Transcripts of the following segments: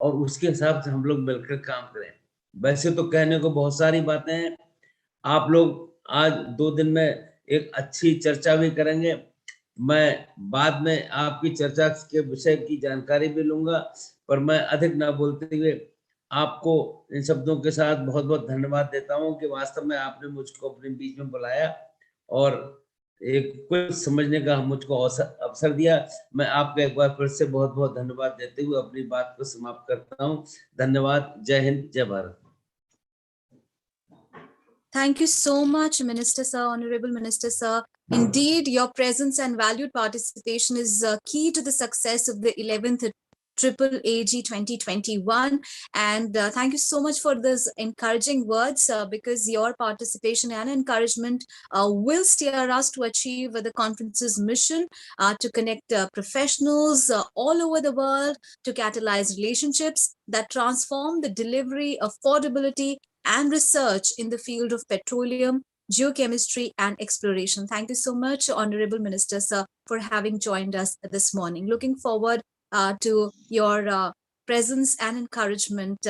और उसके हिसाब से हम लोग मिलकर काम करें। वैसे तो कहने को बहुत सारी बातें हैं, आप लोग आज 2 दिन में एक अच्छी चर्चा भी करेंगे। मैं बाद में आपकी चर्चा के विषय की जानकारी भी लूंगा, पर मैं अधिक ना बोलते हुए आपको इन शब्दों के साथ बहुत-बहुत धन्यवाद देता हूं कि वास्तव में आपने मुझको अपने बीच में बुलाया और एक कुछ समझने का मुझको अवसर दिया। मैं आपका एक बार फिर से बहुत-बहुत धन्यवाद देते हुए अपनी बात को समाप्त करता हूं। धन्यवाद। जय हिंद, जय Bharat. Thank you so much, Minister Sir, Honorable Minister Sir. Indeed, your presence and valued participation is key to the success of the 11th AAAPG 2021. And thank you so much for those encouraging words, because your participation and encouragement will steer us to achieve the conference's mission to connect professionals all over the world, to catalyze relationships that transform the delivery, affordability, and research in the field of petroleum, geochemistry, and exploration. Thank you so much, Honorable Minister Sir, for having joined us this morning. Looking forward to your presence and encouragement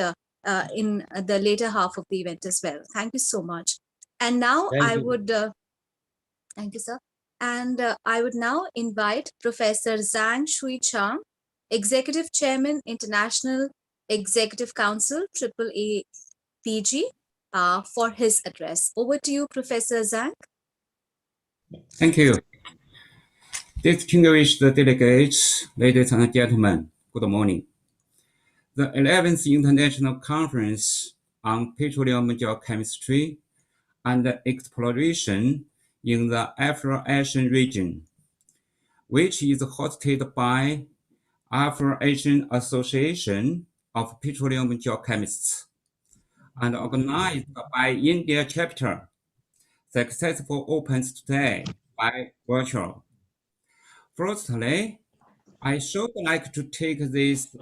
in the later half of the event as well. Thank you so much. And now thank you, sir. And I would now invite Professor Zhang Shui Chang, Executive Chairman, International Executive Council, AAAPG, for his address. Over to you, Professor Zhang. Thank you. Distinguished delegates, ladies and gentlemen, good morning. The 11th International Conference on Petroleum Geochemistry and Exploration in the Afro-Asian region, which is hosted by Afro-Asian Association of Petroleum Geochemists and organized by India chapter, successfully opens today by virtual. Firstly, I should like to take this to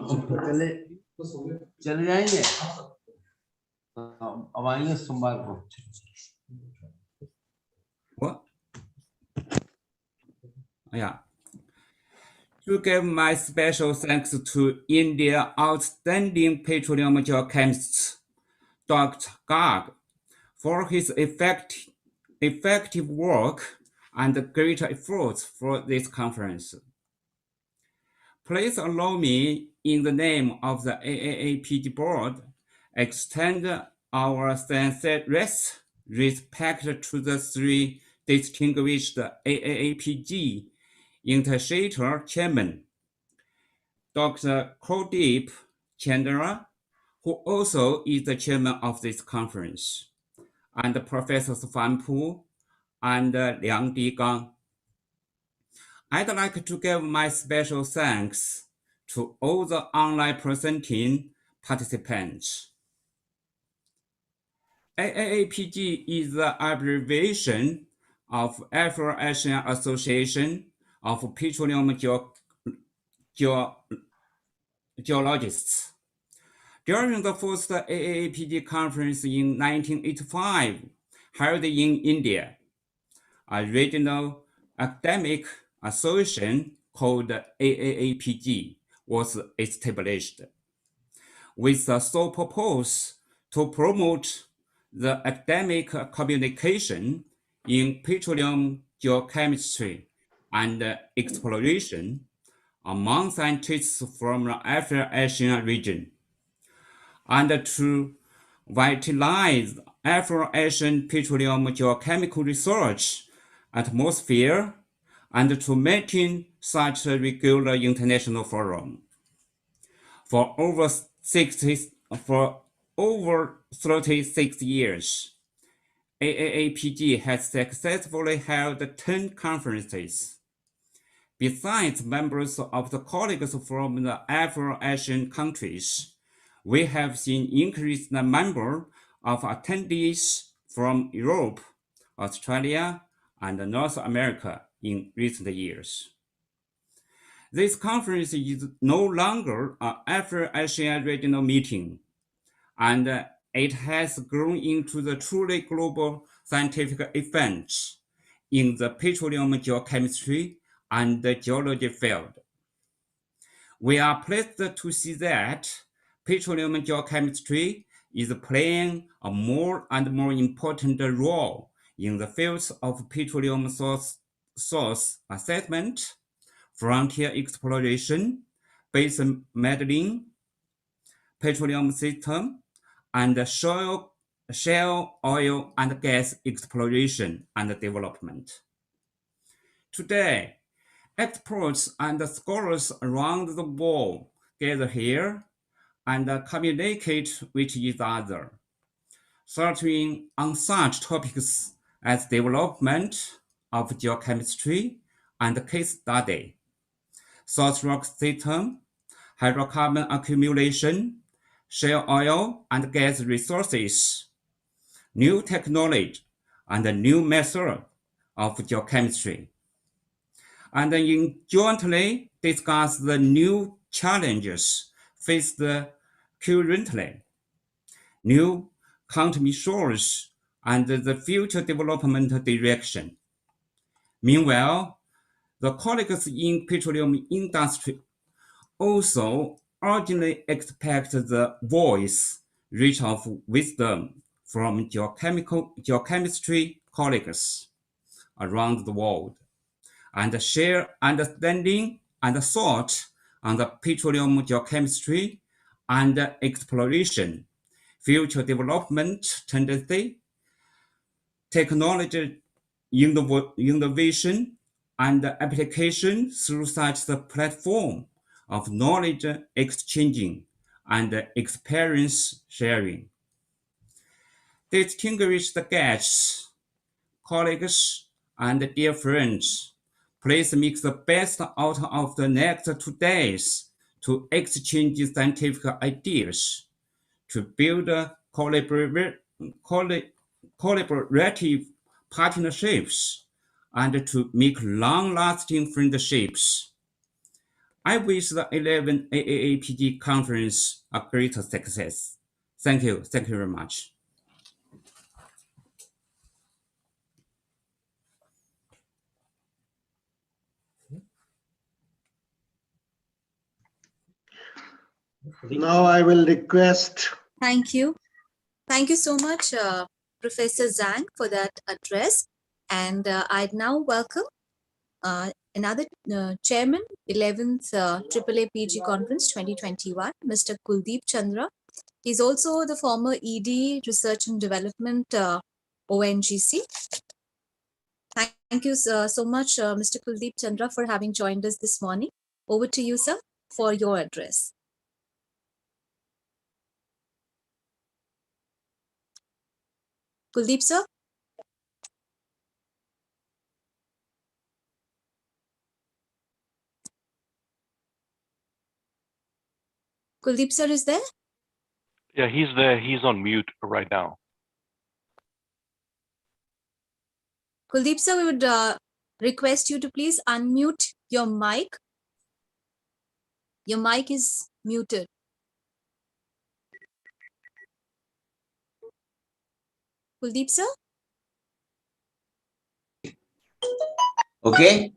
give my special thanks to India's outstanding petroleum geochemist, Dr. Garg, for his effective work and great efforts for this conference. Please allow me, in the name of the AAAPG board, extend our sincerest respect to the three distinguished AAAPG initiator chairman, Dr. Kuldeep Chandra, who also is the chairman of this conference, and Professors Fan Pu and Liang Digang. I'd like to give my special thanks to all the online presenting participants. AAAPG is the abbreviation of Afro-Asian Association of Petroleum Geologists. During the first AAAPG conference in 1985, held in India, a regional academic association called AAAPG was established, with the sole purpose to promote the academic communication in petroleum geochemistry and exploration among scientists from the Afro-Asian region, and to vitalize Afro-Asian petroleum geochemical research atmosphere and to maintain such a regular international forum. For over 36 years, AAAPG has successfully held 10 conferences. Besides members of the colleagues from the Afro-Asian countries, we have seen increased number of attendees from Europe, Australia, and North America in recent years. This conference is no longer an Afro-Asian regional meeting, and it has grown into the truly global scientific event in the petroleum geochemistry and the geology field. We are pleased to see that petroleum geochemistry is playing a more and more important role in the fields of petroleum source assessment, frontier exploration, basin modeling, petroleum system, and shale oil and gas exploration and development. Today, experts and scholars around the world gather here and communicate with each other, centering on such topics as development of geochemistry and case study, source rock system, hydrocarbon accumulation, shale oil and gas resources, new technology, and new method of geochemistry, and in jointly discuss the new challenges faced currently, new countermeasures, and the future development direction. Meanwhile, the colleagues in petroleum industry also urgently expect the voice rich of wisdom from geochemistry colleagues around the world, and share understanding and thought on the petroleum geochemistry and exploration, future development tendency, technology innovation, and application through such the platform of knowledge exchanging and experience sharing. Distinguished guests, colleagues, and dear friends, please make the best out of the next 2 days to exchange scientific ideas, to build collaborative partnerships, and to make long-lasting friendships. I wish the 11th AAAPG Conference a great success. Thank you. Thank you very much. Now I will request. Thank you. Thank you so much, Professor Zhang, for that address. And I'd now welcome another chairman, 11th AAAPG Conference 2021, Mr. Kuldeep Chandra. He's also the former ED, Research and Development, ONGC. Thank you so much, Mr. Kuldeep Chandra, for having joined us this morning. Over to you, sir, for your address. Kuldeep, sir? Kuldeep, sir, is there? Yeah, he's there. He's on mute right now. Kuldeep, sir, we would request you to please unmute your mic. Your mic is muted. Kuldeep, sir? Okay.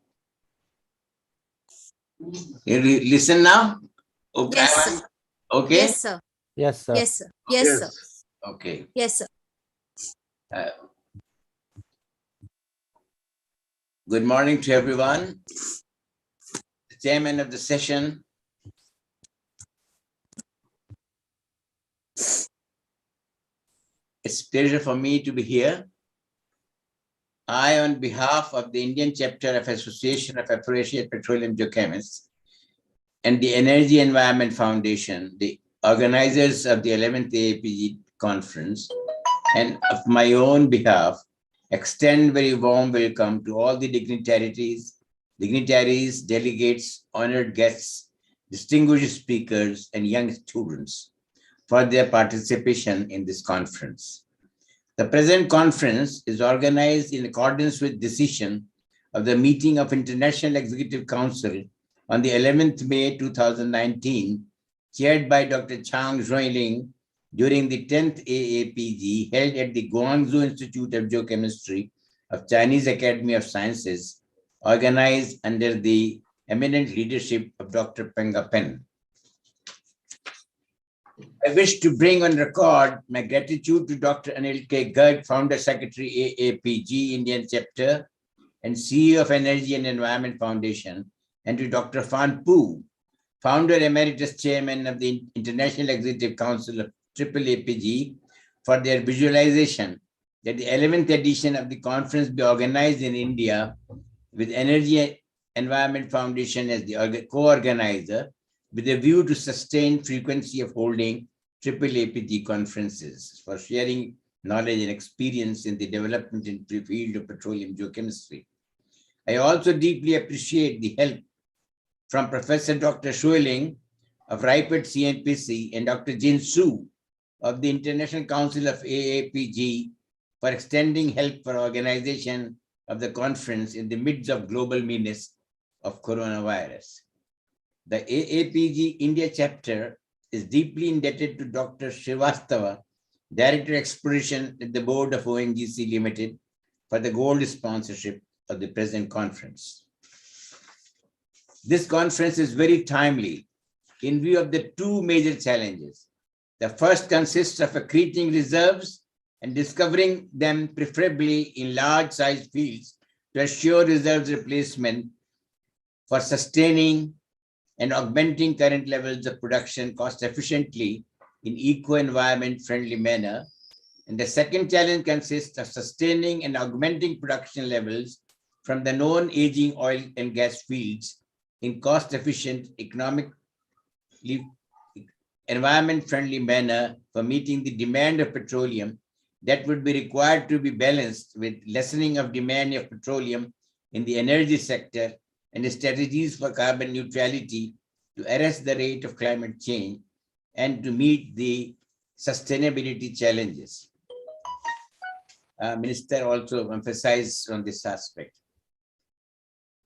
You listen now? Okay. Yes, sir. Okay. Yes, sir. Yes, sir. Yes, sir. Yes, sir. Okay. Yes, sir. Good morning to everyone. The chairman of the session. It's a pleasure for me to be here. I, on behalf of the Indian chapter of Association of Associate Petroleum Geochemists and the Energy Environment Foundation, the organizers of the 11th AAPG Conference, and of my own behalf, extend very warm welcome to all the dignitaries, delegates, honored guests, distinguished speakers, and young students for their participation in this conference. The present conference is organized in accordance with decision of the meeting of International Executive Council on the 11th May 2019, chaired by Dr. Chang Zhuiling during the 10th AAPG held at the Guangzhou Institute of Geochemistry of Chinese Academy of Sciences, organized under the eminent leadership of Dr. Peng Pen. I wish to bring on record my gratitude to Dr. Anil K. Garg, Founder Secretary AAPG Indian Chapter and CEO of Energy and Environment Foundation, and to Dr. Fan Pu, Founder Emeritus Chairman of the International Executive Council of AAAPG, for their visualization that the 11th edition of the conference be organized in India with Energy and Environment Foundation as the co-organizer, with a view to sustain frequency of holding AAAPG conferences for sharing knowledge and experience in the development in the field of petroleum geochemistry. I also deeply appreciate the help from Professor Dr. Shueling of RIPET CNPC and Dr. Jin Su of the International Council of AAPG for extending help for organization of the conference in the midst of global menace of coronavirus. The AAPG India chapter is deeply indebted to Dr. Srivastava, Director Exploration at the Board of ONGC Limited, for the gold sponsorship of the present conference. This conference is very timely in view of the two major challenges. The first consists of accreting reserves and discovering them preferably in large-sized fields to assure reserves replacement for sustaining and augmenting current levels of production cost efficiently in eco-environment friendly manner. And the second challenge consists of sustaining and augmenting production levels from the known aging oil and gas fields in cost-efficient, economically environment-friendly manner for meeting the demand of petroleum that would be required to be balanced with lessening of demand of petroleum in the energy sector and strategies for carbon neutrality to arrest the rate of climate change and to meet the sustainability challenges. Minister also emphasized on this aspect.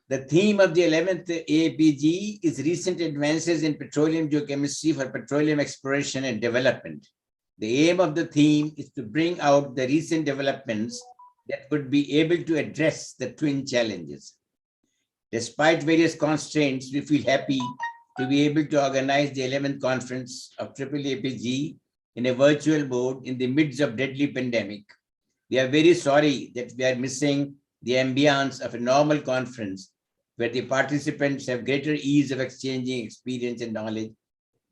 The theme of the 11th AAPG is recent advances in petroleum geochemistry for petroleum exploration and development. The aim of the theme is to bring out the recent developments that would be able to address the twin challenges. Despite various constraints, we feel happy to be able to organize the 11th conference of AAAPG in a virtual mode in the midst of deadly pandemic. We are very sorry that we are missing the ambience of a normal conference where the participants have greater ease of exchanging experience and knowledge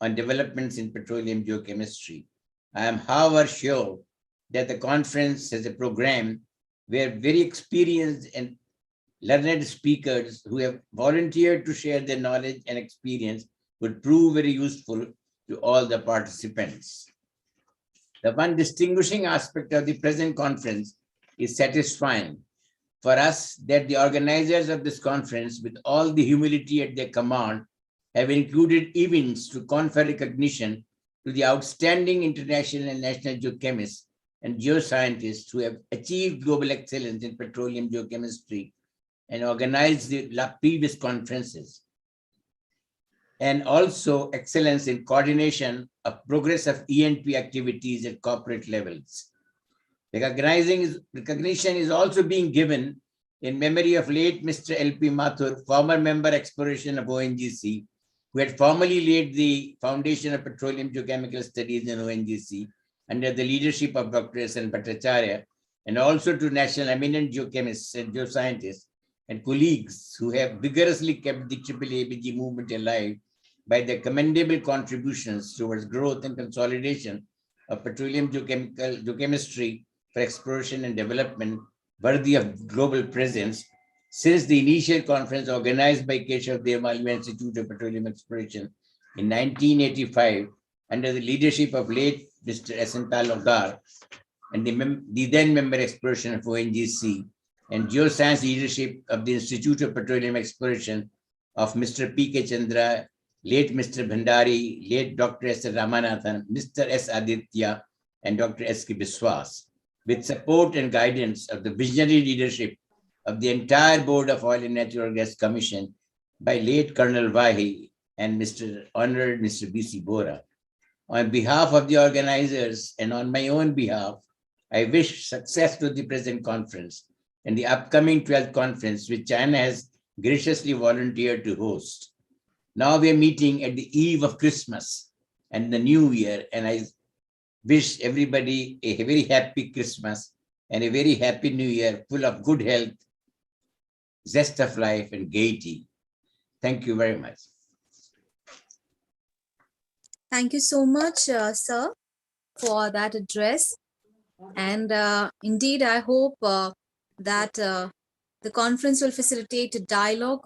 on developments in petroleum geochemistry. I am, however, sure that the conference has a program where very experienced and learned speakers who have volunteered to share their knowledge and experience would prove very useful to all the participants. The one distinguishing aspect of the present conference is satisfying for us that the organizers of this conference, with all the humility at their command, have included events to confer recognition to the outstanding international and national geochemists and geoscientists who have achieved global excellence in petroleum geochemistry and organized the previous conferences, and also excellence in coordination of progress of E&P activities at corporate levels. Recognition is also being given in memory of late Mr. L.P. Mathur, former member exploration of ONGC, who had formerly laid the foundation of petroleum geochemical studies in ONGC under the leadership of Dr. S.N. Bhattacharya, and also to national eminent geochemists and geoscientists and colleagues who have vigorously kept the AAAPG movement alive by their commendable contributions towards growth and consolidation of petroleum geochemistry for exploration and development worthy of global presence since the initial conference organized by Keshav Dev Malviya Institute of Petroleum Exploration in 1985 under the leadership of late Mr. S.N. Talwalkar and the then member exploration of ONGC, and geoscience leadership of the Institute of Petroleum Exploration of Mr. P.K. Chandra, late Mr. Bhandari, late Dr. S. Ramanathan, Mr. S. Aditya, and Dr. S.K. Biswas, with support and guidance of the visionary leadership of the entire Board of Oil and Natural Gas Commission by late Colonel Vahi and Honored Mr. B.C. Bora. On behalf of the organizers and on my own behalf, I wish success to the present conference and the upcoming 12th conference, which China has graciously volunteered to host. Now we are meeting at the eve of Christmas, and the new year. And I wish everybody a very happy Christmas and a very happy new year, full of good health, zest of life, and gaiety. Thank you very much. Thank you so much, sir, for that address. And indeed, I hope that the conference will facilitate a dialogue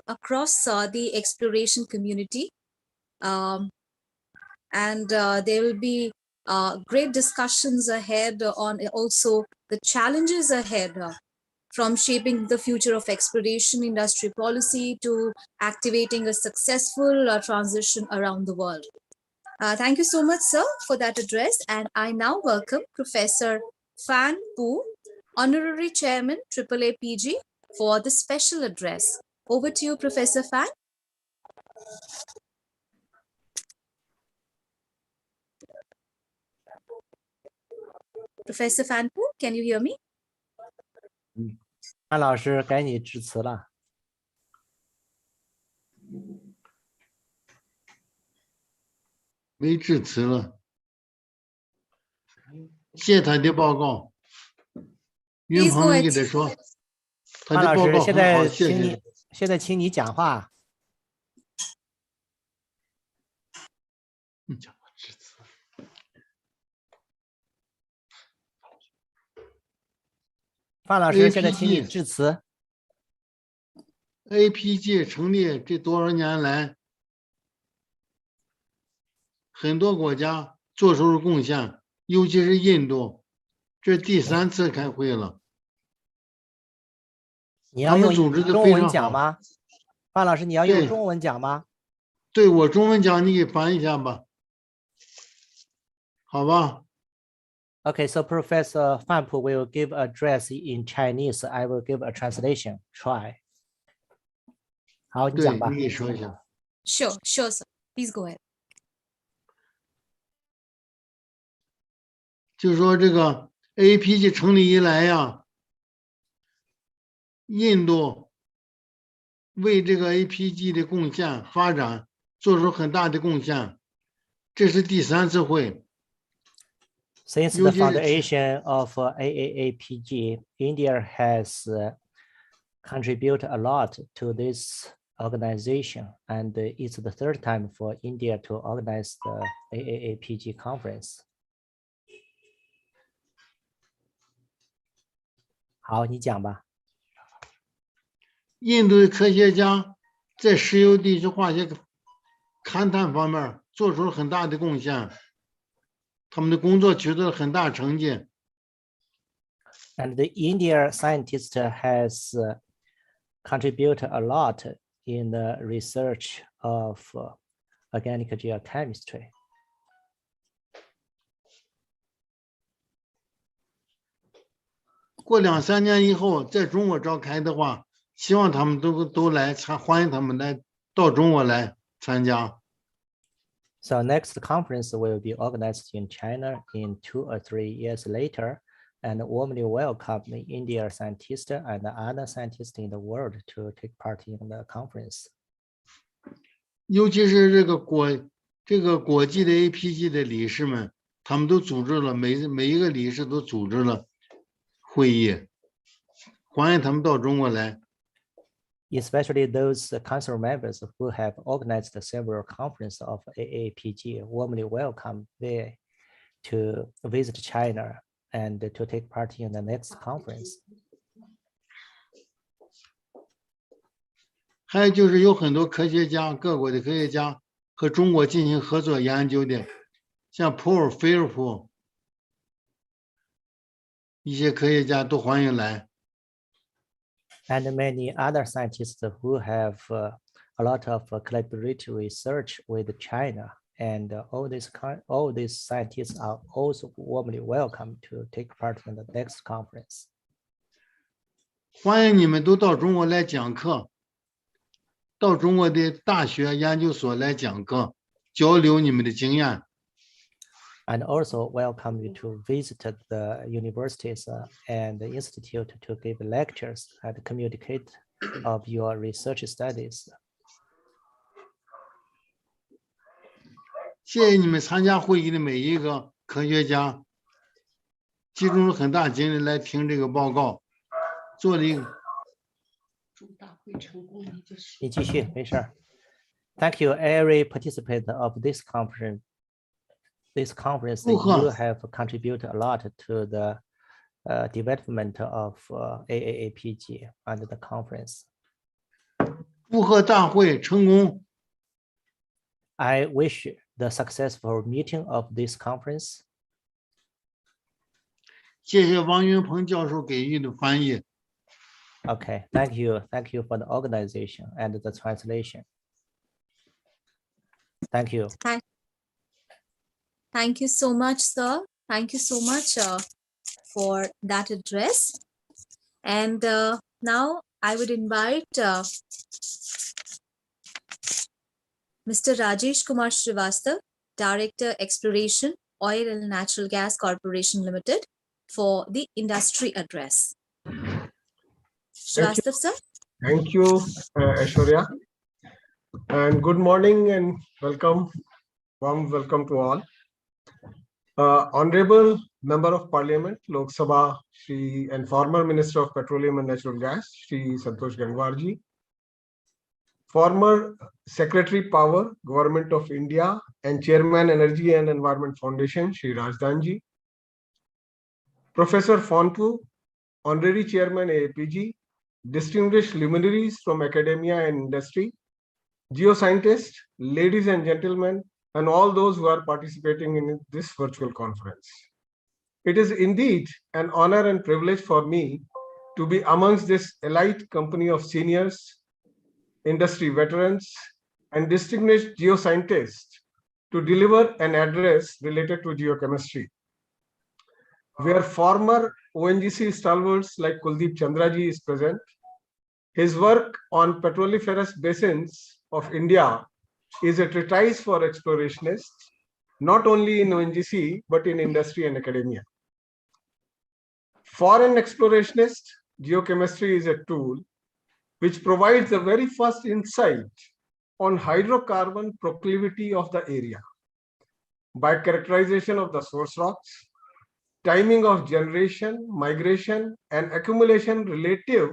across the exploration community. And there will be great discussions ahead on also the challenges ahead from shaping the future of exploration industry policy to activating a successful transition around the world. Thank you so much, sir, for that address. And I now welcome Professor Fan Pu, Honorary Chairman, AAAPG, for the special address. Over to you, Professor Fan. Professor Fan Pu, can you hear me? 范老师该你致辞了。没致辞了。谢谢他的报告。云 Please go 鹏 ahead. 给他说，他范老师，的报告现很好，在谢谢。请你讲话。你讲话致辞。范老师，现在请你致辞。APG 成立这多少年来，很多国家做出了贡献，尤其是印度，这第3次开会了。你要用组织的中文非常好。讲吗？范老师，你要用中文讲吗？对，我中文讲，你给翻译一下吧，好吧？ Okay, so Professor Fan Pu will give address in Chinese. I will give a translation. Try. 好，你讲吧。对，你给说一下。Sure, sir. Please go ahead. 就说这个 APG 成立以来呀，印度为这个 APG 的贡献发展做出很大的贡献，这是第3次会。 Since the foundation of AAAPG, India has contributed a lot to this organization, and it's the 3rd time for India to organize the AAAPG conference. 好，你讲吧。印度的科学家在石油地质化学勘探方面做出了很大的贡献。 他们的工作取得了很大成绩。And the India scientist has contributed a lot in the research of organic geochemistry. 过2、3年以后，在中国召开的话，希望他们都来欢迎他们来到中国来参加。 So next conference will be organized in China in 2 or 3 years later, and warmly welcome the India scientists and other scientists in the world to take part in the conference. 尤其是这个国际的 APG 的理事们，他们都组织了每一个理事都组织了会议，欢迎他们到中国来。 Especially those council members who have organized several conferences of AAPG, warmly welcome there to visit China and to take part in the next conference. 还有就是有很多科学家，各国的科学家和中国进行合作研究的，像普尔菲尔普一些科学家都欢迎来。 And many other scientists who have a lot of collaborative research with China, and all these scientists are also warmly welcome to take part in the next conference. 欢迎你们都到中国来讲课，到中国的大学研究所来讲课，交流你们的经验。 And also welcome you to visit the universities and the institute to give lectures and communicate of your research studies. 谢谢你们参加会议的每一个科学家，集中了很大精力来听这个报告，做了一个。你继续，没事儿。Thank you, every participant of this conference. This conference, you have contributed a lot to the development of AAAPG and the conference. 祝贺大会成功。I wish the successful meeting of this conference. 谢谢王云鹏教授给予的翻译。Okay, thank you for the organization and the translation. Thank you. Thank you so much, sir. Thank you so much for that address. And now I would invite Mr. Rajesh Kumar Srivastav, Director Exploration, Oil and Natural Gas Corporation Limited, for the industry address. Srivastav, sir. Thank you, Aishwarya. And good morning and welcome. Warm welcome to all. Honorable Member of Parliament, Lok Sabha, Shri, and former Minister of Petroleum and Natural Gas, Shri Santosh Gangwarji. Former Secretary Power, Government of India, and Chairman Energy and Environment Foundation, Shri Rajdanji. Professor Fonpu, Honorary Chairman AAPG, distinguished luminaries from academia and industry, geoscientists, ladies and gentlemen, and all those who are participating in this virtual conference. It is indeed an honor and privilege for me to be amongst this elite company of seniors, industry veterans, and distinguished geoscientists to deliver an address related to geochemistry, where former ONGC stalwarts like Kuldeep Chandraji is present. His work on petroliferous basins of India is a treatise for explorationists, not only in ONGC, but in industry and academia. For an explorationist, geochemistry is a tool which provides the very first insight on hydrocarbon proclivity of the area by characterization of the source rocks, timing of generation, migration, and accumulation relative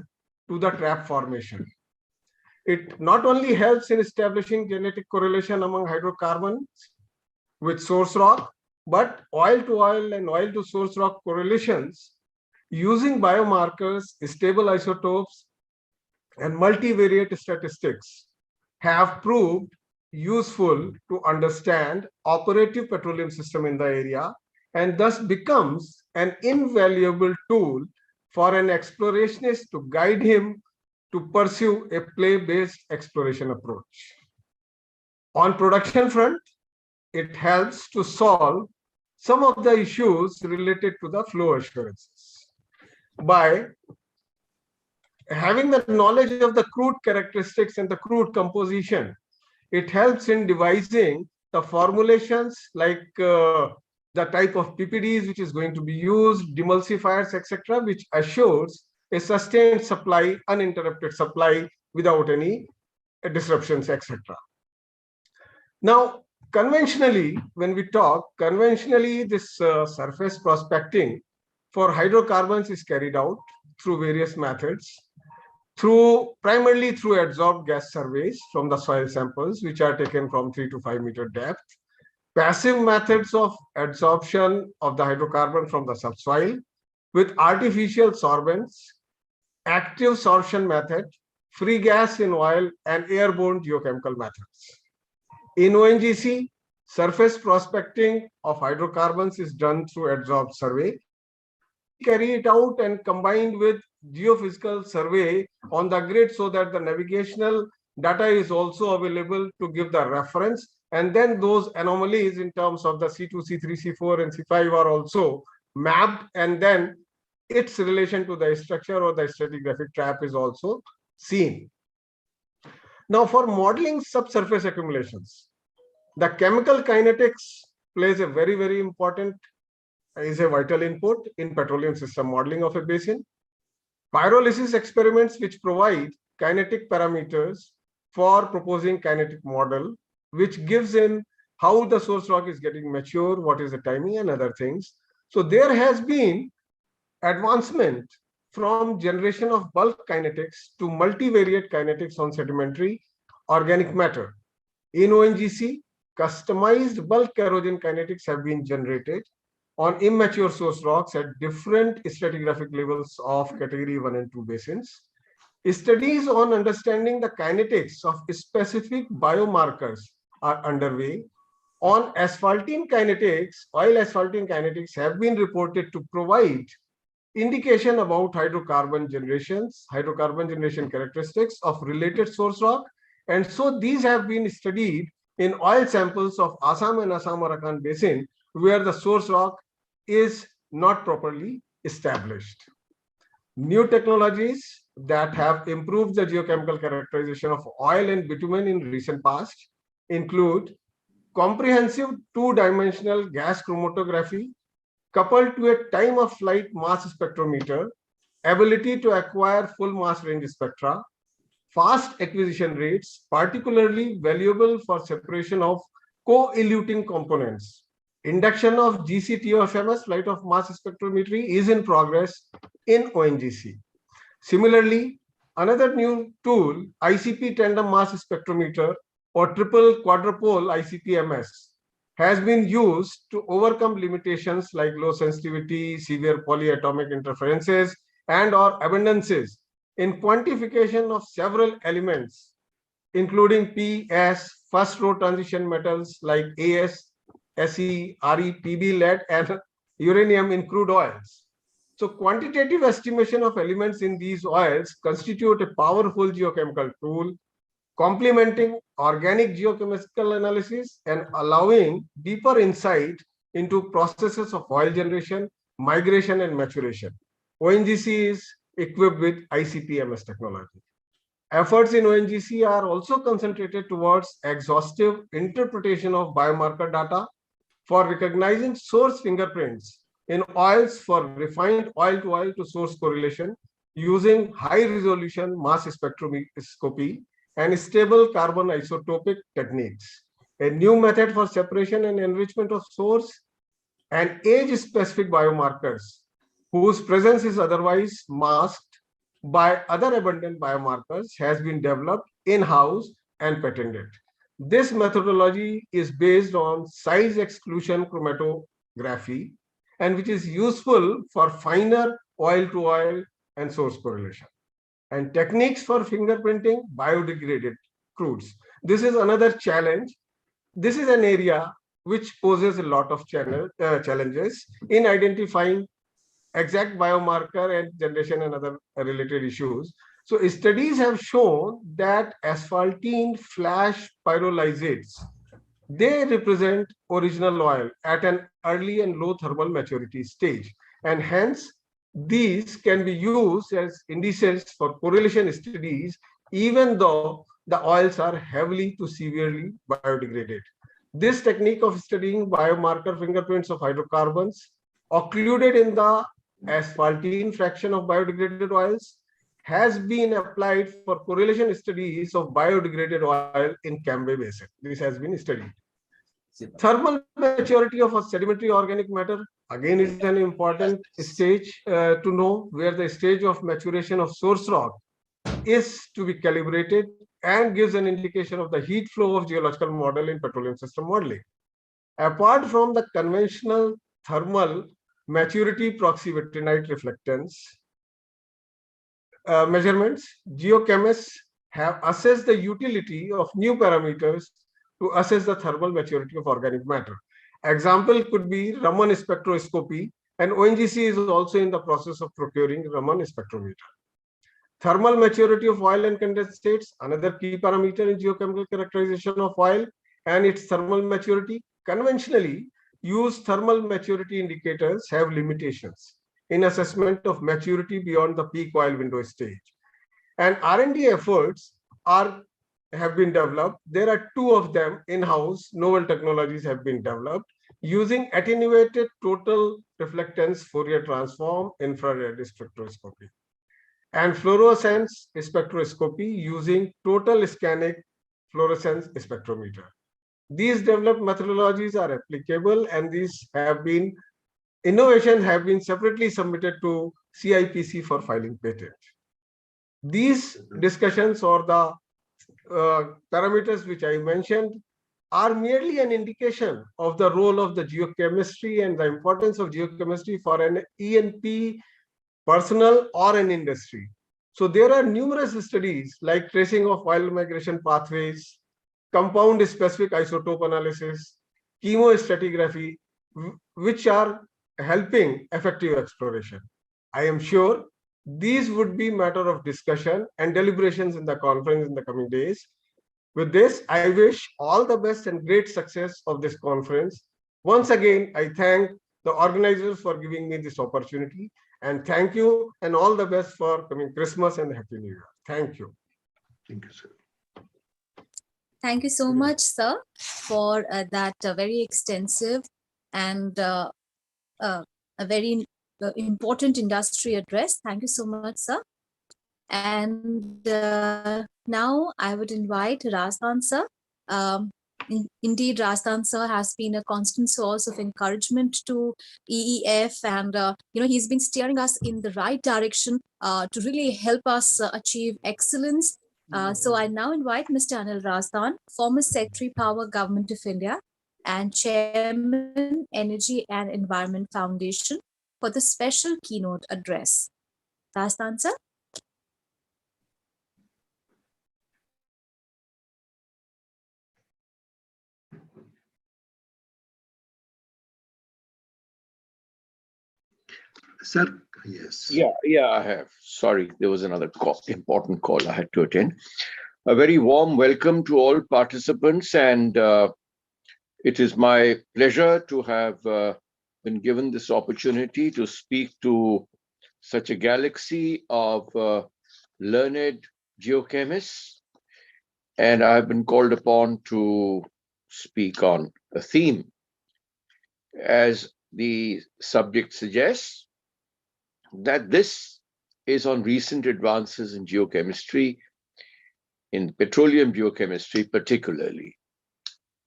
to the trap formation. It not only helps in establishing genetic correlation among hydrocarbons with source rock, but oil to oil and oil to source rock correlations using biomarkers, stable isotopes, and multivariate statistics have proved useful to understand operative petroleum system in the area, and thus becomes an invaluable tool for an explorationist to guide him to pursue a play-based exploration approach. On production front, it helps to solve some of the issues related to the flow assurances. By having the knowledge of the crude characteristics and the crude composition, it helps in devising the formulations like the type of PPDs which is going to be used, demulsifiers, etc., which assures a sustained supply, uninterrupted supply without any disruptions, etc. Now, conventionally, when we talk, conventionally this surface prospecting for hydrocarbons is carried out through various methods, primarily through adsorbed gas surveys from the soil samples, which are taken from 3 to 5 meter depth, passive methods of adsorption of the hydrocarbon from the subsoil with artificial sorbents, active sorption method, free gas in oil, and airborne geochemical methods. In ONGC, surface prospecting of hydrocarbons is done through adsorbed survey. Carry it out and combined with geophysical survey on the grid so that the navigational data is also available to give the reference, and then those anomalies in terms of the C2, C3, C4, and C5 are also mapped, and then its relation to the structure or the stratigraphic trap is also seen. Now, for modeling subsurface accumulations, the chemical kinetics plays a very, very important, is a vital input in petroleum system modeling of a basin. Pyrolysis experiments which provide kinetic parameters for proposing kinetic model, which gives in how the source rock is getting mature, what is the timing and other things. So there has been advancement from generation of bulk kinetics to multivariate kinetics on sedimentary organic matter. In ONGC, customized bulk corrosion kinetics have been generated on immature source rocks at different stratigraphic levels of category 1 and 2 basins. Studies on understanding the kinetics of specific biomarkers are underway. On asphaltene kinetics, oil asphaltene kinetics have been reported to provide indication about hydrocarbon generation characteristics of related source rock. And so these have been studied in oil samples of Assam and Assam-Arakan basin, where the source rock is not properly established. New technologies that have improved the geochemical characterization of oil and bitumen in recent past include comprehensive two-dimensional gas chromatography coupled to a time of flight mass spectrometer, ability to acquire full mass range spectra, fast acquisition rates, particularly valuable for separation of co-eluting components. Induction of GCTOFMS, flight of mass spectrometry, is in progress in ONGC. Similarly, another new tool, ICP tandem mass spectrometer or triple quadrupole ICP-MS, has been used to overcome limitations like low sensitivity, severe polyatomic interferences, and or abundances in quantification of several elements, including P, S, first row transition metals like AS, Se, Re, Pb, lead, and uranium in crude oils. So quantitative estimation of elements in these oils constitute a powerful geochemical tool, complementing organic geochemical analysis and allowing deeper insight into processes of oil generation, migration, and maturation. ONGC is equipped with ICP-MS technology. Efforts in ONGC are also concentrated towards exhaustive interpretation of biomarker data for recognizing source fingerprints in oils for refined oil to source correlation using high resolution mass spectroscopy and stable carbon isotopic techniques. A new method for separation and enrichment of source and age-specific biomarkers whose presence is otherwise masked by other abundant biomarkers has been developed in-house and patented. This methodology is based on size exclusion chromatography and which is useful for finer oil and source correlation. And techniques for fingerprinting biodegraded crudes. This is another challenge. This is an area which poses a lot of challenges in identifying exact biomarker and generation and other related issues. So studies have shown that asphaltene flash pyrolysates, they represent original oil at an early and low thermal maturity stage, and hence these can be used as indices for correlation studies even though the oils are heavily to severely biodegraded. This technique of studying biomarker fingerprints of hydrocarbons occluded in the asphaltene fraction of biodegraded oils has been applied for correlation studies of biodegraded oil in Cambay Basin. This has been studied. Thermal maturity of a sedimentary organic matter, again, is an important stage to know, where the stage of maturation of source rock is to be calibrated and gives an indication of the heat flow of geological model in petroleum system modeling. Apart from the conventional thermal maturity proximity night reflectance measurements, geochemists have assessed the utility of new parameters to assess the thermal maturity of organic matter. Example could be Raman spectroscopy, and ONGC is also in the process of procuring Raman spectrometer. Thermal maturity of oil and condensates, another key parameter in geochemical characterization of oil and its thermal maturity. Conventionally, used thermal maturity indicators have limitations in assessment of maturity beyond the peak oil window stage. And R&D efforts have been developed. There are two of them in-house. Novel technologies have been developed using attenuated total reflectance Fourier transform infrared spectroscopy and fluorescence spectroscopy using total scanning fluorescence spectrometer. These developed methodologies are applicable, and innovations have been separately submitted to CIPC for filing patent. These discussions or the parameters which I mentioned are merely an indication of the role of the geochemistry and the importance of geochemistry for an E&P personnel or an industry. So there are numerous studies like tracing of wild migration pathways, compound specific isotope analysis, chemostratigraphy, which are helping effective exploration. I am sure these would be matter of discussion and deliberations in the conference in the coming days. With this, I wish all the best and great success of this conference. Once again, I thank the organizers for giving me this opportunity, and thank you and all the best for coming Christmas and Happy New Year. Thank you. Thank you, sir. Thank you so much, sir, for that very extensive and a very important industry address. Thank you so much, sir. And now I would invite Razdan sir. Indeed, Razdan sir has been a constant source of encouragement to EEF, and he's been steering us in the right direction to really help us achieve excellence. So I now invite Mr. Anil Razdan, former Secretary Power Government of India and Chairman Energy and Environment Foundation, for the special keynote address. Razdan sir. Sir, yes. Yeah, I have. Sorry, there was another important call I had to attend. A very warm welcome to all participants, and it is my pleasure to have been given this opportunity to speak to such a galaxy of learned geochemists, and I've been called upon to speak on a theme. As the subject suggests, that this is on recent advances in geochemistry, in petroleum geochemistry particularly.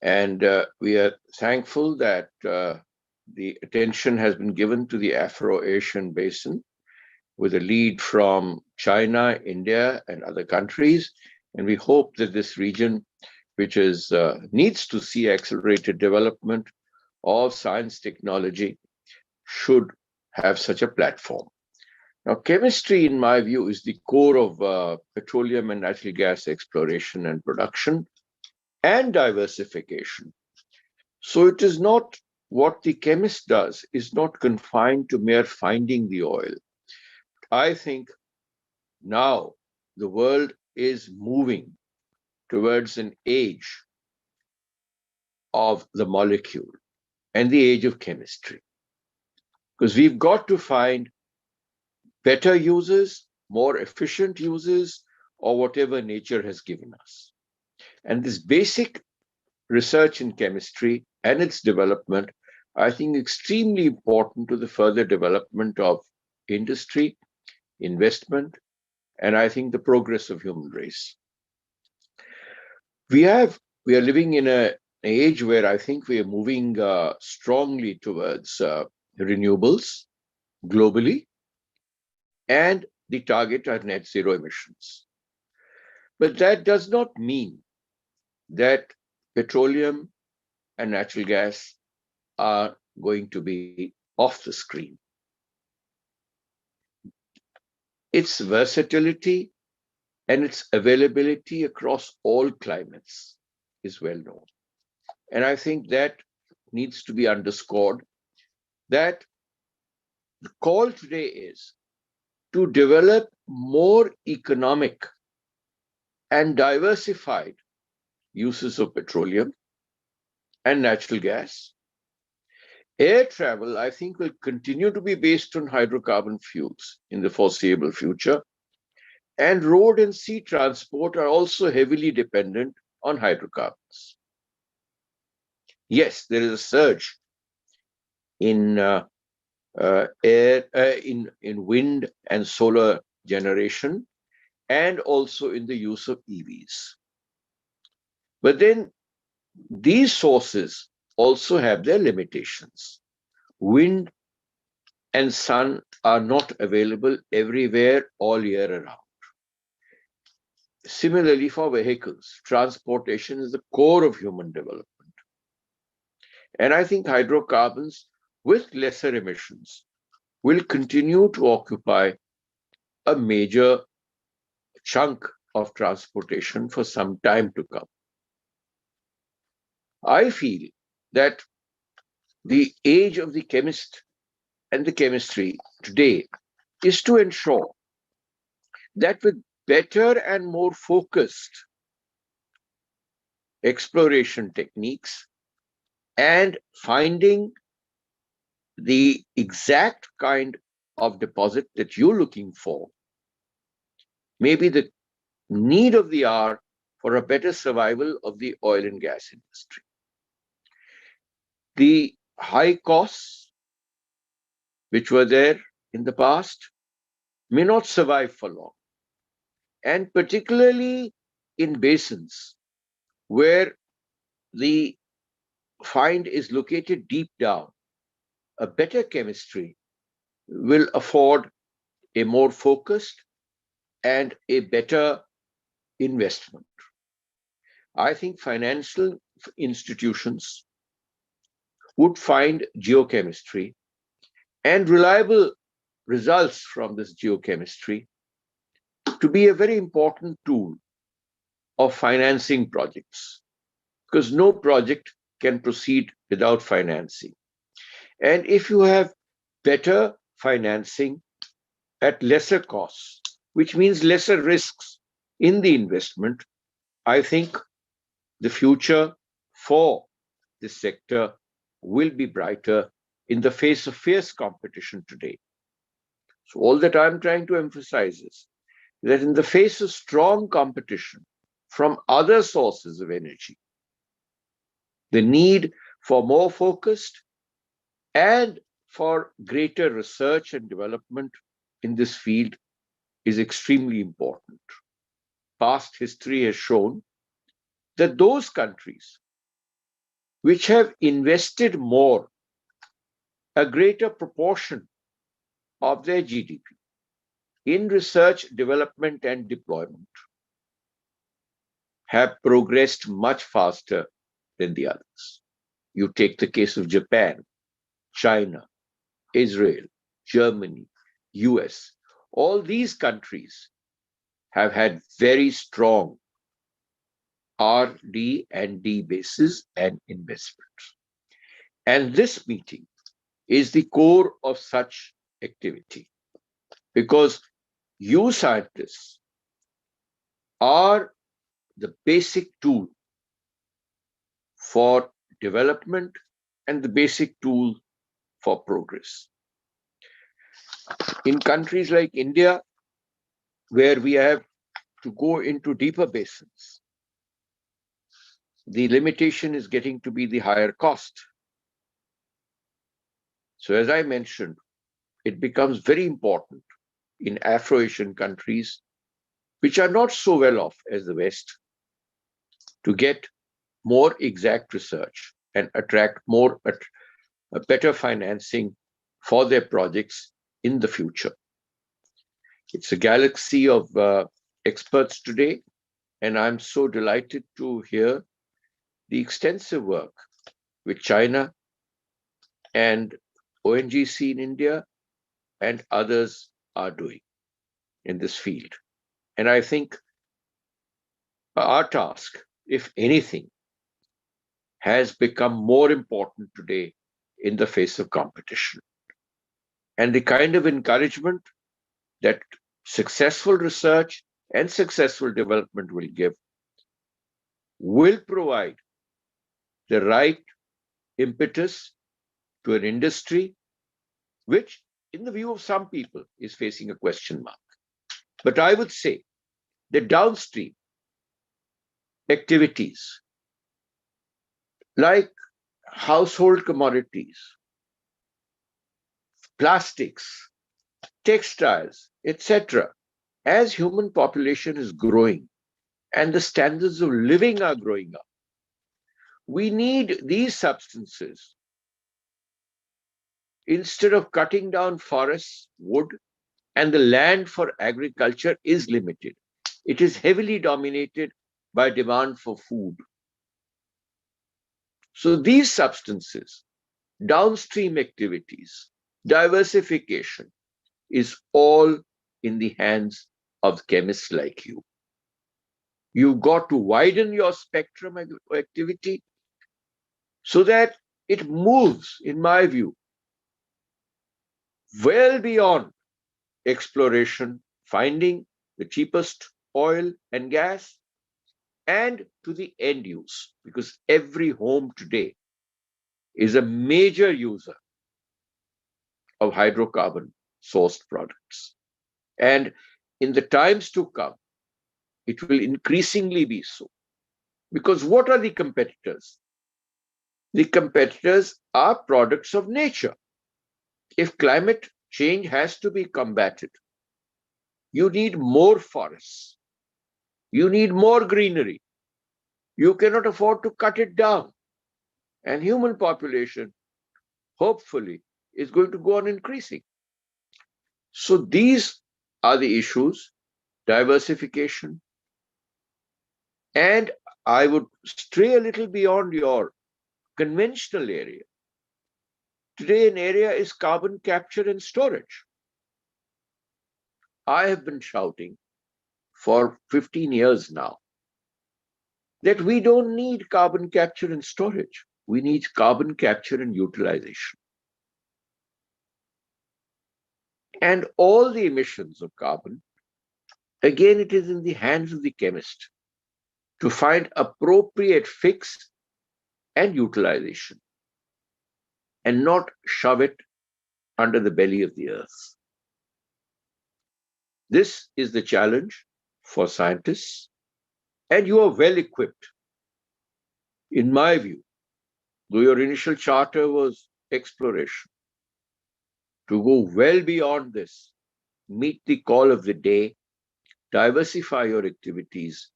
And we are thankful that the attention has been given to the Afro-Asian basin with a lead from China, India, and other countries. And we hope that this region, which needs to see accelerated development of science technology, should have such a platform. Now, chemistry, in my view, is the core of petroleum and natural gas exploration and production and diversification. So it is not what the chemist does is not confined to mere finding the oil. I think now the world is moving towards an age of the molecule and the age of chemistry, because we've got to find better uses, more efficient uses, or whatever nature has given us. And this basic research in chemistry and its development, I think, extremely important to the further development of industry, investment, and I think the progress of human race. We are living in an age where I think we are moving strongly towards renewables globally, and the target are net zero emissions. But that does not mean that petroleum and natural gas are going to be off the screen. Its versatility and its availability across all climates is well known. And I think that needs to be underscored, that the call today is to develop more economic and diversified uses of petroleum and natural gas. Air travel, I think, will continue to be based on hydrocarbon fuels in the foreseeable future. And road and sea transport are also heavily dependent on hydrocarbons. Yes, there is a surge in in wind and solar generation, and also in the use of EVs. But then these sources also have their limitations. Wind and sun are not available everywhere all year around. Similarly, for vehicles, transportation is the core of human development. And I think hydrocarbons with lesser emissions will continue to occupy a major chunk of transportation for some time to come. I feel that the age of the chemist and the chemistry today is to ensure that with better and more focused exploration techniques and finding the exact kind of deposit that you're looking for, maybe the need of the hour for a better survival of the oil and gas industry. The high costs which were there in the past may not survive for long. And particularly in basins where the find is located deep down, a better chemistry will afford a more focused and a better investment. I think financial institutions would find geochemistry and reliable results from this geochemistry to be a very important tool of financing projects, because no project can proceed without financing. And if you have better financing at lesser costs, which means lesser risks in the investment, I think the future for this sector will be brighter in the face of fierce competition today. So all that I'm trying to emphasize is that in the face of strong competition from other sources of energy, the need for more focused and for greater research and development in this field is extremely important. Past history has shown that those countries which have invested more, a greater proportion of their GDP in research, development, and deployment, have progressed much faster than the others. You take the case of Japan, China, Israel, Germany, US. All these countries have had very strong R&D and D bases and investments. And this meeting is the core of such activity, because you scientists are the basic tool for development and the basic tool for progress. In countries like India, where we have to go into deeper basins, the limitation is getting to be the higher cost. So as I mentioned, it becomes very important in Afro-Asian countries, which are not so well off as the West, to get more exact research and attract more better financing for their projects in the future. It's a galaxy of experts today, and I'm so delighted to hear the extensive work which China and ONGC in India and others are doing in this field. And I think our task, if anything, has become more important today in the face of competition. And the kind of encouragement that successful research and successful development will give will provide the right impetus to an industry which, in the view of some people, is facing a question mark. But I would say the downstream activities like household commodities, plastics, textiles, etc., as human population is growing and the standards of living are growing up, We need these substances. Instead of cutting down forests, wood, and the land for agriculture is limited. It is heavily dominated by demand for food. So these substances, downstream activities, diversification is all in the hands of chemists like you. You've got to widen your spectrum of activity so that it moves, in my view, well beyond exploration, finding the cheapest oil and gas, and to the end use, because every home today is a major user of hydrocarbon sourced products. And in the times to come, it will increasingly be so. Because what are the competitors? The competitors are products of nature. If climate change has to be combated, you need more forests. You need more greenery. You cannot afford to cut it down. And human population, hopefully, is going to go on increasing. So these are the issues, diversification. And I would stray a little beyond your conventional area. Today, an area is carbon capture and storage. I have been shouting for 15 years now that we don't need carbon capture and storage. We need carbon capture and utilization. And all the emissions of carbon, again, it is in the hands of the chemist to find appropriate fix and utilization and not shove it under the belly of the earth. This is the challenge for scientists, and you are well equipped. In my view, though your initial charter was exploration, to go well beyond this, meet the call of the day, diversify your activities,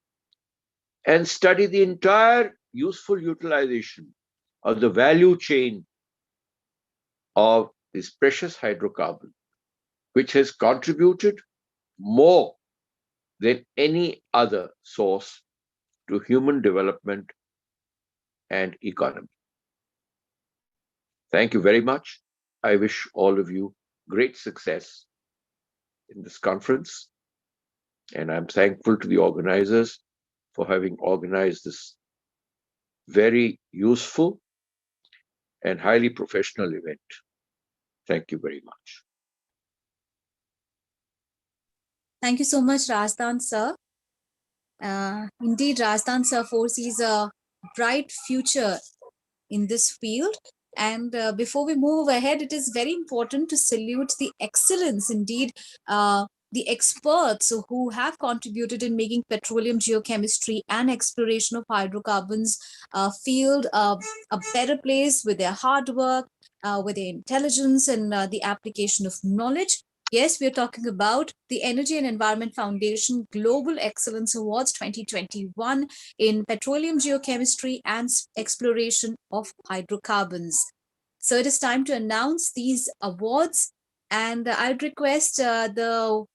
and study the entire useful utilization of the value chain of this precious hydrocarbon, which has contributed more than any other source to human development and economy. Thank you very much. I wish all of you great success in this conference. And I'm thankful to the organizers for having organized this very useful and highly professional event. Thank you very much. Thank you so much, Razdan sir. Indeed, Razdan sir foresees a bright future in this field. And before we move ahead, it is very important to salute the excellence, indeed, the experts who have contributed in making petroleum geochemistry and exploration of hydrocarbons field a better place with their hard work, with their intelligence and the application of knowledge. Yes, we are talking about the Energy and Environment Foundation Global Excellence Awards 2021 in petroleum geochemistry and exploration of hydrocarbons. So it is time to announce these awards, and I'd request the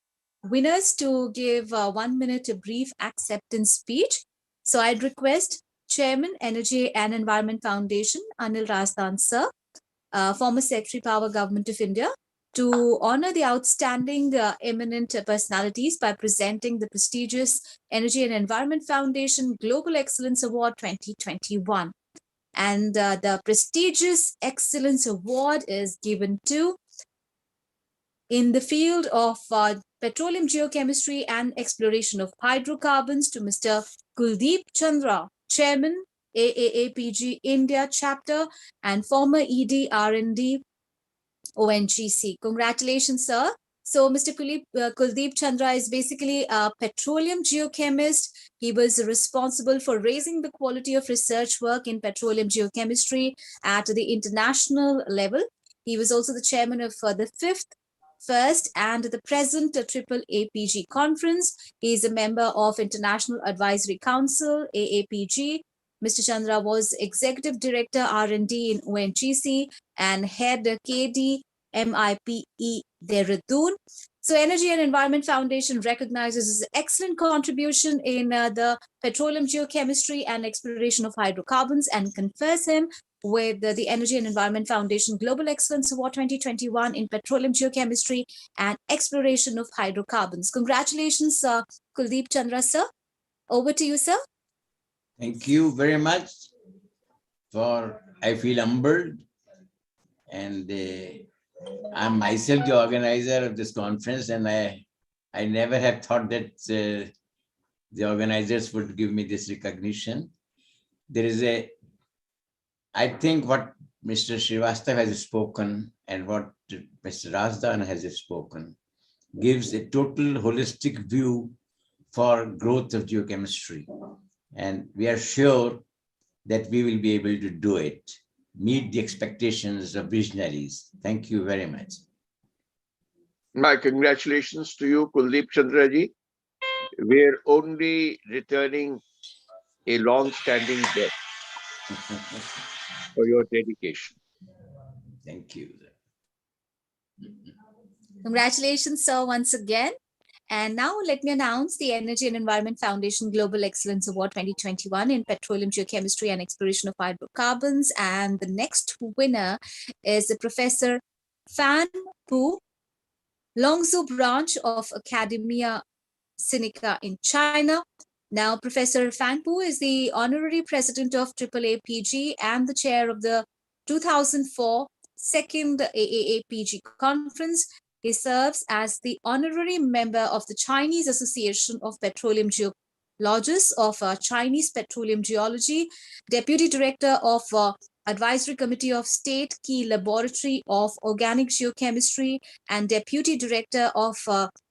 winners to give 1 minute a brief acceptance speech. So I'd request Chairman, Energy and Environment Foundation, Anil Razdan sir, former Secretary, Power Government of India, to honor the outstanding eminent personalities by presenting the prestigious Energy and Environment Foundation Global Excellence Award 2021. And the prestigious Excellence Award is given to, in the field of petroleum geochemistry and exploration of hydrocarbons, to Mr. Kuldeep Chandra, Chairman, AAAPG India Chapter and former ED R&D ONGC. Congratulations, sir. So Mr. Kuldeep Chandra is basically a petroleum geochemist. He was responsible for raising the quality of research work in petroleum geochemistry at the international level. He was also the chairman of the first and the present AAAPG Conference. He is a member of International Advisory Council, AAPG, Mr. Chandra was Executive Director R&D in ONGC and Head KD MIPE Dehradun. So Energy and Environment Foundation recognizes his excellent contribution in the petroleum geochemistry and exploration of hydrocarbons and confers him with the Energy and Environment Foundation Global Excellence Award 2021 in petroleum geochemistry and exploration of hydrocarbons. Congratulations, Kuldeep Chandra, sir. Over to you, sir. Thank you very much. I feel humbled, and I'm myself the organizer of this conference, and I never have thought that the organizers would give me this recognition. There is I think what Mr. Srivastav has spoken and what Mr. Razdan has spoken gives a total holistic view for growth of geochemistry. And we are sure that we will be able to do it, meet the expectations of visionaries. Thank you very much. My congratulations to you, Kuldeep Chandraji. We're only returning a long-standing debt for your dedication. Thank you. Congratulations, sir, once again. And now let me announce the Energy and Environment Foundation Global Excellence Award 2021 in Petroleum Geochemistry and Exploration of Hydrocarbons. And the next winner is Professor Fan Pu, Longzhou branch of Academia Sinica in China. Now, Professor Fan Pu is the honorary president of AAAPG and the chair of the 2004 second AAAPG Conference. He serves as the honorary member of the Chinese Association of Petroleum Geologists of Chinese Petroleum Geology, deputy director of Advisory Committee of State Key Laboratory of Organic Geochemistry, and deputy director of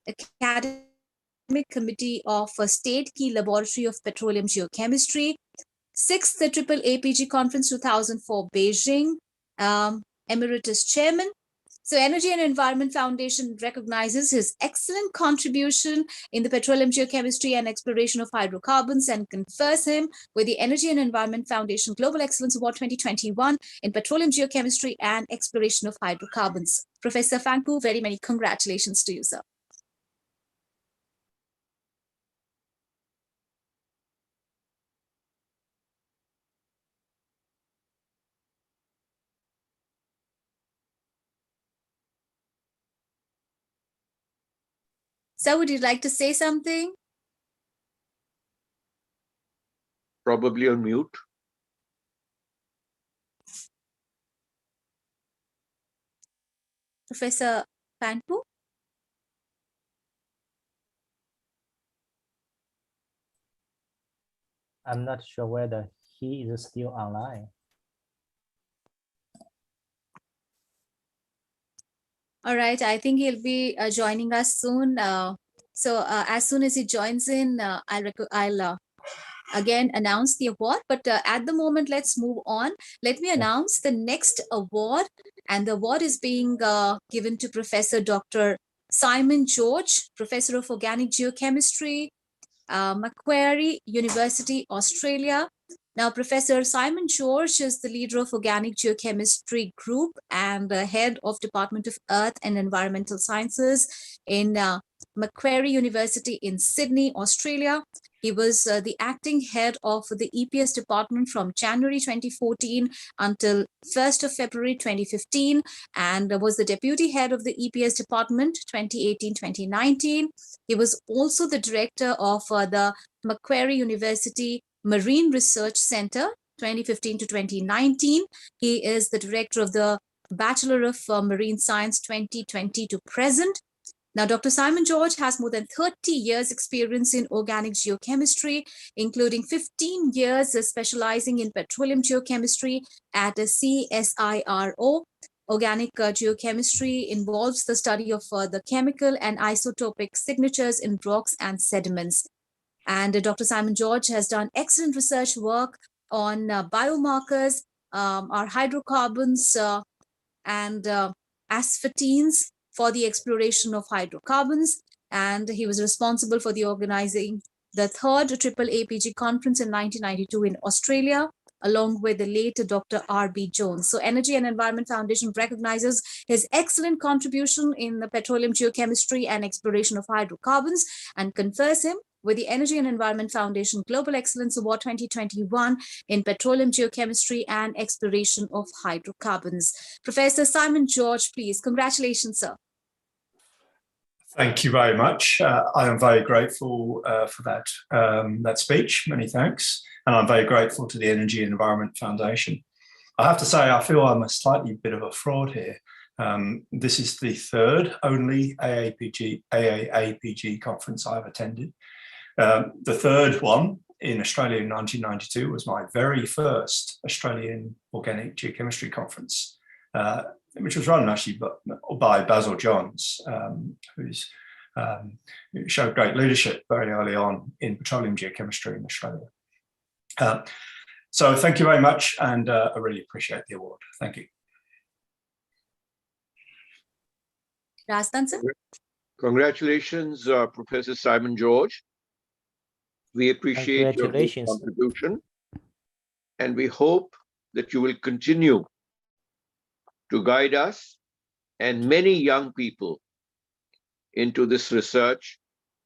Academic Committee of State Key Laboratory of Petroleum Geochemistry. 6th AAAPG Conference 2004 Beijing, Emeritus Chairman. So Energy and Environment Foundation recognizes his excellent contribution in the petroleum geochemistry and exploration of hydrocarbons and confers him with the Energy and Environment Foundation Global Excellence Award 2021 in petroleum geochemistry and exploration of hydrocarbons. Professor Fan Pu, very many congratulations to you, sir. Sir, would you like to say something? Probably on mute. Professor Fan Pu? I'm not sure whether he is still online. All right, I think he'll be joining us soon. So as soon as he joins in, I'll again announce the award. But at the moment, let's move on. Let me announce the next award. And the award is being given to Professor Dr. Simon George, Professor of Organic Geochemistry, Macquarie University, Australia. Now, Professor Simon George is the leader of Organic Geochemistry Group and the head of Department of Earth and Environmental Sciences in Macquarie University in Sydney, Australia. He was the acting head of the EPS department from January 2014 until 1st of February 2015, and was the deputy head of the EPS department 2018-2019. He was also the director of the Macquarie University Marine Research Center 2015 to 2019. He is the director of the Bachelor of Marine Science 2020 to present. Now, Dr. Simon George has more than 30 years experience in organic geochemistry, including 15 years specializing in petroleum geochemistry at a CSIRO. Organic geochemistry involves the study of the chemical and isotopic signatures in rocks and sediments. And Dr. Simon George has done excellent research work on biomarkers, our hydrocarbons and asphaltenes for the exploration of hydrocarbons. And he was responsible for the organizing the third AAAPG Conference in 1992 in Australia, along with the late Dr. R.B. Jones. So Energy and Environment Foundation recognizes his excellent contribution in the petroleum geochemistry and exploration of hydrocarbons and confers him with the Energy and Environment Foundation Global Excellence Award 2021 in petroleum geochemistry and exploration of hydrocarbons. Professor Simon George, please. Congratulations, sir. Thank you very much. I am very grateful for that speech. Many thanks. And I'm very grateful to the Energy and Environment Foundation. I have to say, I feel I'm a slightly bit of a fraud here. This is the third only AAAPG conference I've attended. The third one in Australia in 1992 was my very first Australian Organic Geochemistry Conference, which was run actually by Basil Johns, who showed great leadership very early on in petroleum geochemistry in Australia. So thank you very much, and I really appreciate the award. Thank you. Rastan, sir. Congratulations, Professor Simon George. We appreciate your contribution, and we hope that you will continue to guide us and many young people into this research,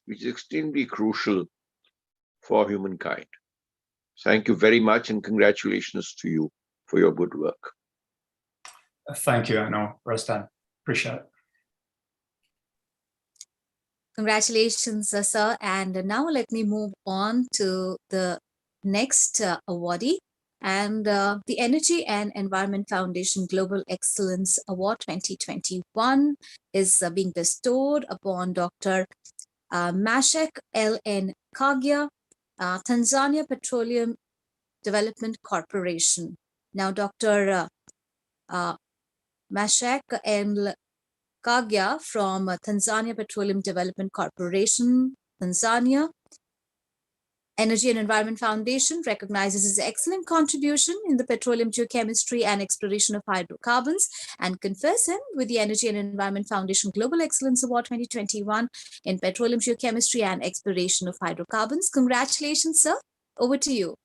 which is extremely crucial for humankind. Thank you very much, and congratulations to you for your good work. Thank you, Anno, Rastan. Appreciate it. Congratulations, sir. And now let me move on to the next awardee. And the Energy and Environment Foundation Global Excellence Award 2021 is being bestowed upon Dr. Mashek L.N. Kagya, Tanzania Petroleum Development Corporation. Now, Dr. Mashek L. Kagya from Tanzania Petroleum Development Corporation, Tanzania. Energy and Environment Foundation recognizes his excellent contribution in the petroleum geochemistry and exploration of hydrocarbons and confers him with the Energy and Environment Foundation Global Excellence Award 2021 in petroleum geochemistry and exploration of hydrocarbons. Congratulations, sir. Over to you.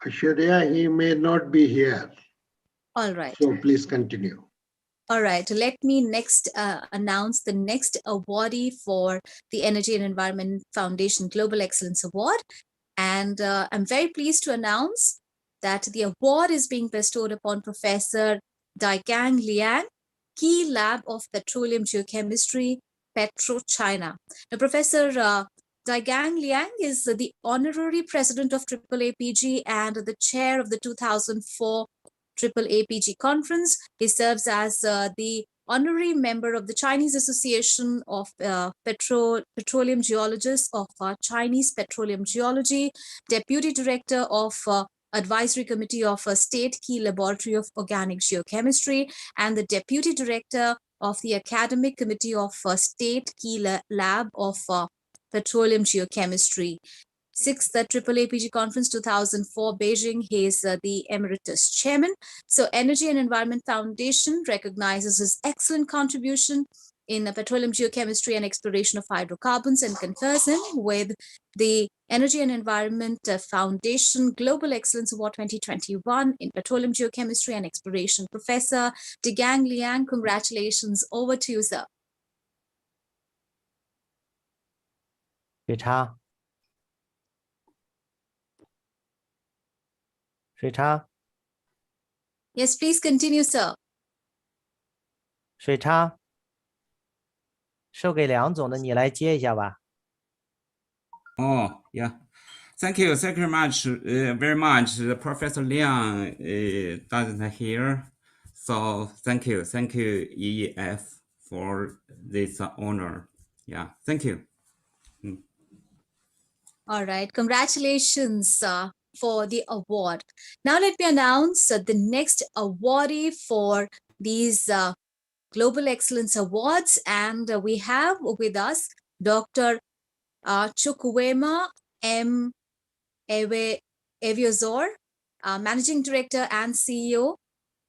Ashwarya, he may not be here. All right. So please continue. All right, let me next announce the next awardee for the Energy and Environment Foundation Global Excellence Award. And I'm very pleased to announce that the award is being bestowed upon Professor Daigang Liang, Key Lab of Petroleum Geochemistry, Petro, China. Now, Professor Daigang Liang is the honorary president of AAAPG and the chair of the 2004 AAAPG Conference. He serves as the honorary member of the Chinese Association of Petroleum Geologists of Chinese Petroleum Geology, Deputy Director of Advisory Committee of State Key Laboratory of Organic Geochemistry, and the Deputy Director of the Academic Committee of State Key Lab of Petroleum Geochemistry. 6th AAAPG Conference 2004 Beijing. He is the Emeritus Chairman. So Energy and Environment Foundation recognizes his excellent contribution in petroleum geochemistry and exploration of hydrocarbons and confers him with the Energy and Environment Foundation Global Excellence Award 2021 in petroleum geochemistry and exploration. Professor Daigang Liang, congratulations. Over to you, sir. Rita. Rita. Yes, please continue, sir. 水叉，授给梁总的，你来接一下吧。Oh, yeah. Thank you very much. Professor Liang doesn't here, so thank you, EEF for this honor. Yeah, thank you. All right, congratulations for the award. Now let me announce the next awardee for these Global Excellence Awards, and we have with us Dr. Chukwuema M. Eviozor, Managing Director and CEO,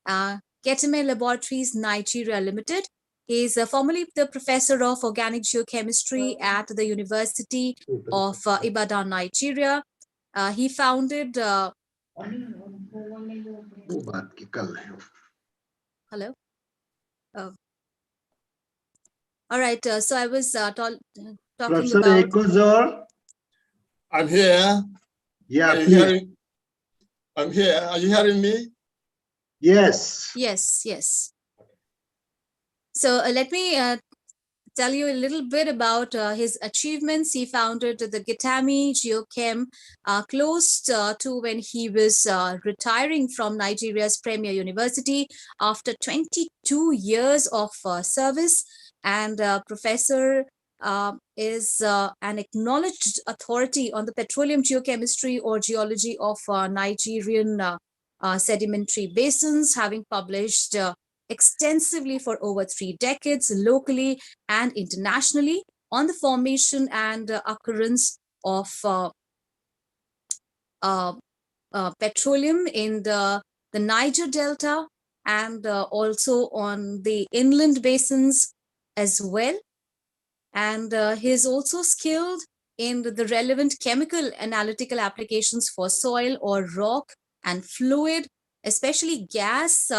Getame Laboratories Nigeria Limited, He is formerly the professor of organic geochemistry at the University of Ibadan, Nigeria. He founded. Hello. All right. So I was talking Professor about. Ekwazor? I'm here. Yeah, Are you please. hearing? I'm here. Are you hearing me? Yes. Yes. So let me tell you a little bit about his achievements. He founded the Gitami Geochem close to when he was retiring from Nigeria's premier university after 22 years of service. And Professor is an acknowledged authority on the petroleum geochemistry or geology of Nigerian sedimentary basins, having published extensively for over 3 decades locally and internationally on the formation and occurrence of petroleum in the Niger Delta and also on the inland basins as well. And he is also skilled in the relevant chemical analytical applications for soil or rock and fluid, especially gas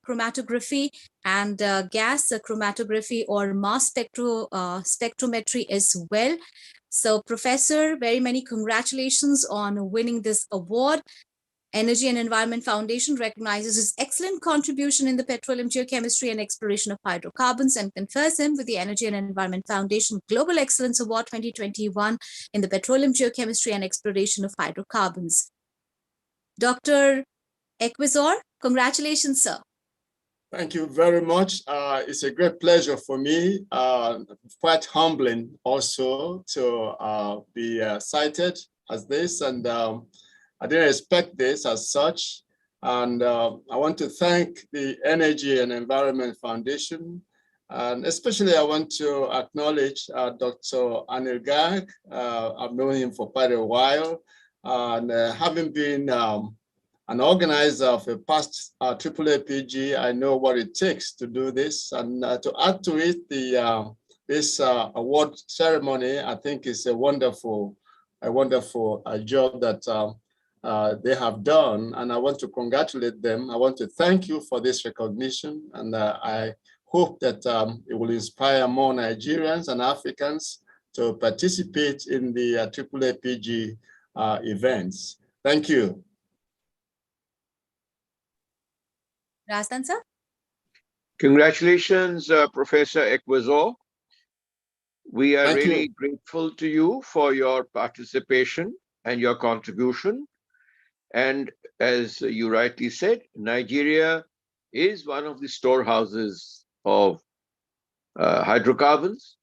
chromatography and gas chromatography or mass spectrometry as well. So Professor, very many congratulations on winning this award. Energy and Environment Foundation recognizes his excellent contribution in the petroleum geochemistry and exploration of hydrocarbons and confers him with the Energy and Environment Foundation Global Excellence Award 2021 in the petroleum geochemistry and exploration of hydrocarbons. Dr. Ekwazor, congratulations, sir. Thank you very much. It's a great pleasure for me, quite humbling also to be cited as this. And I didn't expect this as such. And I want to thank the Energy and Environment Foundation. And especially I want to acknowledge Dr. Anil Garg. I've known him for quite a while. And having been an organizer of a past AAAPG, I know what it takes to do this. And to add to it, this award ceremony, I think is a wonderful job that they have done. And I want to congratulate them. I want to thank you for this recognition. And I hope that it will inspire more Nigerians and Africans to participate in the AAAPG events. Thank you. Rastan, sir. Congratulations, Professor Ekwazor. We are Thank really you. grateful to you for your participation and your contribution. And as you rightly said, Nigeria is one of the storehouses of hydrocarbons.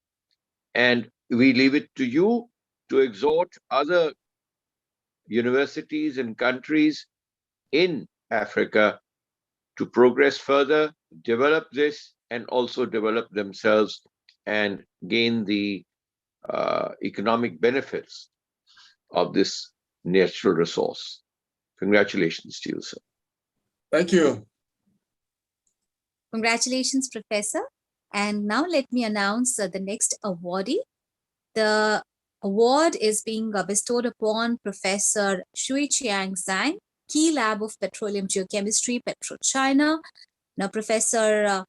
And we leave it to you to exhort other universities and countries in Africa to progress further, develop this, and also develop themselves and gain the economic benefits of this natural resource. Congratulations to you, sir. Thank you. Congratulations, Professor. And now let me announce the next awardee. The award is being bestowed upon Professor Shui Chiang Zhang, Key Lab of Petroleum Geochemistry, PetroChina. Now, Professor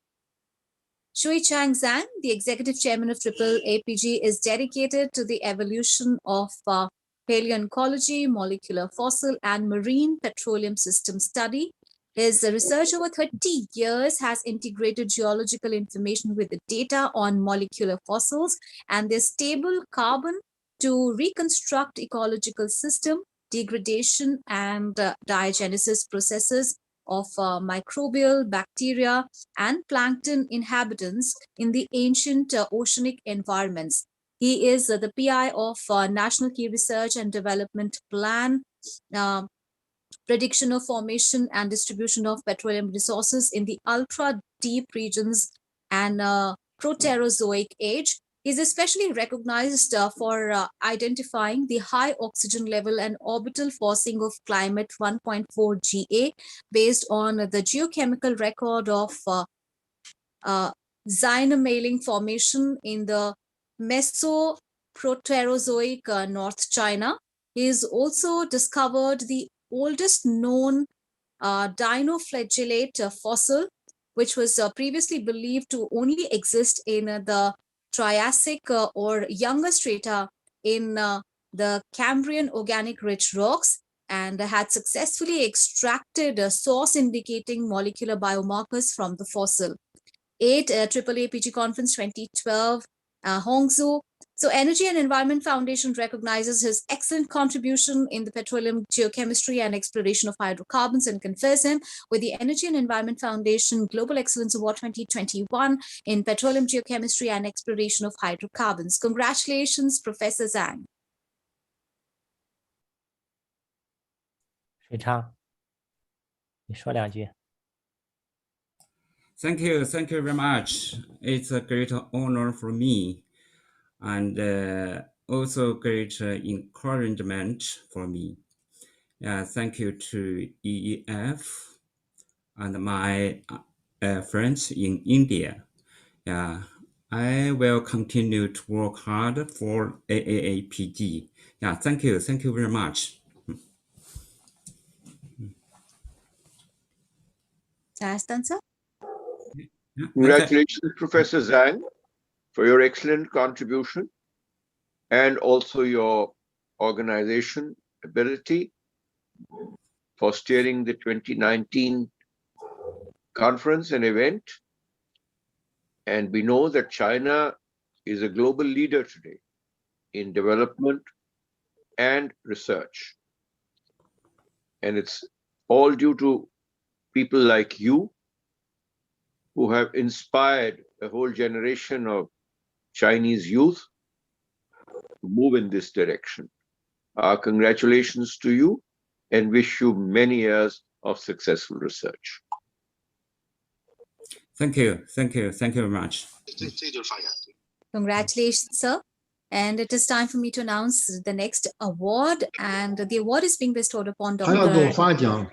Shui Chiang Zhang, the Executive Chairman of AAAPG, is dedicated to the evolution of paleoecology, molecular fossil, and marine petroleum system study. His research over 30 years has integrated geological information with the data on molecular fossils and their stable carbon to reconstruct ecological system, degradation, and diagenesis processes of microbial, bacteria, and plankton inhabitants in the ancient oceanic environments. He is the PI of National Key Research and Development Plan, prediction of formation and distribution of petroleum resources in the ultra-deep regions and Proterozoic age. He is especially recognized for identifying the high oxygen level and orbital forcing of climate 1.4 GA based on the geochemical record of xylomaling formation in the Mesoproterozoic North China. He has also discovered the oldest known dinoflagellate fossil, which was previously believed to only exist in the Triassic or younger strata in the Cambrian organic rich rocks, and had successfully extracted a source indicating molecular biomarkers from the fossil. 8 AAAPG Conference 2012, Hangzhou. So Energy and Environment Foundation recognizes his excellent contribution in the petroleum geochemistry and exploration of hydrocarbons and confers him with the Energy and Environment Foundation Global Excellence Award 2021 in petroleum geochemistry and exploration of hydrocarbons. Congratulations, Professor Zhang. 水昌，你说两句。 Thank you very much. It's a great honor for me, and also great encouragement for me. Thank you to EEF and my friends in India. I will continue to work hard for AAAPG. Thank you very much. Last answer. Congratulations, Professor Zhang, for your excellent contribution and also your organization ability for steering the 2019 conference and event. And we know that China is a global leader today in development and research. And it's all due to people like you who have inspired a whole generation of Chinese youth to move in this direction. Our congratulations to you and wish you many years of successful research. Thank you very much. Congratulations, sir. And it is time for me to announce the next award. And the award is being bestowed upon 还要给我 Dr. 发奖。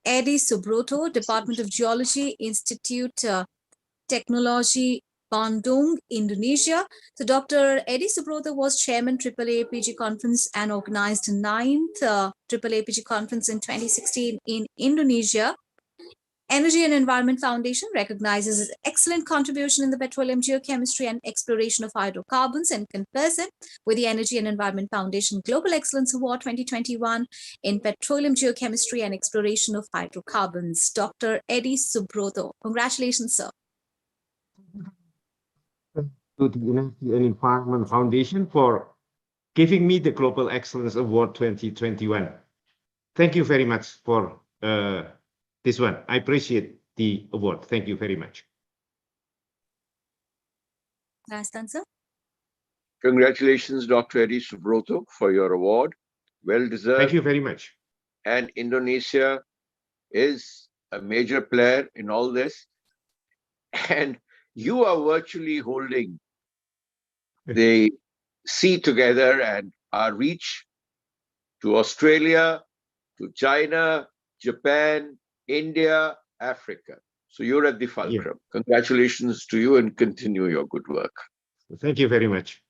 Eddie Subroto, Department of Geology, Institute Technology, Bandung, Indonesia. So Dr. Eddie Subroto was chairman AAAPG Conference and organized 9th AAAPG Conference in 2016 in Indonesia. Energy and Environment Foundation recognizes his excellent contribution in the petroleum geochemistry and exploration of hydrocarbons and confers him with the Energy and Environment Foundation Global Excellence Award 2021 in petroleum geochemistry and exploration of hydrocarbons. Dr. Eddie Subroto. Congratulations, sir. To the Energy and Environment Foundation for giving me the Global Excellence Award 2021. Thank you very much for this one. I appreciate the award. Thank you very much. Last answer. Congratulations, Dr. Eddie Subroto, for your award. Well deserved. Thank you very much. And Indonesia is a major player in all this. And you are virtually holding the sea together and our reach to Australia, to China, Japan, India, Africa. So you're at the fulcrum. Yeah. Congratulations to you and continue your good work. Thank you very much.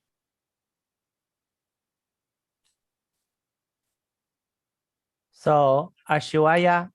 So, Ashwaya.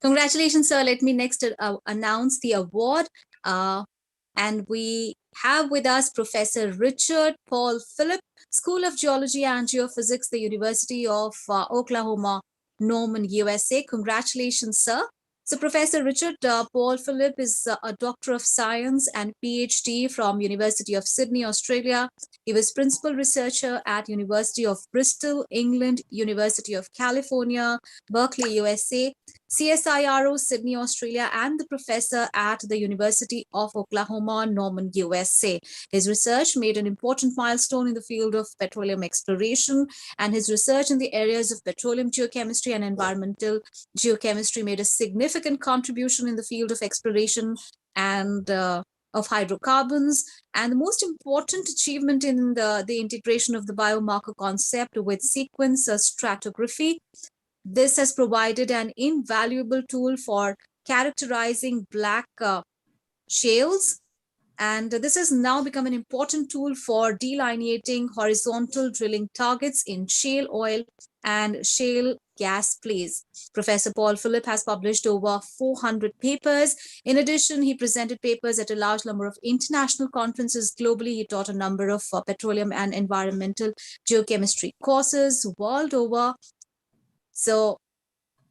Congratulations, sir. Let me next announce the award. And we have with us Professor Richard Paul Phillip, School of Geology and Geophysics, the University of Oklahoma, Norman, USA. Congratulations, sir. So Professor Richard Paul Phillip is a Doctor of Science and PhD from University of Sydney, Australia. He was Principal Researcher at University of Bristol, England, University of California, Berkeley, USA, CSIRO, Sydney, Australia, and the Professor at the University of Oklahoma, Norman, USA. His research made an important milestone in the field of petroleum exploration, and his research in the areas of petroleum geochemistry and environmental geochemistry made a significant contribution in the field of exploration and of hydrocarbons. And the most important achievement in the integration of the biomarker concept with sequence stratigraphy. This has provided an invaluable tool for characterizing black shales. And this has now become an important tool for delineating horizontal drilling targets in shale oil and shale gas plays. Professor Paul Philip has published over 400 papers. In addition, he presented papers at a large number of international conferences globally. He taught a number of petroleum and environmental geochemistry courses world over. So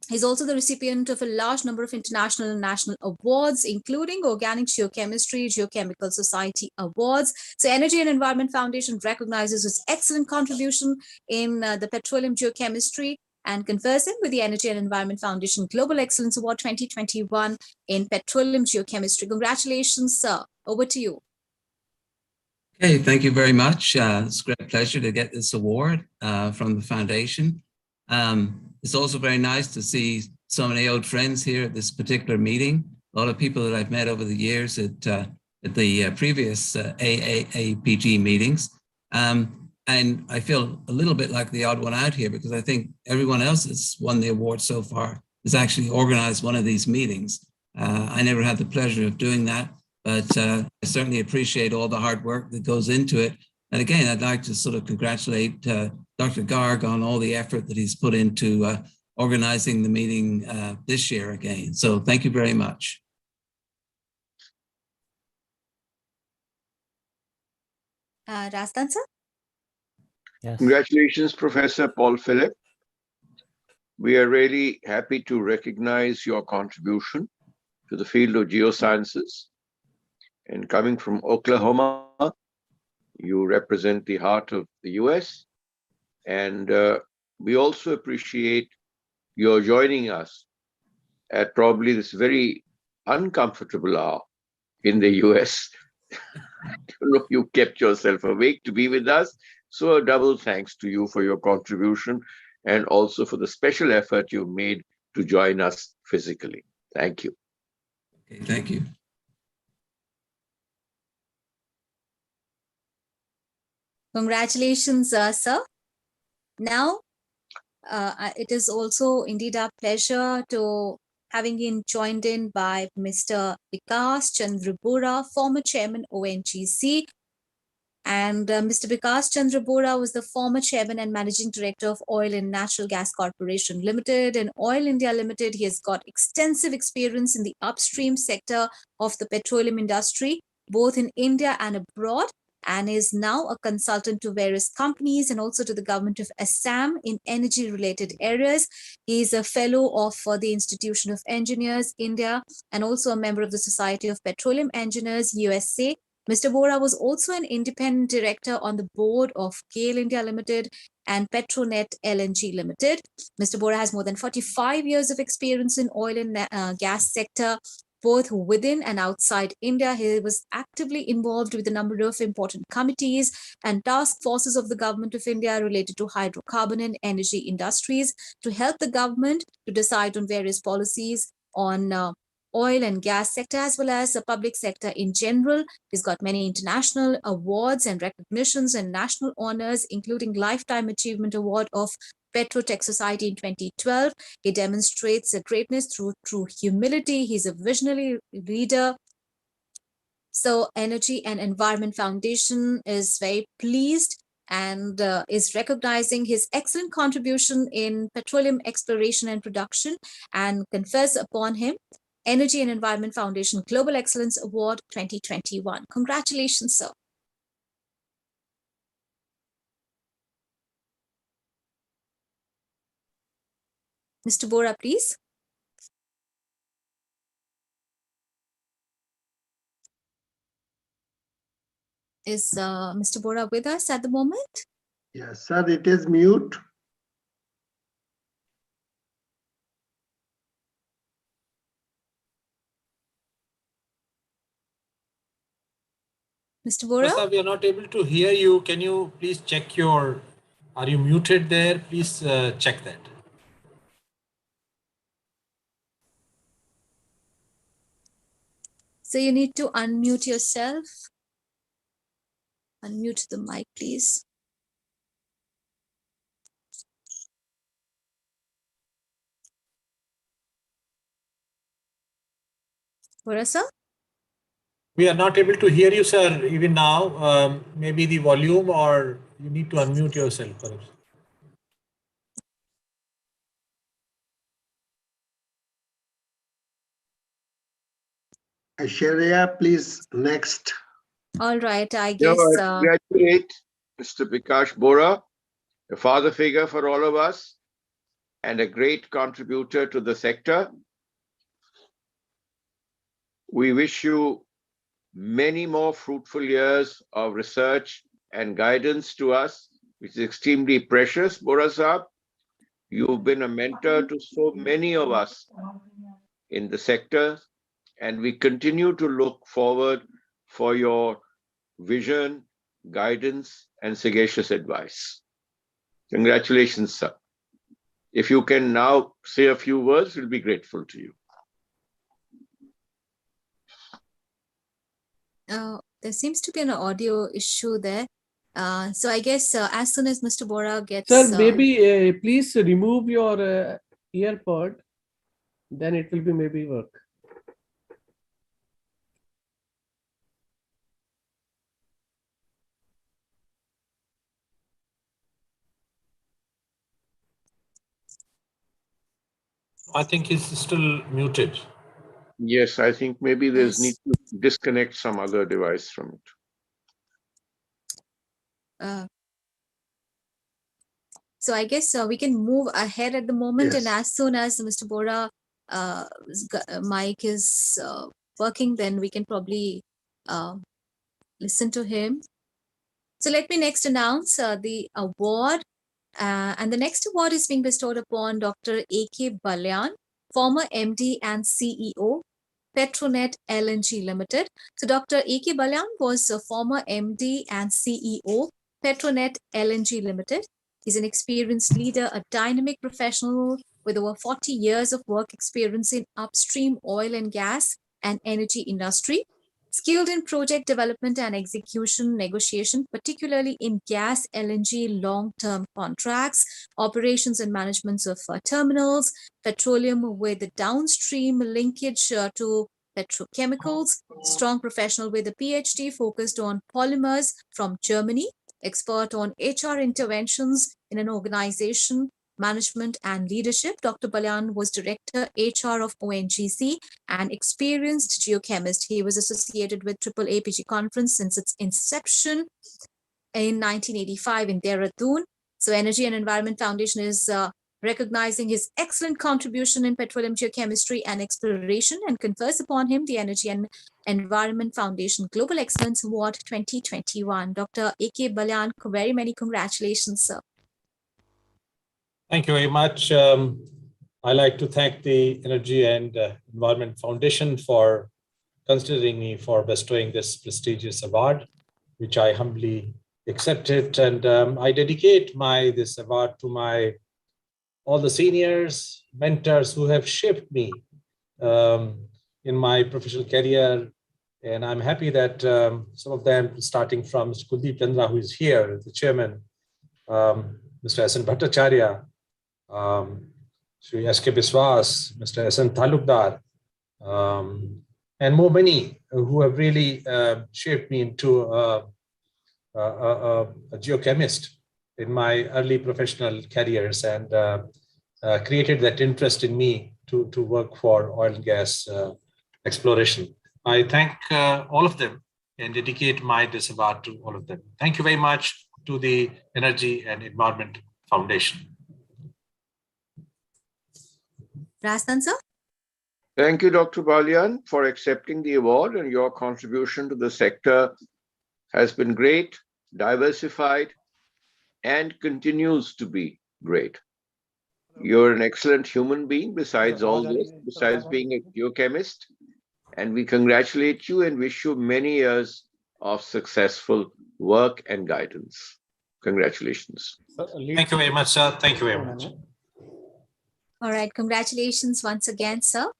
he's also the recipient of a large number of international and national awards, including Organic Geochemistry, Geochemical Society Awards. So Energy and Environment Foundation recognizes his excellent contribution in the petroleum geochemistry and confers him with the Energy and Environment Foundation Global Excellence Award 2021 in petroleum geochemistry. Congratulations, sir. Over to you. Okay, thank you very much. It's a great pleasure to get this award from the foundation. It's also very nice to see so many old friends here at this particular meeting. A lot of people that I've met over the years at the previous AAAPG meetings. And I feel a little bit like the odd one out here because I think everyone else that's won the award so far has actually organized one of these meetings. I never had the pleasure of doing that, but I certainly appreciate all the hard work that goes into it. And again, I'd like to sort of congratulate Dr. Garg on all the effort that he's put into organizing the meeting this year again. So thank you very much. Rastan, sir? Yes. Congratulations, Professor Paul Philip. We are really happy to recognize your contribution to the field of geosciences. And coming from Oklahoma, you represent the heart of the US. And we also appreciate your joining us at probably this very uncomfortable hour in the US. You kept yourself awake to be with us. So a double thanks to you for your contribution and also for the special effort you made to join us physically. Thank you. Okay, thank you. Congratulations, sir. Now, it is also indeed our pleasure to having been joined in by Mr. Vikas Chandra Bora, former chairman ONGC. And Mr. Vikas Chandra Bora was the former chairman and managing director of Oil and Natural Gas Corporation Limited and Oil India Limited. He has got extensive experience in the upstream sector of the petroleum industry, both in India and abroad, and is now a consultant to various companies and also to the government of Assam in energy related areas. He is a fellow of the Institution of Engineers, India, and also a member of the Society of Petroleum Engineers, USA. Mr. Bora was also an independent director on the board of GAIL India Limited and Petronet LNG Limited. Mr. Bora has more than 45 years of experience in oil and gas sector, both within and outside India. He was actively involved with a number of important committees and task forces of the government of India related to hydrocarbon and energy industries to help the government to decide on various policies on oil and gas sector as well as the public sector in general. He's got many international awards and recognitions and national honors, including Lifetime Achievement Award of Petrotech Society in 2012. He demonstrates a greatness through true humility. He's a visionary leader. So Energy and Environment Foundation is very pleased and is recognizing his excellent contribution in petroleum exploration and production and confers upon him Energy and Environment Foundation Global Excellence Award 2021. Congratulations, sir. Mr. Bora, please. Is Mr. Bora with us at the moment? Yes, sir, it is mute. Mr. Bora? Sir, we are not able to hear you. Can you please check your, are you muted there? Please check that. So you need to unmute yourself. Unmute the mic, please. Bora, sir? We are not able to hear you, sir, even now. Maybe the volume, or you need to unmute yourself, perhaps. Aishwarya, please, next. All right, I I guess. congratulate Mr. Bikash Bora, a father figure for all of us and a great contributor to the sector. We wish you many more fruitful years of research and guidance to us, which is extremely precious, Bora Saab. You've been a mentor to so many of us in the sector, and we continue to look forward for your vision, guidance, and sagacious advice. Congratulations, sir. If you can now say a few words, we'll be grateful to you. There seems to be an audio issue there. So I guess as soon as Mr. Bora gets... Sir, maybe please remove your earpod, then it will be maybe work. I think he's still muted. Yes, I think maybe there's need to disconnect some other device from it. So I guess we can move ahead at the moment, Yes. and as soon as Mr. Bora mic is working, then we can probably listen to him. So let me next announce the award. And the next award is being bestowed upon Dr. A.K. Balyan, former MD and CEO, Petronet LNG Limited. So Dr. A.K. Balyan was a former MD and CEO, Petronet LNG Limited. He's an experienced leader, a dynamic professional with over 40 years of work experience in upstream oil and gas and energy industry. Skilled in project development and execution negotiation, particularly in gas LNG long-term contracts, operations and management of terminals, petroleum with the downstream linkage to petrochemicals, strong professional with a PhD focused on polymers from Germany, expert on HR interventions in an organization, management and leadership. Dr. Balyan was director HR of ONGC and experienced geochemist. He was associated with AAAPG Conference since its inception in 1985 in Dehradun. So Energy and Environment Foundation is recognizing his excellent contribution in petroleum geochemistry and exploration and confers upon him the Energy and Environment Foundation Global Excellence Award 2021. Dr. A.K. Balyan, very many congratulations, sir. Thank you very much. I'd like to thank the Energy and Environment Foundation for considering me for bestowing this prestigious award, which I humbly accepted. And I dedicate this award to all the seniors, mentors who have shaped me in my professional career. And I'm happy that some of them, starting from Mr. Kuldeep Chandra, who is here, the chairman, Mr. S.N. Bhattacharya, Shri S.K. Biswas, Mr. S.N. Talukdar, and many who have really shaped me into a geochemist in my early professional careers and created that interest in me to work for oil and gas exploration. I thank all of them and dedicate this award to all of them. Thank you very much to the Energy and Environment Foundation. Rastan, sir? Thank you, Dr. Balyan, for accepting the award, and your contribution to the sector has been great, diversified, and continues to be great. You're an excellent human being besides all this, besides being a geochemist, and we congratulate you and wish you many years of successful work and guidance. Congratulations. Thank you very much, sir. Thank you very much. All right, congratulations once again, sir.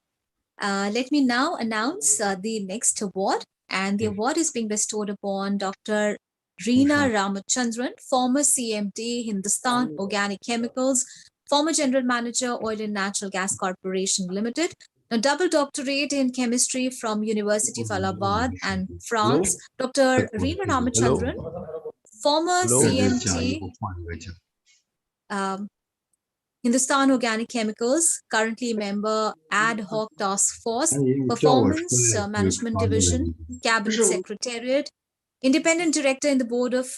Let me now announce the next award, and the award is being bestowed upon Dr. Reena Ramachandran, former CMD, Hindustan Organic Chemicals, former General Manager, Oil and Natural Gas Corporation Limited. a double doctorate in chemistry from University of Allahabad and France, Dr. Reena Ramachandran, former CMT, Hindustan Organic Chemicals, currently member Ad Hoc Task Force, Performance Management Division, Cabinet Secretariat, Independent Director in the Board of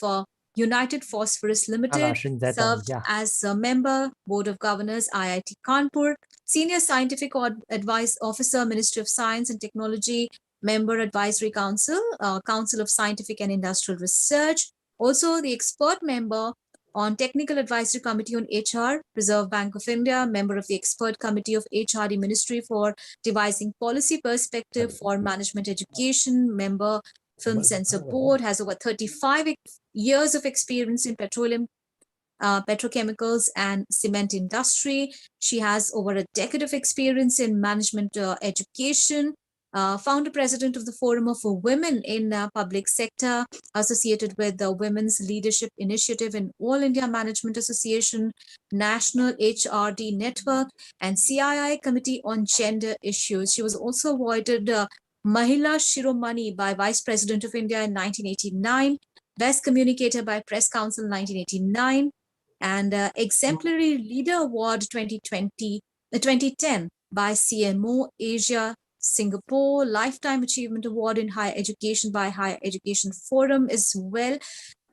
United Phosphorus Limited, served as a member, Board of Governors, IIT Kanpur, Senior Scientific Advice Officer, Ministry of Science and Technology, Member Advisory Council, Council of Scientific and Industrial Research, also the expert member on Technical Advisory Committee on HR, Reserve Bank of India, member of the Expert Committee of HRD Ministry for devising policy perspective for management education, member Film Censor Board, has over 35 years of experience in petroleum, petrochemicals and cement industry. She has over a decade of experience in management education, founder president of the Forum of Women in Public Sector, associated with the Women's Leadership Initiative in All India Management Association, National HRD Network, and CII Committee on Gender Issues. She was also awarded Mahila Shiromani by Vice President of India in 1989, Best Communicator by Press Council in 1989, and Exemplary Leader Award 2010 by CMO Asia Singapore, Lifetime Achievement Award in Higher Education by Higher Education Forum as well.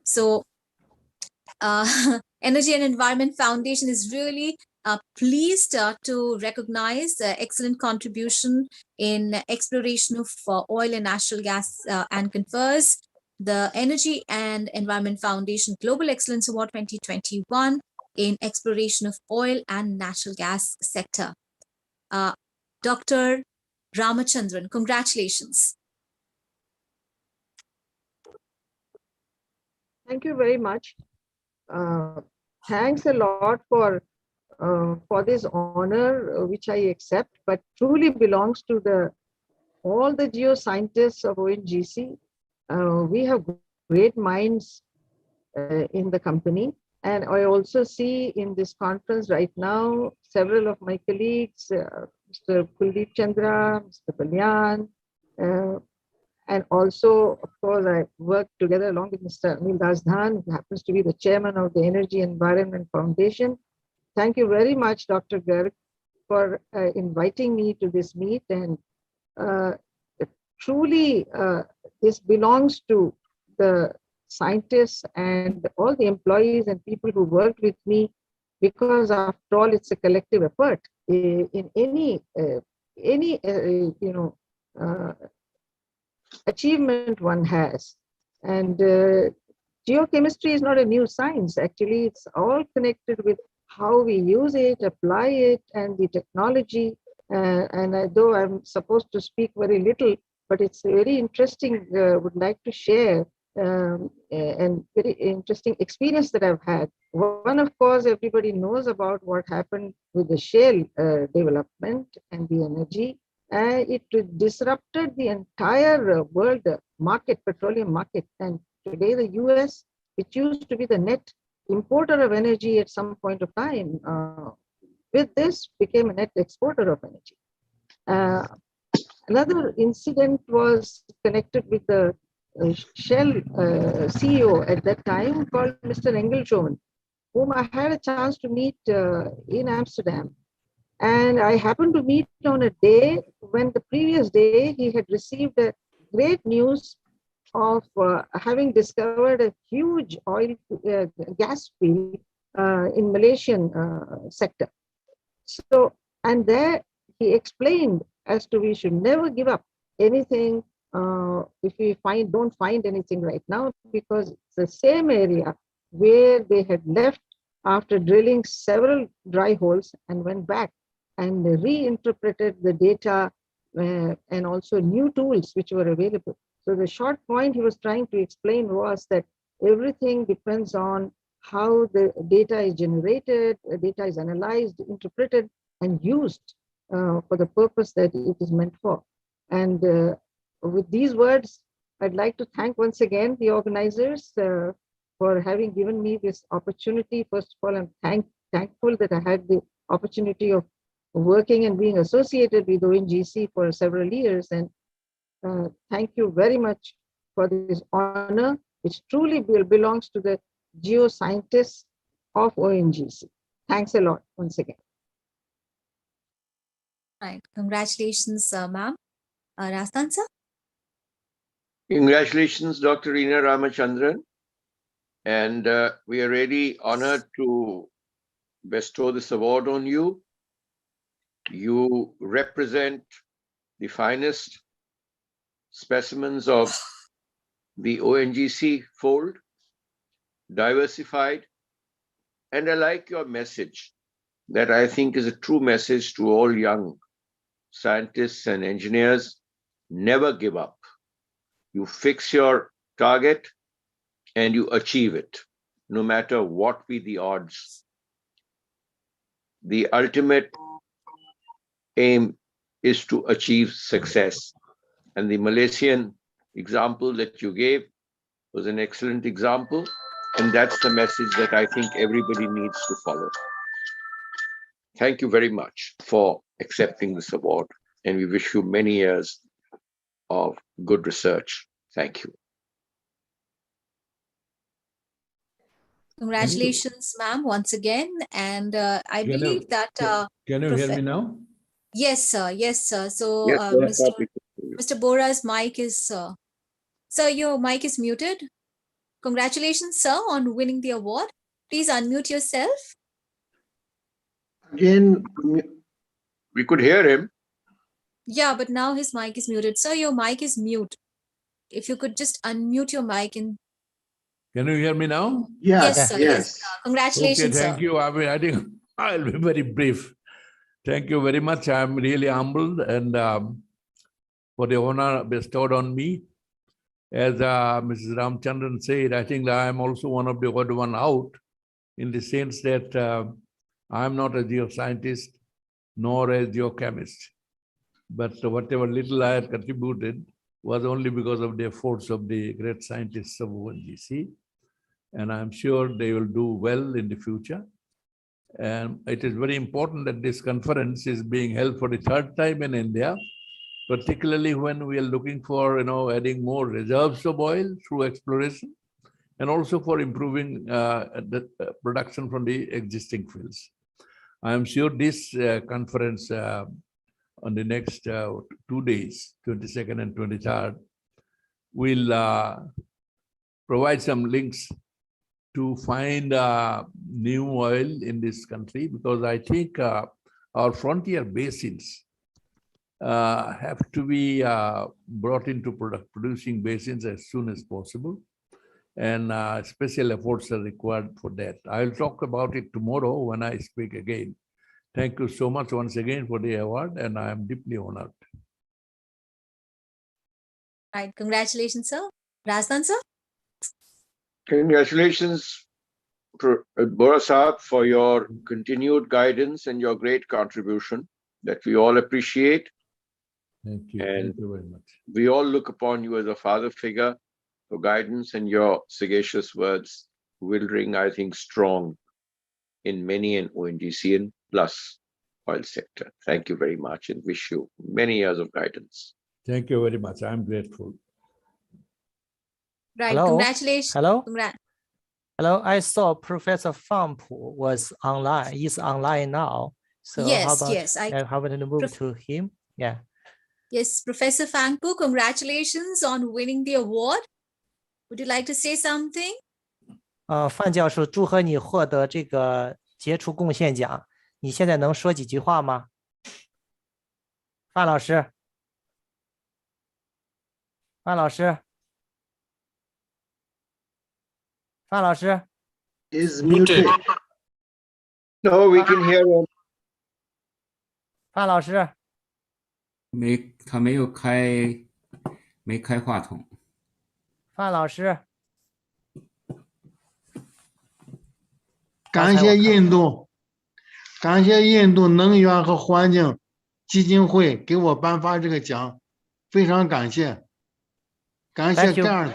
So Energy and Environment Foundation is really pleased to recognize the excellent contribution in exploration of oil and natural gas and confers the Energy and Environment Foundation Global Excellence Award 2021 in exploration of oil and natural gas sector. Dr. Ramachandran, congratulations. Thank you very much. Thanks a lot for this honor, which I accept, but truly belongs to all the geoscientists of ONGC. We have great minds in the company. And I also see in this conference right now, several of my colleagues, Mr. Kuldeep Chandra, Mr. Kalyan, and also, of course, I work together along with Mr. Anil Dasdhan, who happens to be the chairman of the Energy Environment Foundation. Thank you very much, Dr. Garg, for inviting me to this meet. And truly, this belongs to the scientists and all the employees and people who worked with me, because after all, it's a collective effort in any achievement one has. And geochemistry is not a new science. Actually, it's all connected with how we use it, apply it, and the technology. And though I'm supposed to speak very little, but it's very interesting, would like to share and very interesting experience that I've had. One, of course, everybody knows about what happened with the shale development and the energy. It disrupted the entire world market, petroleum market. And today the US, which used to be the net importer of energy at some point of time, with this became a net exporter of energy. Another incident was connected with the Shell CEO at that time, called Mr. Engelshoven, whom I had a chance to meet in Amsterdam. And I happened to meet on a day when the previous day he had received a great news of having discovered a huge oil gas field in Malaysian sector. So, and there he explained as to we should never give up anything if we don't find anything right now, because it's the same area where they had left after drilling several dry holes and went back and reinterpreted the data and also new tools which were available. So the short point he was trying to explain was that everything depends on how the data is generated, data is analyzed, interpreted, and used for the purpose that it is meant for. And with these words, I'd like to thank once again the organizers for having given me this opportunity. First of all, I'm thankful that I had the opportunity of working and being associated with ONGC for several years. And thank you very much for this honor, which truly belongs to the geoscientists of ONGC. Thanks a lot once again. Right. Congratulations, ma'am. Rastan sir? Congratulations, Dr. Reena Ramachandran. And we are really honored to bestow this award on you. You represent the finest specimens of the ONGC fold, diversified. And I like your message that I think is a true message to all young scientists and engineers. Never give up. You fix your target and you achieve it, no matter what be the odds. The ultimate aim is to achieve success. And the Malaysian example that you gave was an excellent example. And that's the message that I think everybody needs to follow. Thank you very much for accepting this award. And we wish you many years of good research. Thank you. Congratulations, ma'am, once again. And I believe that... Can you hear me now? Yes, sir. Yes, sir. So, Yes, Mr. Bora's mic is... Sir, your mic is muted. Congratulations, sir, on winning the award. Please unmute yourself. Again, we could hear him. Yeah, but now his mic is muted. Sir, your mic is mute. If you could just unmute your mic and... Can you hear me now? Yes, sir. Yes. Congratulations, okay, thank you. I think I'll be very brief. Thank you very much. I'm really humbled and for the honor bestowed on me. As Mrs. Ramachandran said, I think that I'm also one of the odd one out in the sense that I'm not a geoscientist nor a geochemist. But whatever little I had contributed was only because of the efforts of the great scientists of ONGC. And I'm sure they will do well in the future. And it is very important that this conference is being held for the third time in India, particularly when we are looking for, adding more reserves of oil through exploration, and also for improving the production from the existing fields. I am sure this conference on the next 2 days, 22nd and 23rd, will provide some links to find new oil in this country, because I think our frontier basins have to be brought into producing basins as soon as possible. And special efforts are required for that. I'll talk about it tomorrow when I speak again. Thank you so much once again for the award, and I am deeply honored. Right. Congratulations, sir. Razdan, sir? Congratulations, Bora Saab, for your continued guidance and your great contribution that we all appreciate. Thank you. And thank you very much. We all look upon you as a father figure for guidance, and your sagacious words will ring, I think, strong in many an ONGC and plus oil sector. Thank you very much and wish you many years of guidance. Thank you very much. I'm grateful. Right. Hello? Congratulations. Hello? Hello, I saw Professor Fang Pu was online, is online now. So Yes, how about, yes, how about to move to him? Yeah. Yes, Professor Fang Pu, congratulations on winning the award. Would you like to say something? 范教授，祝贺你获得这个杰出贡献奖。你现在能说几句话吗？范老师，范老师，范老师 is muted. No, we can hear him. 范老师，他没有开话筒。范老师，感谢印度能源和环境基金会给我颁发这个奖，非常感谢，感谢盖尔。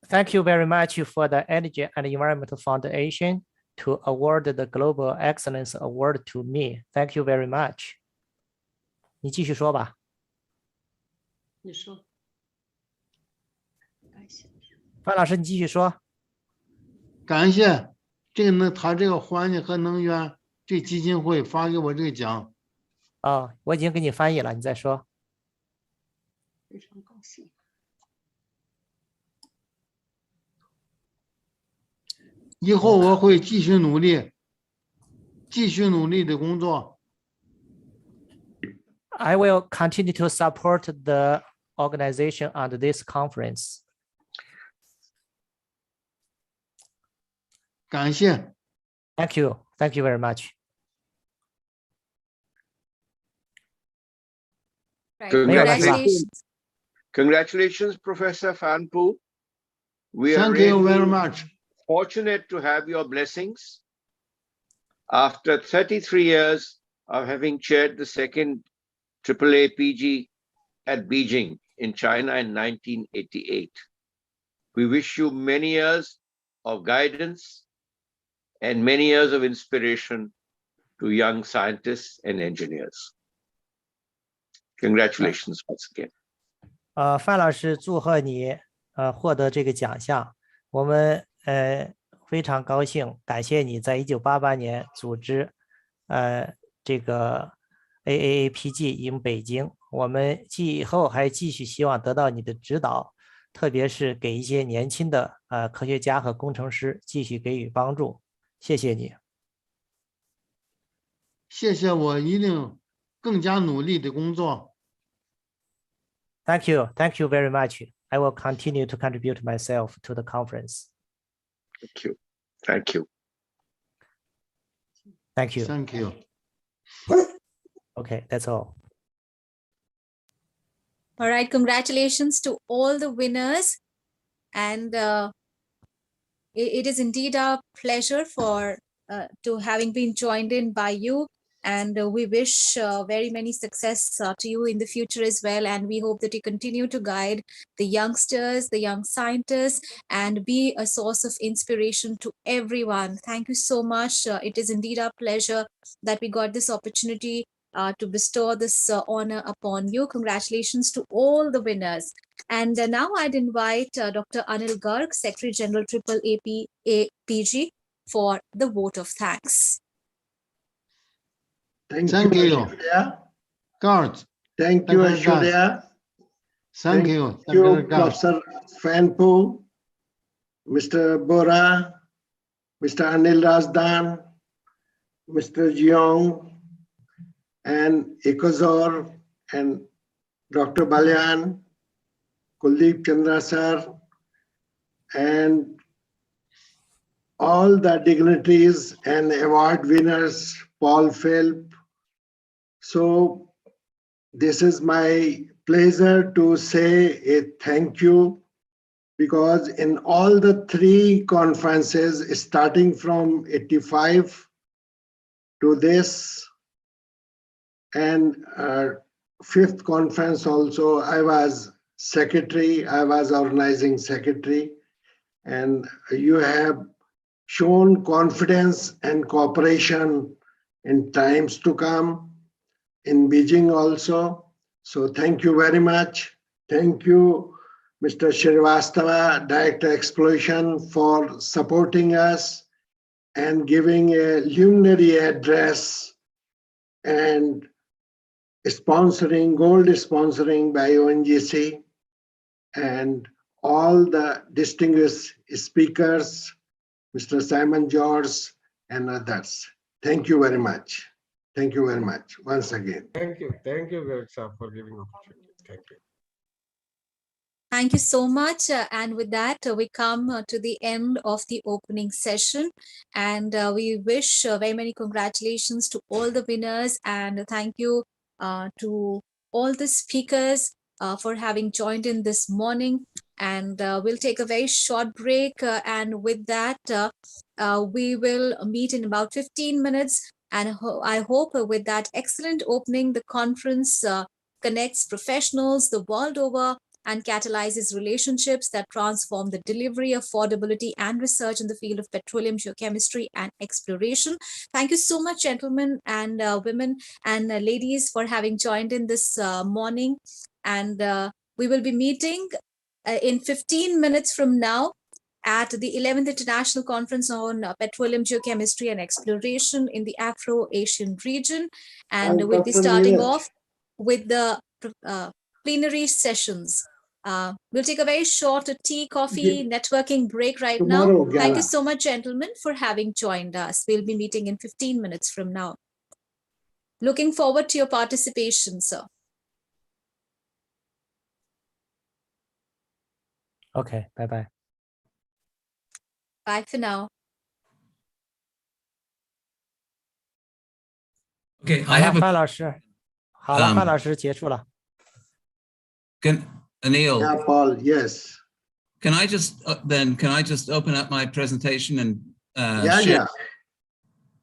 Thank you very much for the Energy and Environmental Foundation to award the Global Excellence Award to me. Thank you very much. 你继续说吧。你说。范老师，你继续说。感谢这个呢，他这个环境和能源这基金会发给我这个奖。我已经给你翻译了，你再说。非常高兴。以后我会继续努力的工作。I will continue to support the organization on this conference. 感谢。Thank you. Thank you very much. Right. Congratulations. Congratulations, Professor Fanpu. We are Thank you really very much. Fortunate to have your blessings. After 33 years of having chaired the second AAAPG at Beijing in China in 1988. We wish you many years of guidance and many years of inspiration to young scientists and engineers. Congratulations once again. 范老师，祝贺你获得这个奖项。我们非常高兴，感谢你在1988年组织这个 AAAPG in 北京。我们以后还继续希望得到你的指导，特别是给一些年轻的科学家和工程师继续给予帮助。谢谢你。谢谢，我一定更加努力的工作。Thank you. Thank you very much. I will continue to contribute myself to the conference. Thank you. Thank you. Thank you. Thank you. Okay, that's all. All right, congratulations to all the winners. And it is indeed a pleasure to having been joined in by you. And we wish very many success to you in the future as well. And we hope that you continue to guide the youngsters, the young scientists, and be a source of inspiration to everyone. Thank you so much. It is indeed our pleasure that we got this opportunity to bestow this honor upon you. Congratulations to all the winners. And now I'd invite Dr. Anil Garg, Secretary General AAAPG, for the vote of thanks. Thank you. God. Thank you, Aishwarya. Thank you. Thank you, Professor Fanpu, Mr. Bora, Mr. Anil Razdan, Mr. Jeong, and Ekozor, and Dr. Balyan, Kuldeep Chandra sir, and all the dignitaries and award winners, Paul Philp. So this is my pleasure to say a thank you, because in all the three conferences, starting from 85 to this, and fifth conference also, I was secretary, I was organizing secretary, and you have shown confidence and cooperation in times to come, in Beijing also. So thank you very much. Thank you, Mr. Srivastava, Director Exploration, for supporting us and giving a luminary address and gold sponsoring by ONGC, and all the distinguished speakers, Mr. Simon George and others. Thank you very much. Thank you very much once again. Thank you, Garg sir, for giving opportunity. Thank you. Thank you so much. And with that, we come to the end of the opening session. And we wish very many congratulations to all the winners. And thank you to all the speakers for having joined in this morning. And we'll take a very short break. And with that, we will meet in about 15 minutes. And I hope with that excellent opening, the conference connects professionals the world over and catalyzes relationships that transform the delivery, affordability, and research in the field of petroleum geochemistry and exploration. Thank you so much, gentlemen and women and ladies, for having joined in this morning. And we will be meeting in 15 minutes from now at the 11th International Conference on Petroleum Geochemistry and Exploration in the Afro-Asian region. And we'll be starting off with the plenary sessions. We'll take a very short tea, coffee, networking break right now. Thank you so much, gentlemen, for having joined us. We'll be meeting in 15 minutes from now. Looking forward to your participation, sir. Okay, bye-bye. Bye for now. Okay, 好 I 了， have a 范老师，好了，范老师结束了。Anil. Yeah, Paul. Yes. Can I just open up my presentation and Yeah, share?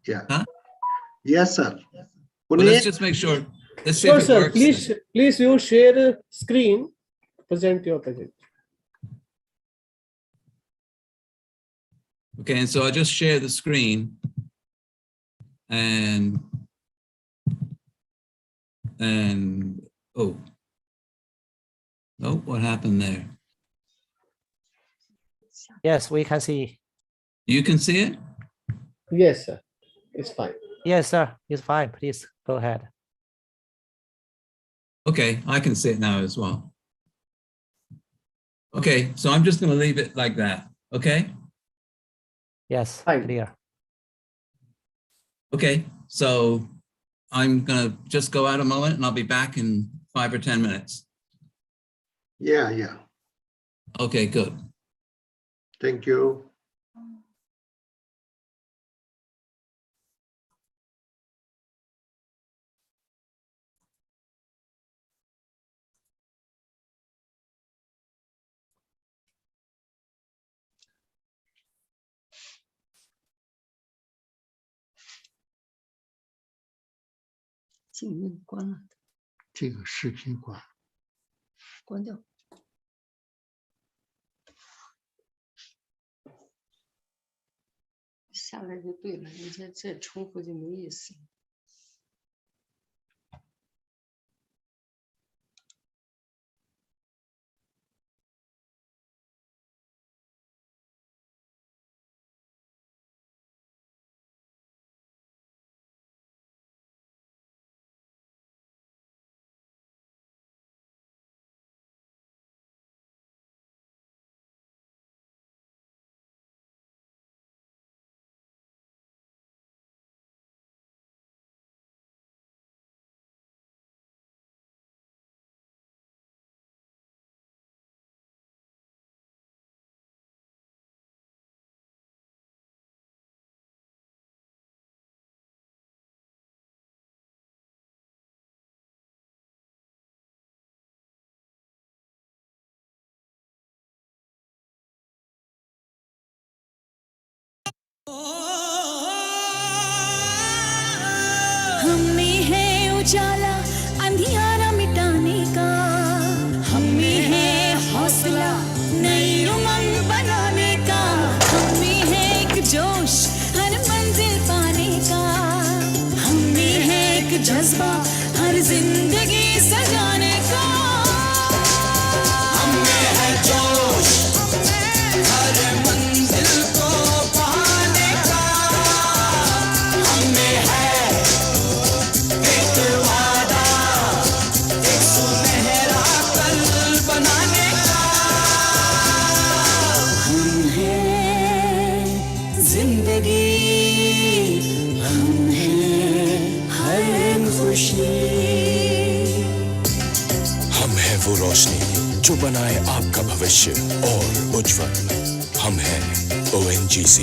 Yeah. Huh? Yes, sir. Well, let's just make sure. Let's see Sure, if it sir. works. Please you share screen. Present your presentation. Okay, and so I just share the screen and oh, what happened there? Yes, we can see. You can see it? Yes, sir. It's fine. Yes, sir. It's fine. Please go ahead. Okay, I can see it now as well. Okay, so I'm just going to leave it like that. Okay? Yes, fine. Clear. Okay, so I'm going to just go out a moment and I'll be back in 5 or 10 minutes. Yeah. Okay, good. Thank you.这个视频关掉。下来就对了，你这重复就没意思。हमें है उजाला अंधियारा मिटाने का, हमें है हौसला नई उमंग बनाने का, हमें है एक जोश हर मंजिल पाने का, हमें है एक जज्बा हर जिंदगी सजाने का, हमें है जोश हर मंजिल को पाने का, हमें है हम हैं वो रोशनी जो बनाए आपका भविष्य और उज्जवल। हम हैं ONGC।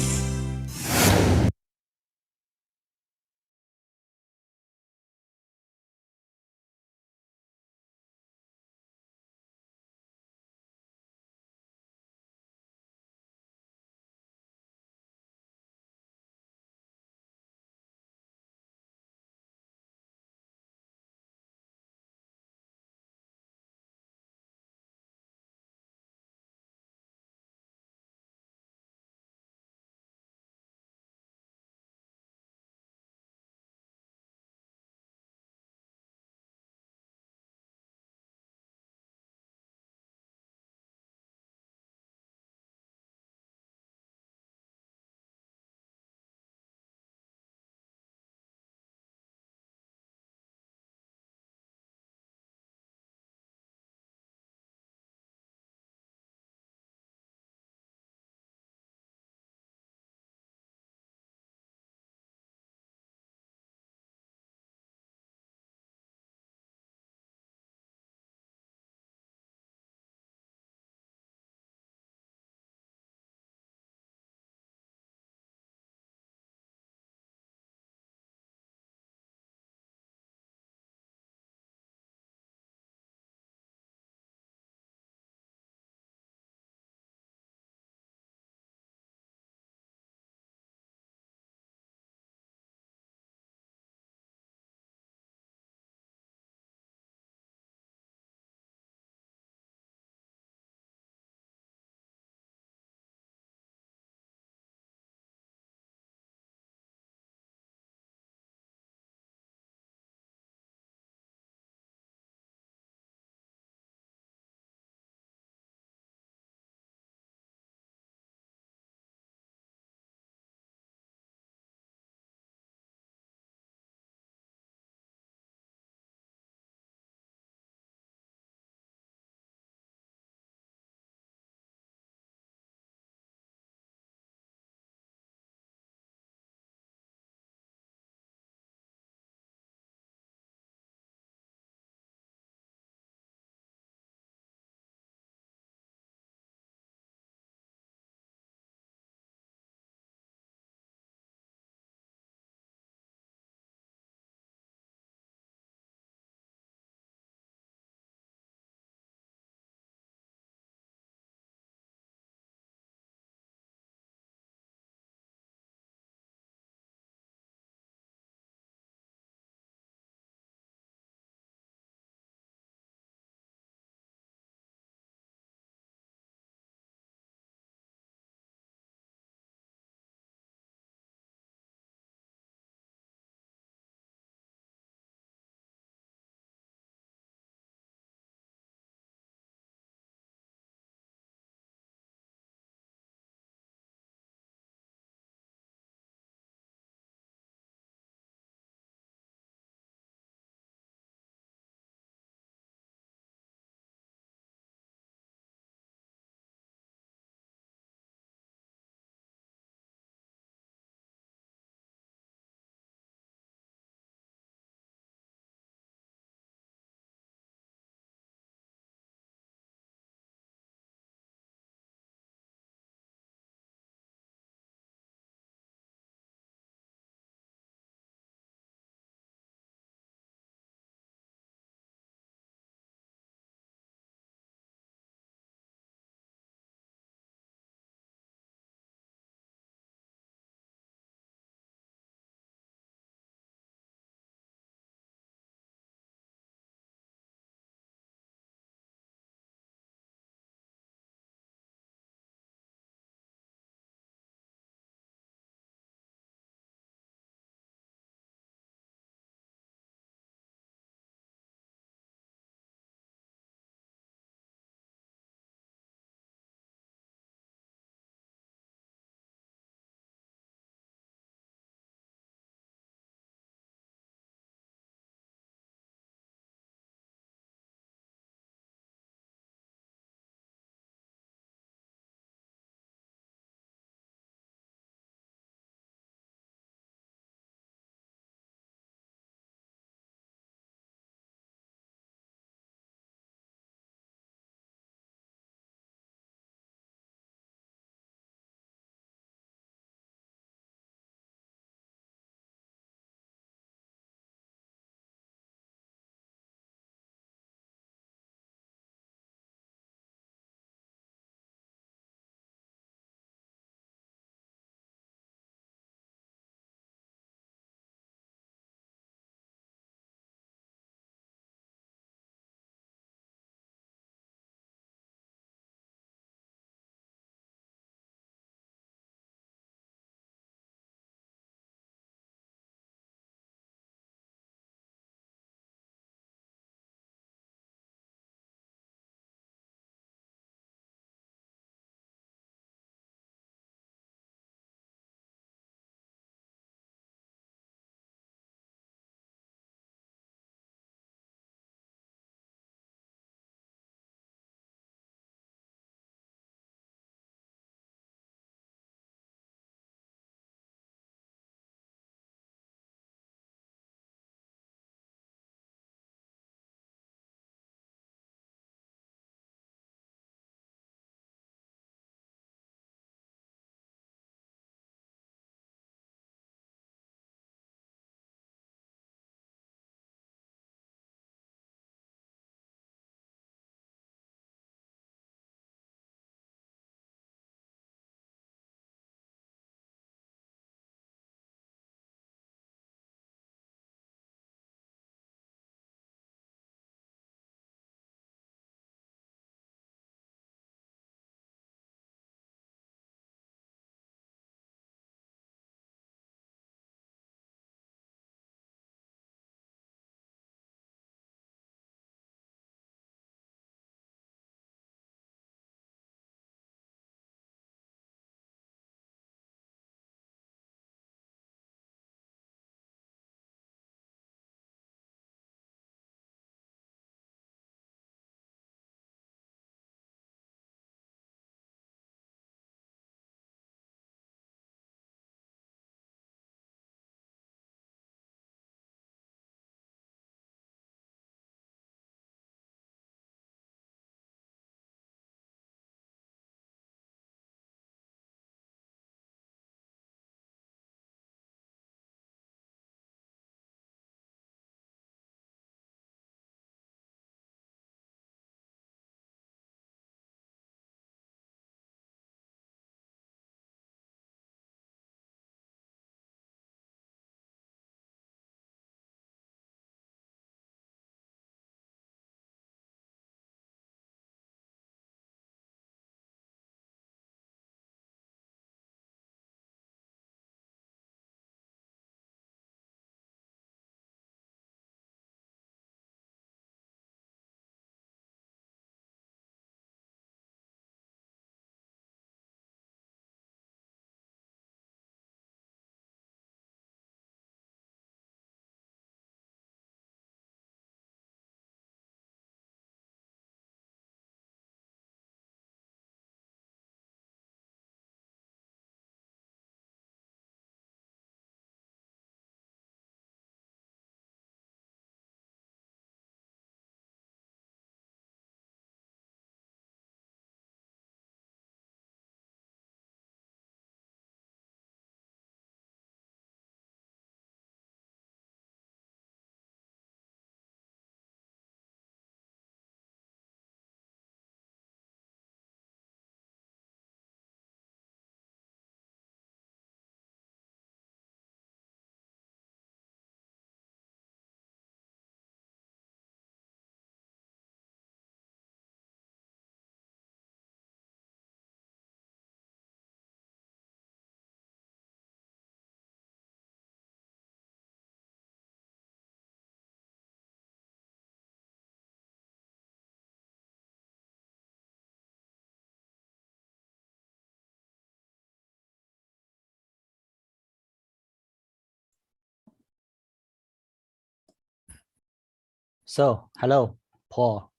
So, hello, Paul.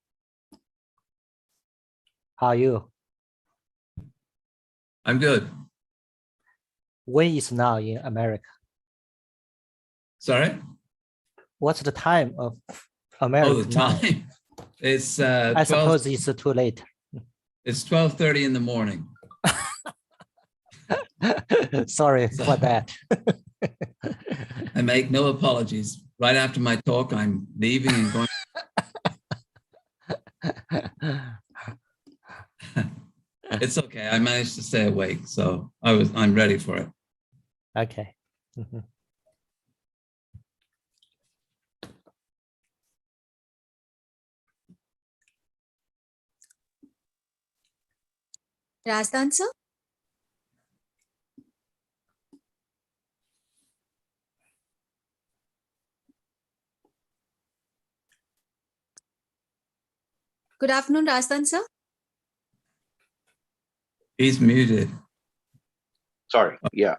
How are you? I'm good. When is now in America? Sorry? What's the time of Oh, America the now? time. It's I 12, suppose it's too late. it's 12:30 in the morning. Sorry for that. I make no apologies. Right after my talk, I'm leaving and going. It's okay. I managed to stay awake, so I'm ready for it. Okay. Mhm. Razdan sir? Good afternoon, Razdan sir. He's muted. Sorry. Yeah.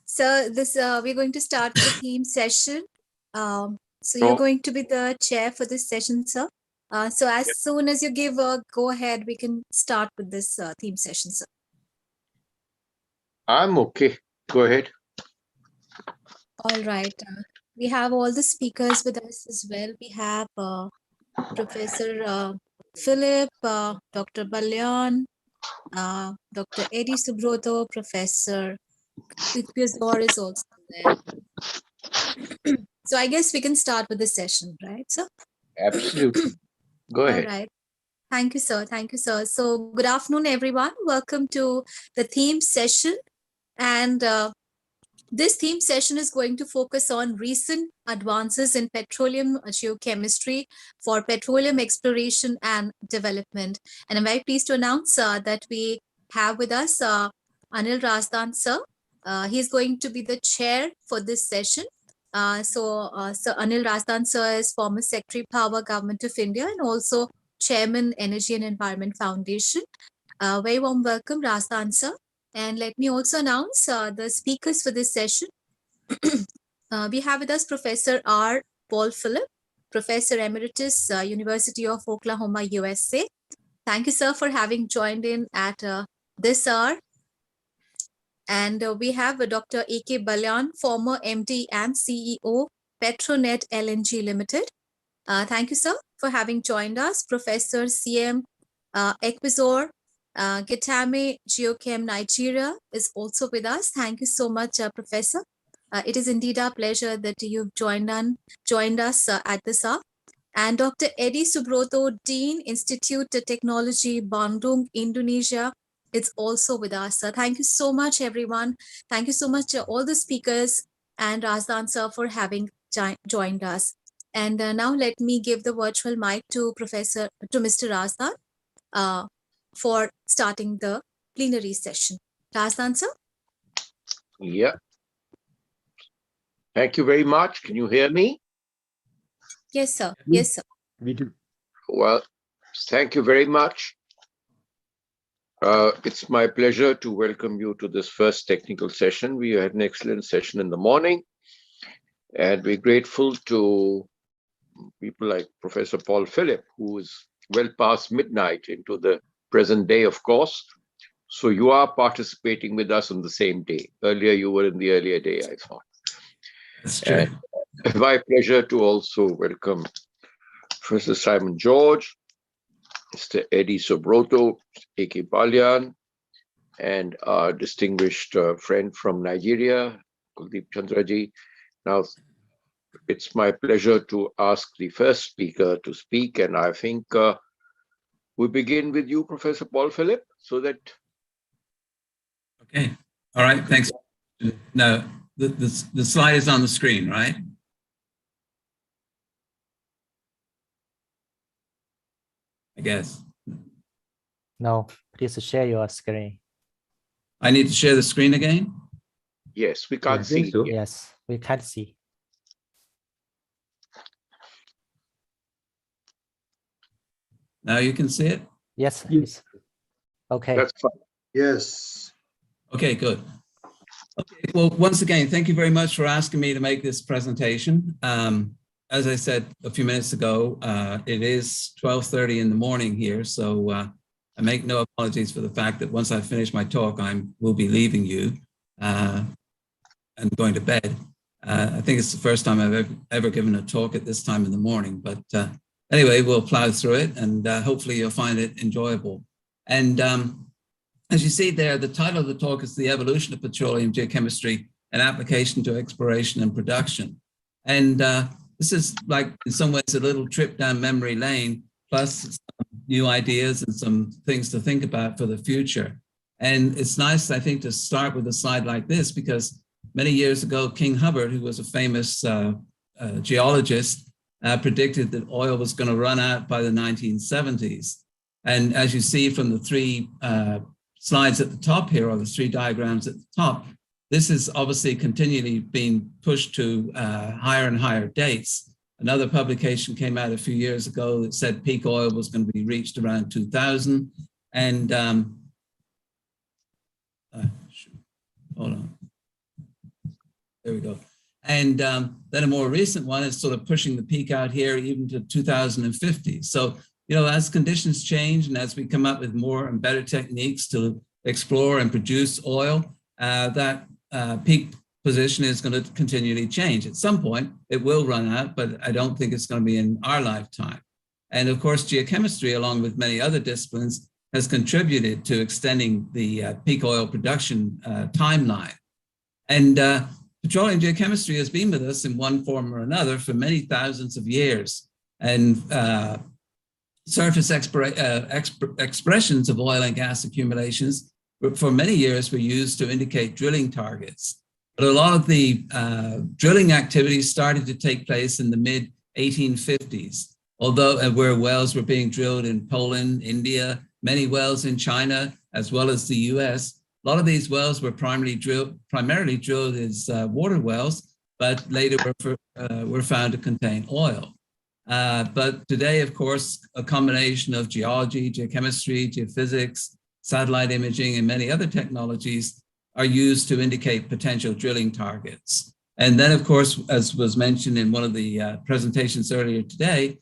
So this we're going to start with the theme session. So No. you're going to be the chair for this session, sir. So as soon as you give a go ahead, we can start with this theme session, sir. I'm okay. Go ahead. All right. We have all the speakers with us as well. We have Professor Philip, Dr. Balyan, Dr. Eddie Subroto, Professor Ikpizor is also there. So I guess we can start with the session, right, sir? Absolutely. Go All ahead. right. Thank you, sir. Thank you, sir. So good afternoon, everyone. Welcome to the theme session. And this theme session is going to focus on recent advances in petroleum geochemistry for petroleum exploration and development. And I'm very pleased to announce that we have with us Anil Razdan, sir. He's going to be the chair for this session. So Anil Razdan, sir, is former Secretary Power Government of India and also Chairman Energy and Environment Foundation. Very warm welcome, Razdan, sir. And let me also announce the speakers for this session. We have with us Professor R. Paul Philip, Professor Emeritus, University of Oklahoma, USA. Thank you, sir, for having joined in at this hour. And we have Dr. A.K. Balyan, former MD and CEO, Petronet LNG Limited. Thank you, sir, for having joined us. Professor C.M. Ikpizor, Gitame Geochem Nigeria is also with us. Thank you so much, Professor. It is indeed our pleasure that you've joined us at this hour. And Dr. Eddie Subroto, Dean, Institute of Technology, Bandung, Indonesia, is also with us. Thank you so much, everyone. Thank you so much, all the speakers, and Razdan, sir, for having joined us. And now let me give the virtual mic to Mr. Razdan for starting the plenary session. Razdan, sir? Yeah. Thank you very much. Can you hear me? Yes, sir. Yes, sir. Me too. Well, thank you very much. It's my pleasure to welcome you to this first technical session. We had an excellent session in the morning, and we're grateful to people like Professor Paul Philip, who is well past midnight into the present day, of course. So you are participating with us on the same day. Earlier, you were in the earlier day, I thought. That's true. And it's my pleasure to also welcome Professor Simon George, Mr. Eddie Subroto, A.K. Balyan, and our distinguished friend from Nigeria, Kuldeep Chandraji. Now, it's my pleasure to ask the first speaker to speak, and I think we begin with you, Professor Paul Philip, so that... Okay. All right. Thanks. Now, the slide is on the screen, right? I guess. No, please share your screen. I need to share the screen again? Yes, we can't I think see. so. Yes, we can't see. Now you can see it? Yes, please. Okay. That's fine. Yes. Okay, good. Okay, well, once again, thank you very much for asking me to make this presentation. as I said a few minutes ago, it is 12:30 in the morning here, so I make no apologies for the fact that once I finish my talk, will be leaving you and going to bed. I think it's the first time I've ever given a talk at this time in the morning, but anyway, we'll plow through it, and hopefully you'll find it enjoyable. And as you see there, the title of the talk is The Evolution of Petroleum Geochemistry and Application to Exploration and Production. And this is like, in some ways, a little trip down memory lane, plus some new ideas and some things to think about for the future. And it's nice, I think, to start with a slide like this, because many years ago, King Hubbard, who was a famous geologist, predicted that oil was going to run out by the 1970s. And as you see from the three slides at the top here, or the three diagrams at the top, this is obviously continually being pushed to higher and higher dates. Another publication came out a few years ago that said peak oil was going to be reached around 2000. And hold on. There we go. And then a more recent one is sort of pushing the peak out here even to 2050. So, you know, as conditions change and as we come up with more and better techniques to explore and produce oil, that peak position is going to continually change. At some point, it will run out, but I don't think it's going to be in our lifetime. And of course, geochemistry, along with many other disciplines, has contributed to extending the peak oil production timeline. And petroleum geochemistry has been with us in one form or another for many thousands of years. And surface expressions of oil and gas accumulations for many years were used to indicate drilling targets. But a lot of the drilling activities started to take place in the mid-1850s, although where wells were being drilled in Poland, India, many wells in China, as well as the US. A lot of these wells were primarily drilled as water wells, but later were found to contain oil. But today, of course, a combination of geology, geochemistry, geophysics, satellite imaging, and many other technologies are used to indicate potential drilling targets. And then, of course, as was mentioned in one of the presentations earlier today,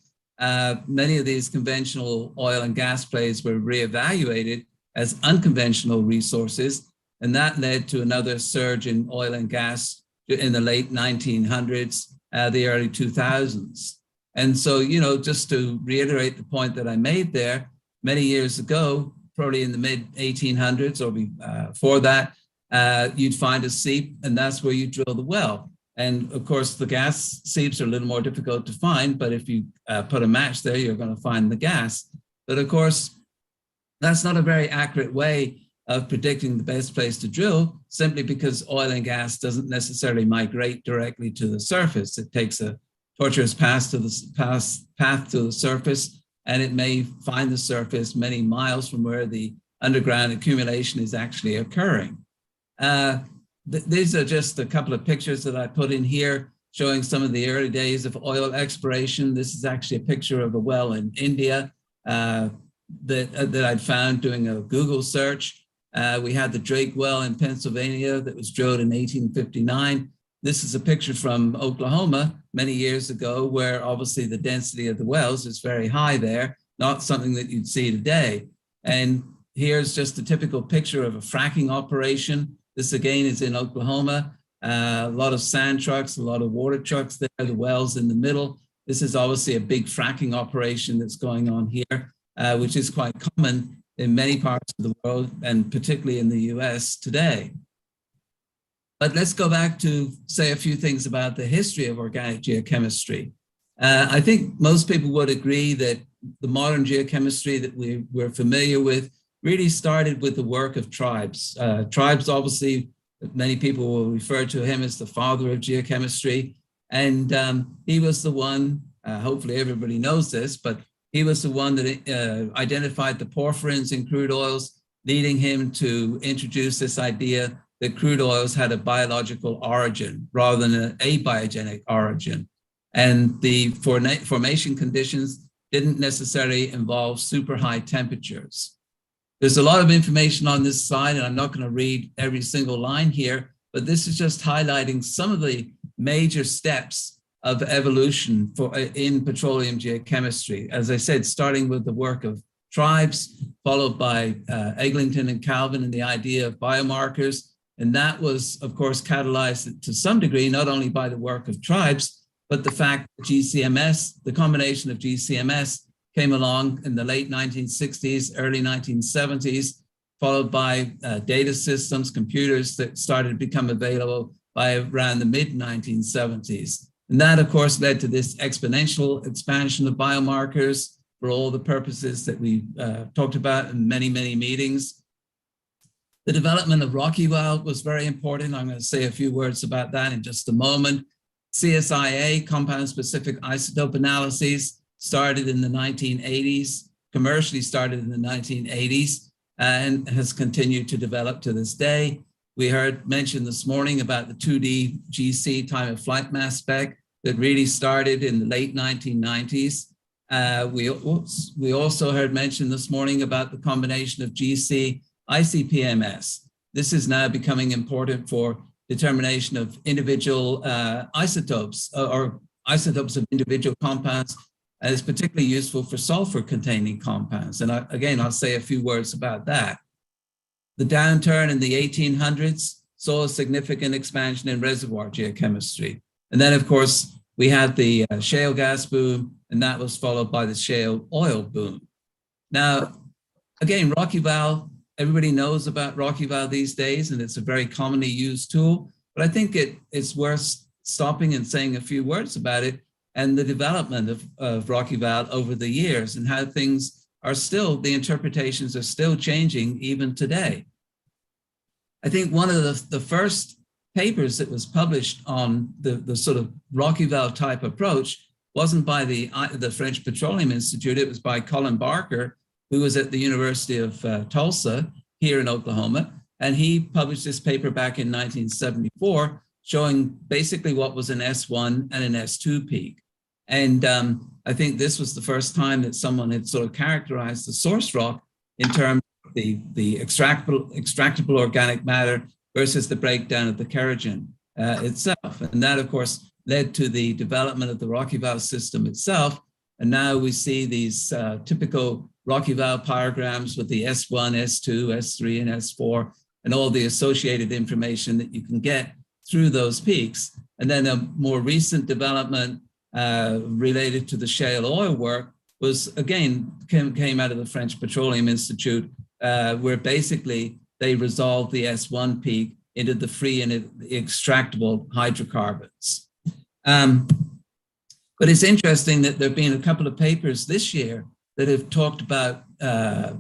many of these conventional oil and gas plays were reevaluated as unconventional resources, and that led to another surge in oil and gas in the late 1900s, the early 2000s. And so, you know, just to reiterate the point that I made there, many years ago, probably in the mid-1800s or before that, you'd find a seep, and that's where you drill the well. And of course, the gas seeps are a little more difficult to find, but if you put a match there, you're going to find the gas. But of course, that's not a very accurate way of predicting the best place to drill, simply because oil and gas doesn't necessarily migrate directly to the surface. It takes a tortuous path to the surface, and it may find the surface many miles from where the underground accumulation is actually occurring. These are just a couple of pictures that I put in here showing some of the early days of oil exploration. This is actually a picture of a well in India that I'd found doing a Google search. We had the Drake well in Pennsylvania that was drilled in 1859. This is a picture from Oklahoma many years ago, where obviously the density of the wells is very high there, not something that you'd see today. And here's just a typical picture of a fracking operation. This again is in Oklahoma. A lot of sand trucks, a lot of water trucks there, the wells in the middle. This is obviously a big fracking operation that's going on here, which is quite common in many parts of the world, and particularly in the US today. But let's go back to say a few things about the history of organic geochemistry. I think most people would agree that the modern geochemistry that we're familiar with really started with the work of Tribes. Tribes, obviously, many people will refer to him as the father of geochemistry. And he was the one, hopefully everybody knows this, but he was the one that identified the porphyrins in crude oils, leading him to introduce this idea that crude oils had a biological origin rather than an abiogenic origin. And the formation conditions didn't necessarily involve super high temperatures. There's a lot of information on this slide, and I'm not going to read every single line here, but this is just highlighting some of the major steps of evolution in petroleum geochemistry. As I said, starting with the work of tribes, followed by Eglinton and Calvin and the idea of biomarkers. And that was, of course, catalyzed to some degree, not only by the work of tribes, but the fact that GCMS, the combination of GCMS, came along in the late 1960s, early 1970s, followed by data systems, computers that started to become available by around the mid-1970s. And that, of course, led to this exponential expansion of biomarkers for all the purposes that we talked about in many, many meetings. The development of RockYVal was very important. I'm going to say a few words about that in just a moment. CSIA, compound-specific isotope analyses, started in the 1980s, commercially started in the 1980s, and has continued to develop to this day. We heard mentioned this morning about the 2D GC time of flight mass spec that really started in the late 1990s. We also heard mentioned this morning about the combination of GC ICP-MS. This is now becoming important for determination of individual isotopes or isotopes of individual compounds, and is particularly useful for sulfur-containing compounds. And again, I'll say a few words about that. The downturn in the 1800s saw a significant expansion in reservoir geochemistry. And then, of course, we had the shale gas boom, and that was followed by the shale oil boom. Now, again, RockYVal, everybody knows about RockYVal these days, and it's a very commonly used tool, but I think it's worth stopping and saying a few words about it and the development of RockYVal over the years and how things are still, the interpretations are still changing even today. I think one of the first papers that was published on the sort of RockYVal type approach wasn't by the French Petroleum Institute, it was by Colin Barker, who was at the University of Tulsa here in Oklahoma. And he published this paper back in 1974, showing basically what was an S1 and an S2 peak. And I think this was the first time that someone had sort of characterized the source rock in terms of the extractable organic matter versus the breakdown of the kerogen itself. And that, of course, led to the development of the RockYVal system itself. And now we see these typical RockYVal pyrograms with the S1, S2, S3, and S4, and all the associated information that you can get through those peaks. And then a more recent development related to the shale oil work was, again, came out of the French Petroleum Institute, where basically they resolved the S1 peak into the free and extractable hydrocarbons. But it's interesting that there have been a couple of papers this year that have talked about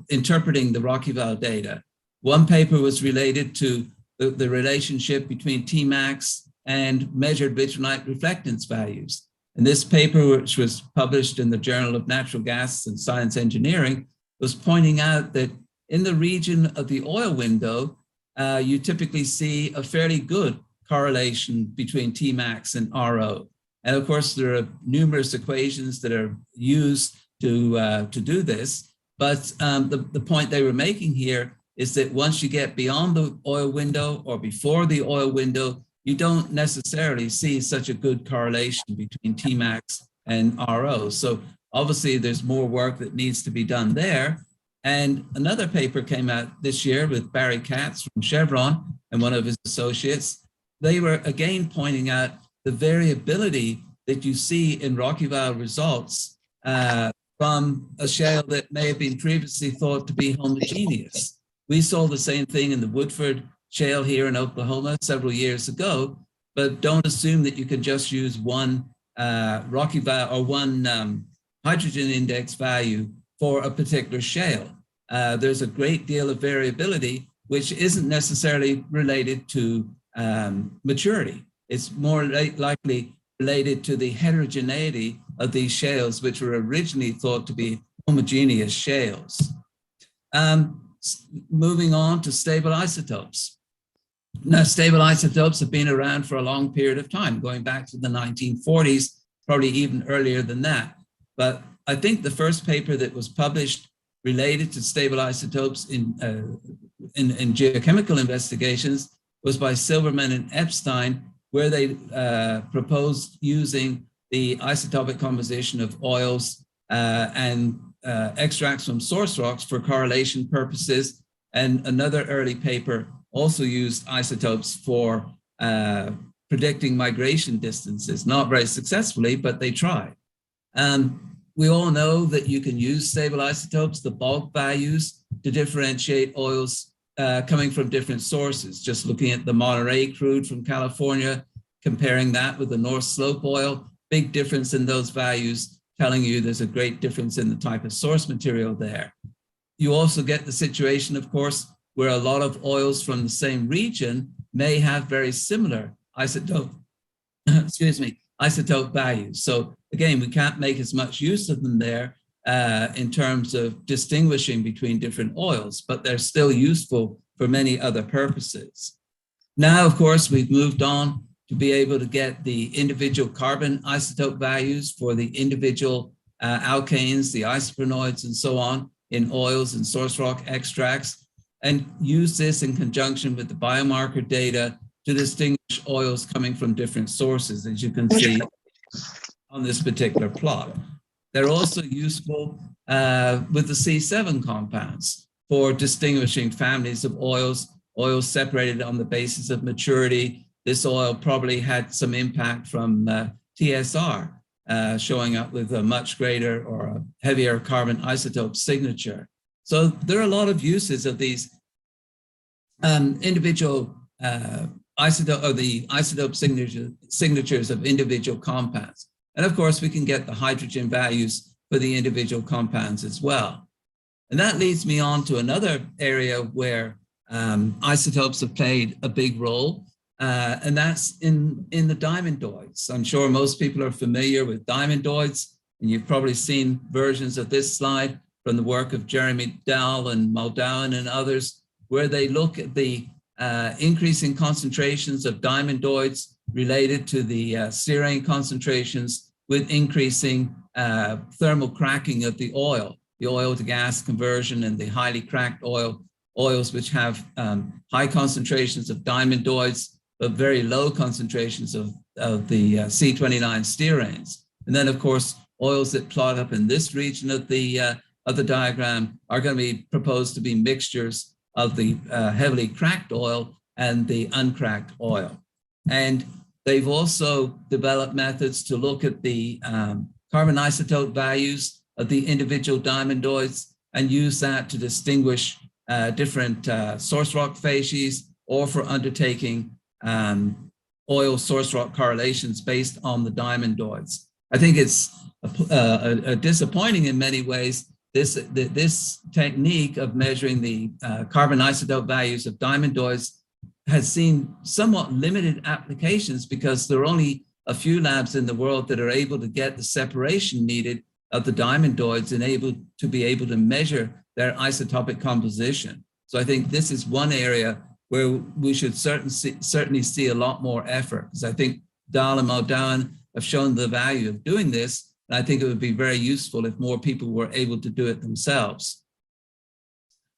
interpreting the RockYVal data. One paper was related to the relationship between Tmax and measured vitrinite reflectance values. And this paper, which was published in the Journal of Natural Gas and Science Engineering, was pointing out that in the region of the oil window, you typically see a fairly good correlation between Tmax and RO. And of course, there are numerous equations that are used to do this. But the point they were making here is that once you get beyond the oil window or before the oil window, you don't necessarily see such a good correlation between Tmax and RO. So obviously there's more work that needs to be done there. And another paper came out this year with Barry Katz from Chevron and one of his associates. They were again pointing out the variability that you see in RockYVal results from a shale that may have been previously thought to be homogeneous. We saw the same thing in the Woodford shale here in Oklahoma several years ago, but don't assume that you can just use one RockYVal or one hydrogen index value for a particular shale. There's a great deal of variability, which isn't necessarily related to maturity. It's more likely related to the heterogeneity of these shales, which were originally thought to be homogeneous shales. Moving on to stable isotopes. Now, stable isotopes have been around for a long period of time, going back to the 1940s, probably even earlier than that. But I think the first paper that was published related to stable isotopes in geochemical investigations was by Silverman and Epstein, where they proposed using the isotopic composition of oils and extracts from source rocks for correlation purposes. And another early paper also used isotopes for predicting migration distances, not very successfully, but they tried. We all know that you can use stable isotopes, the bulk values, to differentiate oils coming from different sources. Just looking at the Monterey crude from California, comparing that with the North Slope oil, big difference in those values, telling you there's a great difference in the type of source material there. You also get the situation, of course, where a lot of oils from the same region may have very similar isotope, isotope values. So again, we can't make as much use of them there in terms of distinguishing between different oils, but they're still useful for many other purposes. Now, of course, we've moved on to be able to get the individual carbon isotope values for the individual alkanes, the isoprenoids, and so on in oils and source rock extracts, and use this in conjunction with the biomarker data to distinguish oils coming from different sources, as you can see on this particular plot. They're also useful with the C7 compounds for distinguishing families of oils, oils separated on the basis of maturity. This oil probably had some impact from TSR, showing up with a much greater or a heavier carbon isotope signature. So there are a lot of uses of these individual isotope, or the isotope signatures of individual compounds. And of course, we can get the hydrogen values for the individual compounds as well. And that leads me on to another area where isotopes have played a big role, and that's in the diamondoids. I'm sure most people are familiar with diamondoids, and you've probably seen versions of this slide from the work of Jeremy Dahl and Muldown and others, where they look at the increasing concentrations of diamondoids related to the serine concentrations with increasing thermal cracking of the oil to gas conversion, and the highly cracked oils which have high concentrations of diamondoids, but very low concentrations of the C29 stearanes. And then, of course, oils that plot up in this region of the diagram are going to be proposed to be mixtures of the heavily cracked oil and the uncracked oil. And they've also developed methods to look at the carbon isotope values of the individual diamondoids and use that to distinguish different source rock facies, or for undertaking oil source rock correlations based on the diamondoids. I think it's disappointing in many ways, this technique of measuring the carbon isotope values of diamondoids has seen somewhat limited applications, because there are only a few labs in the world that are able to get the separation needed of the diamondoids and able to measure their isotopic composition. So I think this is one area where we should certainly see a lot more effort, because I think Dahl and Muldown have shown the value of doing this, and I think it would be very useful if more people were able to do it themselves.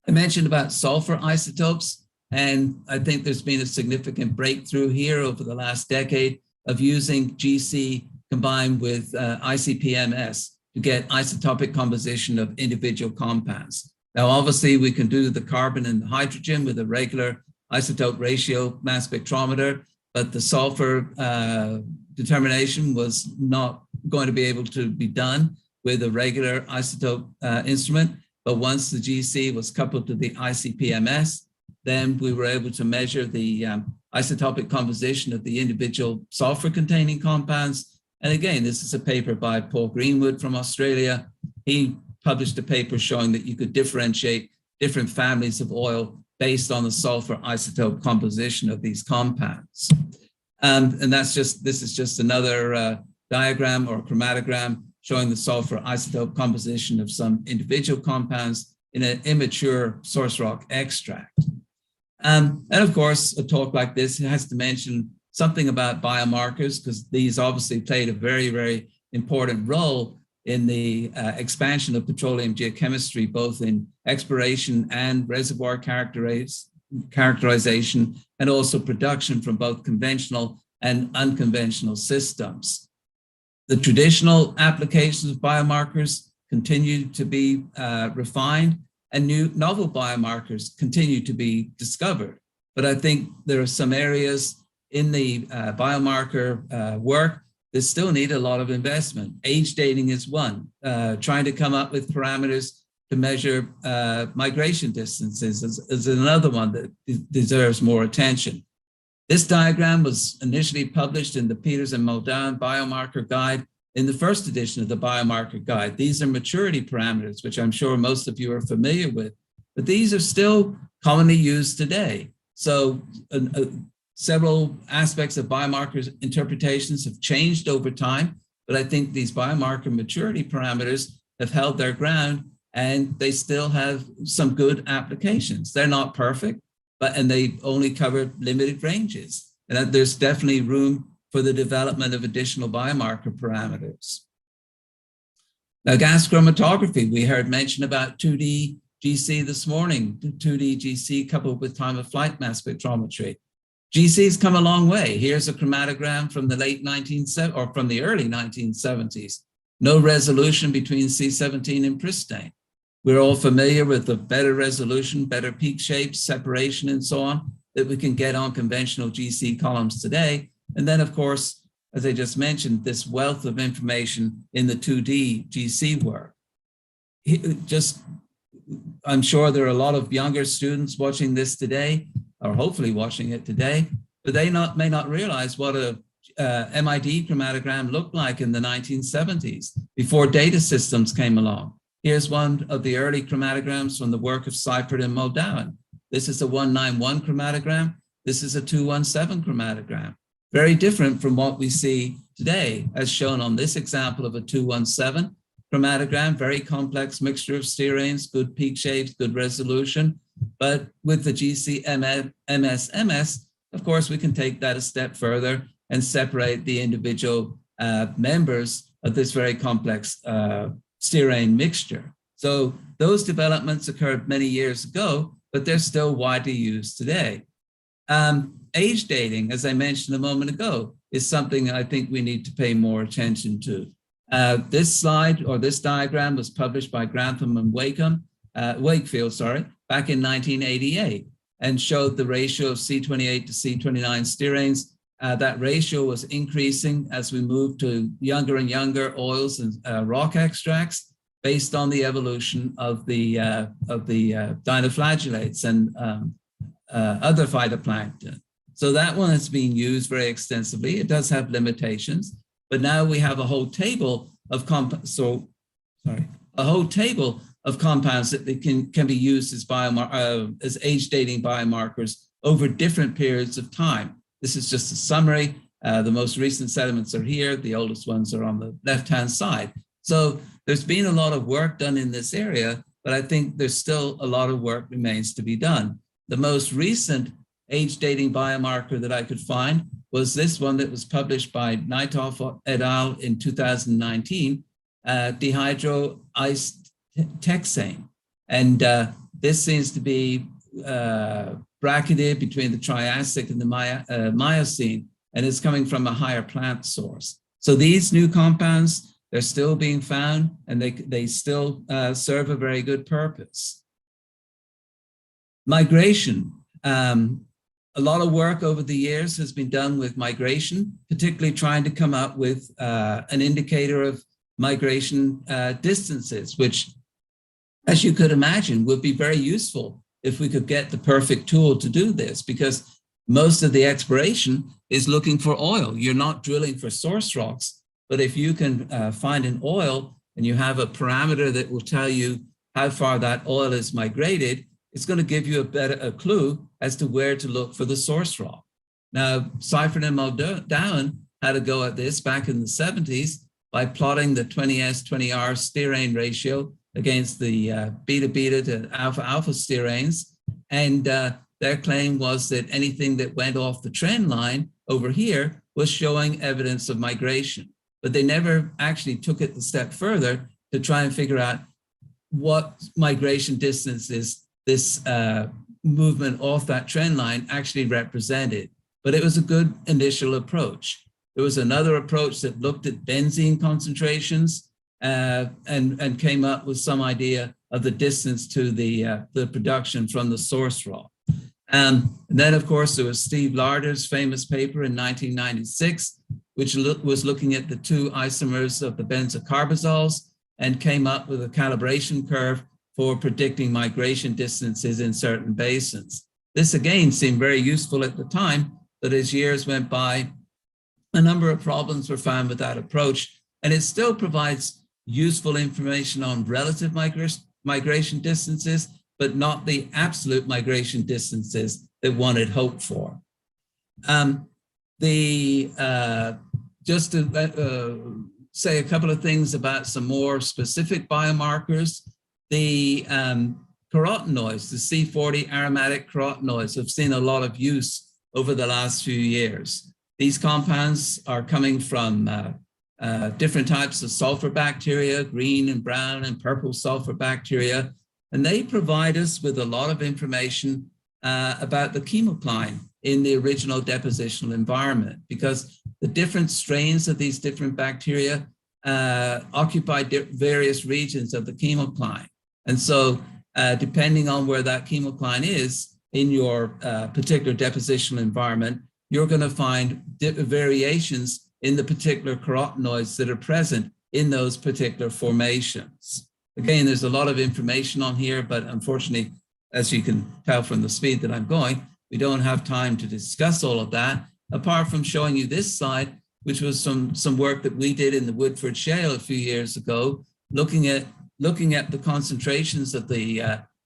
I mentioned about sulfur isotopes, and I think there's been a significant breakthrough here over the last decade of using GC combined with ICP-MS to get isotopic composition of individual compounds. Now, obviously, we can do the carbon and the hydrogen with a regular isotope ratio mass spectrometer, but the sulfur determination was not going to be able to be done with a regular isotope instrument. But once the GC was coupled to the ICP-MS, then we were able to measure the isotopic composition of the individual sulfur-containing compounds. And again, this is a paper by Paul Greenwood from Australia. He published a paper showing that you could differentiate different families of oil based on the sulfur isotope composition of these compounds. And this is just another diagram or chromatogram showing the sulfur isotope composition of some individual compounds in an immature source rock extract. And of course, a talk like this has to mention something about biomarkers, because these obviously played a very, very important role in the expansion of petroleum geochemistry, both in exploration and reservoir characterization, and also production from both conventional and unconventional systems. The traditional applications of biomarkers continue to be refined, and new novel biomarkers continue to be discovered. But I think there are some areas in the biomarker work that still need a lot of investment. Age dating is one. Trying to come up with parameters to measure migration distances is another one that deserves more attention. This diagram was initially published in the Peters and Muldown Biomarker Guide in the first edition of the Biomarker Guide. These are maturity parameters, which I'm sure most of you are familiar with, but these are still commonly used today. So several aspects of biomarkers interpretations have changed over time, but I think these biomarker maturity parameters have held their ground, and they still have some good applications. They're not perfect, and they only cover limited ranges. And there's definitely room for the development of additional biomarker parameters. Now, gas chromatography, we heard mention about 2D GC this morning, 2D GC coupled with time of flight mass spectrometry. GC's come a long way. Here's a chromatogram from the from the early 1970s. No resolution between C17 and pristine. We're all familiar with the better resolution, better peak shapes, separation, and so on that we can get on conventional GC columns today. And then, of course, as I just mentioned, this wealth of information in the 2D GC work. I'm sure there are a lot of younger students watching this today, or hopefully watching it today, but they may not realize what a MID chromatogram looked like in the 1970s before data systems came along. Here's one of the early chromatograms from the work of Seifert and Muldown. This is a 191 chromatogram. This is a 217 chromatogram. Very different from what we see today, as shown on this example of a 217 chromatogram, very complex mixture of stearanes, good peak shapes, good resolution. But with the GC MS, of course, we can take that a step further and separate the individual members of this very complex stearane mixture. So those developments occurred many years ago, but they're still widely used today. Age dating, as I mentioned a moment ago, is something I think we need to pay more attention to. This slide, or this diagram, was published by Grantham and Wakefield, back in 1988, and showed the ratio of C28 to C29 stearanes. That ratio was increasing as we moved to younger and younger oils and rock extracts based on the evolution of the dinoflagellates and other phytoplankton. So that one has been used very extensively. It does have limitations, but now we have a whole table of compounds that can be used as age dating biomarkers over different periods of time. This is just a summary. The most recent sediments are here. The oldest ones are on the left-hand side. So there's been a lot of work done in this area, but I think there's still a lot of work remains to be done. The most recent age dating biomarker that I could find was this one that was published by Neithoff et al. In 2019, dihydroisoxytexane. And this seems to be bracketed between the Triassic and the Miocene, and it's coming from a higher plant source. So these new compounds, they're still being found, and they still serve a very good purpose. Migration. A lot of work over the years has been done with migration, particularly trying to come up with an indicator of migration distances, which, as you could imagine, would be very useful if we could get the perfect tool to do this, because most of the exploration is looking for oil. You're not drilling for source rocks, but if you can find an oil and you have a parameter that will tell you how far that oil is migrated, it's going to give you a clue as to where to look for the source rock. Now, Seifert and Muldown had a go at this back in the 70s by plotting the 20S, 20R stearane ratio against the beta-beta to alpha-alpha stearanes. And their claim was that anything that went off the trend line over here was showing evidence of migration. But they never actually took it a step further to try and figure out what migration distances this movement off that trend line actually represented. But it was a good initial approach. There was another approach that looked at benzene concentrations and came up with some idea of the distance to the production from the source rock. And then, of course, there was Steve Larder's famous paper in 1996, which was looking at the two isomers of the benzocarbazols and came up with a calibration curve for predicting migration distances in certain basins. This again seemed very useful at the time, but as years went by, a number of problems were found with that approach, and it still provides useful information on relative migration distances, but not the absolute migration distances that one had hoped for. Just to say a couple of things about some more specific biomarkers, the carotenoids, the C40 aromatic carotenoids, have seen a lot of use over the last few years. These compounds are coming from different types of sulfur bacteria, green and brown and purple sulfur bacteria, and they provide us with a lot of information about the chemokline in the original depositional environment, because the different strains of these different bacteria occupy various regions of the chemokline. And so depending on where that chemokline is in your particular depositional environment, you're going to find variations in the particular carotenoids that are present in those particular formations. Again, there's a lot of information on here, but unfortunately, as you can tell from the speed that I'm going, we don't have time to discuss all of that, apart from showing you this slide, which was some work that we did in the Woodford Shale a few years ago, looking at the concentrations of the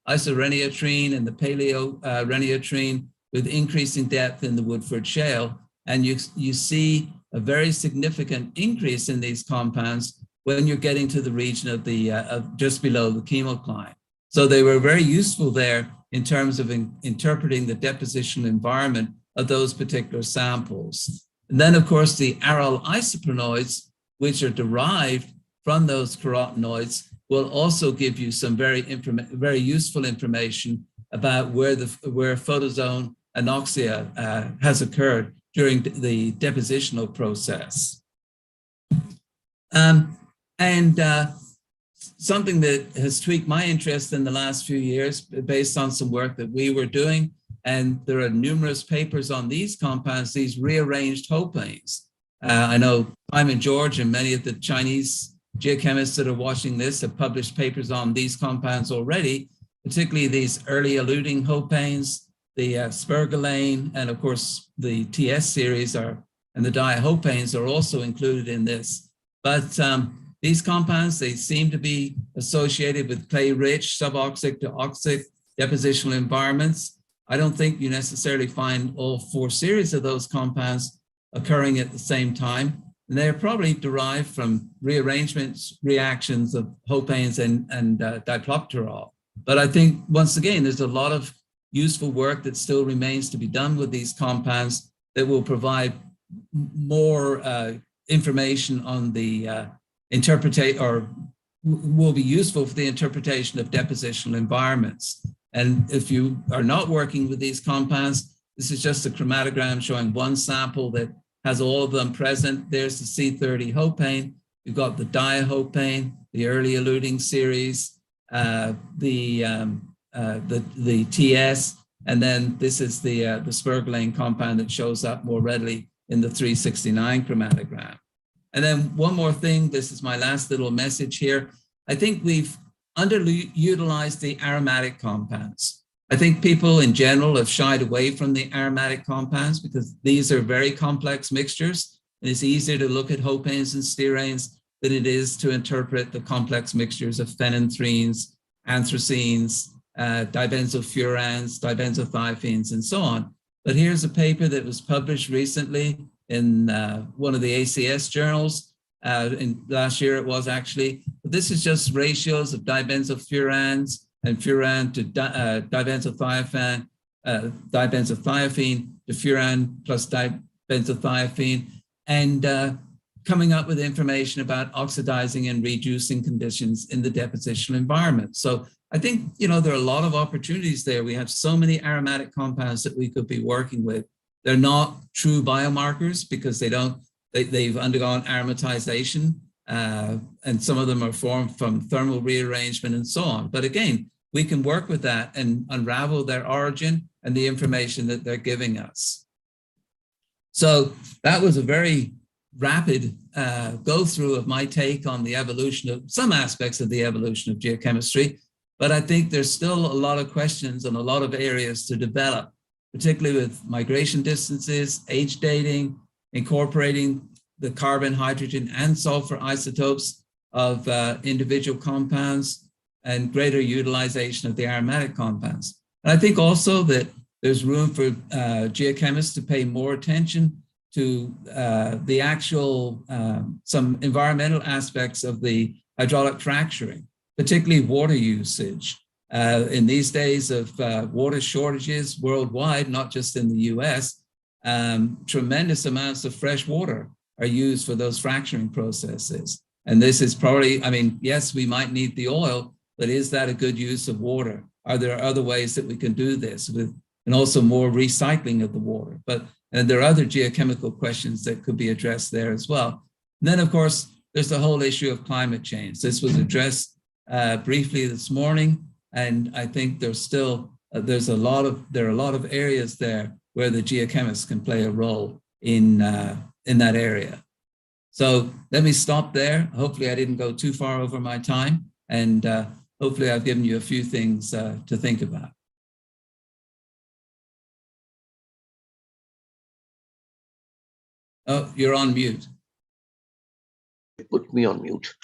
isoreniatrine and the paleoreniatrine with increasing depth in the Woodford Shale. And you see a very significant increase in these compounds when you're getting to the region of the just below the chemokline. So they were very useful there in terms of interpreting the depositional environment of those particular samples. And then, of course, the aryl isoprenoids, which are derived from those carotenoids, will also give you some very useful information about where photozone anoxia has occurred during the depositional process. Something that has tweaked my interest in the last few years, based on some work that we were doing, and there are numerous papers on these compounds, these rearranged hopanes. I know Simon George and many of the Chinese geochemists that are watching this have published papers on these compounds already, particularly these early eluting hopanes, the spergolane, and of course the TS series and the dihopanes are also included in this. But these compounds, they seem to be associated with clay-rich, suboxic to oxic depositional environments. I don't think you necessarily find all four series of those compounds occurring at the same time. And they're probably derived from rearrangements, reactions of hopanes and diplopterol. But I think, once again, there's a lot of useful work that still remains to be done with these compounds that will provide more information on the will be useful for the interpretation of depositional environments. And if you are not working with these compounds, this is just a chromatogram showing one sample that has all of them present. There's the C30 hopane. You've got the dihopane, the early eluting series, the TS, and then this is the spergolane compound that shows up more readily in the 369 chromatogram. And then one more thing, this is my last little message here. I think we've underutilized the aromatic compounds. I think people in general have shied away from the aromatic compounds because these are very complex mixtures, and it's easier to look at hopanes and steranes than it is to interpret the complex mixtures of phenanthrenes, anthracenes, dibenzofurans, dibenzothiophenes, and so on. But here's a paper that was published recently in one of the ACS journals. In last year it was actually. But this is just ratios of dibenzofurans and furan to dibenzothiophen, dibenzothiophen to furan plus dibenzothiophen, and coming up with information about oxidizing and reducing conditions in the depositional environment. So I think, there are a lot of opportunities there. We have so many aromatic compounds that we could be working with. They're not true biomarkers because they don't they've undergone aromatization, and some of them are formed from thermal rearrangement and so on. But again, we can work with that and unravel their origin and the information that they're giving us. So that was a very rapid go through of my take on the evolution of some aspects of the evolution of geochemistry. But I think there's still a lot of questions and a lot of areas to develop, particularly with migration distances, age dating, incorporating the carbon, hydrogen, and sulfur isotopes of individual compounds, and greater utilization of the aromatic compounds. And I think also that there's room for geochemists to pay more attention to the actual, some environmental aspects of the hydraulic fracturing, particularly water usage. In these days of water shortages worldwide, not just in the US, tremendous amounts of fresh water are used for those fracturing processes. And this is probably, I mean, yes, we might need the oil, but is that a good use of water? Are there other ways that we can do this with, and also more recycling of the water? And there are other geochemical questions that could be addressed there as well. And then, of course, there's the whole issue of climate change. This was addressed briefly this morning, and I think there's still there are a lot of areas there where the geochemists can play a role in that area. So let me stop there. Hopefully, I didn't go too far over my time, and hopefully, I've given you a few things to think about. Oh, you're on mute. Put me on mute.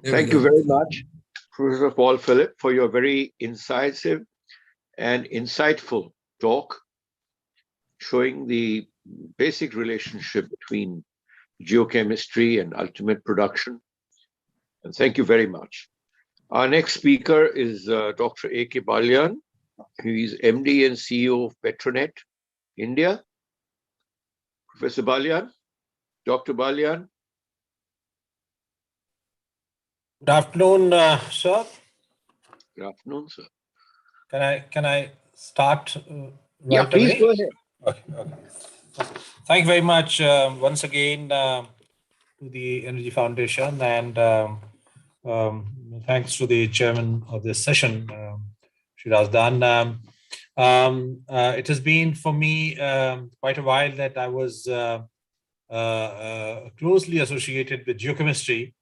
There Thank you very much, Professor Paul Philip, for your very incisive and insightful talk, showing the basic relationship between geochemistry and ultimate production. And thank you very much. Our next speaker is Dr. A.K. Balyan. He is MD and CEO of Petronet, India. Professor Balyan, Dr. Balyan. Good afternoon, sir. Good afternoon, sir. Can I start Yeah, right please away? go ahead. Okay. Thank you very much once again to the Energy Foundation, and thanks to the chairman of this session, Shiraz Dan. It has been for me quite a while that I was closely associated with geochemistry.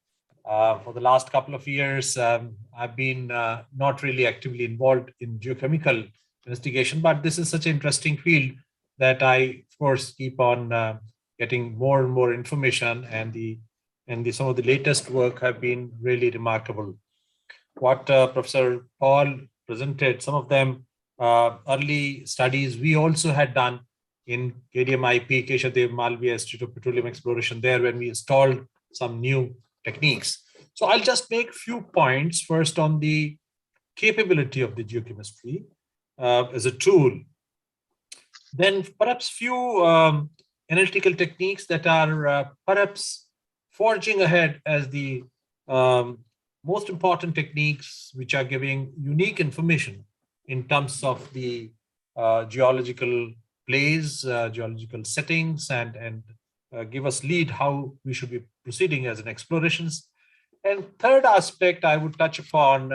For the last couple of years, I've been not really actively involved in geochemical investigation, but this is such an interesting field that I, of course, keep on getting more and more information, and some of the latest work have been really remarkable. What Professor Paul presented, some of them early studies we also had done in KDMIP, Keshadev Malviya Institute of Petroleum Exploration, there when we installed some new techniques. So I'll just make a few points first on the capability of the geochemistry as a tool. Then perhaps few analytical techniques that are perhaps forging ahead as the most important techniques which are giving unique information in terms of the geological plays, geological settings, and give us lead how we should be proceeding as an explorations. And third aspect, I would touch upon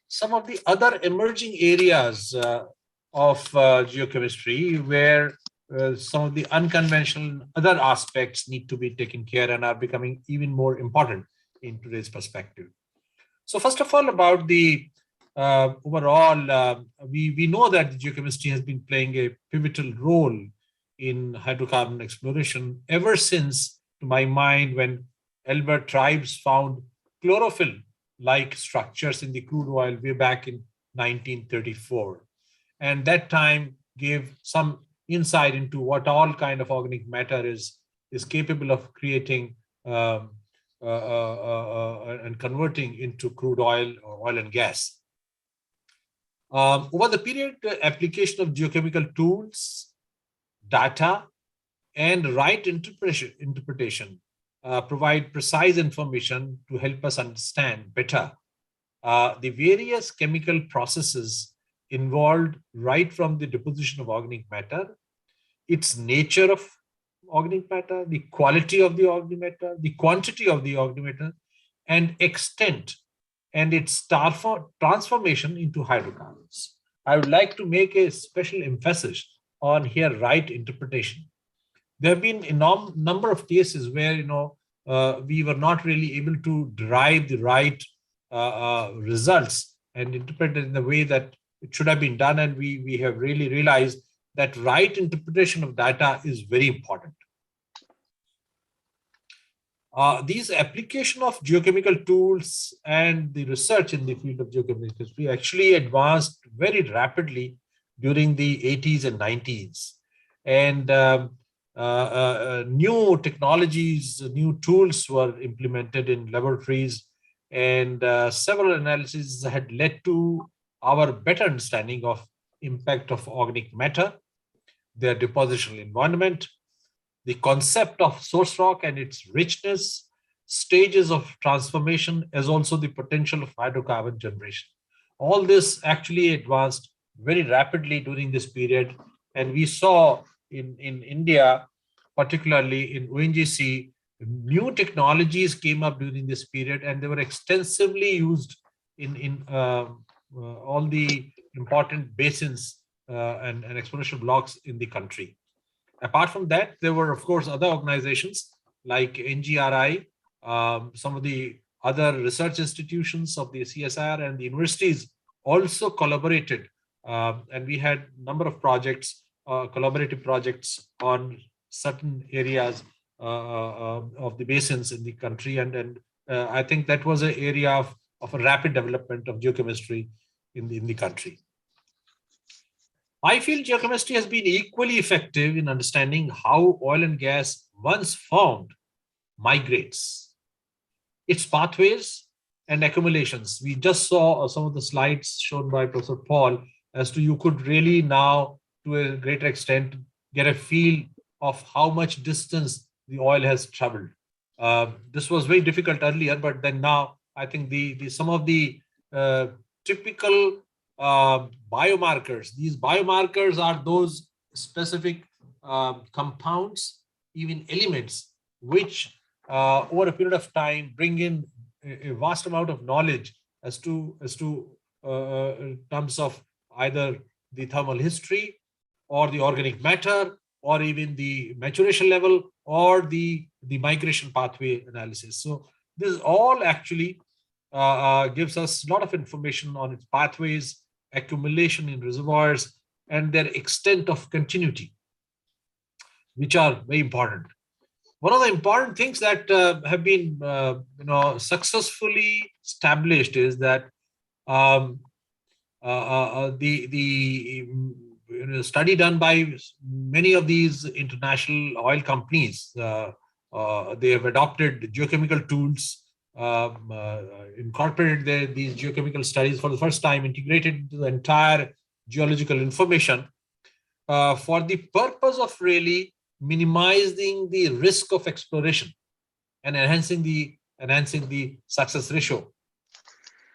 some of the other emerging areas of geochemistry where some of the unconventional other aspects need to be taken care and are becoming even more important in today's perspective. So first of all, about the overall, we know that geochemistry has been playing a pivotal role in hydrocarbon exploration ever since, to my mind, when Elbert tribes found chlorophyll-like structures in the crude oil way back in 1934. And that time gave some insight into what all kind of organic matter is capable of creating and converting into crude oil or oil and gas. Over the period, the application of geochemical tools, data, and right interpretation provide precise information to help us understand better the various chemical processes involved right from the deposition of organic matter, its nature of organic matter, the quality of the organic matter, the quantity of the organic matter, and extent and its transformation into hydrocarbons. I would like to make a special emphasis on here right interpretation. There have been a number of cases where we were not really able to derive the right results and interpret it in the way that it should have been done, and we have really realized that right interpretation of data is very important. These application of geochemical tools and the research in the field of geochemistry actually advanced very rapidly during the 80s and 90s. And new technologies, new tools were implemented in laboratories, and several analyses had led to our better understanding of impact of organic matter, their depositional environment, the concept of source rock and its richness, stages of transformation, as also the potential of hydrocarbon generation. All this actually advanced very rapidly during this period. And we saw in India, particularly in ONGC, new technologies came up during this period, and they were extensively used in all the important basins and exploration blocks in the country. Apart from that, there were, of course, other organizations like NGRI, some of the other research institutions of the CSIR and the universities also collaborated. And we had a number of projects, collaborative projects on certain areas of the basins in the country. And I think that was an area of a rapid development of geochemistry in the country. I feel geochemistry has been equally effective in understanding how oil and gas, once found, migrates, its pathways and accumulations. We just saw some of the slides shown by Professor Paul as to you could really now, to a greater extent, get a feel of how much distance the oil has traveled. This was very difficult earlier, but then now I think some of the typical biomarkers. These biomarkers are those specific compounds, even elements, which over a period of time bring in a vast amount of knowledge as to in terms of either the thermal history or the organic matter or even the maturation level or the migration pathway analysis. So this all actually gives us a lot of information on its pathways, accumulation in reservoirs, and their extent of continuity, which are very important. One of the important things that have been successfully established is that the study done by many of these international oil companies, they have adopted geochemical tools, incorporated these geochemical studies for the first time, integrated into the entire geological information for the purpose of really minimizing the risk of exploration and enhancing the success ratio.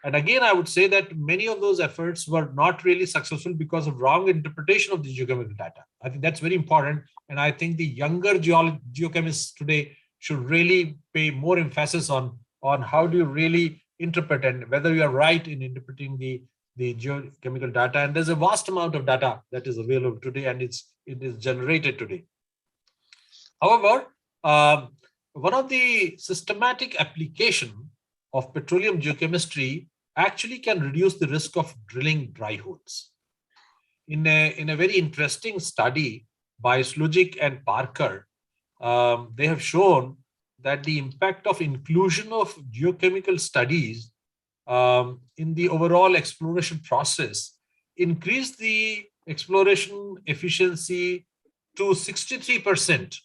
And again, I would say that many of those efforts were not really successful because of wrong interpretation of the geochemical data. I think that's very important. And I think the younger geochemists today should really pay more emphasis on how do you really interpret and whether you are right in interpreting the geochemical data. And there's a vast amount of data that is available today, and it is generated today. However, one of the systematic application of petroleum geochemistry actually can reduce the risk of drilling dry holes. In a very interesting study by Slujic and Parker, they have shown that the impact of inclusion of geochemical studies in the overall exploration process increased the exploration efficiency to 63%.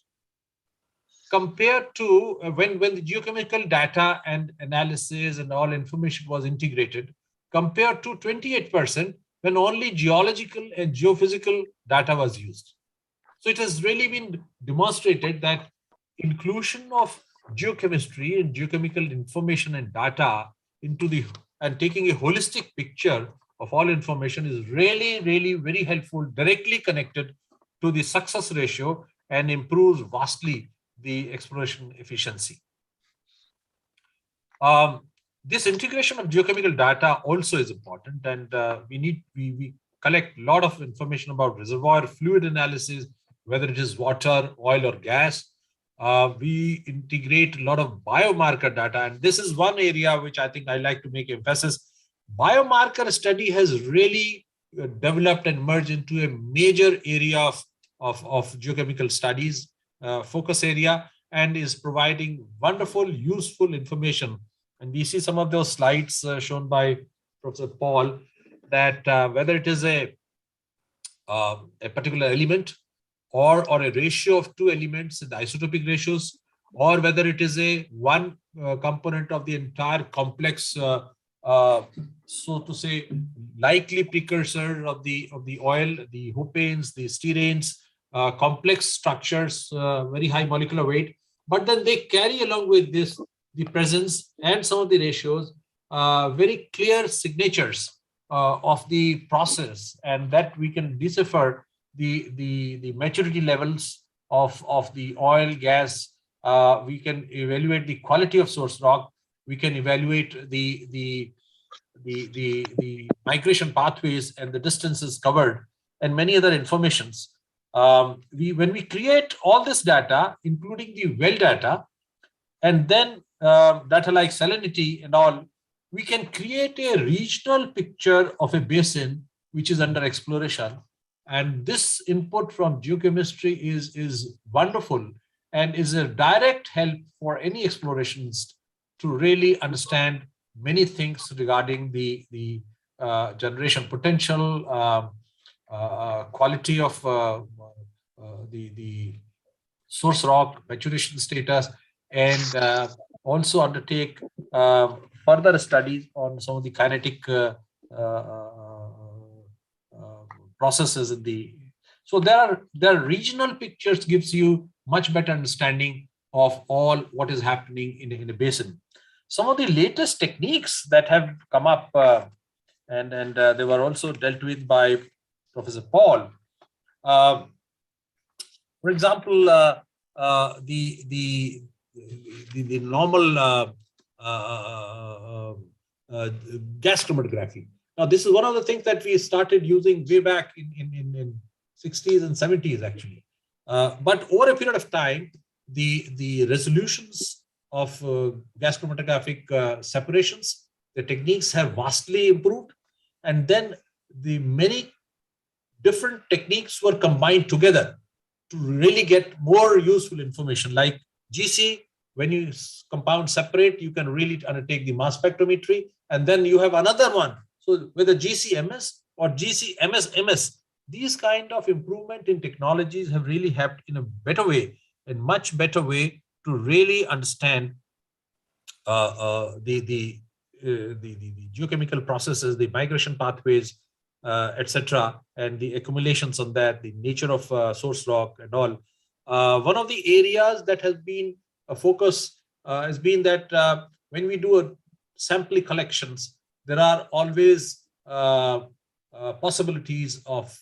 Compared to when the geochemical data and analysis and all information was integrated, compared to 28% when only geological and geophysical data was used. So it has really been demonstrated that inclusion of geochemistry and geochemical information and data and taking a holistic picture of all information is really, really very helpful, directly connected to the success ratio and improves vastly the exploration efficiency. This integration of geochemical data also is important, and we collect a lot of information about reservoir fluid analysis, whether it is water, oil, or gas. We integrate a lot of biomarker data, and this is one area which I think I like to make emphasis. Biomarker study has really developed and merged into a major area of geochemical studies focus area, and is providing wonderful, useful information. And we see some of those slides shown by Professor Paul, that whether it is a particular element or a ratio of two elements, the isotopic ratios, or whether it is a one component of the entire complex, so to say, likely precursor of the oil, the hopanes, the steranes, complex structures, very high molecular weight, but then they carry along with this the presence and some of the ratios, very clear signatures of the process, and that we can decipher the maturity levels of the oil, gas. We can evaluate the quality of source rock. We can evaluate the migration pathways and the distances covered, and many other informations. When we create all this data, including the well data, and then data like salinity and all, we can create a regional picture of a basin which is under exploration. And this input from geochemistry is wonderful and is a direct help for any explorationist to really understand many things regarding the generation potential, quality of the source rock, maturation status, and also undertake further studies on some of the kinetic processes in the. So there are regional pictures gives you much better understanding of all what is happening in a basin. Some of the latest techniques that have come up, and they were also dealt with by Professor Paul. For example, the normal gas chromatography. Now, this is one of the things that we started using way back in 60s and 70s, actually. But over a period of time, the resolutions of gas chromatographic separations, the techniques have vastly improved, and then the many different techniques were combined together to really get more useful information. Like GC, when you compound separate, you can really undertake the mass spectrometry, and then you have another one. So whether GCMS or GCMS-MS, these kind of improvement in technologies have really helped in a better way, in much better way, to really understand the geochemical processes, the migration pathways, etc., and the accumulations on that, the nature of source rock and all. One of the areas that has been a focus has been that when we do sample collections, there are always possibilities of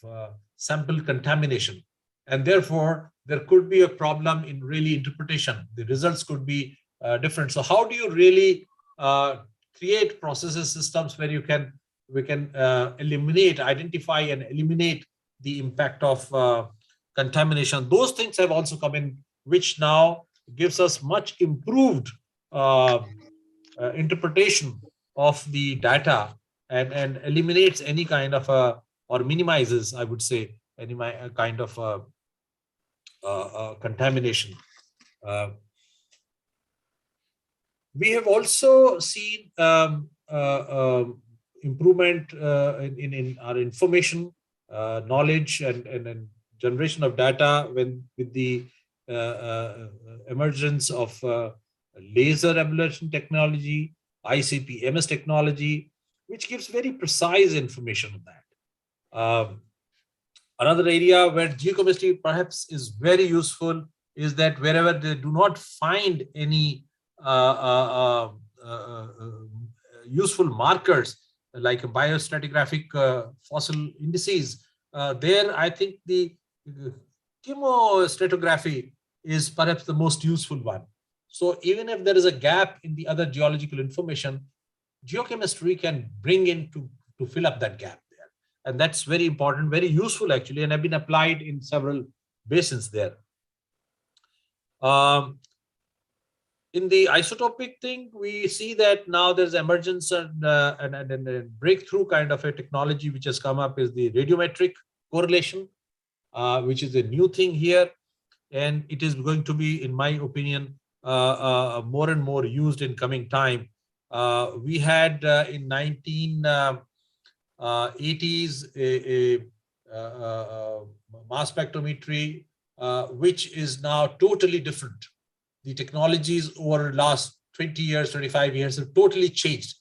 sample contamination, and therefore there could be a problem in really interpretation. The results could be different. So how do you really create processes, systems where we can identify and eliminate the impact of contamination? Those things have also come in, which now gives us much improved interpretation of the data, and eliminates any kind of or minimizes, I would say, any kind of contamination. We have also seen improvement in our information, knowledge, and generation of data with the emergence of laser ablation technology, ICP-MS technology, which gives very precise information on that. Another area where geochemistry perhaps is very useful is that wherever they do not find any useful markers like chemostratigraphic fossil indices, there I think the chemostratigraphy is perhaps the most useful one. So even if there is a gap in the other geological information, geochemistry can bring in to fill up that gap there. And that's very important, very useful actually, and have been applied in several basins there. In the isotopic thing, we see that now there's emergence and a breakthrough kind of a technology which has come up is the radiometric correlation, which is a new thing here. And it is going to be, in my opinion, more and more used in coming time. We had in 1980s a mass spectrometry, which is now totally different. The technologies over the last 20 years, 25 years have totally changed.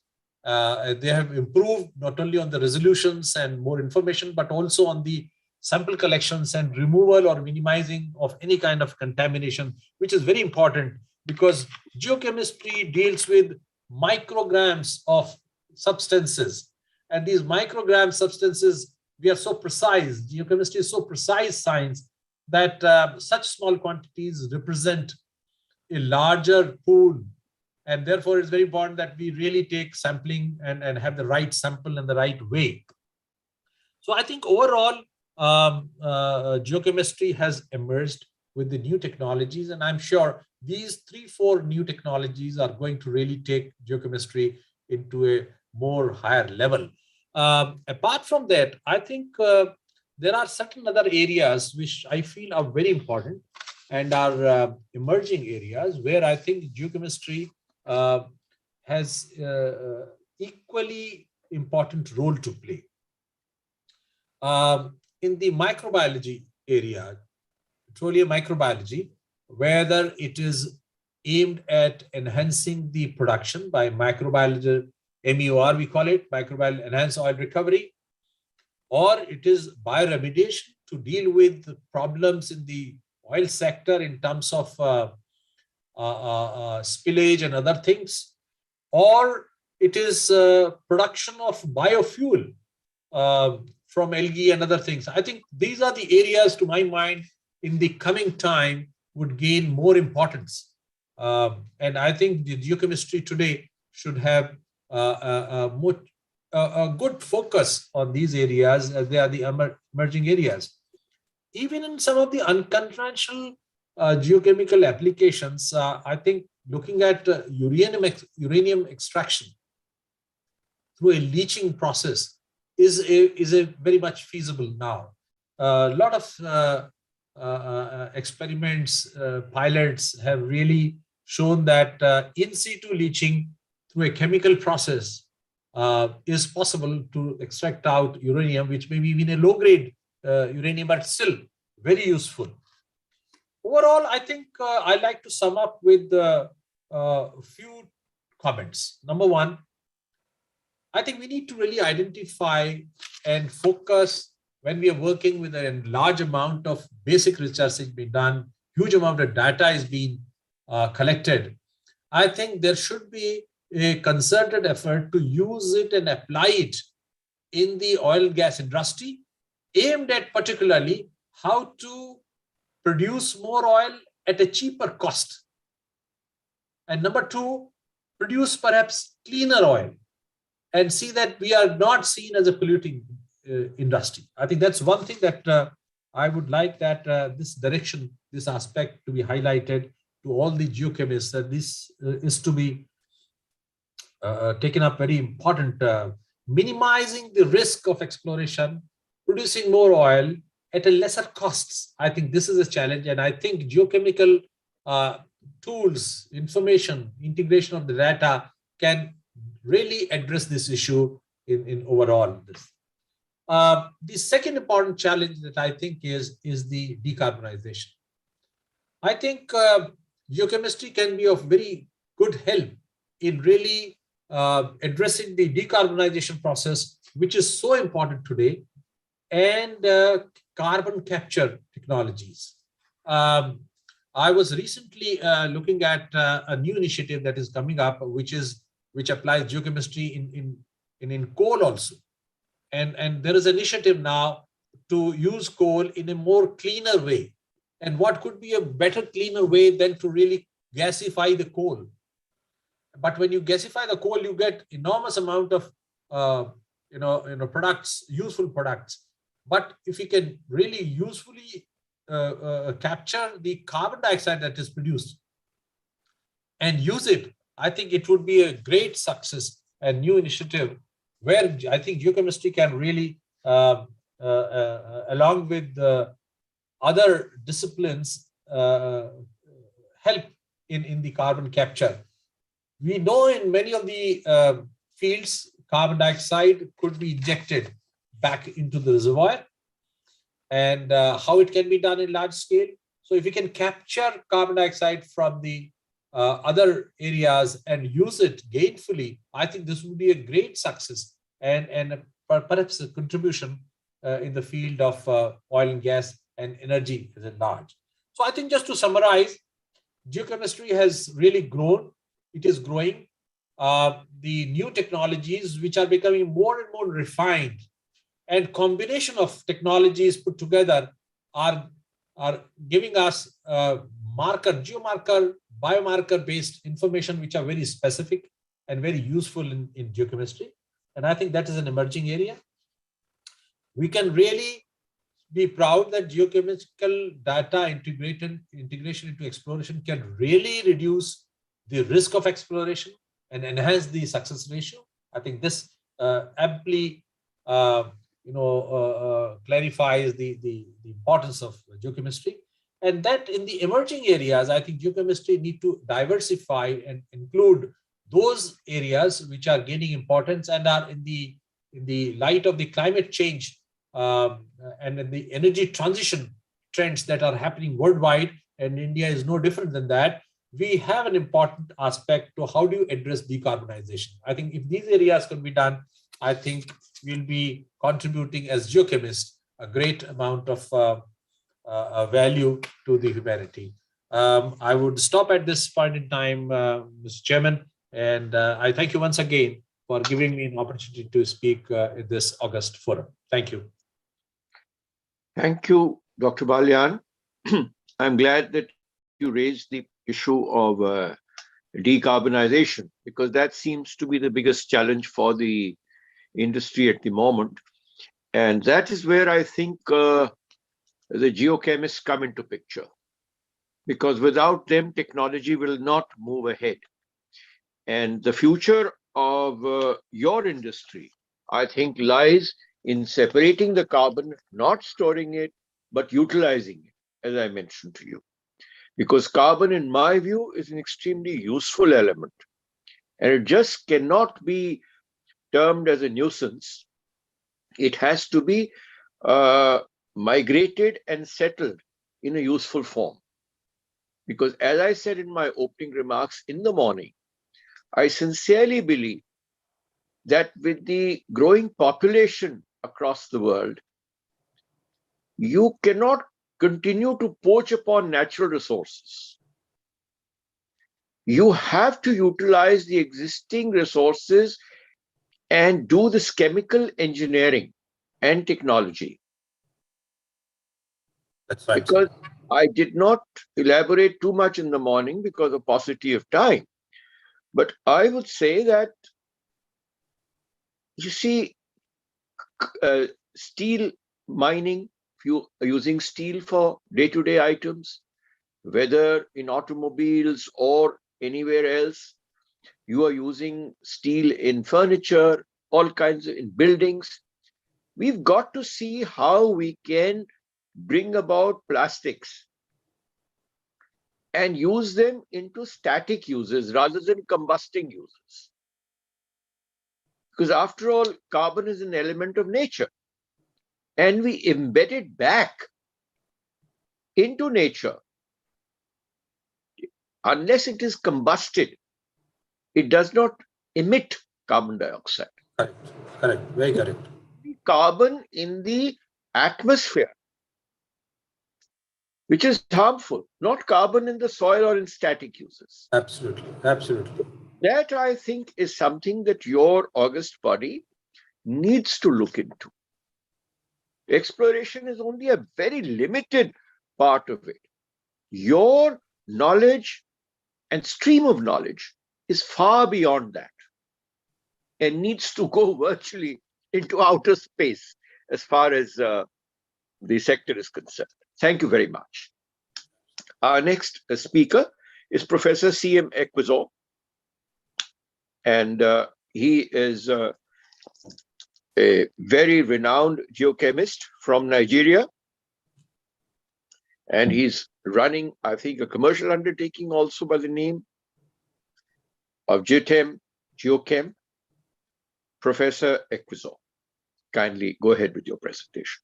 They have improved not only on the resolutions and more information, but also on the sample collections and removal or minimizing of any kind of contamination, which is very important because geochemistry deals with micrograms of substances. And these microgram substances, we are so precise, geochemistry is so precise science that such small quantities represent a larger pool. And therefore, it's very important that we really take sampling and have the right sample in the right way. So I think overall, geochemistry has emerged with the new technologies. And I'm sure these 3-4 new technologies are going to really take geochemistry into a more higher level. Apart from that, I think there are certain other areas which I feel are very important and are emerging areas where I think geochemistry has equally important role to play. In the microbiology area, petroleum microbiology, whether it is aimed at enhancing the production by microbiology, MEOR we call it, microbial enhanced oil recovery, or it is bioremediation to deal with the problems in the oil sector in terms of spillage and other things, or it is production of biofuel from algae and other things. I think these are the areas, to my mind, in the coming time would gain more importance. And I think the geochemistry today should have a good focus on these areas as they are the emerging areas. Even in some of the unconventional geochemical applications, I think looking at uranium extraction through a leaching process is a very much feasible now. A lot of experiments, pilots have really shown that in situ leaching through a chemical process is possible to extract out uranium, which may be even a low-grade uranium, but still very useful. Overall, I think I like to sum up with a few comments. Number one, I think we need to really identify and focus when we are working with a large amount of basic research being done, huge amount of data is being collected. I think there should be a concerted effort to use it and apply it in the oil and gas industry, aimed at particularly how to produce more oil at a cheaper cost. And number two, produce perhaps cleaner oil and see that we are not seen as a polluting industry. I think that's one thing that I would like that this direction, this aspect to be highlighted to all the geochemists, that this is to be taken up very important, minimizing the risk of exploration, producing more oil at a lesser costs. I think this is a challenge, and I think geochemical tools, information, integration of the data can really address this issue in overall. The second important challenge that I think is the decarbonization. I think geochemistry can be of very good help in really addressing the decarbonization process, which is so important today, and carbon capture technologies. I was recently looking at a new initiative that is coming up, which applies geochemistry in coal also. And there is an initiative now to use coal in a more cleaner way, And what could be a better, cleaner way than to really gasify the coal? But when you gasify the coal, you get enormous amount of products, useful products. But if you can really usefully capture the carbon dioxide that is produced and use it, I think it would be a great success and new initiative where I think geochemistry can really, along with other disciplines, help in the carbon capture. We know in many of the fields, carbon dioxide could be injected back into the reservoir, and how it can be done in large scale. So if we can capture carbon dioxide from the other areas and use it gainfully, I think this would be a great success and perhaps a contribution in the field of oil and gas and energy as a large. So I think just to summarize, geochemistry has really grown. It is growing. The new technologies which are becoming more and more refined, and combination of technologies put together are giving us geomarker, biomarker based information which are very specific and very useful in geochemistry. And I think that is an emerging area. We can really be proud that geochemical data integration into exploration can really reduce the risk of exploration and enhance the success ratio. I think this amply clarifies the importance of geochemistry. And that in the emerging areas, I think geochemistry need to diversify and include those areas which are gaining importance and are in the light of the climate change and in the energy transition trends that are happening worldwide, and India is no different than that. We have an important aspect to how do you address decarbonization. I think if these areas can be done, I think we'll be contributing as geochemists a great amount of value to the humanity. I would stop at this point in time, Mr. Chairman, and I thank you once again for giving me an opportunity to speak at this August forum. Thank you. Thank you, Dr. Balyan. I'm glad that you raised the issue of decarbonization, because that seems to be the biggest challenge for the industry at the moment. And that is where I think the geochemists come into picture, because without them, technology will not move ahead. And the future of your industry, I think, lies in separating the carbon, not storing it, but utilizing it, as I mentioned to you. Because carbon, in my view, is an extremely useful element. And it just cannot be termed as a nuisance. It has to be migrated and settled in a useful form. Because as I said in my opening remarks in the morning, I sincerely believe that with the growing population across the world, you cannot continue to poach upon natural resources. You have to utilize the existing resources and do this chemical engineering and technology. That's right. Because I did not elaborate too much in the morning because of paucity of time. But I would say that, you see, steel mining, using steel for day-to-day items, whether in automobiles or anywhere else, you are using steel in furniture, all kinds of in buildings. We've got to see how we can bring about plastics and use them into static uses rather than combusting uses. Because after all, carbon is an element of nature, and we embed it back into nature. Unless it is combusted, it does not emit carbon dioxide. Correct, very correct. Carbon in the atmosphere, which is harmful, not carbon in the soil or in static uses. Absolutely, absolutely. That, I think, is something that your august body needs to look into. Exploration is only a very limited part of it. Your knowledge and stream of knowledge is far beyond that and needs to go virtually into outer space as far as the sector is concerned. Thank you very much. Our next speaker is Professor C.M. Ekwezo, and he is a very renowned geochemist from Nigeria, and he's running, I think, a commercial undertaking also by the name of Geochem. Professor Ekwezo, kindly go ahead with your presentation.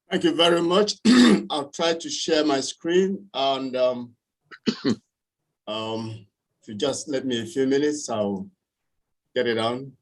Thank you very much. I'll try to share my screen, and if you just let me a few minutes, I'll get it on.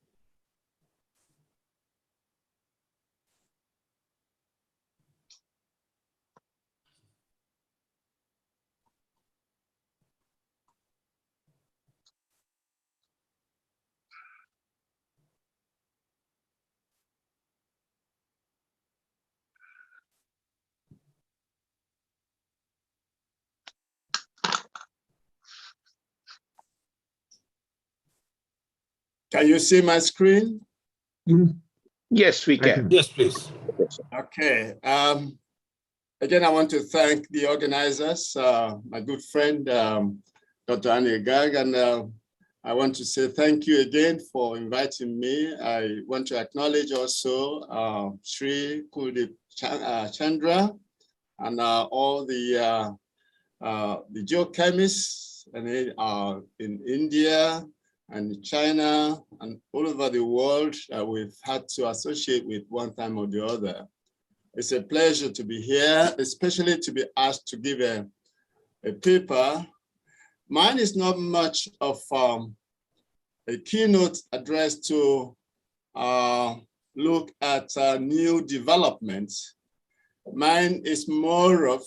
Can you see my screen? Yes, we can. Yes, please. Okay. Again, I want to thank the organizers, my good friend, Dr. Annie Gag, and I want to say thank you again for inviting me. I want to acknowledge also Sri Kuldeep Chandra and all the geochemists in India and China and all over the world we've had to associate with one time or the other. It's a pleasure to be here, especially to be asked to give a paper. Mine is not much of a keynote address to look at new developments. Mine is more of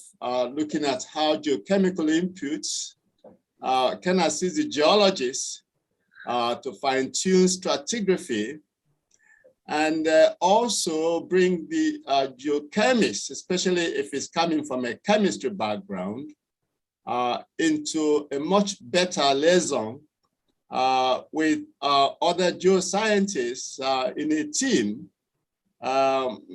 looking at how geochemical inputs can assist the geologists to fine-tune stratigraphy and also bring the geochemists, especially if it's coming from a chemistry background, into a much better liaison with other geoscientists in a team.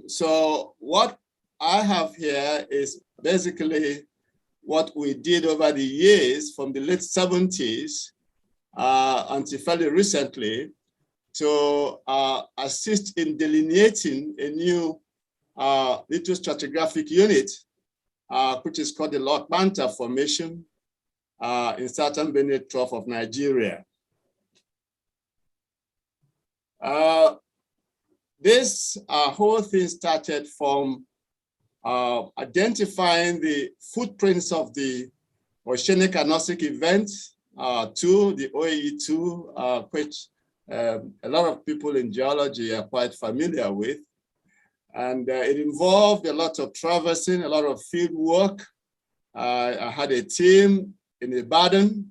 So what I have here is basically what we did over the years from the late 70s until fairly recently to assist in delineating a new lithostratigraphic unit, which is called the Lord Panther Formation in southern Benue Trough of Nigeria. This whole thing started from identifying the footprints of the oceanic anostic event the OAE2, which a lot of people in geology are quite familiar with. And it involved a lot of traversing, a lot of field work. I had a team in Ibadan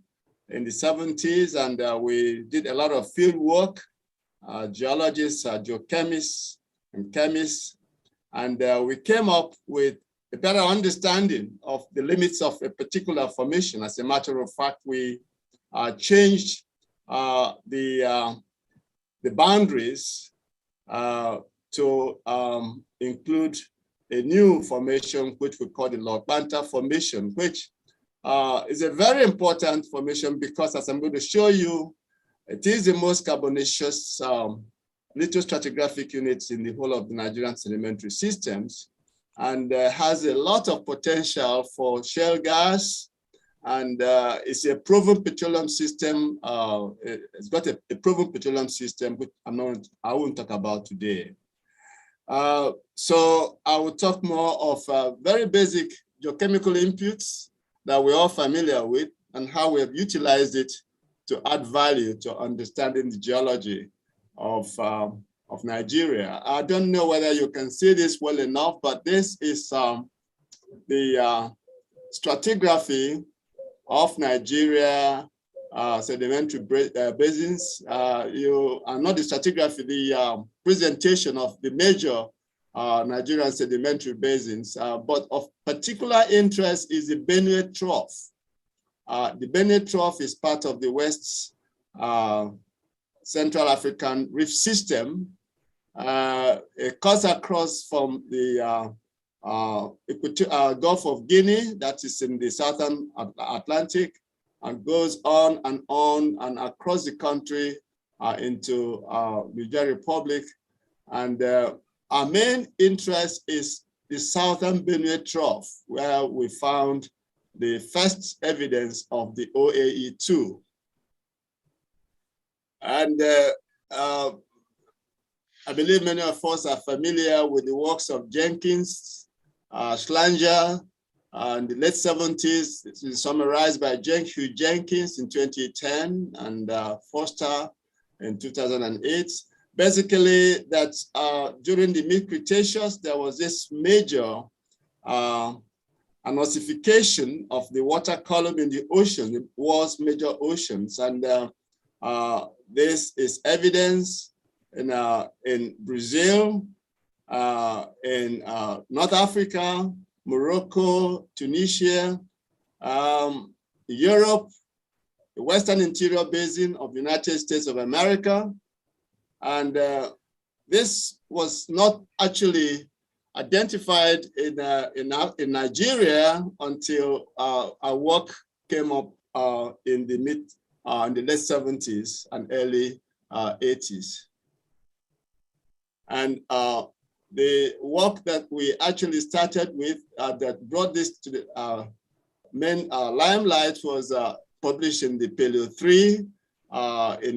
in the 70s, and we did a lot of field work, geologists, geochemists, and chemists. And we came up with a better understanding of the limits of a particular formation. As a matter of fact, we changed the boundaries to include a new formation, which we call the Lord Panther Formation, which is a very important formation because, as I'm going to show you, it is the most carbonaceous lithostratigraphic units in the whole of the Nigerian sedimentary systems, and has a lot of potential for shale gas, and it's a proven petroleum system. It's got a proven petroleum system, which I won't talk about today. So I will talk more of very basic geochemical inputs that we're all familiar with and how we have utilized it to add value to understanding the geology of Nigeria. I don't know whether you can see this well enough, but this is the stratigraphy of Nigeria sedimentary basins. And not the stratigraphy, the presentation of the major Nigerian sedimentary basins, but of particular interest is the Benue Trough. The Benue Trough is part of the West Central African Reef System. It cuts across from the Gulf of Guinea, that is in the southern Atlantic, and goes on and across the country into Niger Republic. And our main interest is the southern Benue Trough, where we found the first evidence of the OAE2. And I believe many of us are familiar with the works of Jenkins, Schlanger, in the late 70s. This is summarized by Hugh Jenkins in 2010 and Foster in 2008. Basically, that during the mid-Cretaceous, there was this major anoxification of the water column in the ocean. It was major oceans, and this is evidence in Brazil, in North Africa, Morocco, Tunisia, Europe, the Western Interior Basin of the United States of America. And this was not actually identified in Nigeria until our work came up in the late 70s and early 80s. And the work that we actually started with that brought this to the main limelight was published in the Paleo 3 in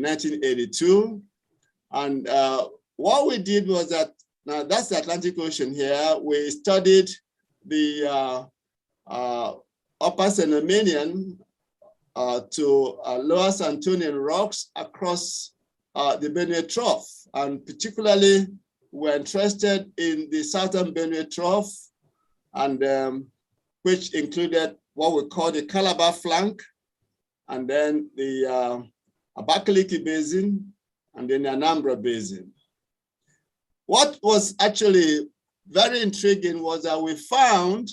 1982. And what we did was that, now that's the Atlantic Ocean here, we studied the upper Cenomanian to lower Santonian rocks across the Benue Trough. And particularly, we're interested in the southern Benue Trough, and which included what we call the Calabar flank, and then the Abakaliki Basin, and then the Anambra Basin. What was actually very intriguing was that we found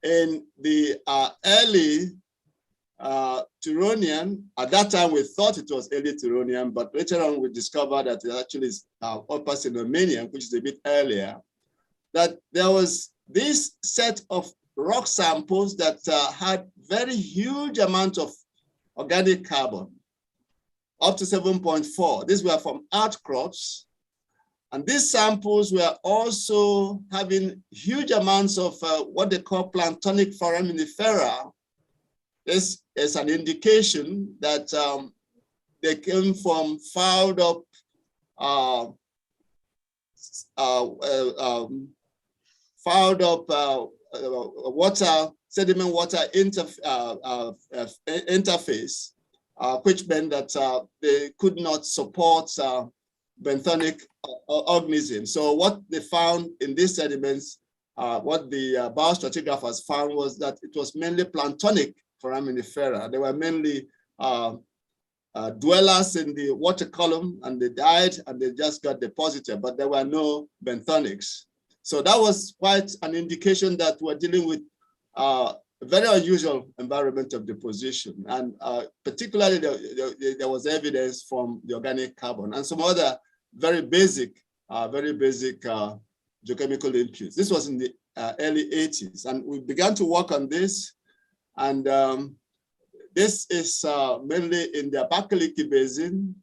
in the early Turonian, at that time we thought it was early Turonian, but later on we discovered that it actually is Upper Cenomanian, which is a bit earlier, that there was this set of rock samples that had very huge amount of organic carbon, up to 7.4. These were from outcrops. And these samples were also having huge amounts of what they call planktonic foraminifera. This is an indication that they came from fouled up water, sediment water interface, which meant that they could not support benthonic organisms. So what they found in these sediments, what the biostratigraphers found was that it was mainly planktonic foraminifera. They were mainly dwellers in the water column, and they died and they just got deposited, but there were no benthonics. So that was quite an indication that we're dealing with a very unusual environment of deposition. And particularly there was evidence from the organic carbon and some other very basic geochemical inputs. This was in the early 80s, and we began to work on this. And this is mainly in the Abakaliki Basin.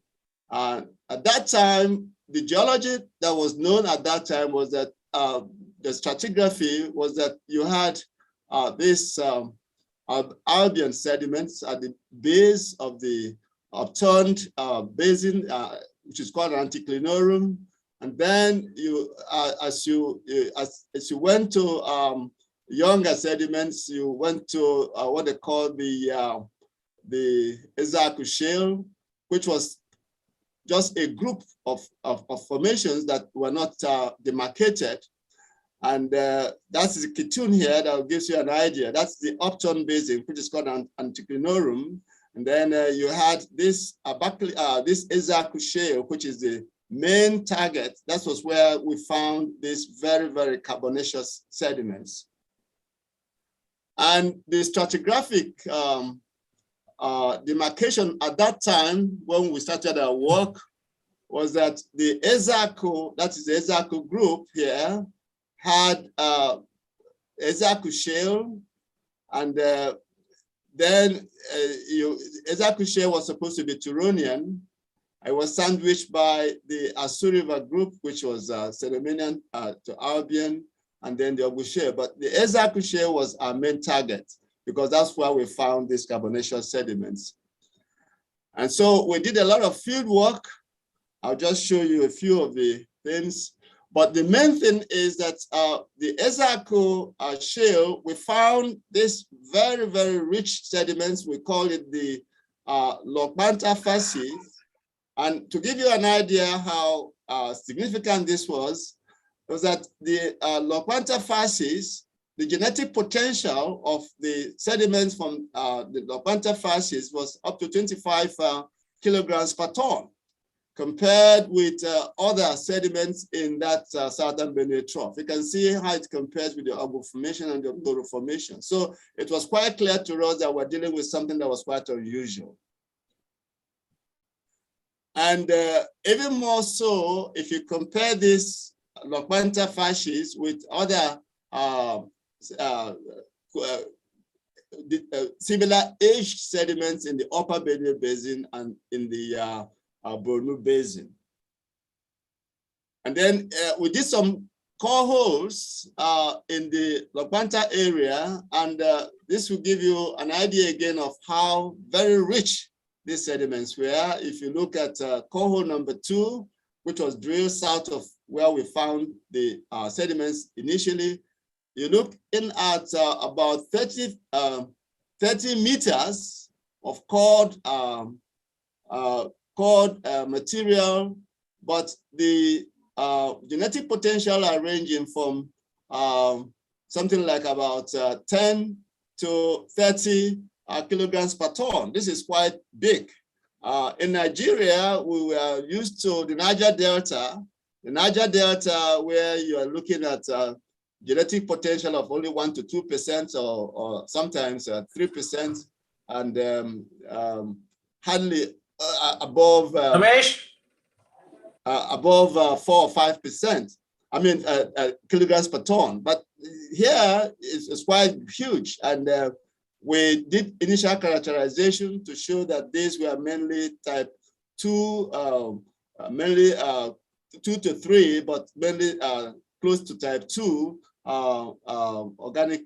At that time, the geology that was known at that time was that the stratigraphy was that you had this Albion sediments at the base of the upturned basin, which is called an anticlinorum. And then you, as you went to younger sediments, you went to what they call the Ezaku Shale, which was just a group of formations that were not demarcated. And that's the cartoon here that gives you an idea. That's the upturned basin, which is called an anticlinorum. And then you had this Ezaku Shale, which is the main target. That was where we found these very, very carbonaceous sediments. And the stratigraphic demarcation at that time, when we started our work, was that the Ezaku, that is the Ezaku group here, had Ezaku shale, and then Ezaku shale was supposed to be Turonian. It was sandwiched by the Asu River group, which was Sediminian to Albion, and then the Ogu shale. But the Ezaku shale was our main target, because that's where we found these carbonaceous sediments. And so we did a lot of field work. I'll just show you a few of the things. But the main thing is that the Ezaku shale, we found this very, very rich sediments. We call it the Lokbanta facies. And to give you an idea how significant this was that the Lokbanta facies, the genetic potential of the sediments from the Lokbanta facies was up to 25 kilograms per ton, compared with other sediments in that southern Benue Trough. You can see how it compares with the Ogu Formation and the Goro Formation. So it was quite clear to us that we're dealing with something that was quite unusual. And even more so, if you compare this Lokbanta facies with other similar aged sediments in the upper Benue Basin and in the Bornu Basin. And then we did some core holes in the Lokbanta area, and this will give you an idea again of how very rich these sediments were. If you look at core hole number 2, which was drilled south of where we found the sediments initially, you look in at about 30 meters of cored material, but the genetic potential are ranging from something like about 10 to 30 kilograms per ton. This is quite big. In Nigeria, we were used to the Niger Delta. The Niger Delta, where you are looking at genetic potential of only 1 to 2% or sometimes 3%, and hardly above 4 or 5%. I mean, kilograms per ton. But here it's quite huge, and we did initial characterization to show that these were mainly type 2, mainly 2 to 3, but mainly close to type 2 organic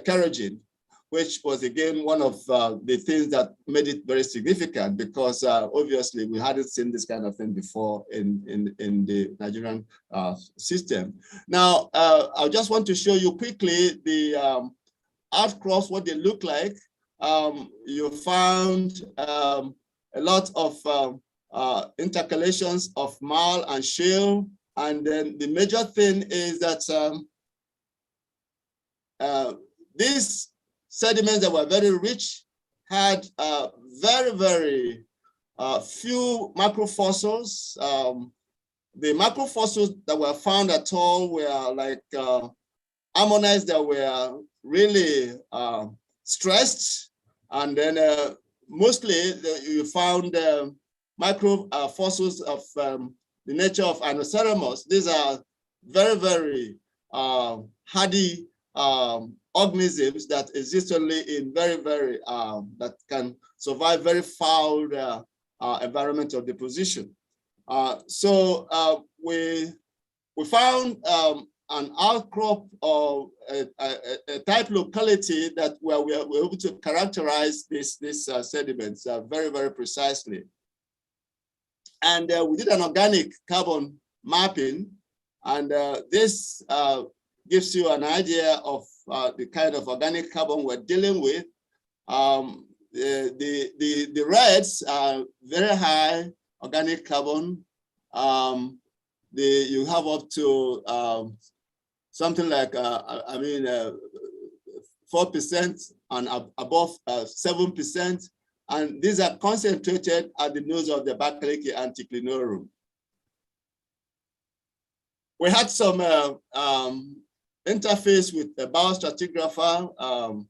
kerogen, which was again one of the things that made it very significant, because obviously we hadn't seen this kind of thing before in the Nigerian system. Now, I just want to show you quickly the outcrops, what they look like. You found a lot of intercalations of marl and shale, and then the major thing is that these sediments that were very rich had very, very few macrofossils. The macrofossils that were found at all were like ammonites that were really stressed, and then mostly you found macrofossils of the nature of Inoceremus. These are very, very hardy organisms that exist only in very, very, that can survive very foul environmental deposition. So we found an outcrop of a type locality that where we were able to characterize these sediments very, very precisely. And we did an organic carbon mapping, and this gives you an idea of the kind of organic carbon we're dealing with. The reds are very high organic carbon. You have up to something like 4% and above 7%. and these are concentrated at the nose of the Abakaliki anticlinorum. We had some interface with a biostratigrapher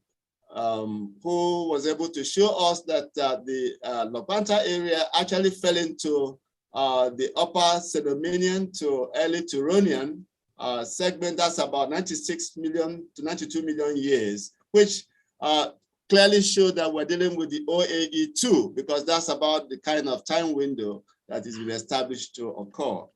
who was able to show us that the Lopanta area actually fell into the upper Cenomanian to early Turonian segment. That's about 96 million to 92 million years, which clearly show that we're dealing with the OAE2, because that's about the kind of time window that is been established to occur.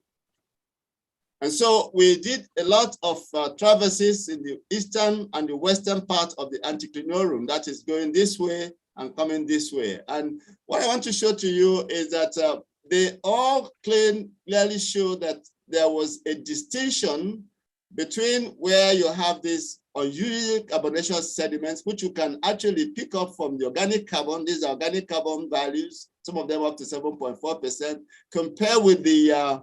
And so we did a lot of traverses in the eastern and the western part of the anticlinorum, that is going this way and coming this way. And what I want to show to you is that they all clearly show that there was a distinction between where you have these unusual carbonaceous sediments, which you can actually pick up from the organic carbon. These are organic carbon values, some of them up to 7.4%, compared with the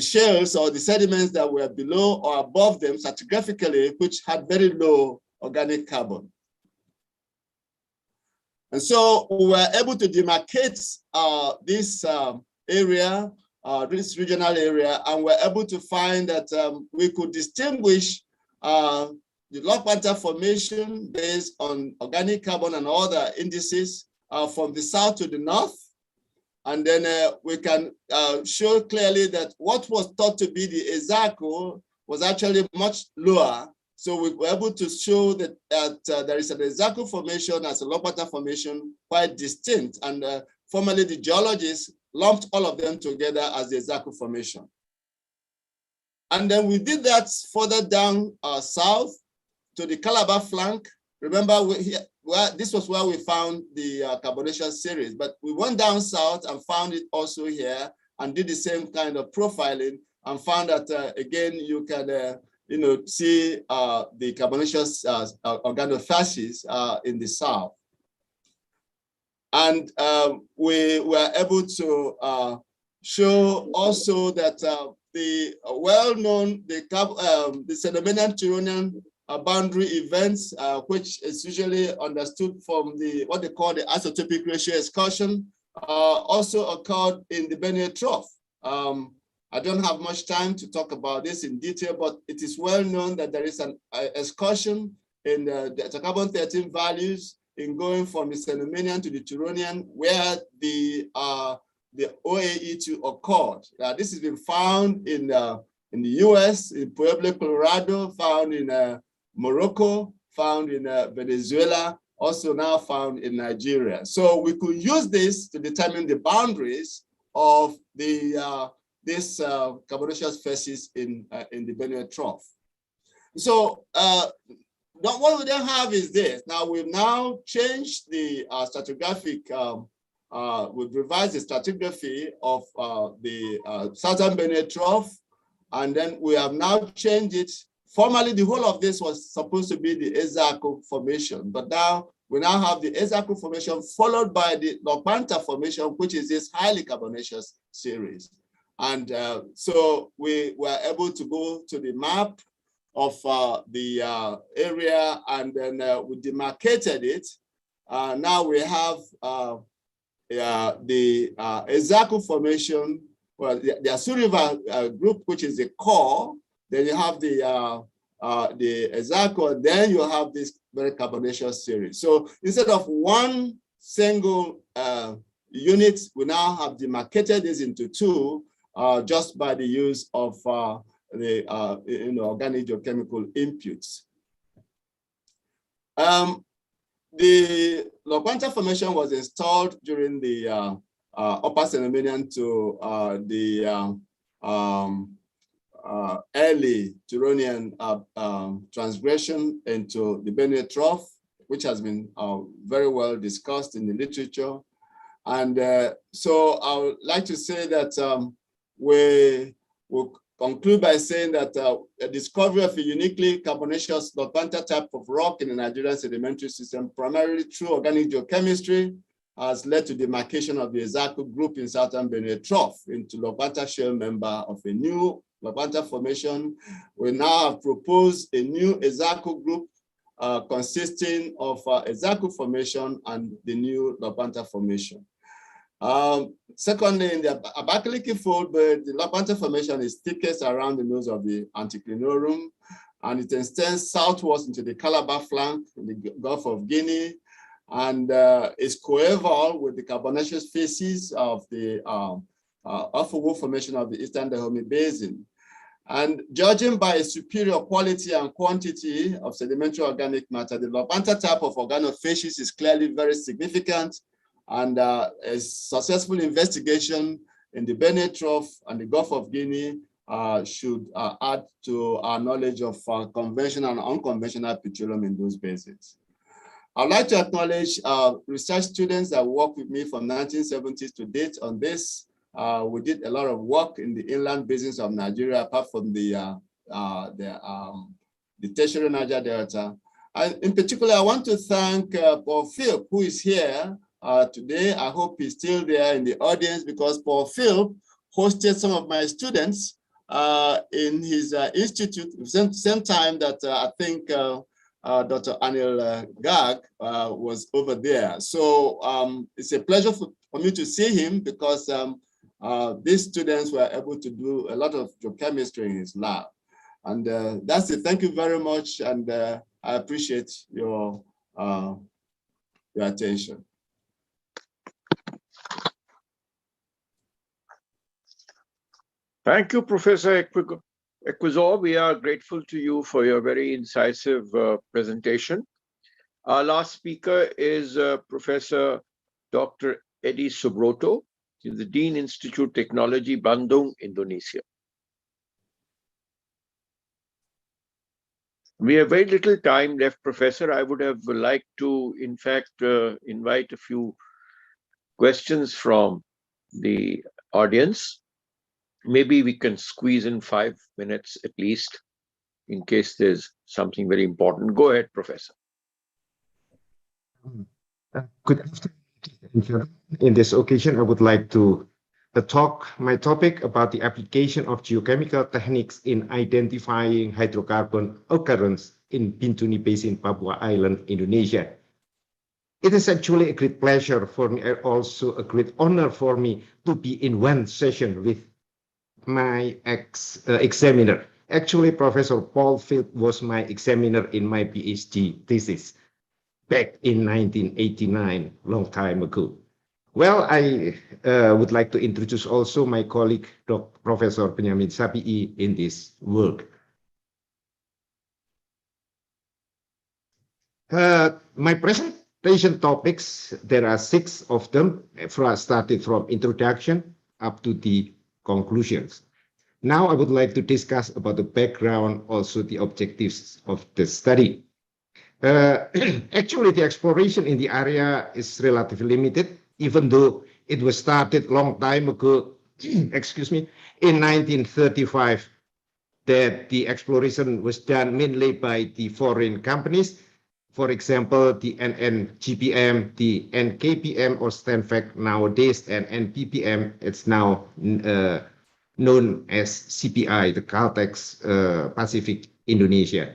shales or the sediments that were below or above them stratigraphically, which had very low organic carbon. And so we were able to demarcate this area, this regional area, and we're able to find that we could distinguish the Lopanta formation based on organic carbon and other indices from the south to the north. And then we can show clearly that what was thought to be the Ezako was actually much lower. So we were able to show that, there is an Ezako formation as a Lopanta formation, quite distinct. And formerly the geologists lumped all of them together as the Ezako formation. And then we did that further down south to the Calabar flank. Remember, this was where we found the carbonaceous series, but we went down south and found it also here and did the same kind of profiling and found that, again, you can see the carbonaceous organophases in the south. And we were able to show also that the well-known, the Cenomanian-Turonian boundary events, which is usually understood from what they call the isotopic ratio excursion, also occurred in the Benue Trough. I don't have much time to talk about this in detail, but it is well known that there is an excursion in the carbon-13 values in going from the Cenomanian to the Turonian, where the OAE2 occurred. This has been found in the US, in Pueblo, Colorado, found in Morocco, found in Venezuela, also now found in Nigeria. So we could use this to determine the boundaries of this carbonaceous phases in the Benue Trough. So what we then have is this. Now we've now changed the stratigraphic, we've revised the stratigraphy of the Southern Benue Trough, and then we have now changed it. Formerly, the whole of this was supposed to be the Ezako formation, but now we now have the Ezako formation followed by the Lopanta formation, which is this highly carbonaceous series. And so we were able to go to the map of the area, and then we demarcated it. Now we have the Ezako formation, well, the Asu River group, which is the core. Then you have the Ezako, and then you have this very carbonaceous series. So instead of one single unit, we now have demarcated this into two just by the use of the organic geochemical inputs. The Lopanta formation was installed during the upper Cenomanian to the early Turonian transgression into the Benue Trough, which has been very well discussed in the literature. And so I would like to say that we will conclude by saying that a discovery of a uniquely carbonaceous Lopanta type of rock in the Nigerian sedimentary system, primarily through organic geochemistry, has led to demarcation of the Ezako group in Southern Benue Trough into Lopanta shale member of a new Lopanta formation. We now have proposed a new Ezako group consisting of a Zaku Formation and the new Lopanta Formation. Secondly, in the Abakaliki fold bed, the Lopanta Formation is thickest around the nose of the Anticlinorum, and it extends southwards into the Calabar flank in the Gulf of Guinea, and is coeval with the carbonaceous facies of the Alpha Formation of the Eastern Dahomey Basin. And judging by a superior quality and quantity of sedimentary organic matter, the Lopanta type of organofacies is clearly very significant, and a successful investigation in the Benue Trough and the Gulf of Guinea should add to our knowledge of conventional and unconventional petroleum in those basins. I'd like to acknowledge research students that worked with me from 1970s to date on this. We did a lot of work in the inland basins of Nigeria, apart from the tertiary Niger Delta. And in particular, I want to thank Paul Philp, who is here today. I hope he's still there in the audience, because Paul Philp hosted some of my students in his institute, same time that I think Dr. Anil Garg was over there. So it's a pleasure for me to see him, because these students were able to do a lot of geochemistry in his lab. And that's it. Thank you very much. And I appreciate your attention. Thank you, Professor Equizor. We are grateful to you for your very incisive presentation. Our last speaker is Professor Dr. Eddie Subroto. He's the Dean Institute Technology, Bandung, Indonesia. We have very little time left, Professor. I would have liked to, in fact, invite a few questions from the audience. Maybe we can squeeze in 5 minutes at least, in case there's something very important. Go ahead, Professor. Good afternoon. In this occasion, I would like to talk my topic about the application of geochemical techniques in identifying hydrocarbon occurrence in Bintuni Basin, Papua Island, Indonesia. It is actually a great pleasure for me, and also a great honor for me to be in one session with my examiner. Actually, Professor Paul Philp was my examiner in my PhD thesis back in 1989, long time ago. Well, I would like to introduce also my colleague, Professor Benjamin Sapii, in this work. My presentation topics, there are 6 of them, started from introduction up to the conclusions. Now I would like to discuss about the background, also the objectives of the study. Actually, the exploration in the area is relatively limited, even though it was started long time ago, excuse me, in 1935, that the exploration was done mainly by the foreign companies. For example, the NNGPM, the NKPM or Stanfac nowadays, and NPPM, it's now known as CPI, the Caltex Pacific Indonesia.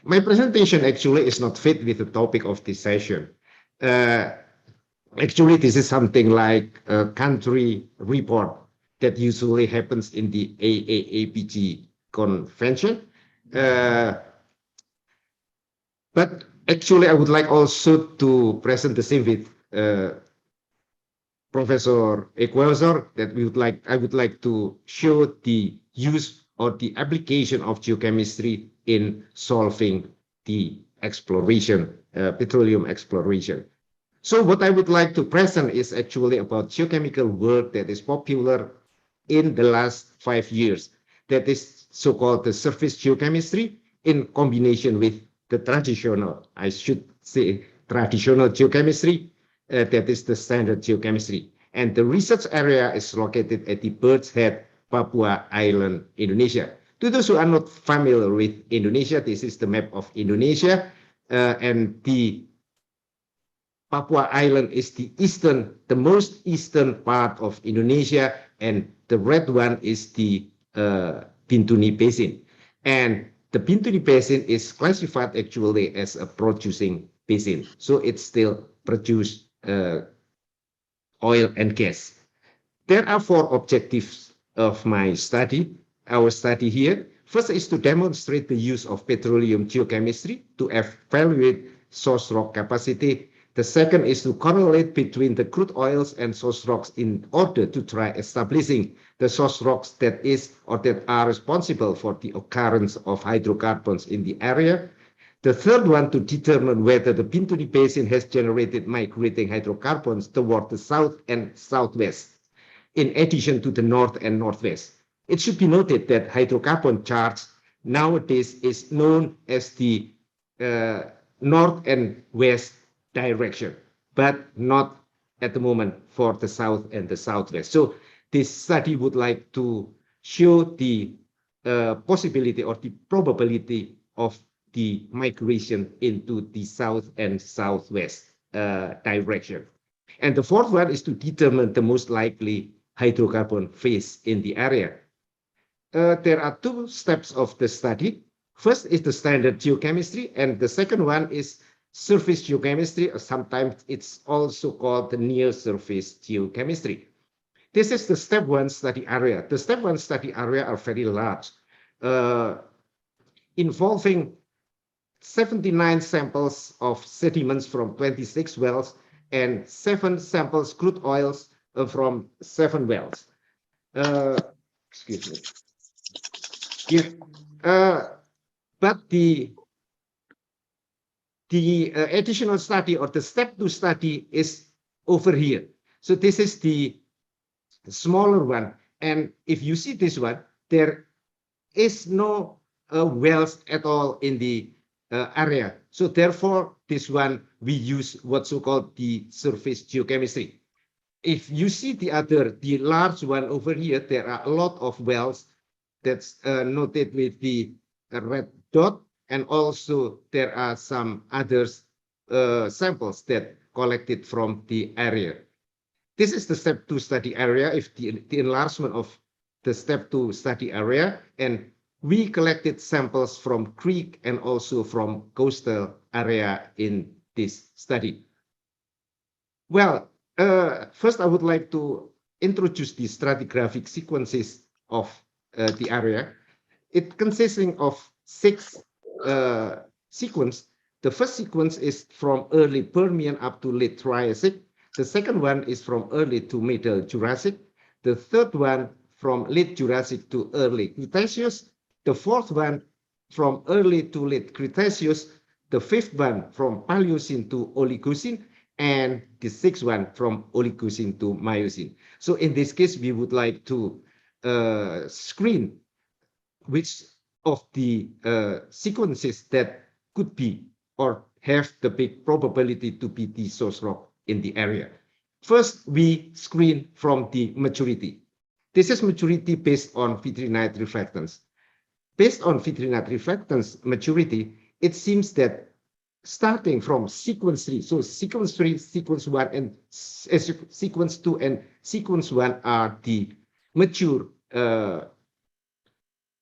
My presentation actually is not fit with the topic of this session. Actually, this is something like a country report that usually happens in the AAAPG convention. But actually, I would like also to present the same with Professor Equizor, that I would like to show the use or the application of geochemistry in solving the exploration, petroleum exploration. So what I would like to present is actually about geochemical work that is popular in the last 5 years. That is so-called the surface geochemistry in combination with the traditional, I should say, traditional geochemistry, that is the standard geochemistry. And the research area is located at the Bird's Head, Papua Island, Indonesia. To those who are not familiar with Indonesia, this is the map of Indonesia, and the Papua Island is the most eastern part of Indonesia, and the red one is the Bintuni Basin. And the Bintuni Basin is classified actually as a producing basin. So it still produce oil and gas. There are 4 objectives of my study, our study here. First is to demonstrate the use of petroleum geochemistry to evaluate source rock capacity. The second is to correlate between the crude oils and source rocks in order to try establishing the source rocks that is or that are responsible for the occurrence of hydrocarbons in the area. The third one to determine whether the Bintuni Basin has generated migrating hydrocarbons toward the south and southwest, in addition to the north and northwest. It should be noted that hydrocarbon charge nowadays is known as the north and west direction, but not at the moment for the south and the southwest. So this study would like to show the possibility or the probability of the migration into the south and southwest direction. And the fourth one is to determine the most likely hydrocarbon phase in the area. There are 2 steps of the study. First is the standard geochemistry, and the second one is surface geochemistry, or sometimes it's also called the near surface geochemistry. This is the step 1 study area. The step 1 study area are very large, involving 79 samples of sediments from 26 wells and 7 samples crude oils from 7 wells. Excuse me. Yeah. But the additional study or the step 2 study is over here. So this is the smaller one. And if you see this one, there is no wells at all in the area. So therefore, this one, we use what's so-called the surface geochemistry. If you see the large one over here, there are a lot of wells that's noted with the red dot, and also there are some others samples that collected from the area. This is the step 2 study area, if the enlargement of the step 2 study area, and we collected samples from creek and also from coastal area in this study. Well, first I would like to introduce the stratigraphic sequences of the area. It consisting of 6 sequences. The first sequence is from early Permian up to late Triassic. The second one is from early to middle Jurassic. The third one from late Jurassic to early Cretaceous. The fourth one from early to late Cretaceous. The fifth one from Paleocene to Oligocene. And the sixth one from Oligocene to Miocene. So in this case, we would like to screen which of the sequences that could be or have the big probability to be the source rock in the area. First, we screen from the maturity. This is maturity based on vitrinite reflectance. Based on vitrinite reflectance maturity, it seems that starting from sequence 3, so sequence 3, sequence 1, and sequence 2 and sequence 1 are the mature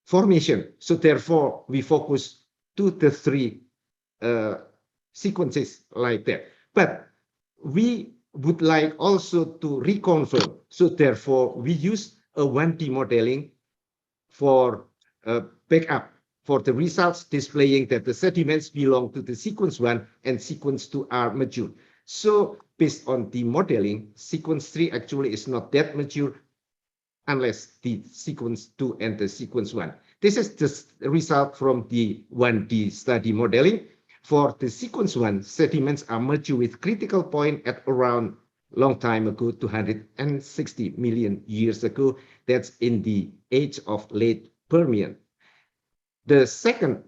formation. So therefore, we focus 2 to 3 sequences like that. But we would like also to reconfirm. So therefore, we use a 1D modeling for backup for the results displaying that the sediments belong to the sequence 1 and sequence 2 are mature. So based on the modeling, sequence 3 actually is not that mature unless the sequence 2 and the sequence 1. This is the result from the 1D study modeling. For the sequence 1, sediments are mature with critical point at around long time ago, 260 million years ago. That's in the age of late Permian. The second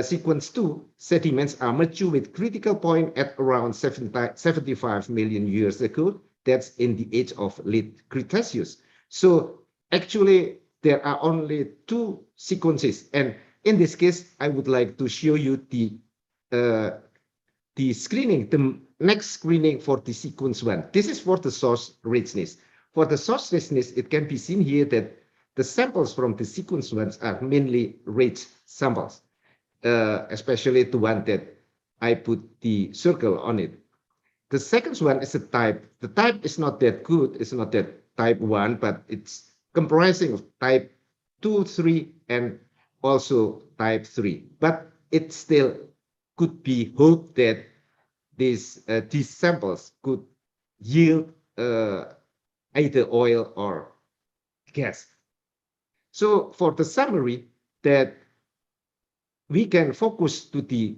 sequence 2, sediments are mature with critical point at around 75 million years ago. That's in the age of late Cretaceous. So actually, there are only 2 sequences. And in this case, I would like to show you the screening, the next screening for the sequence 1. This is for the source richness. For the source richness, it can be seen here that the samples from the sequence 1s are mainly rich samples. especially the one that I put the circle on it. The second one is a type. The type is not that good. It's not that type 1, but it's comprising of type 2, 3, and also type 3. But it still could be hoped that these samples could yield either oil or gas. So for the summary, that we can focus to the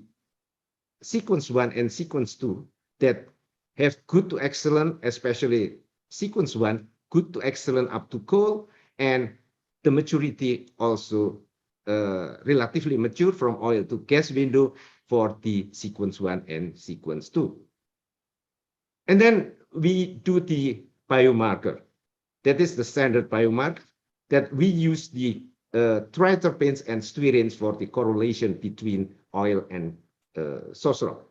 sequence 1 and sequence 2 that have good to excellent, especially sequence 1, good to excellent up to coal, and the maturity also relatively mature from oil to gas window for the sequence 1 and sequence 2. And then we do the biomarker. That is the standard biomarker that we use the triterpenes and styrene for the correlation between oil and source rock.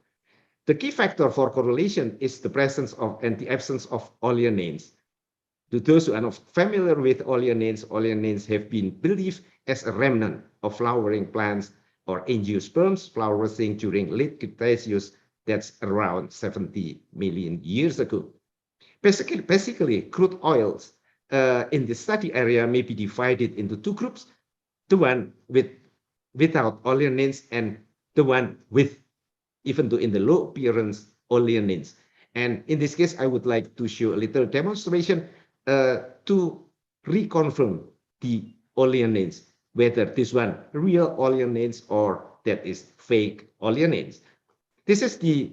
The key factor for correlation is the presence of and the absence of oleonanes. To those who are not familiar with oleonanes have been believed as a remnant of flowering plants or angiosperms flowering during late Cretaceous, that's around 70 million years ago. Basically, crude oils in the study area may be divided into two groups, the one without oleonanes and the one with, even though in the low appearance, oleonanes. And in this case, I would like to show a little demonstration to reconfirm the oleonanes, whether this one real oleonanes or that is fake oleonanes. This is the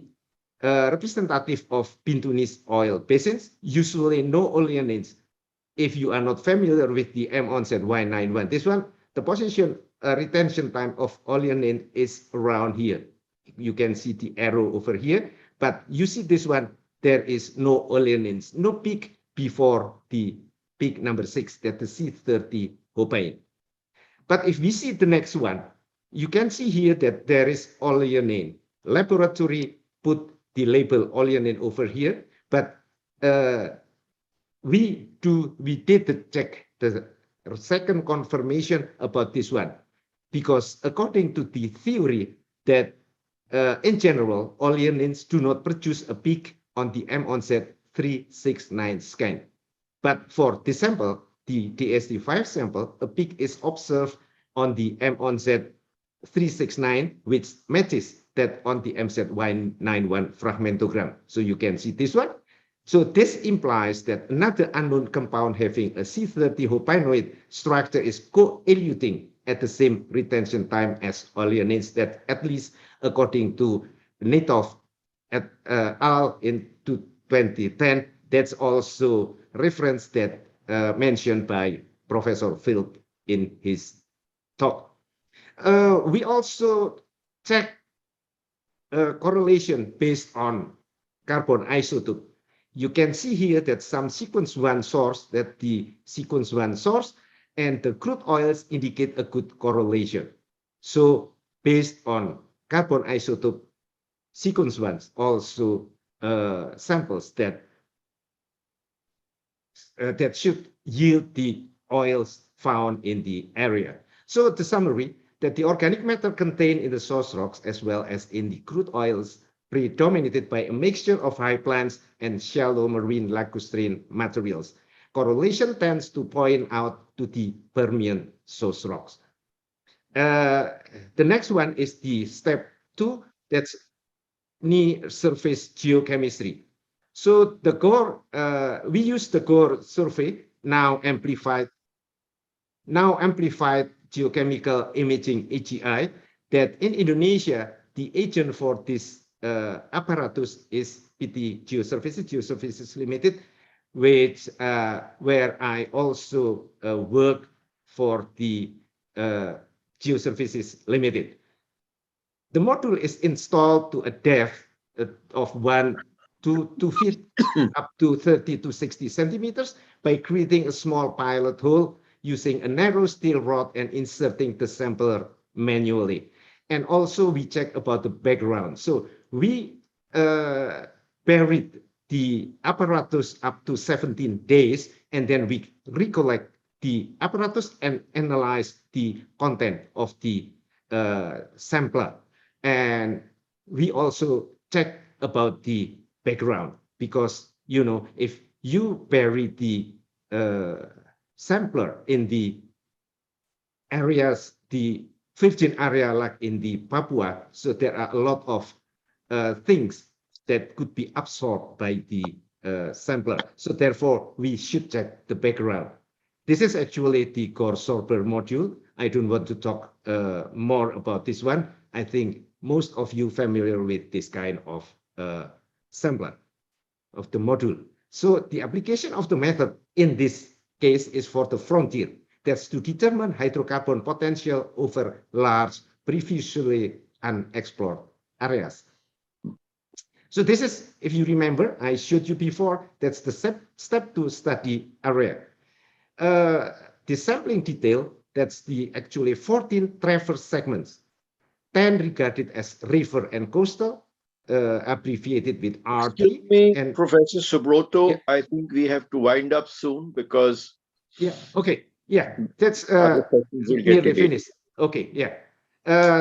representative of Bintunis oil basins, usually no oleonanes. If you are not familiar with the M-onset Y91, this one, the position retention time of oleonane is around here. You can see the arrow over here, but you see this one, there is no oleonanes, no peak before the peak number 6, that the C30 Hopain. But if we see the next one, you can see here that there is oleonane. Laboratory put the label oleonane over here, but we did the check, the second confirmation about this one, because according to the theory that in general, oleonanes do not produce a peak on the M-onset 369 scan. But for this sample, the DSD5 sample, a peak is observed on the M-onset 369, which matches that on the MZ Y91 fragmentogram. So you can see this one. So this implies that another unknown compound having a C30 hopinoid structure is co-eluting at the same retention time as oleonanes, that at least according to Netov et al. In 2010, that's also reference that mentioned by Professor Philp in his talk. We also check correlation based on carbon isotope. You can see here that some sequence 1 source, that the sequence 1 source and the crude oils indicate a good correlation. So based on carbon isotope sequence 1, also samples that should yield the oils found in the area. So the summary, that the organic matter contained in the source rocks as well as in the crude oils predominated by a mixture of high plants and shallow marine lacustrine materials. Correlation tends to point out to the Permian source rocks. The next one is the step 2, that's near surface geochemistry. So the core, we use the core survey, now amplified geochemical imaging AGI, that in Indonesia, the agent for this apparatus is PT Geoservices Limited, which where I also work for the Geoservices Limited. The module is installed to a depth of 1 to 2 feet up to 30 to 60 centimeters by creating a small pilot hole using a narrow steel rod and inserting the sampler manually. And also we check about the background. So we buried the apparatus up to 17 days, and then we recollect the apparatus and analyze the content of the sampler. And we also check about the background, because, you know, if you bury the sampler in the areas, the 15 area like in the Papua, so there are a lot of things that could be absorbed by the sampler. So therefore, we should check the background. This is actually the core sorter module. I don't want to talk more about this one. I think most of you familiar with this kind of sampler of the module. So the application of the method in this case is for the frontier. That's to determine hydrocarbon potential over large, previously unexplored areas. So this is, if you remember, I showed you before, that's the step 2 study area. The sampling detail, that's the actually 14 traverse segments, 10 regarded as river and coastal, abbreviated with RT. Excuse me, and Professor Subroto, yeah. I think we have to wind up soon because Okay, that's other questions will get nearly delayed. finished. Okay,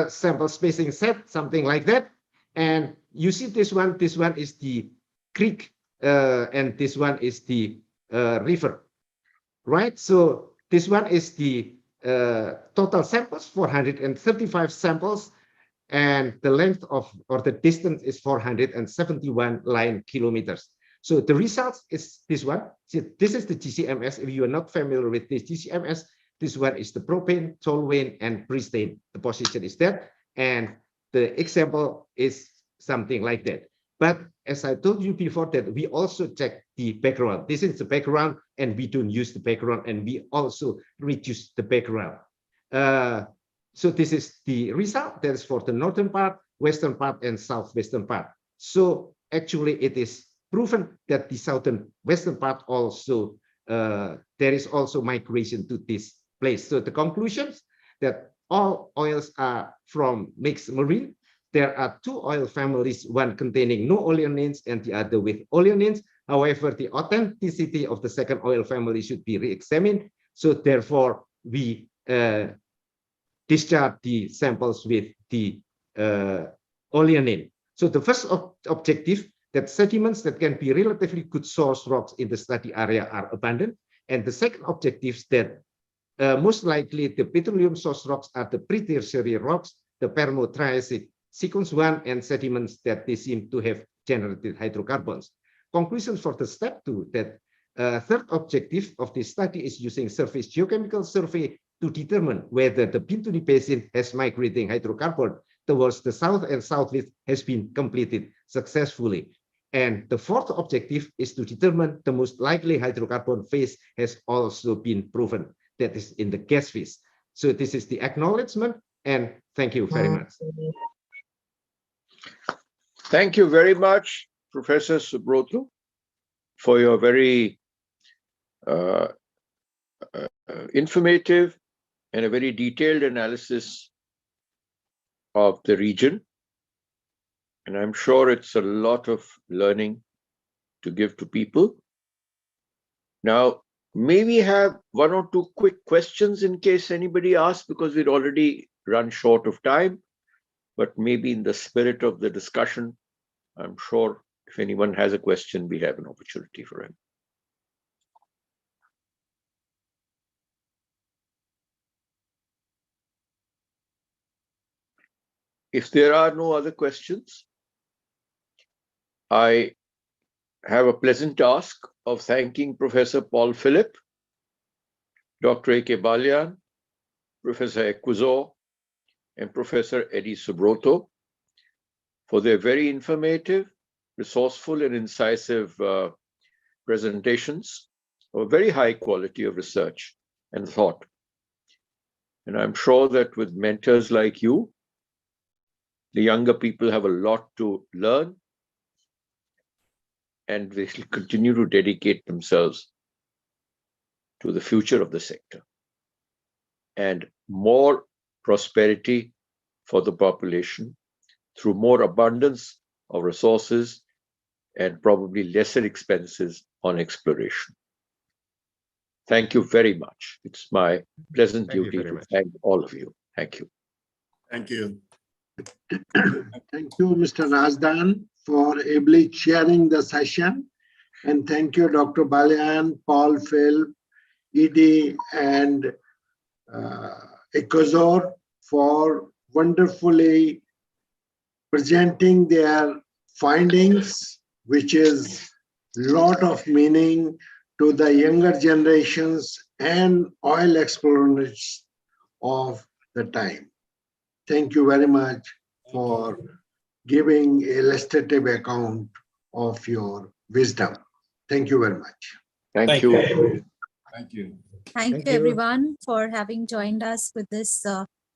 sample spacing set, something like that. And you see this one is the creek, and this one is the river, right? So this one is the total samples, 435 samples, and the length of, or the distance is 471 line kilometers. So the results is this one. See, this is the GCMS. If you are not familiar with this GCMS, this one is the propane, toluene, and pristane. The position is that, and the example is something like that. But as I told you before, that we also check the background. This is the background, and we don't use the background, and we also reduce the background. So this is the result. That is for the northern part, western part, and southwestern part. So actually, it is proven that the southern western part also, there is also migration to this place. So the conclusions that all oils are from mixed marine. There are 2 oil families, one containing no oleanins and the other with oleanins. However, the authenticity of the second oil family should be re-examined. So therefore, we discharge the samples with the oleanin. So the first objective, that sediments that can be relatively good source rocks in the study area are abundant. And the second objective is that most likely the petroleum source rocks are the pre-tertiary rocks, the Permo-Triassic sequence 1, and sediments that they seem to have generated hydrocarbons. Conclusions for the step 2, that third objective of this study is using surface geochemical survey to determine whether the Bintuni Basin has migrating hydrocarbon towards the south and southwest has been completed successfully. And the fourth objective is to determine the most likely hydrocarbon phase has also been proven, that is in the gas phase. So this is the acknowledgement, and thank you very much. Thank you very much, Professor Subroto, for your very informative and a very detailed analysis of the region. And I'm sure it's a lot of learning to give to people. Now, may we have 1 or 2 quick questions in case anybody asks, because we'd already run short of time, but maybe in the spirit of the discussion, I'm sure if anyone has a question, we have an opportunity for him. If there are no other questions, I have a pleasant task of thanking Professor Paul Philip, Dr. A.K. Balyan, Professor Ekuzo, and Professor Eddie Subroto for their very informative, resourceful, and incisive presentations of a very high quality of research and thought. And I'm sure that with mentors like you, the younger people have a lot to learn, and they will continue to dedicate themselves to the future of the sector and more prosperity for the population through more abundance of resources and probably lesser expenses on exploration. Thank you very much. It's my pleasant duty to thank all of you. Thank you. Thank you. Thank you, Mr. Razdan, for ably chairing the session. And thank you, Dr. Balian, Paul, Phil, Edie, and Ekozor for wonderfully presenting their findings, which is lot of meaning to the younger generations and oil explorers of the time. Thank you very much for giving illustrative account of your wisdom. Thank you very much. Thank you. Thank you. Thank you, everyone, for having joined us with this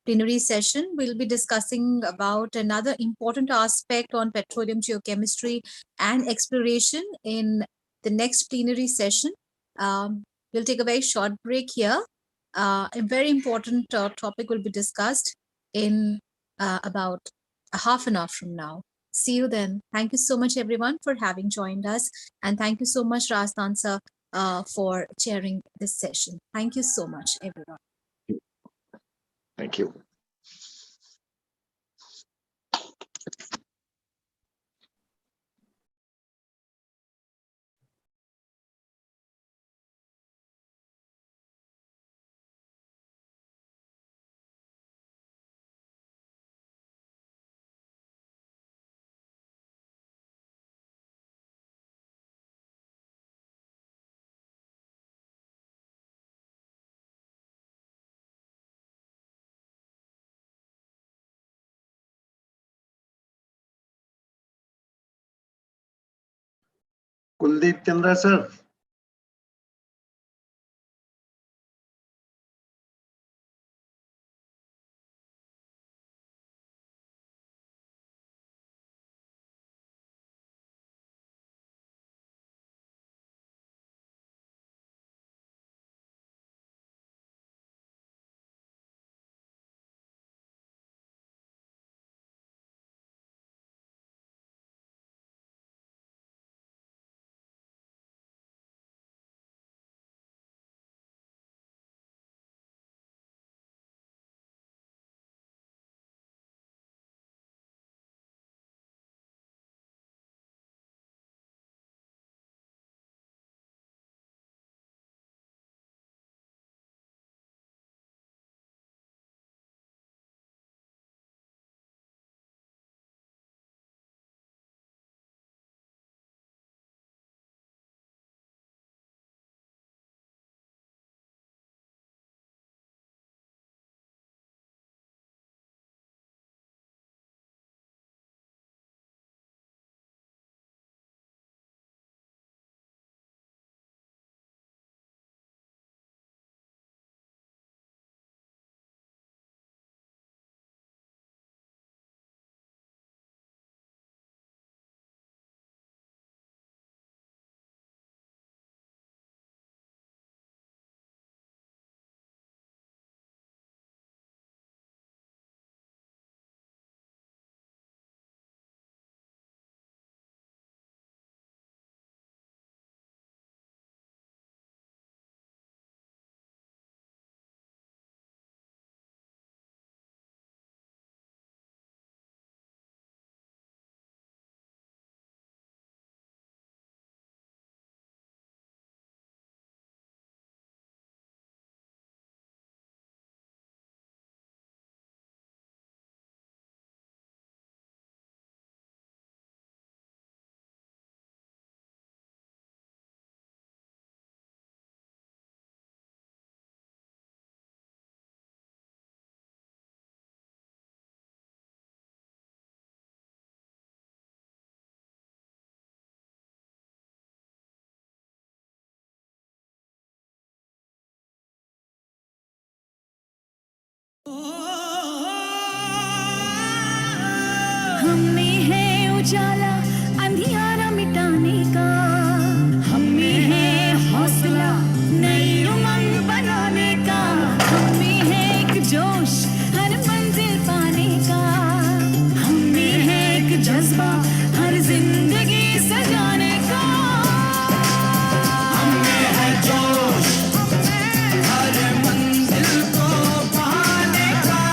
plenary session. We'll be discussing about another important aspect on petroleum geochemistry and exploration in the next plenary session. We'll take a very short break here. A very important topic will be discussed in about a half an hour from now. See you then. Thank you so much, everyone, for having joined us. And thank you so much, Razdan sir, for chairing this session. Thank you so much, everyone. Thank you. Kuldeep Chandra sir. हमें है उजाला अंधियारा मिटाने का, हमें है हौसला नई उमंग बनाने का, हमें है एक जोश हर मंजिल पाने का, हमें है एक जज्बा हर जिंदगी सजाने का, हमें है जोश हर मंजिल को पाने का,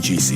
ONGC.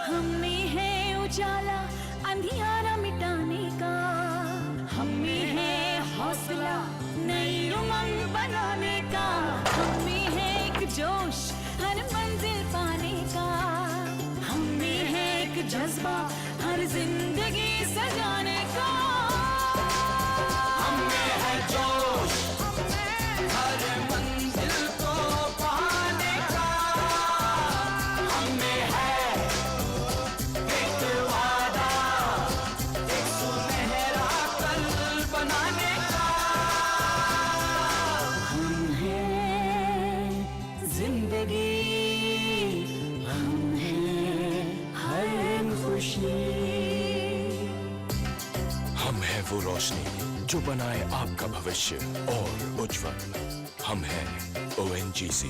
हम में है उजाला अंधियारा मिटाने का, हम में है हौसला नई उमंग बनाने का, हम में है एक जोश हर मंजिल पाने का, हम में है एक जज्बा हर जिंदगी सजाने का, हम में है जोश हर मंजिल को पाने का, हम में है एक वादा एक सुनहरा कल बनाने का, हम हैं जिंदगी, हम हैं हर खुशी, हम है वो रोशनी जो बनाए आपका भविष्य और उज्जवल। हम हैं ONGC।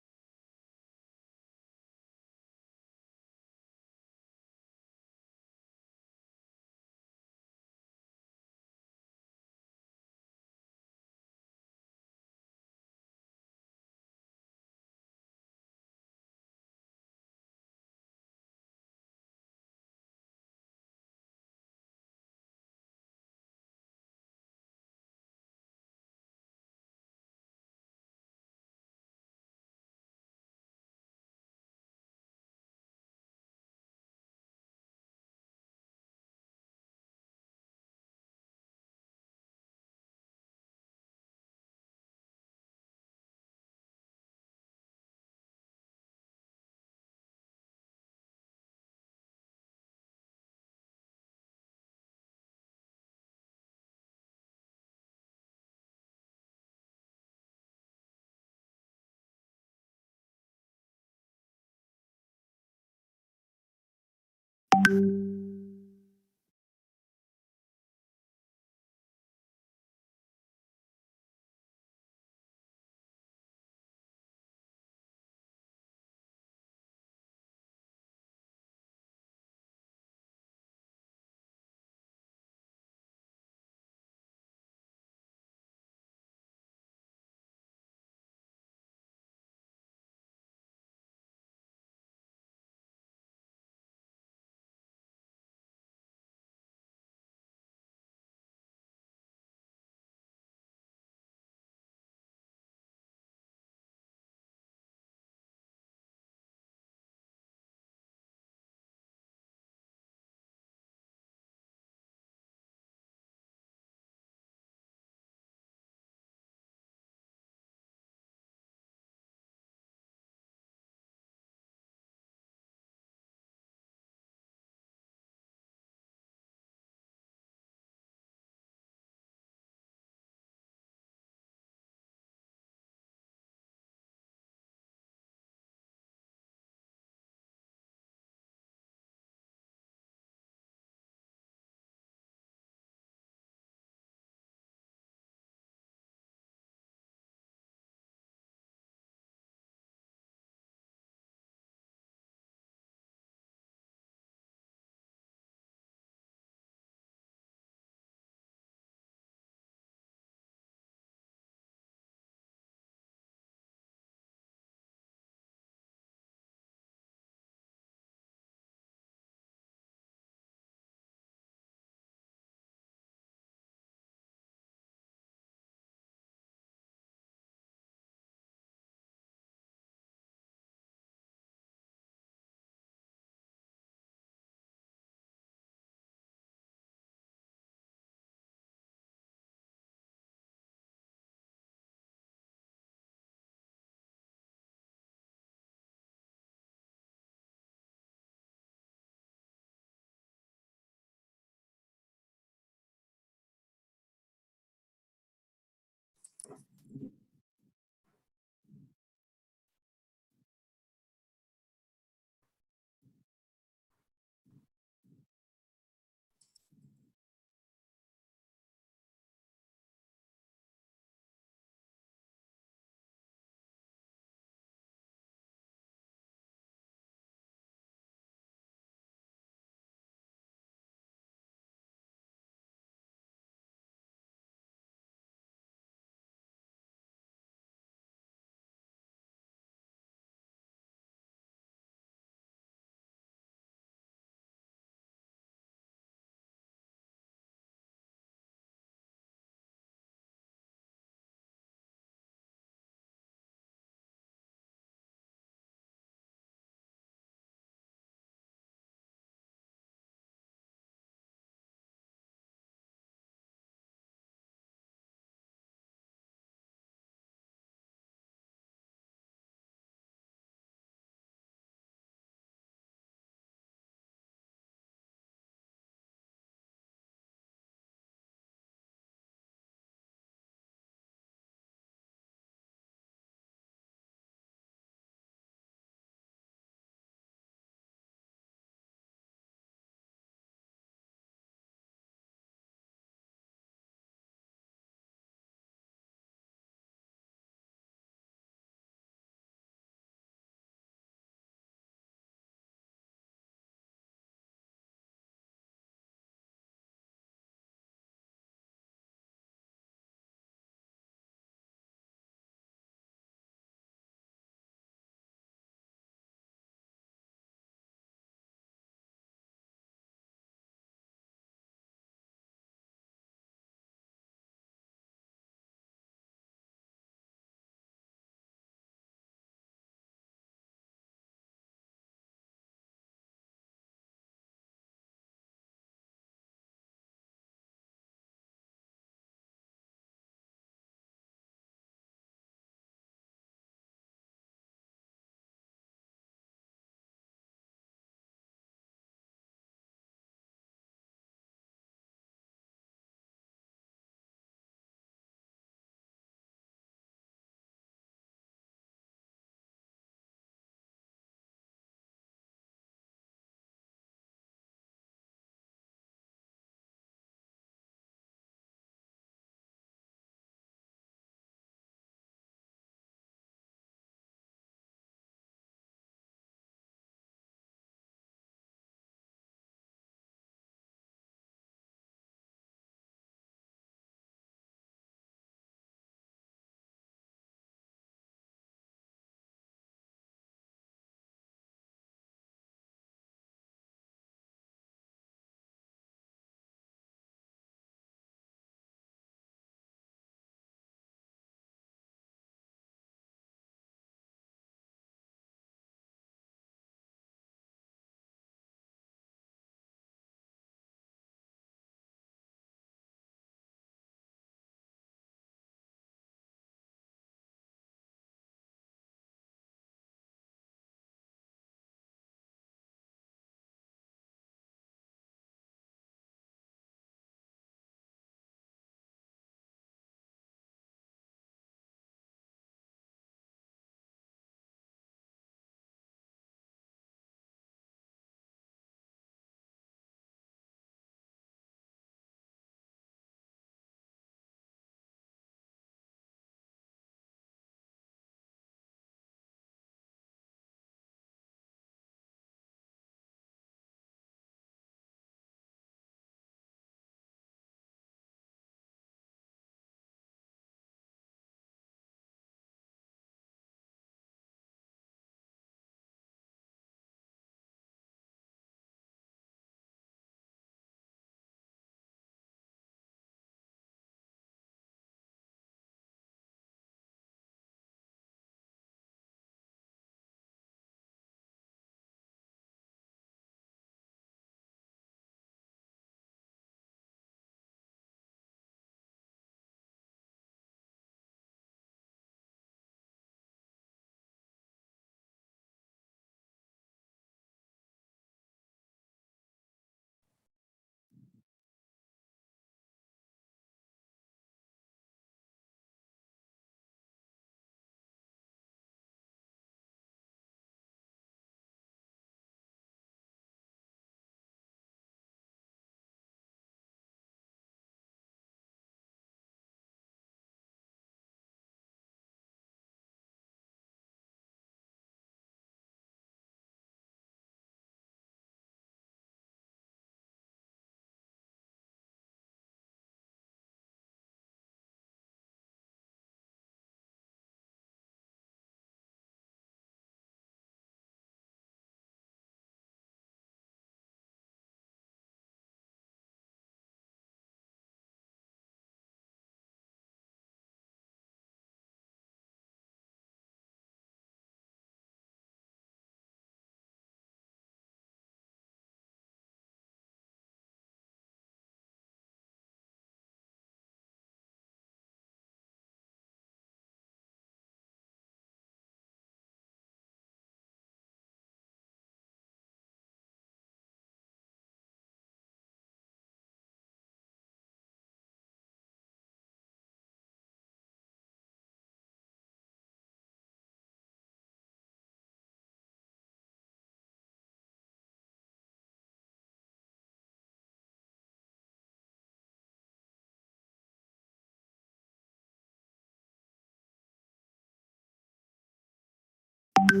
Good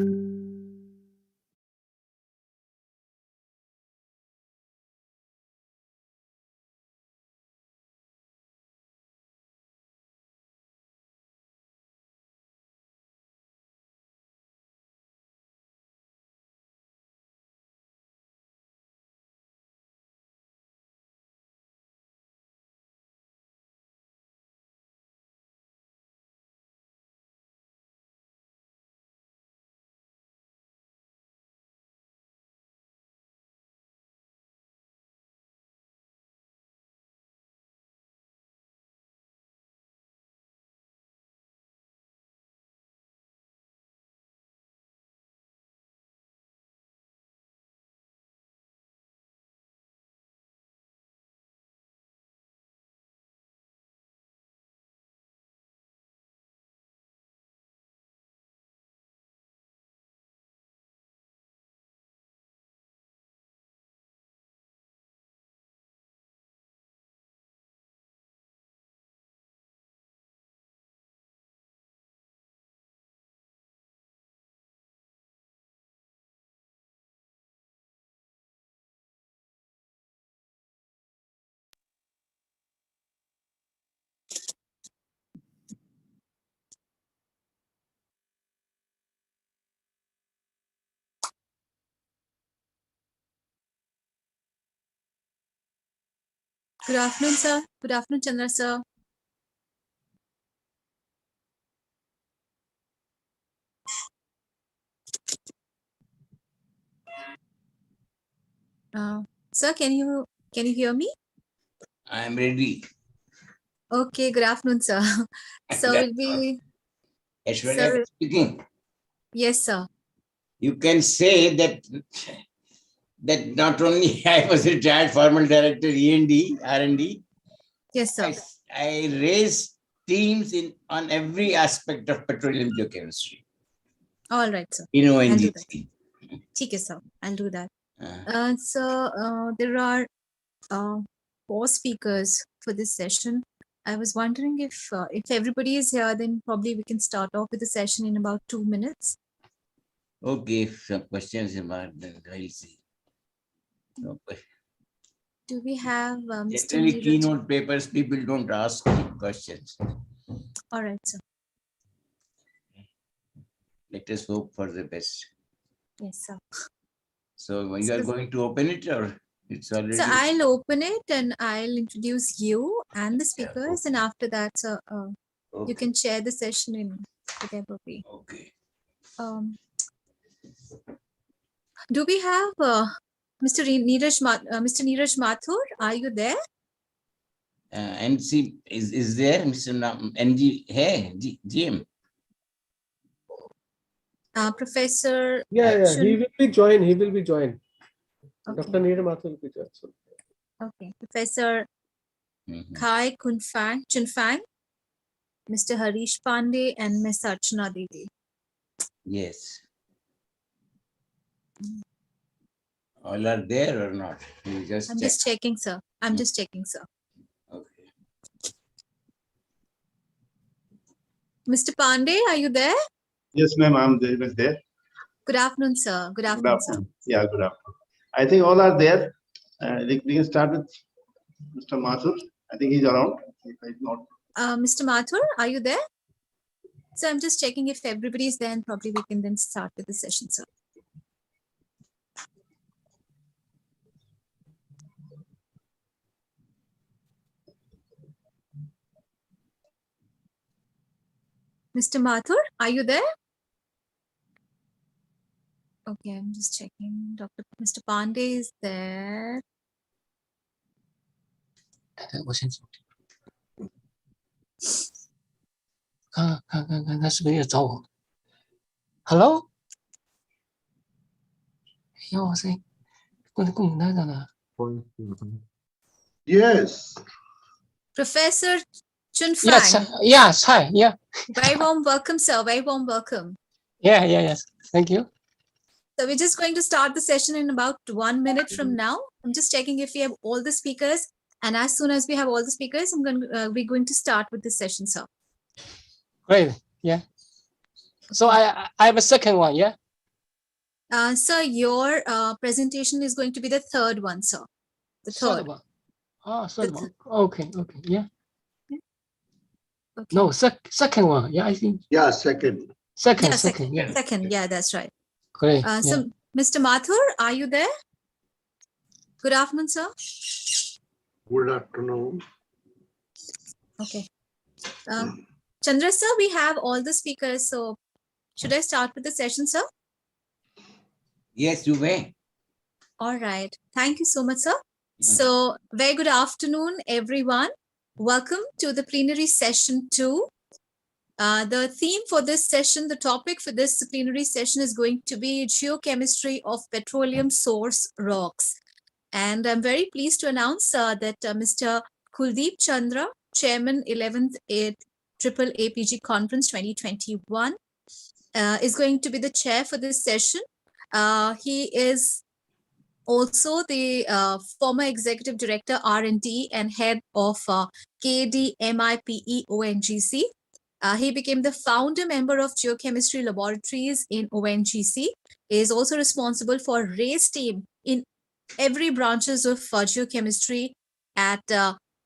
afternoon, sir. Good afternoon, Chandra, sir. Sir, can you hear me? I am ready. Okay, good afternoon, sir. So we'll be Aishwarya speaking. Yes, sir. You can say that not only I was a retired formal director E&D, R&D. Yes, sir. I raised teams on every aspect of petroleum geochemistry. All right, sir. In I'll do that. ONGC. Okay, sir. I'll do that. So there are 4 speakers for this session. I was wondering if everybody is here, then probably we can start off with the session in about 2 minutes. Okay, if some questions about then I'll see. Okay. Do we have Mr. Generally, Neeraj? keynote papers, people don't ask questions. All right, sir. Let us hope for the best. Yes, sir. So you are going to open it or it's already? So I'll open it and I'll introduce you and the speakers, and after that, sir, you can share the session in whatever way. Okay. Do we have Mr. Neeraj Mathur? Are you there? NC is there, Mr. NG? Hey, GM. Professor. Yeah, he will be joined. He will be joined. Okay. Dr. Neeraj Mathur will be joined. Okay. Professor Khai Chunfang, Mr. Harish Pandey, and Ms. Archana Devi. Yes. All are there or not? You just I'm check. just checking, sir. I'm just checking, sir. Okay. Mr. Pandey, are you there? Yes, ma'am, I'm there. Good afternoon, sir. Good afternoon, sir. Yeah, good afternoon. I think all are there. We can start with Mr. Mathur. I think he's around. If he's not. Mr. Mathur, are you there? So I'm just checking if everybody is there, and probably we can then start with the session, sir. Mr. Mathur, are you there? Okay, I'm just checking. Mr. Pandey is there. Hello? Yes. Professor Chunfang. Yes, hi, yeah. Very warm welcome, sir. Very warm welcome. Yes. Thank you. So we're just going to start the session in about 1 minute from now. I'm just checking if we have all the speakers. And as soon as we have all the speakers, we're going to start with the session, sir. Great, yeah. So I have a second one, yeah? Sir, your presentation is going to be the third one, sir. The third. one. Oh, third The one. Okay, okay, yeah. Okay. No, second one. Yeah, I think Yeah, second. second, Yeah, second. Yeah, second. Yeah, that's right. great. So, Mr. Mathur, are you there? Good afternoon, sir. Good afternoon. Okay. Chandra, sir, we have all the speakers. So, should I start with the session, sir? Yes, you may. All right. Thank you so much, sir. So, very good afternoon, everyone. Welcome to the plenary session 2. The theme for this session, the topic for this plenary session is going to be geochemistry of petroleum source rocks. And I'm very pleased to announce that Mr. Kuldeep Chandra, Chairman 11th AAAPG Conference 2021, is going to be the chair for this session. He is also the former executive director R&D and head of KDMIPE ONGC. He became the founder member of geochemistry laboratories in ONGC. He is also responsible for RACE team in every branches of geochemistry at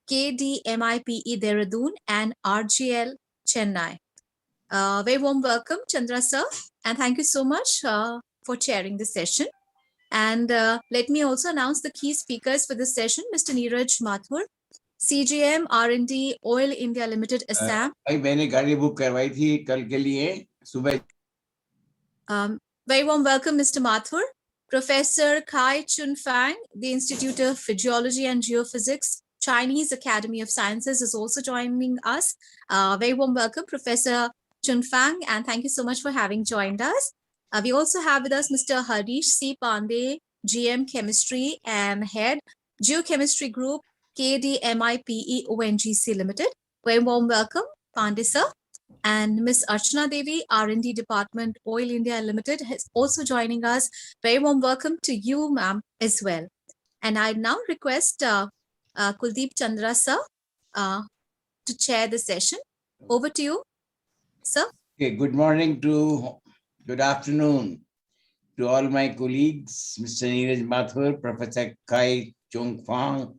KDMIPE Dehradun and RGL Chennai. Very warm welcome, Chandra sir, and thank you so much for chairing the session. And let me also announce the key speakers for this session. Mr. Neeraj Mathur, CGM R&D Oil India Limited Assam. मैंने गाड़ी book करवाई थी कल के लिए सुबह. Very warm welcome, Mr. Mathur. Professor Kai Chun Fang, the Institute of Geology and Geophysics, Chinese Academy of Sciences, is also joining us. Very warm welcome, Professor Chun Fang, and thank you so much for having joined us. We also have with us Mr. Harish C. Pandey, GM Chemistry and Head, Geochemistry Group, KDMIPE ONGC Limited. Very warm welcome, Pandey sir. And Ms. Archana Devi, R&D Department, Oil India Limited, is also joining us. Very warm welcome to you, ma'am, as well. And I now request Kuldeep Chandra sir to chair the session. Over to you, sir. Okay, good afternoon to all my colleagues, Mr. Neeraj Mathur, Professor Kai Chung Fang,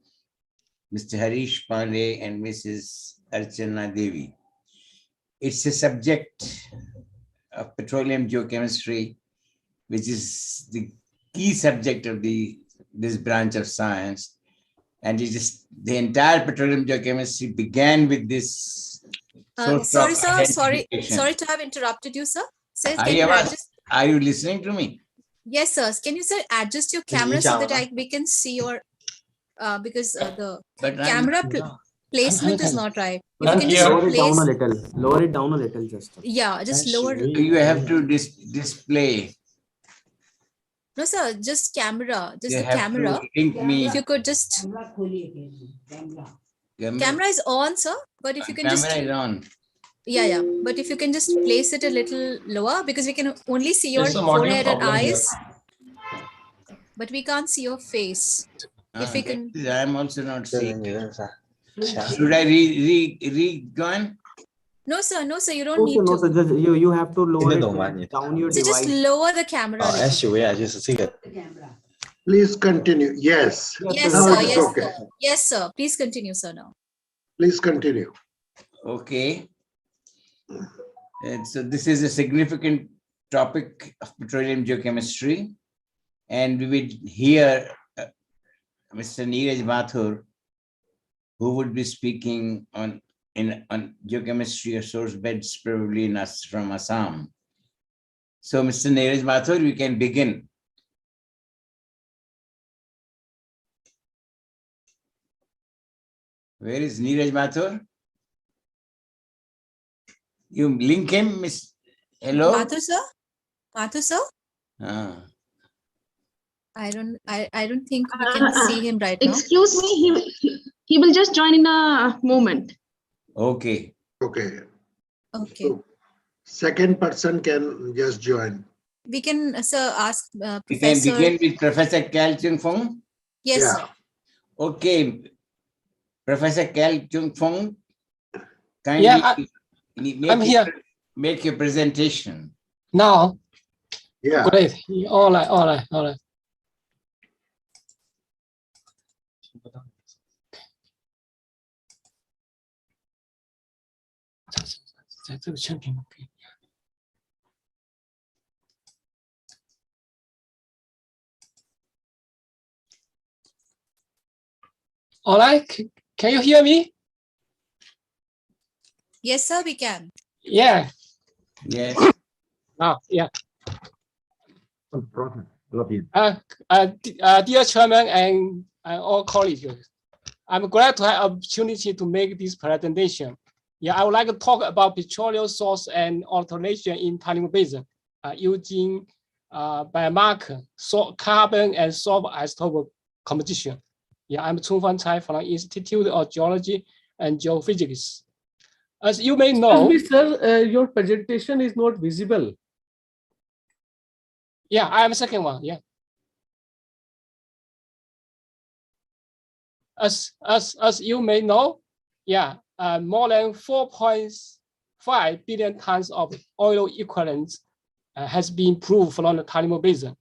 Mr. Harish Pandey, and Mrs. Archana Devi. It's a subject of petroleum geochemistry, which is the key subject of this branch of science. And it is the entire petroleum geochemistry began with this. Sorry, sir. Sorry to have interrupted you, sir. Sir, Are you listening to me? Yes, sir. Can you, sir, adjust your camera so that we can see your because the camera placement is not right. If you can just lower it down a little, just. Yeah, just lower. You have to display. No, sir, just camera, just You the have camera. to link me. If you could just. Camera is on, sir, but if you can just. Camera is on. Yeah. But if you can just place it a little lower, because we can only see your forehead and eyes. But we can't see your face. If we can. I'm also not seeing. Should I rejoin? No, sir. No, sir. You don't need to. No, sir. Just you have to lower it down your So device. just lower the camera. Please continue. Yes. Yes, Now sir. it's Yes, okay. sir. Yes, sir. Please continue, sir. Now. Please continue. Okay. And so this is a significant topic of petroleum geochemistry. And we will hear Mr. Neeraj Mathur, who would be speaking on geochemistry of source beds, probably from Assam. So, Mr. Neeraj Mathur, we can begin. Where is Neeraj Mathur? You link him, Miss. Hello? Mathur, sir? Mathur, sir? I don't think we can see him right now. Excuse me, he will just join in a moment. Okay. Okay. Okay. So, second person can just join. We can, sir, ask We can Professor. begin with Professor Kal Chung Fong. Yes, Yeah. sir. Okay. Professor Kal Chung Fong, kindly Yeah, I'm here. make your presentation. Now, Yeah. Great. All right, all right, all right. 在这个全屏幕可以。All right, can you hear me? Yes, sir, we can. Yeah. Yes. Yeah. Love you. Dear Chairman and all colleagues, I'm glad to have opportunity to make this presentation. Yeah, I would like to talk about petroleum source and alternation in Taiwan Basin using biomarker, carbon and salt isotope composition. Yeah, I'm Chung Fan Chai from Institute of Geology and Geophysics. As you may know, Excuse me, sir, your presentation is not visible. yeah, I am second one. Yeah. As you may know, yeah, more than 4.5 billion tons of oil equivalents has been proved from the Taiwan Basin.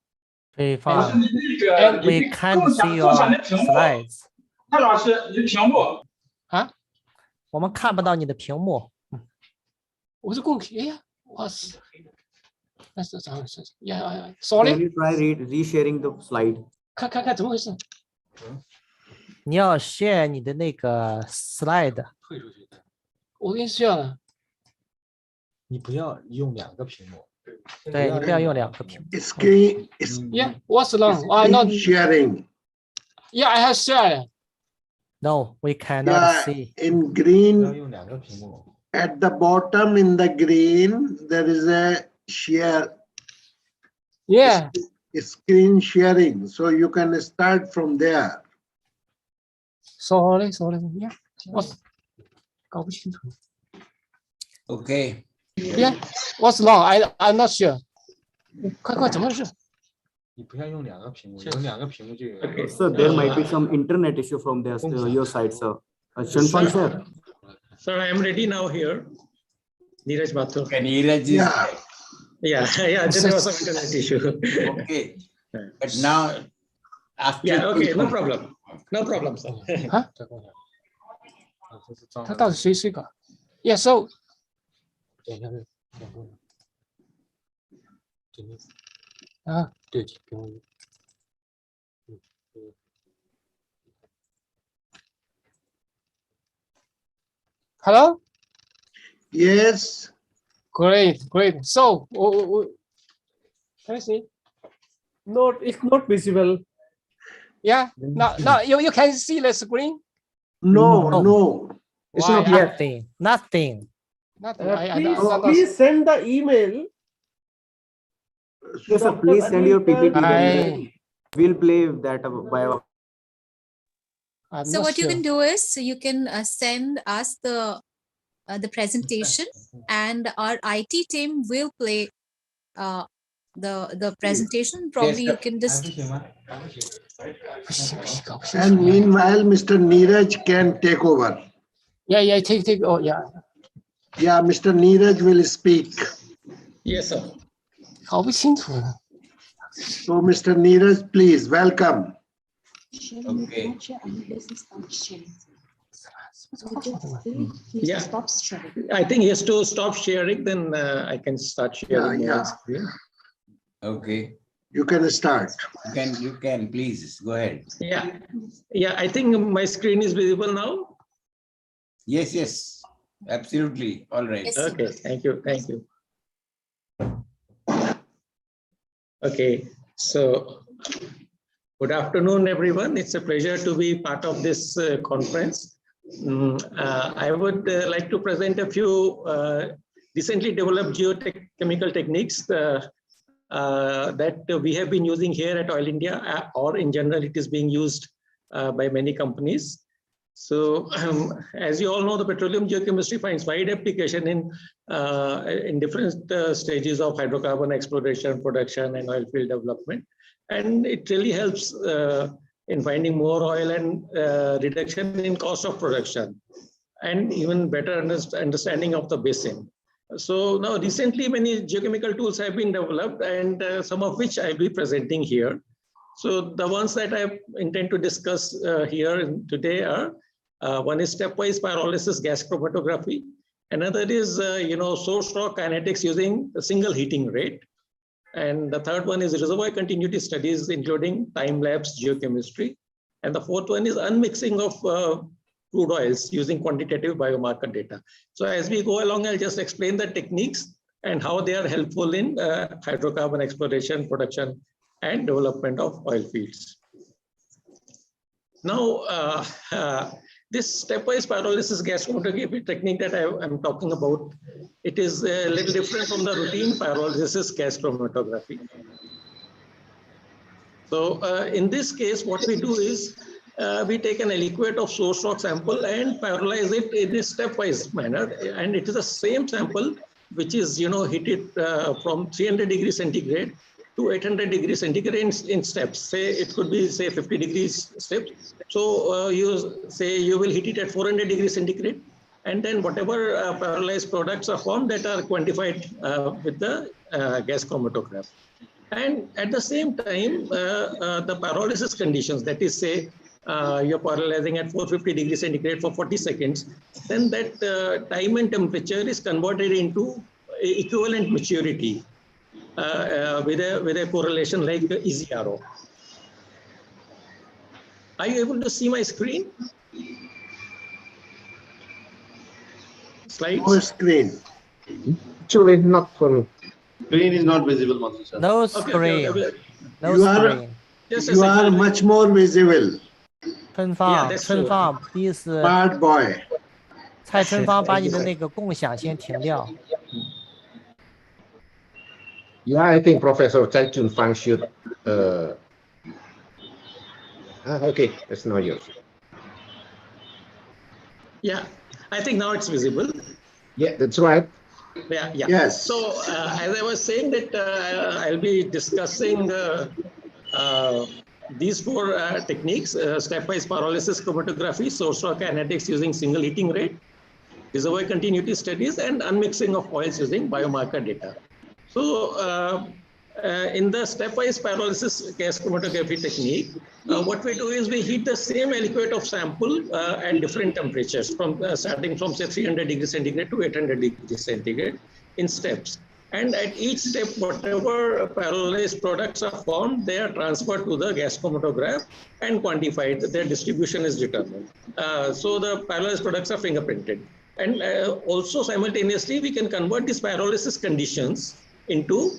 对方 we can't see your slides. 蔡老师，你的屏幕啊？我们看不到你的屏幕。我是共屏呀，我是。那是咋回事？Yeah, sorry. Can you try resharing the slide? 看怎么回事？你要 share 你的那个 slide。我给你 share 了。你不要用2个屏幕。对，你不要用2个屏幕。Screen. Yeah, what's wrong? I'm not sharing. Yeah, I have shared. No, we cannot see. In green, at the bottom in the green, there is a share. Yeah. Screen sharing. So you can start from there. Sorry. Yeah. What's 搞不清楚。 Okay. Yeah. What's wrong? I'm not sure. 快，怎么回事？ 你不要用2个屏幕，有2个屏幕就有。Sir, there might be some internet issue from their your side, sir. Shanfan sir. Sir, I am ready now here. Neeraj Mathur. Okay, Neeraj is Yeah, there was some internet issue. Okay. But now, after. Yeah, okay, no problem. No problem, sir. 啊？他到底谁搞 ？Yeah, so. Hello? Yes. Great. So, can I see? It's not visible. Yeah. Now you can see the screen. No. It's not yet. Nothing. Please send the email. Yes, sir, please send your PPT. We'll play that by. So what you can do is you can send us the presentation, and our IT team will play the presentation. Probably you can just. And meanwhile, Mr. Neeraj can take over. Yeah. Take. Oh, yeah. Yeah, Mr. Neeraj will speak. Yes, sir. 搞不清楚了。 So, Mr. Neeraj, please welcome. Okay. Yeah. I think he has to stop sharing, then I can start sharing my screen. Okay. You can start. You can please go ahead. Yeah. I think my screen is visible now. Yes. Absolutely. All right. Okay. Thank you. Okay. So, good afternoon, everyone. It's a pleasure to be part of this conference. I would like to present a few recently developed geochemical techniques that we have been using here at Oil India, or in general, it is being used by many companies. So, as you all know, the petroleum geochemistry finds wide application in different stages of hydrocarbon exploration, production, and oil field development. And it really helps in finding more oil and reduction in cost of production, and even better understanding of the basin. So now recently many geochemical tools have been developed, and some of which I'll be presenting here. So the ones that I intend to discuss here today are, one is stepwise pyrolysis gas chromatography. Another is, source rock kinetics using a single heating rate. And the third one is reservoir continuity studies, including time-lapse geochemistry. And the fourth one is unmixing of crude oils using quantitative biomarker data. So as we go along, I'll just explain the techniques and how they are helpful in hydrocarbon exploration, production, and development of oil fields. Now, this stepwise pyrolysis gas chromatography technique that I'm talking about, it is a little different from the routine pyrolysis gas chromatography. So in this case, what we do is we take an aliquot of source rock sample and pyrolyze it in a stepwise manner. And it is the same sample which is, heated from 300 degrees centigrade to 800 degrees centigrade in steps. Say it could be, say, 50 degrees steps. So you will heat it at 400 degrees centigrade, and then whatever pyrolyzed products are formed that are quantified with the gas chromatograph. And at the same time, the pyrolysis conditions, that is, say, you're pyrolyzing at 450 degrees centigrade for 40 seconds, then that time and temperature is converted into equivalent maturity with a correlation like EZRO. Are you able to see my screen? Slides? No screen. Actually, not for me. Screen is not visible, Master sir. No screen. No You are, screen. you are much more visible. 春芳，春芳 ，please. Bad boy. 蔡春芳，把你的那个共享先停掉。Yeah, I think Professor Chai Chun Fang should. Okay, that's not yours. Yeah, I think now it's visible. Yeah, that's right. Yeah, yeah. Yes. So as I was saying that I'll be discussing these four techniques: stepwise pyrolysis chromatography, source rock kinetics using single heating rate, reservoir continuity studies, and unmixing of oils using biomarker data. So in the stepwise pyrolysis gas chromatography technique, what we do is we heat the same aliquot of sample at different temperatures, from starting from, say, 300 degrees centigrade to 800 degrees centigrade in steps. And at each step, whatever pyrolyzed products are formed, they are transferred to the gas chromatograph and quantified. Their distribution is determined. So the pyrolyzed products are fingerprinted. And also simultaneously, we can convert these pyrolysis conditions into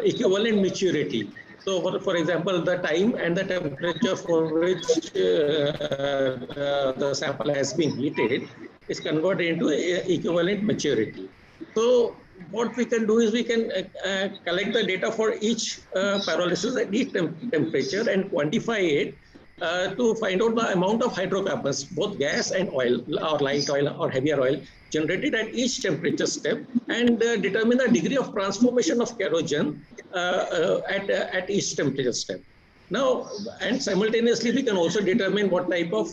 equivalent maturity. So for example, the time and the temperature for which the sample has been heated is converted into equivalent maturity. So what we can do is we can collect the data for each pyrolysis at each temperature and quantify it to find out the amount of hydrocarbons, both gas and oil, or light oil or heavier oil, generated at each temperature step, and determine the degree of transformation of kerogen at each temperature step. Now, and simultaneously, we can also determine what type of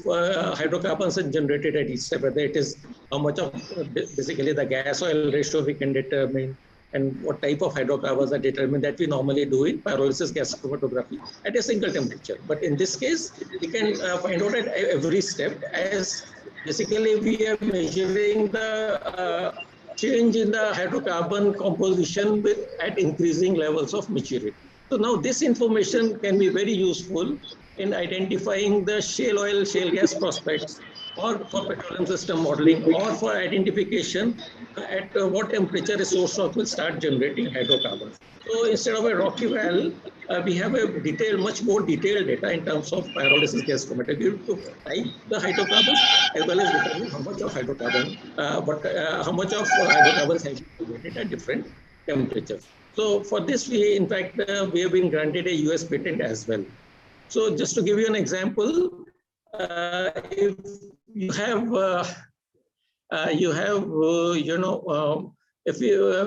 hydrocarbons are generated at each step, whether it is how much of basically the gas oil ratio we can determine, and what type of hydrocarbons are determined that we normally do in pyrolysis gas chromatography at a single temperature. But in this case, we can find out at every step, as basically we are measuring the change in the hydrocarbon composition at increasing levels of maturity. So now this information can be very useful in identifying the shale oil, shale gas prospects, or for petroleum system modeling, or for identification at what temperature a source rock will start generating hydrocarbons. So instead of a rocky well, we have a much more detailed data in terms of pyrolysis gas chromatography to type the hydrocarbons, as well as determine how much of hydrocarbons have been generated at different temperatures. So for this, we in fact we have been granted a US patent as well. So just to give you an example, if you have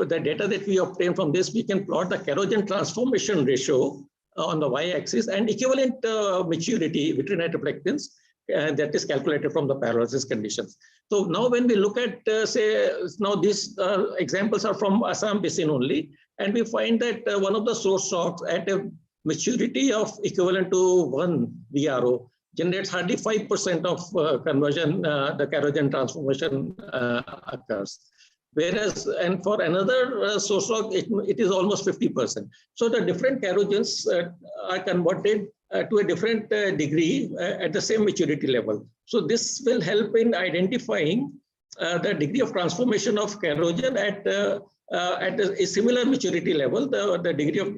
the data that we obtain from this, we can plot the kerogen transformation ratio on the y-axis and equivalent maturity between nitroflectins that is calculated from the pyrolysis conditions. So now when we look at, say, now these examples are from Assam Basin only, and we find that one of the source rocks at a maturity of equivalent to 1 VRO generates hardly 5% of conversion, the kerogen transformation occurs. Whereas, and for another source rock, it is almost 50%. So the different kerogens are converted to a different degree at the same maturity level. So this will help in identifying the degree of transformation of kerogen at a similar maturity level, the degree of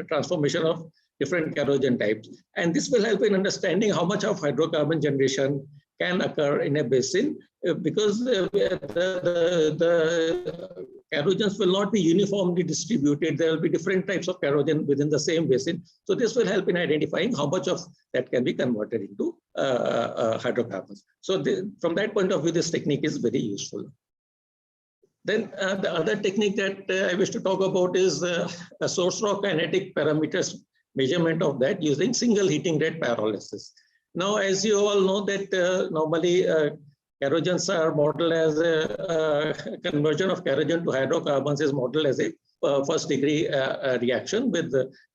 transformation of different kerogen types. And this will help in understanding how much of hydrocarbon generation can occur in a basin, because the kerogens will not be uniformly distributed. There will be different types of kerogen within the same basin. So this will help in identifying how much of that can be converted into hydrocarbons. So from that point of view, this technique is very useful. Then the other technique that I wish to talk about is a source rock kinetic parameters measurement of that using single heating rate pyrolysis. Now, as you all know that normally kerogens are modeled as a conversion of kerogen to hydrocarbons is modeled as a first degree reaction with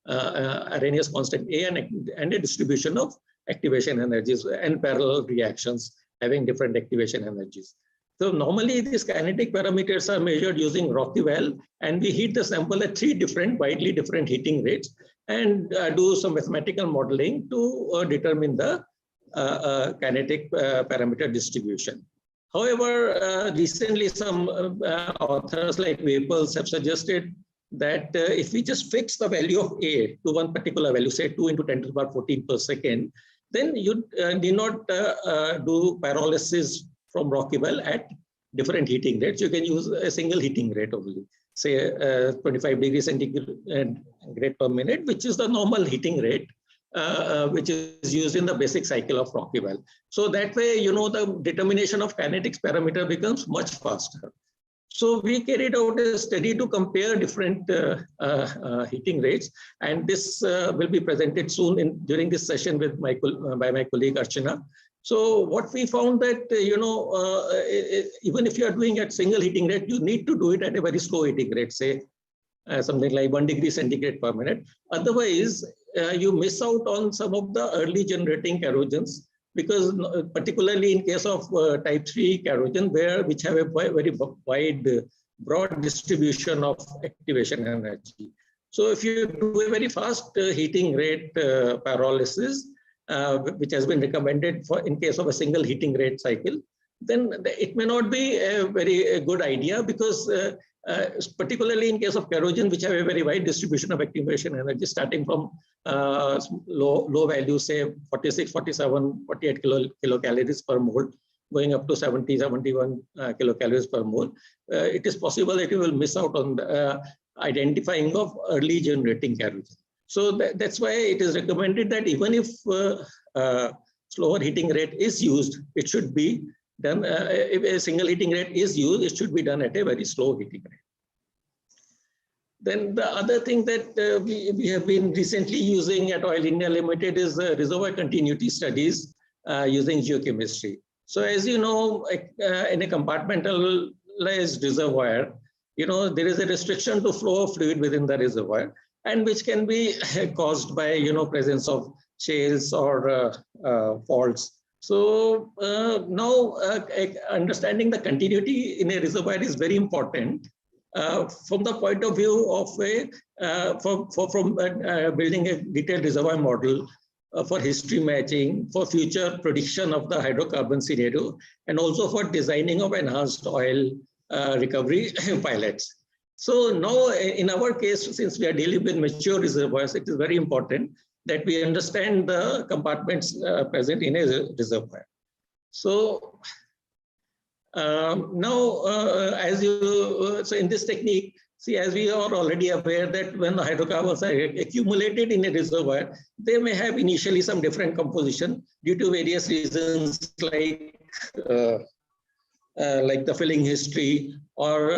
Arrhenius constant A and a distribution of activation energies and parallel reactions having different activation energies. So normally these kinetic parameters are measured using rocky well, and we heat the sample at 3 different, widely different heating rates and do some mathematical modeling to determine the kinetic parameter distribution. However, recently some authors like Waples have suggested that if we just fix the value of A to one particular value, say 2 into 10 to the power 14 per second, then you need not do pyrolysis from rocky well at different heating rates. You can use a single heating rate only, say 25 degrees centigrade per minute, which is the normal heating rate, which is used in the basic cycle of rocky well. So that way, you know, the determination of kinetics parameter becomes much faster. So we carried out a study to compare different heating rates, and this will be presented soon during this session with by my colleague Archana. So what we found that, you know, even if you are doing at single heating rate, you need to do it at a very slow heating rate, say something like 1 degree centigrade per minute. Otherwise, you miss out on some of the early generating kerogens, because particularly in case of type 3 kerogen, which have a very wide, broad distribution of activation energy. So if you do a very fast heating rate pyrolysis, which has been recommended for in case of a single heating rate cycle, then it may not be a very good idea, because particularly in case of kerogen, which have a very wide distribution of activation energy, starting from low values, say 46, 47, 48 kilocalories per mole, going up to 70, 71 kilocalories per mole, it is possible that you will miss out on the identifying of early generating kerogen. So that's why it is recommended that even if slower heating rate is used, it should be done, if a single heating rate is used, it should be done at a very slow heating rate. Then the other thing that we have been recently using at Oil India Limited is reservoir continuity studies using geochemistry. So as you know, in a compartmentalized reservoir, you know, there is a restriction to flow of fluid within the reservoir, and which can be caused by, you know, presence of shales or faults. So now understanding the continuity in a reservoir is very important from the point of view of building a detailed reservoir model for history matching, for future prediction of the hydrocarbon scenario, and also for designing of enhanced oil recovery pilots. So now in our case, since we are dealing with mature reservoirs, it is very important that we understand the compartments present in a reservoir. So now, so in this technique, see, as we are already aware that when the hydrocarbons are accumulated in a reservoir, they may have initially some different composition due to various reasons like like the filling history, or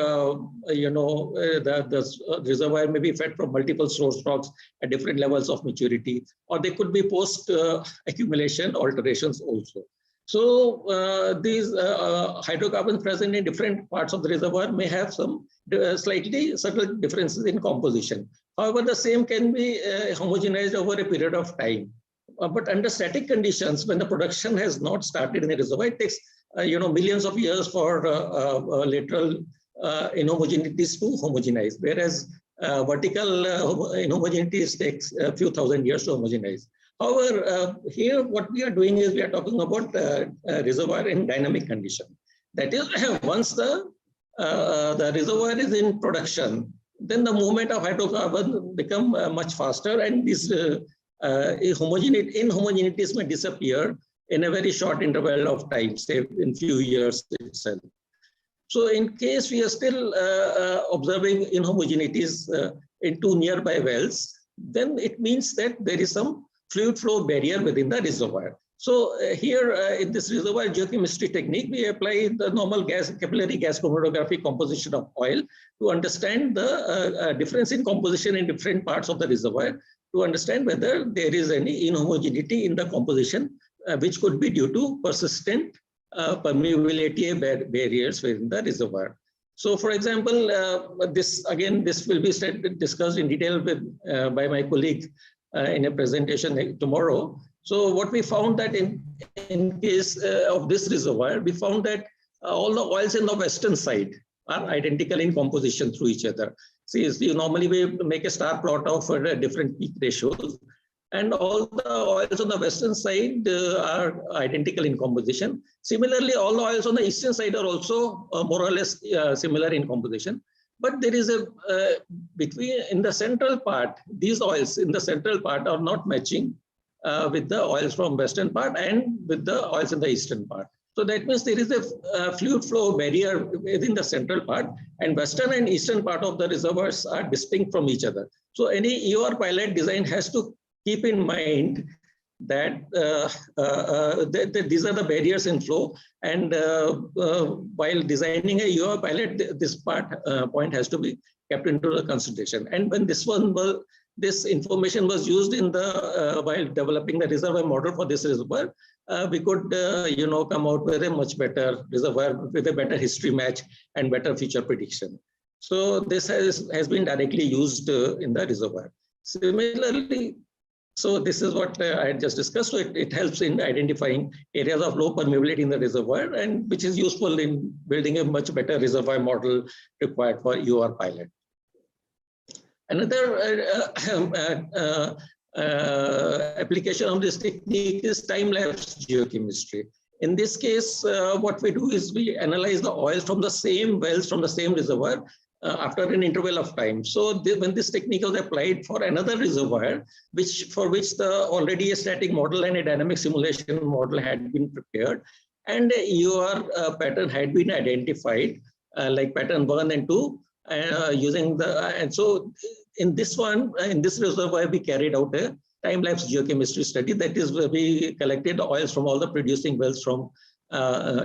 the reservoir may be fed from multiple source rocks at different levels of maturity, or they could be post accumulation alterations also. So these hydrocarbons present in different parts of the reservoir may have some slightly subtle differences in composition. However, the same can be homogenized over a period of time. But under static conditions, when the production has not started in the reservoir, it takes millions of years for lateral inhomogeneities to homogenize, whereas vertical inhomogeneities takes a few thousand years to homogenize. However, here what we are doing is we are talking about reservoir in dynamic condition. That is, once the reservoir is in production, then the movement of hydrocarbon become much faster, and these inhomogeneities may disappear in a very short interval of time, say in few years itself. So in case we are still observing inhomogeneities in two nearby wells, then it means that there is some fluid flow barrier within the reservoir. So here in this reservoir geochemistry technique, we apply the normal capillary gas chromatography composition of oil to understand the difference in composition in different parts of the reservoir, to understand whether there is any inhomogeneity in the composition, which could be due to persistent permeability barriers within the reservoir. So for example, this will be discussed in detail by my colleague in a presentation tomorrow. So what we found that in case of this reservoir, we found that all the oils in the western side are identical in composition through each other. See, normally we make a star plot of different peak ratios, and all the oils on the western side are identical in composition. Similarly, all the oils on the eastern side are also more or less similar in composition. But there is a in the central part, these oils in the central part are not matching with the oils from western part and with the oils in the eastern part. So that means there is a fluid flow barrier within the central part, and western and eastern part of the reservoirs are distinct from each other. So any EOR pilot design has to keep in mind that, these are the barriers in flow, and while designing a EOR pilot, this point has to be kept into the consideration. And when this information was used in the while developing the reservoir model for this reservoir, we could come out with a much better reservoir with a better history match and better future prediction. So this has been directly used in the reservoir. Similarly, so this is what I had just discussed. So it helps in identifying areas of low permeability in the reservoir, and which is useful in building a much better reservoir model required for EOR pilot. Another application of this technique is time-lapse geochemistry. In this case, what we do is we analyze the oils from the same wells from the same reservoir after an interval of time. So when this technique was applied for another reservoir, for which the already a static model and a dynamic simulation model had been prepared, and a EOR pattern had been identified, like pattern 1 and 2, using and so in this reservoir, we carried out a time-lapse geochemistry study. That is where we collected oils from all the producing wells from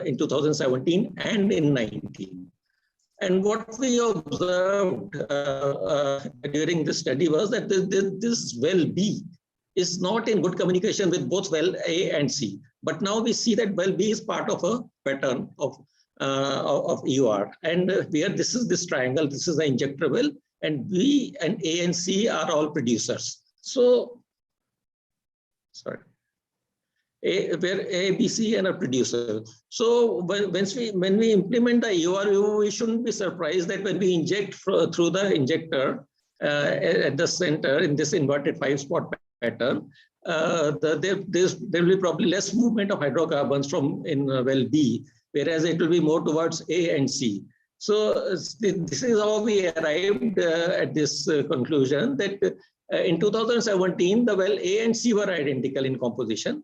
in 2017 and in 19. And what we observed during the study was that this well B is not in good communication with both well A and C. But now we see that well B is part of a pattern of EOR. And where this is this triangle, this is the injector well, and B and A and C are all producers. So, sorry. Where A, B, C and a producer. So when we implement the EOR, we shouldn't be surprised that when we inject through the injector at the center in this inverted 5-spot pattern, there will be probably less movement of hydrocarbons from in well B, whereas it will be more towards A and C. So this is how we arrived at this conclusion that in 2017, the well A and C were identical in composition,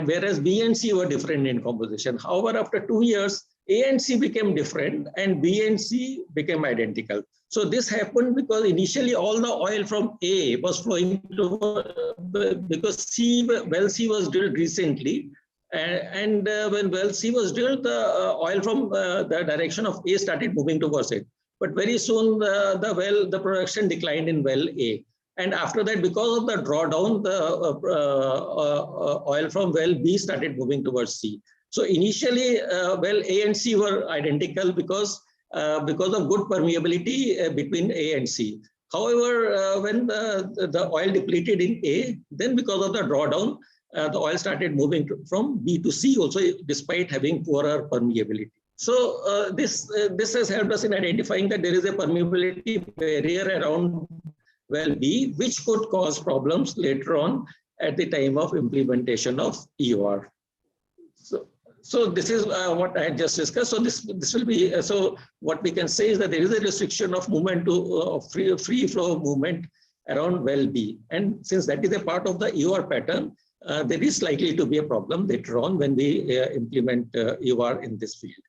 whereas B and C were different in composition. However, after 2 years, A and C became different and B and C became identical. So this happened because initially all the oil from A was flowing to, because well C was drilled recently, And when well C was drilled, the oil from the direction of A started moving towards it. But very soon the production declined in well A. And after that, because of the drawdown, the oil from well B started moving towards C. So initially, well A and C were identical because of good permeability between A and C. However, when the oil depleted in A, then because of the drawdown, the oil started moving from B to C also, despite having poorer permeability. So this has helped us in identifying that there is a permeability barrier around well B, which could cause problems later on at the time of implementation of EOR. So this is what I just discussed. So this will be so what we can say is that there is a restriction of movement to free flow of movement around well B, and since that is a part of the EOR pattern, there is likely to be a problem later on when we implement EOR in this field.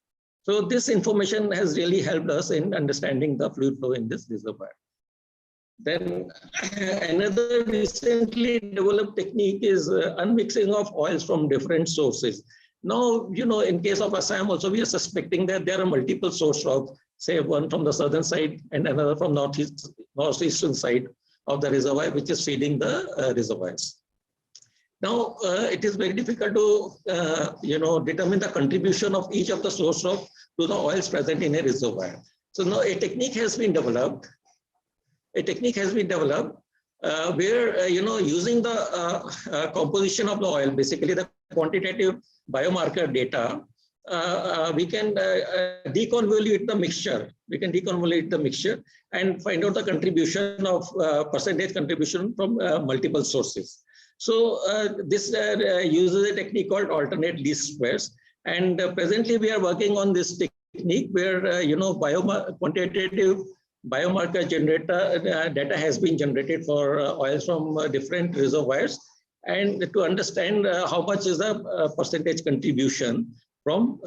So this information has really helped us in understanding the fluid flow in this reservoir. Then another recently developed technique is unmixing of oils from different sources. Now, you know, in case of Assam also, we are suspecting that there are multiple source rocks, say one from the southern side and another from northeastern side of the reservoir, which is feeding the reservoirs. Now, it is very difficult to, you know, determine the contribution of each of the source rock to the oils present in a reservoir. So now a technique has been developed. Where, you know, using the composition of the oil, basically the quantitative biomarker data, we can deconvolute the mixture. We can deconvolute the mixture and find out the contribution of percentage contribution from multiple sources. So this uses a technique called alternate least squares. And presently we are working on this technique where, you know, quantitative biomarker generator data has been generated for oils from different reservoirs, and to understand how much is the percentage contribution from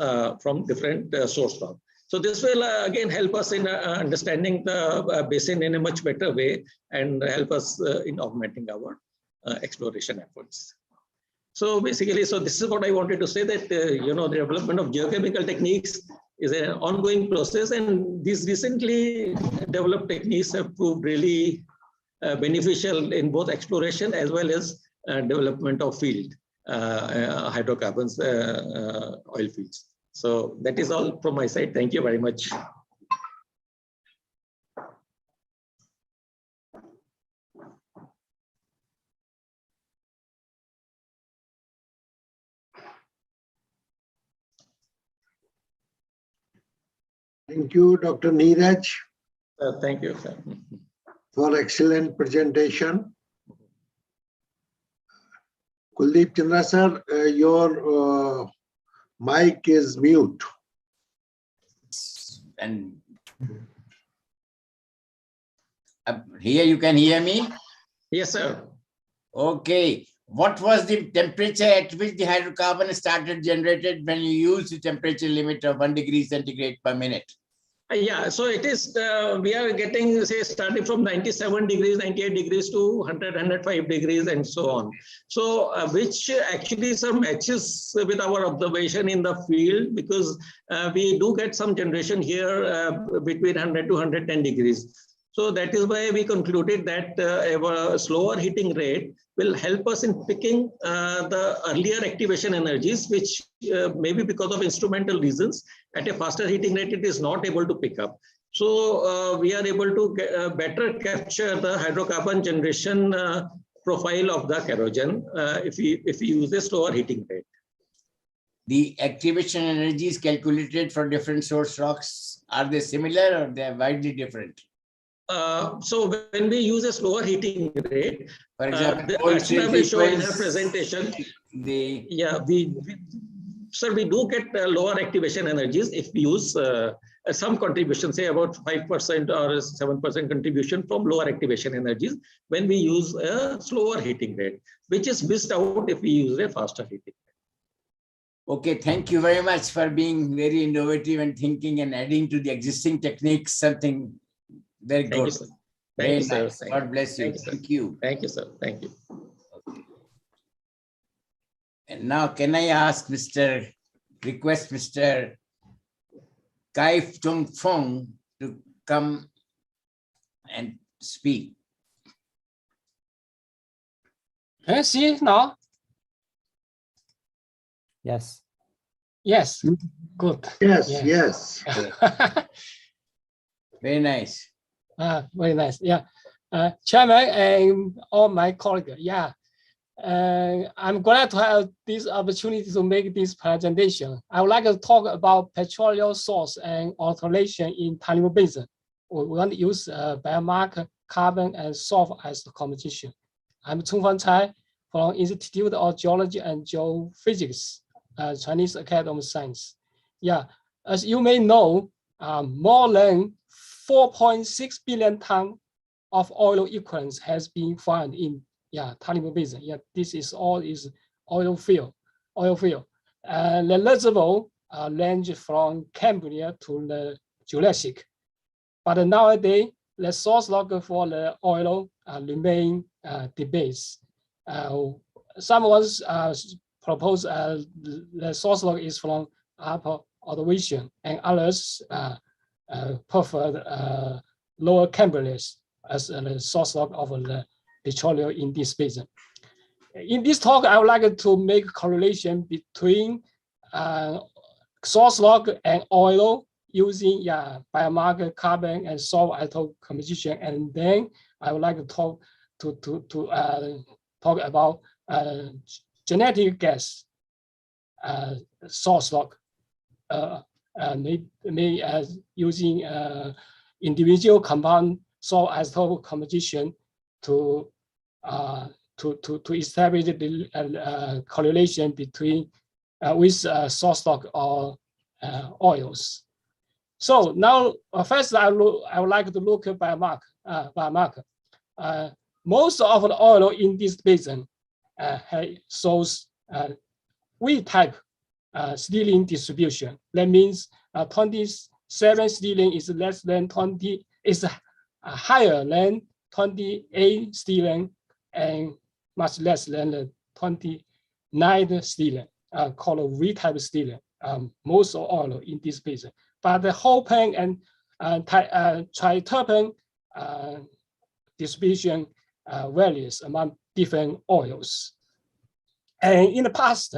different source rock. So this will again help us in understanding the basin in a much better way and help us in augmenting our exploration efforts. So basically, so this is what I wanted to say, that you know, the development of geochemical techniques is an ongoing process, and these recently developed techniques have proved really beneficial in both exploration as well as development of field hydrocarbons, oil fields. So that is all from my side. Thank you very much. Thank you, Dr. Neeraj. Thank you, sir. For excellent presentation. Kuldeep Chandra sir, your mic is mute. And here you can hear me? Yes, sir. Okay. What was the temperature at which the hydrocarbon started generated when you use the temperature limit of 1 degree centigrade per minute? Yeah, so it is, we are getting, say, starting from 97 degrees, 98 degrees to 100, 105 degrees and so on. So which actually some matches with our observation in the field, because we do get some generation here between 100 to 110 degrees. So that is why we concluded that a slower heating rate will help us in picking the earlier activation energies, which maybe because of instrumental reasons, at a faster heating rate, it is not able to pick up. So we are able to better capture the hydrocarbon generation profile of the kerogen if we use a slower heating rate. The activation energies calculated for different source rocks, are they similar or they are widely different? So when we use a slower heating rate, for example, we show in our presentation, sir, we do get lower activation energies if we use some contribution, say about 5% or 7% contribution from lower activation energies when we use a slower heating rate, which is missed out if we use a faster heating rate. Okay, thank you very much for being very innovative and thinking and adding to the existing techniques something very good. Thank you, sir. Thank you, nice. sir. God bless you. Thank you. Thank you, sir. Thank you. And now can I ask request Mr. Kai Tung Fong to come and speak. Can you see now? Yes. Yes. Good. Yes, yes. Very nice. Very nice. Yeah. Chairman and all my colleagues. Yeah. I'm glad to have this opportunity to make this presentation. I would like to talk about petroleum source and alteration in Taliban Basin. We want to use biomarker, carbon, and salt as the composition. I'm Chung Fan Cai from Institute of Geology and Geophysics, Chinese Academy of Science. Yeah, as you may know, more than 4.6 billion tons of oil equivalents has been found in Taliban Basin. Yeah, this is all is oil field. The reservoir range from Cambrian to the Jurassic. But nowadays, the source log for the oil remain debates. Someone propose the source log is from upper elevation, and others prefer lower Cambrian as the source log of the petroleum in this basin. In this talk, I would like to make a correlation between source log and oil using biomarker, carbon, and salt atom composition, and then I would like to talk about genetic gas source log, using individual compound salt atom composition to establish the correlation between with source log or oils. So now, first I would like to look at biomarker. Most of the oil in this basin shows V-type stellene distribution. That means 27 stellene is less than 20, is higher than 28 stellene and much less than the 29 stellene, called V-type stellene. Most of oil in this basin. But the whole pan and triterpene distribution varies among different oils. And in the past,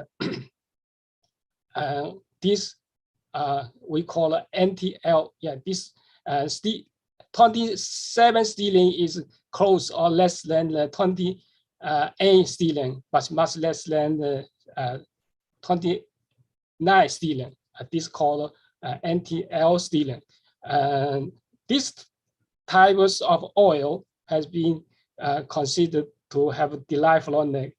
this we call NTL. Yeah, this 27 stellene is close or less than the 28 stellene, but much less than the 29 stellene. This called NTL stellene. This types of oil has been considered to have derived from the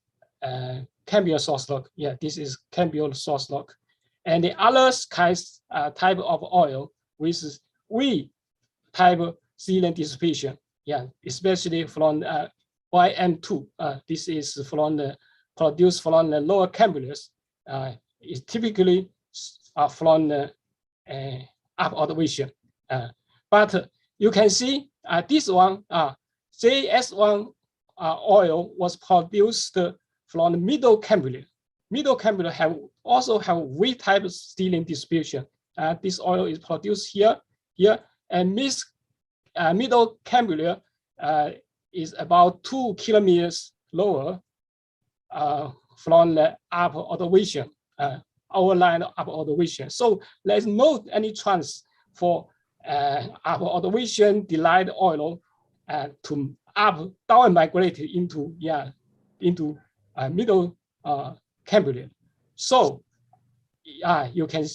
Cambrian source log. Yeah, this is Cambrian source log. And the other kinds type of oil with V-type stellene distribution. Yeah, especially from YM2. This is from the produced from the lower Cambrian. Is typically from the up elevation. But you can see this one, JS1 oil was produced from the middle Cambrian. Middle Cambrian also have V-type stellene distribution. This oil is produced here, and middle Cambrian is about 2 kilometers lower from the upper elevation, outline upper elevation. So there's no any chance for upper elevation derived oil to down migrate into middle Cambrian. So you can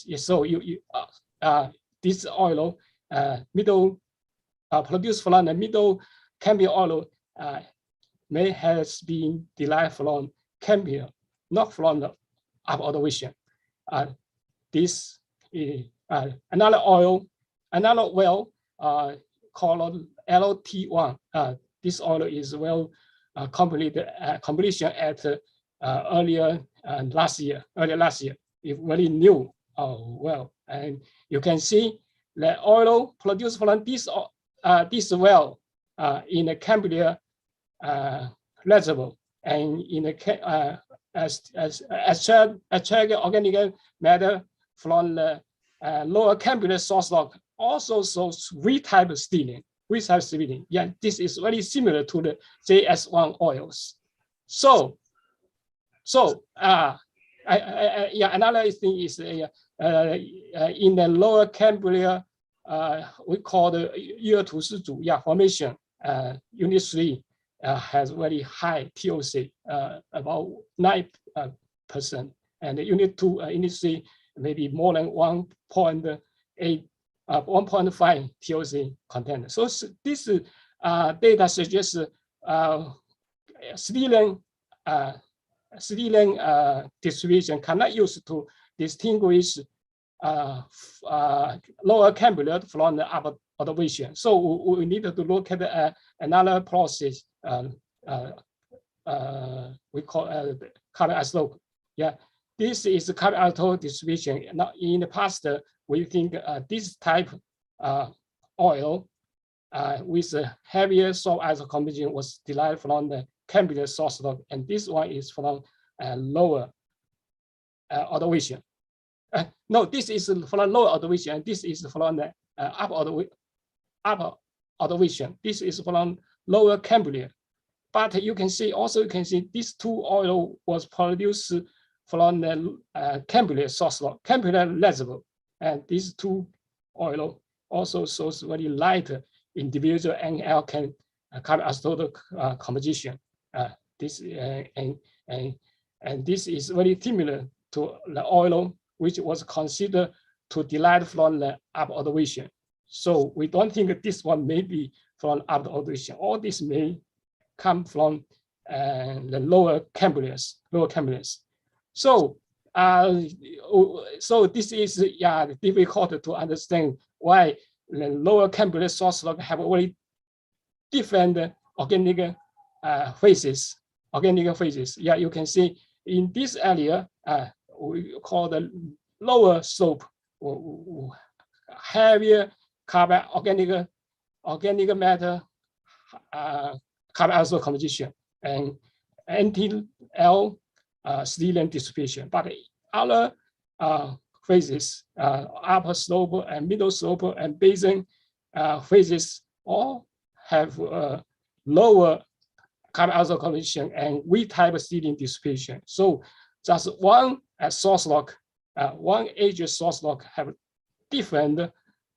this oil middle produced from the middle Cambrian oil may has been derived from Cambrian, not from the upper elevation. This is another oil, another well called LT1. This oil is well completion at earlier last year. It's very new well, and you can see the oil produced from this well in the Cambrian reservoir and in the extract organic matter from the lower Campbell source rock also shows V-type sealing. V-type sealing. Yeah, this is very similar to the JS1 oils. So another thing is in the lower Cambrian, we call the year formation. Unit 3 has very high TOC, about 9%, and the unit 2, unit 3 maybe more than 1.8, 1.5 TOC content. So this data suggests Stillen distribution cannot use to distinguish lower Campbell from the upper elevation. So we need to look at another process we call carbon isotope. Yeah, this is the carbon isotope distribution. Now, in the past, we think this type oil with a heavier salt isotope composition was derived from the Campbell source rock, and this one is from lower elevation. No, this is from lower elevation, and this is from the upper elevation. This is from lower Campbell. But you can see these two oil was produced from the Campbell source rock, Campbell reservoir, and these two oil also shows very light individual and alkane carbon isotope composition. This is very similar to the oil which was considered to derive from the upper elevation. So we don't think this one may be from upper elevation. All this may come from the lower Cambrians. So this is difficult to understand why the lower Cambrian source rock have very different organic phases. Yeah, you can see in this area we call the lower slope heavier carbon organic matter carbon isotope composition and anti-L Stillen distribution. But other phases, upper slope and middle slope and basin phases all have lower carbon isotope composition and V-type Stillen distribution. So just one source rock, one age source rock have different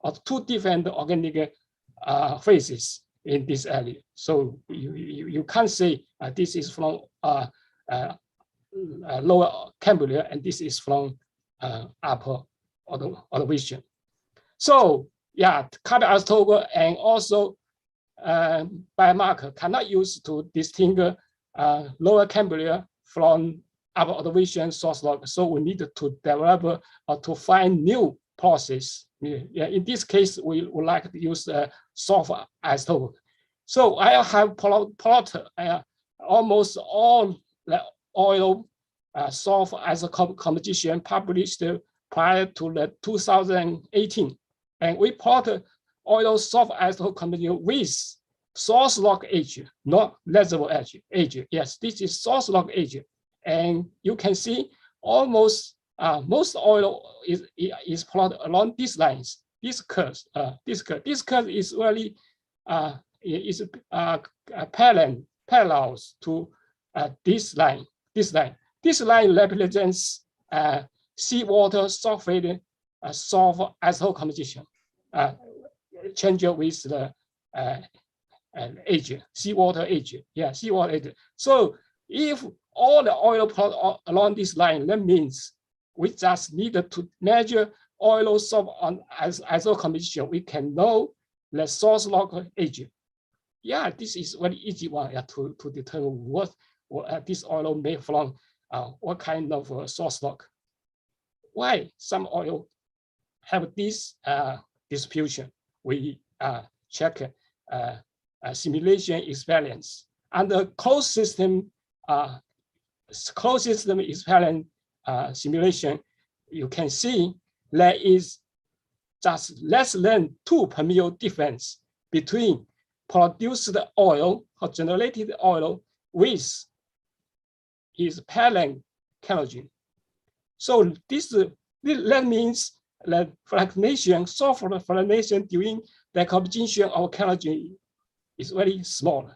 or two different organic phases in this area. So you can't say this is from lower Campbell and this is from upper elevation. So yeah, carbon isotope and also biomarker cannot use to distinguish lower Campbell from upper elevation source rock. So we need to develop or to find new process. Yeah, in this case, we would like to use soft isotope. So I have plotted almost all the oil soft isotope composition published prior to the 2018, and we plotted oil soft isotope composition with source rock age, not reservoir age. Yes, this is source rock age, and you can see almost most oil is plotted along these lines. This curve is really parallels to this line. This line represents seawater sulfate soft isotope composition, change with the age, seawater age. Yeah, seawater age. So if all the oil plot along this line, that means we just need to measure oil soft on isotope composition. We can know the source rock age. Yeah, this is very easy one to determine what this oil made from, what kind of source rock. Why some oil have this distribution? We check simulation experience. Under closed system experience simulation, you can see there is just less than 2 per mil difference between produced oil or generated oil with its parent collagen. So that means that fractionation, soft fractionation during decomposition of collagen is very small.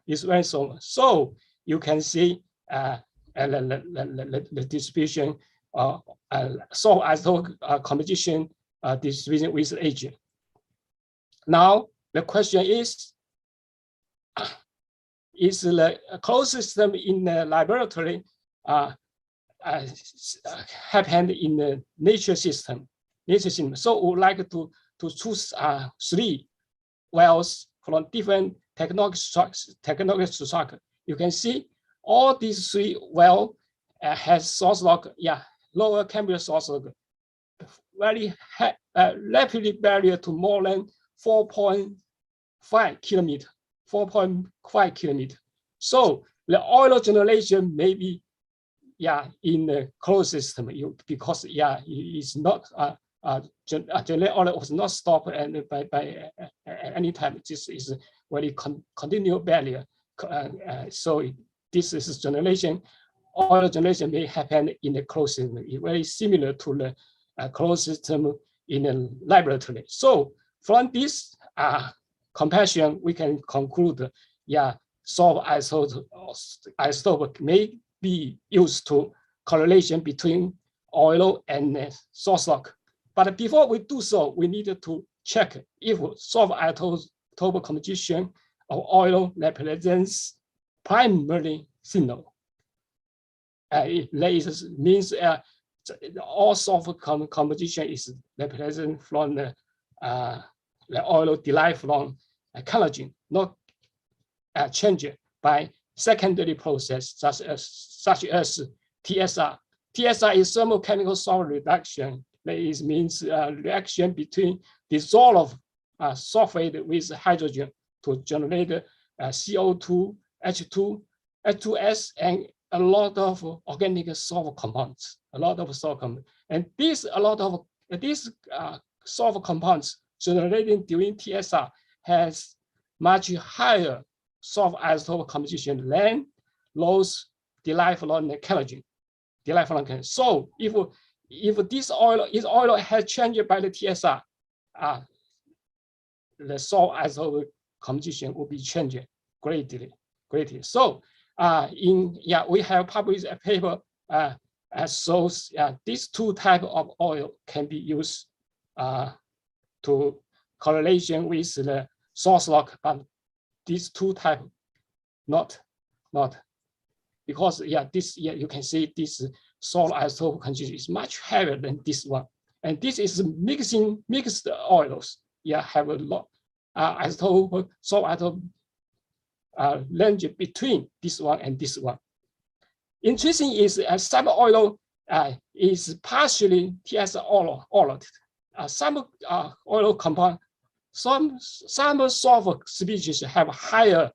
It's very small. So you can see the distribution soft isotope composition distribution with agent. Now the question is the closed system in the laboratory happen in the nature system? So we would like to choose 3 wells from different technology structure. You can see all these 3 wells has source log, lower Cambrian source log, very rapidly barrier to more than 4.5 kilometer. 4.5 kilometer. So the oil generation may be in the closed system because it's not generate oil was not stopped and by any time. This is very continual barrier. So this is generation. Oil generation may happen in the closed system. It's very similar to the closed system in the laboratory. So from this comparison, we can conclude, soft isotope may be used to correlation between oil and source rock. But before we do so, we need to check if soft isotope composition of oil represents primary signal. It means all soft composition is represented from the oil derived from collagen, not changed by secondary process such as TSR. TSR is thermochemical salt reduction. That means reaction between dissolved sulfate with hydrogen to generate CO2, H2, H2S, and a lot of organic soft compounds. And these soft compounds generated during TSR has much higher soft isotope composition than those derived from the collagen. So if this oil has changed by the TSR, the soft isotope composition will be changed greatly. So we have published a paper shows these 2 types of oil can be used to correlation with the source rock, but these 2 types not because you can see this soft isotope concentration is much higher than this one, and this is mixed oils. Have a lot soft isotope range between this one and this one. Interesting is some oil is partially TSR oil. Some oil compound, some soft species have higher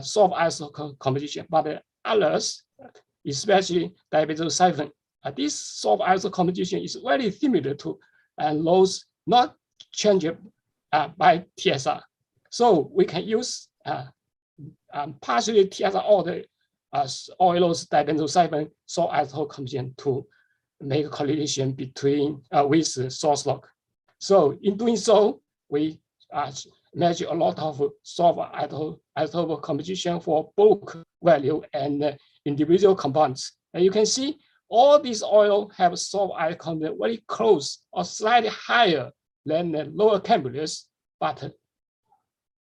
soft isotope composition, but others, especially dibenzoyl, this soft isotope composition is very similar to those not changed by TSR. So we can use partially TSR oils dibenzoyl soft isotope composition to make a correlation between with source rock. So in doing so, we measure a lot of soft isotope composition for bulk value and individual compounds. And you can see all these oils have soft isotope composition very close or slightly higher than the lower Cambrians, but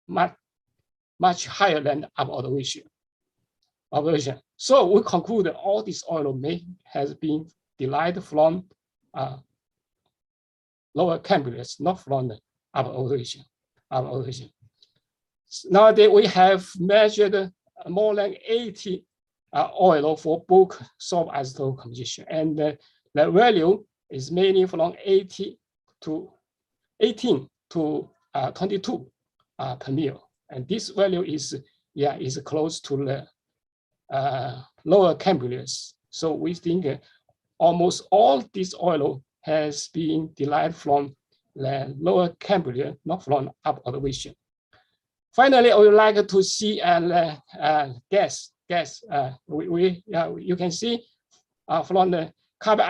much higher than upper observation. So we conclude that all these oil may has been derived from lower Cambrians, not from the upper observation. Nowadays we have measured more than 80 oil for bulk soft isotope composition, and the value is mainly from 18 to 22 per mil, and this value is close to the lower Cambrians. So we think almost all this oil has been derived from the lower Cambrian, not from upper observation. Finally, I would like to see gas. You can see from the carbon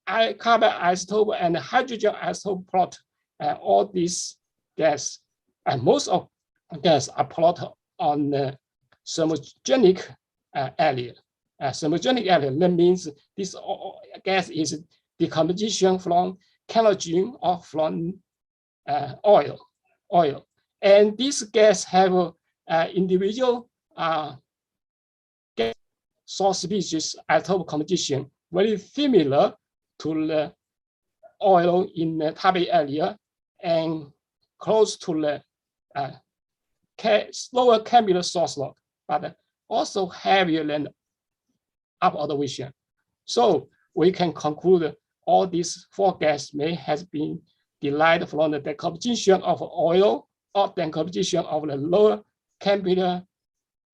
isotope and hydrogen isotope plot. All these gas and most of gas are plotted on the thermogenic area. Thermogenic area, that means this gas is decomposition from kerosene or from oil. And this gas have individual gas source species isotope composition very similar to the oil in the target area and close to the lower chemical source log, but also heavier than up elevation. So we can conclude all these four gases may have been derived from the decomposition of oil or decomposition of the lower chemical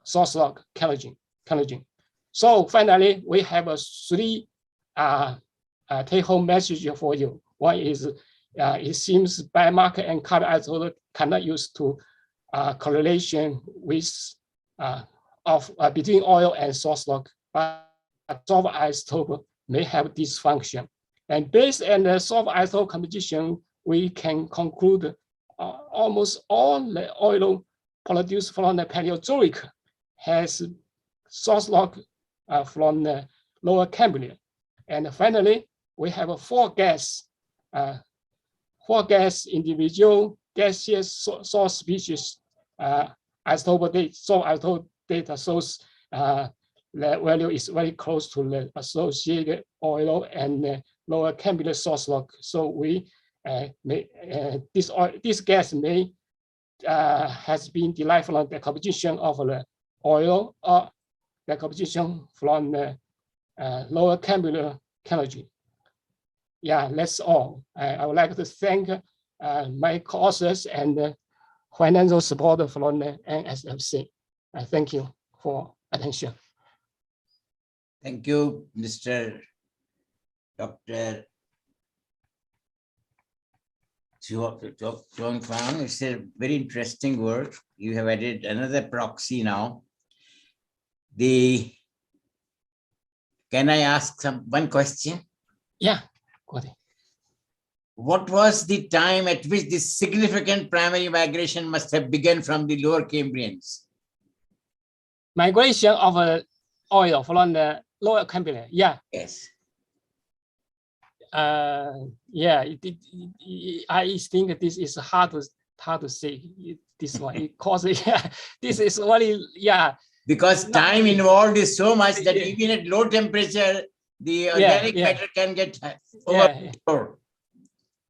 source log kerosene. So finally, we have three take-home messages for you. One is it seems biomarker and carbon isotope cannot use to correlation with between oil and source log, but sulfur isotope may have this function. And based on the sulfur isotope composition, we can conclude almost all the oil produced from the Paleozoic has source log from the lower Cambrian. And finally, we have four gas individual gaseous source species isotope data shows the value is very close to the associated oil and the lower chemical source log. So we this gas may has been derived from the composition of the oil or the composition from the lower chemical kerosene. Yeah, that's all. I would like to thank my co-authors and financial support from the NSFC. Thank you for attention. Thank you, Mr. Dr. Chuang Fang. It's a very interesting work. You have added another proxy now. Can I ask one question? Yeah, go ahead. What was the time at which this significant primary migration must have begun from the lower Cambrians? Migration of oil from the lower Cambrian. Yeah. Yes. Yeah. I think this is hard to say. This one because this is very Because time involved is so much that even at low temperature, the organic matter can get overstored.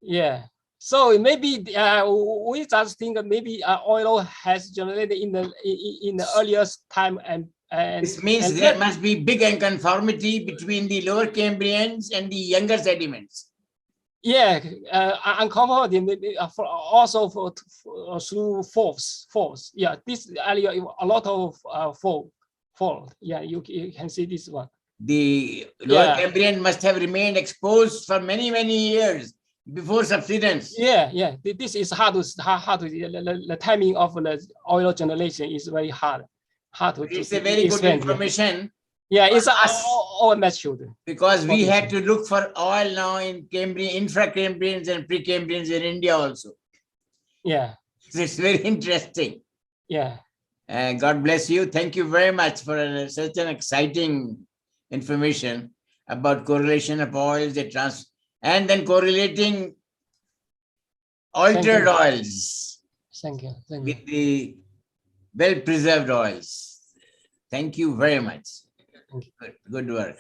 Yeah. So maybe we just think maybe oil has generated in the earliest time and this means there must be big unconformity between the lower Cambrians and the younger sediments. Yeah, unconformity maybe also through faults. Yeah, this area a lot of fault. Yeah, you can see this one. The lower Cambrian must have remained exposed for many years before subsidence. Yeah. This is hard to the timing of the oil generation is very hard to. It's a very good information. Yeah, it's all matured. Because we had to look for oil now in Cambrian, infra-Cambrians and pre-Cambrians in India also. Yeah. So it's very interesting. Yeah. God bless you. Thank you very much for such an exciting information about correlation of oils, and then correlating altered oils with the well-preserved oils. Thank you very much. Good work.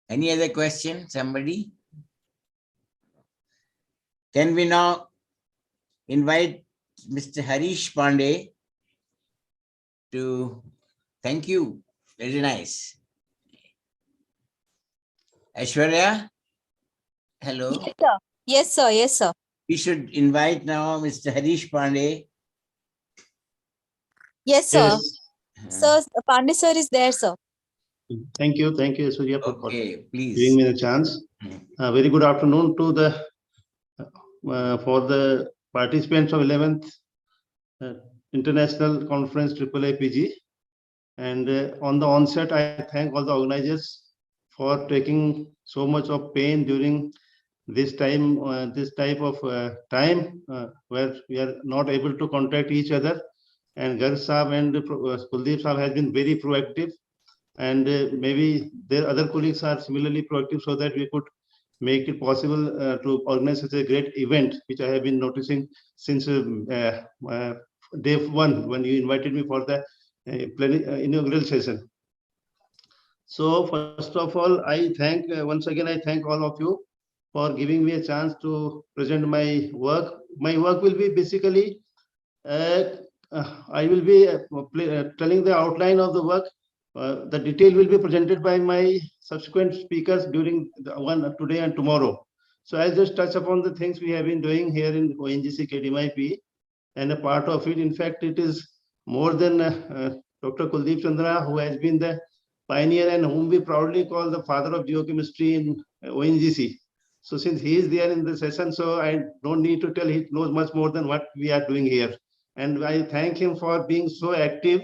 Any other question, somebody? Can we now invite Mr. Harish Pandey to thank you. Very nice. Aishwarya, hello. Yes, sir. Yes, sir. We should invite now Mr. Harish Pandey. Yes, sir. Sir, Pandey sir is there, sir. Thank you, Surya, for please giving me the chance. Very good afternoon to the for the participants of 11th International Conference AAAPG, And on the onset, I thank all the organizers for taking so much of pain during this time, this type of time where we are not able to contact each other. And Garg Saab and Kuldeep Saab has been very proactive, and maybe their other colleagues are similarly proactive, so that we could make it possible to organize such a great event, which I have been noticing since day one when you invited me for the inaugural session. So first of all, I thank once again, I thank all of you for giving me a chance to present my work. My work will be basically, I will be telling the outline of the work. The detail will be presented by my subsequent speakers during the one today and tomorrow. So I'll just touch upon the things we have been doing here in ONGC KDMIP, and a part of it, in fact, it is more than Dr. Kuldeep Chandra, who has been the pioneer and whom we proudly call the father of geochemistry in ONGC. So since he is there in the session, so I don't need to tell, he knows much more than what we are doing here. And I thank him for being so active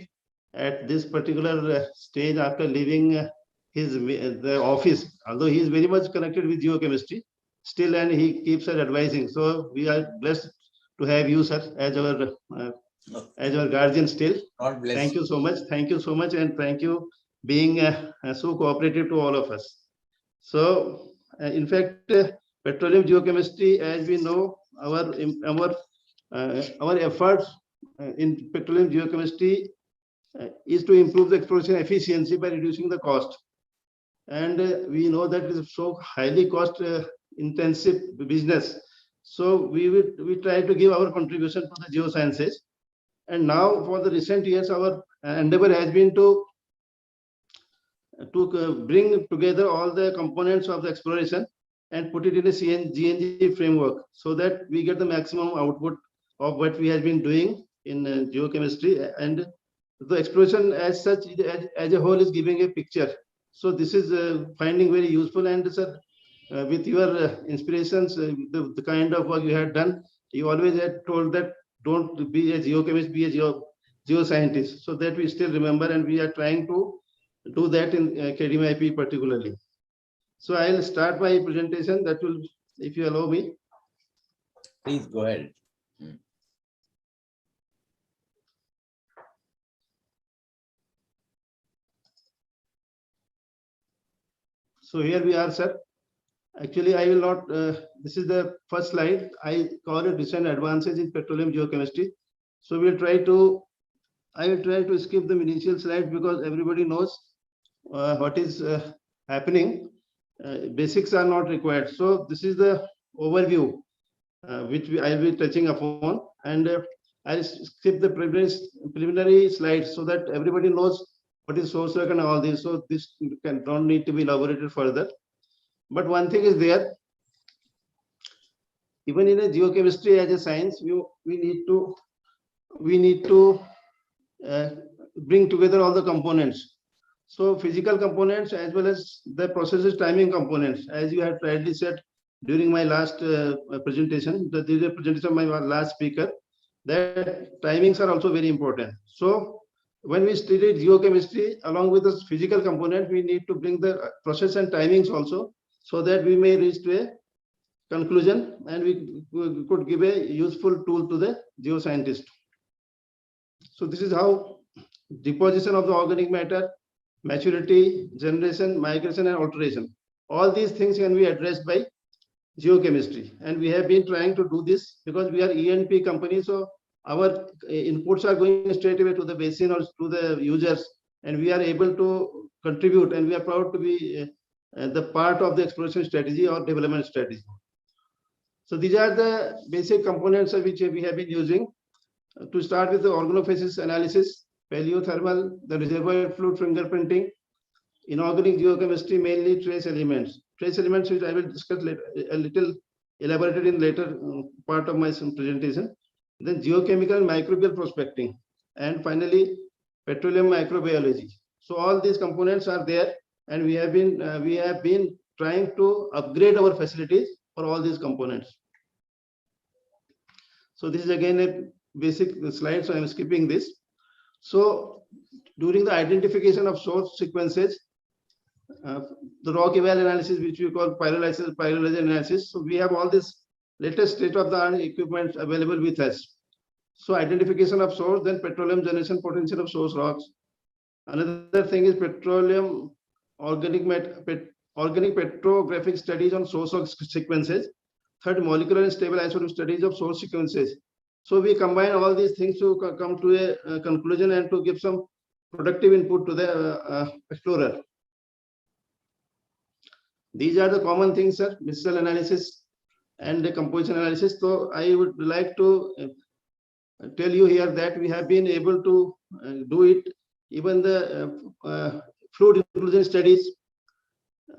at this particular stage after leaving the office. Although he is very much connected with geochemistry, still, and he keeps us advising. So we are blessed to have you, sir, as our guardian still. God bless. Thank you so much. Thank you so much, and thank you being so cooperative to all of us. So, in fact, petroleum geochemistry, as we know, our efforts in petroleum geochemistry is to improve the exploration efficiency by reducing the cost. And we know that it is so highly cost intensive business. So we try to give our contribution to the geosciences. And now for the recent years, our endeavor has been to bring together all the components of the exploration and put it in a GNG framework, so that we get the maximum output of what we have been doing in geochemistry. And the exploration as such, as a whole, is giving a picture. So this is finding very useful. And sir, with your inspirations, the kind of work you had done, you always had told that don't be a geochemist, be a geoscientist. So that we still remember, and we are trying to do that in KDMIP particularly. So I'll start my presentation. That will, if you allow me. Please go ahead. So here we are, sir. Actually, I will not, this is the first slide. I call it recent advances in petroleum geochemistry. So we'll try to, I will try to skip the initial slides because everybody knows what is happening. Basics are not required. So this is the overview which I'll be touching upon, and I'll skip the preliminary slides so that everybody knows what is source work and all this. So this don't need to be elaborated further. But one thing is there, even in a geochemistry as a science, we need to bring together all the components. So physical components as well as the processes timing components, as you have rightly said during my last presentation, the presentation of my last speaker, that timings are also very important. So when we study geochemistry, along with the physical component, we need to bring the process and timings also, so that we may reach to a conclusion and we could give a useful tool to the geoscientist. So this is how deposition of the organic matter, maturity, generation, migration, and alteration. All these things can be addressed by geochemistry. And we have been trying to do this because we are E&P company. So our inputs are going straight away to the basin or to the users, and we are able to contribute, and we are proud to be the part of the exploration strategy or development strategy. So these are the basic components which we have been using. To start with the organophasis analysis, paleothermal, the reservoir fluid fingerprinting, inorganic geochemistry, mainly trace elements. Trace elements, which I will discuss later, a little elaborated in later part of my presentation. Then geochemical and microbial prospecting, and finally petroleum microbiology. So all these components are there, and we have been trying to upgrade our facilities for all these components. So this is again a basic slide, so I'm skipping this. So during the identification of source sequences, the rock eval analysis, which we call pyrolysis analysis. So we have all this latest state-of-the-art equipment available with us. So identification of source, then petroleum generation potential of source rocks. Another thing is petroleum organic petrographic studies on source rock sequences. Third, molecular and stable isotope studies of source sequences. So we combine all these things to come to a conclusion and to give some productive input to the explorer. These are the common things, sir: missile analysis and the composition analysis. So I would like to tell you here that we have been able to do it, even the fluid inclusion studies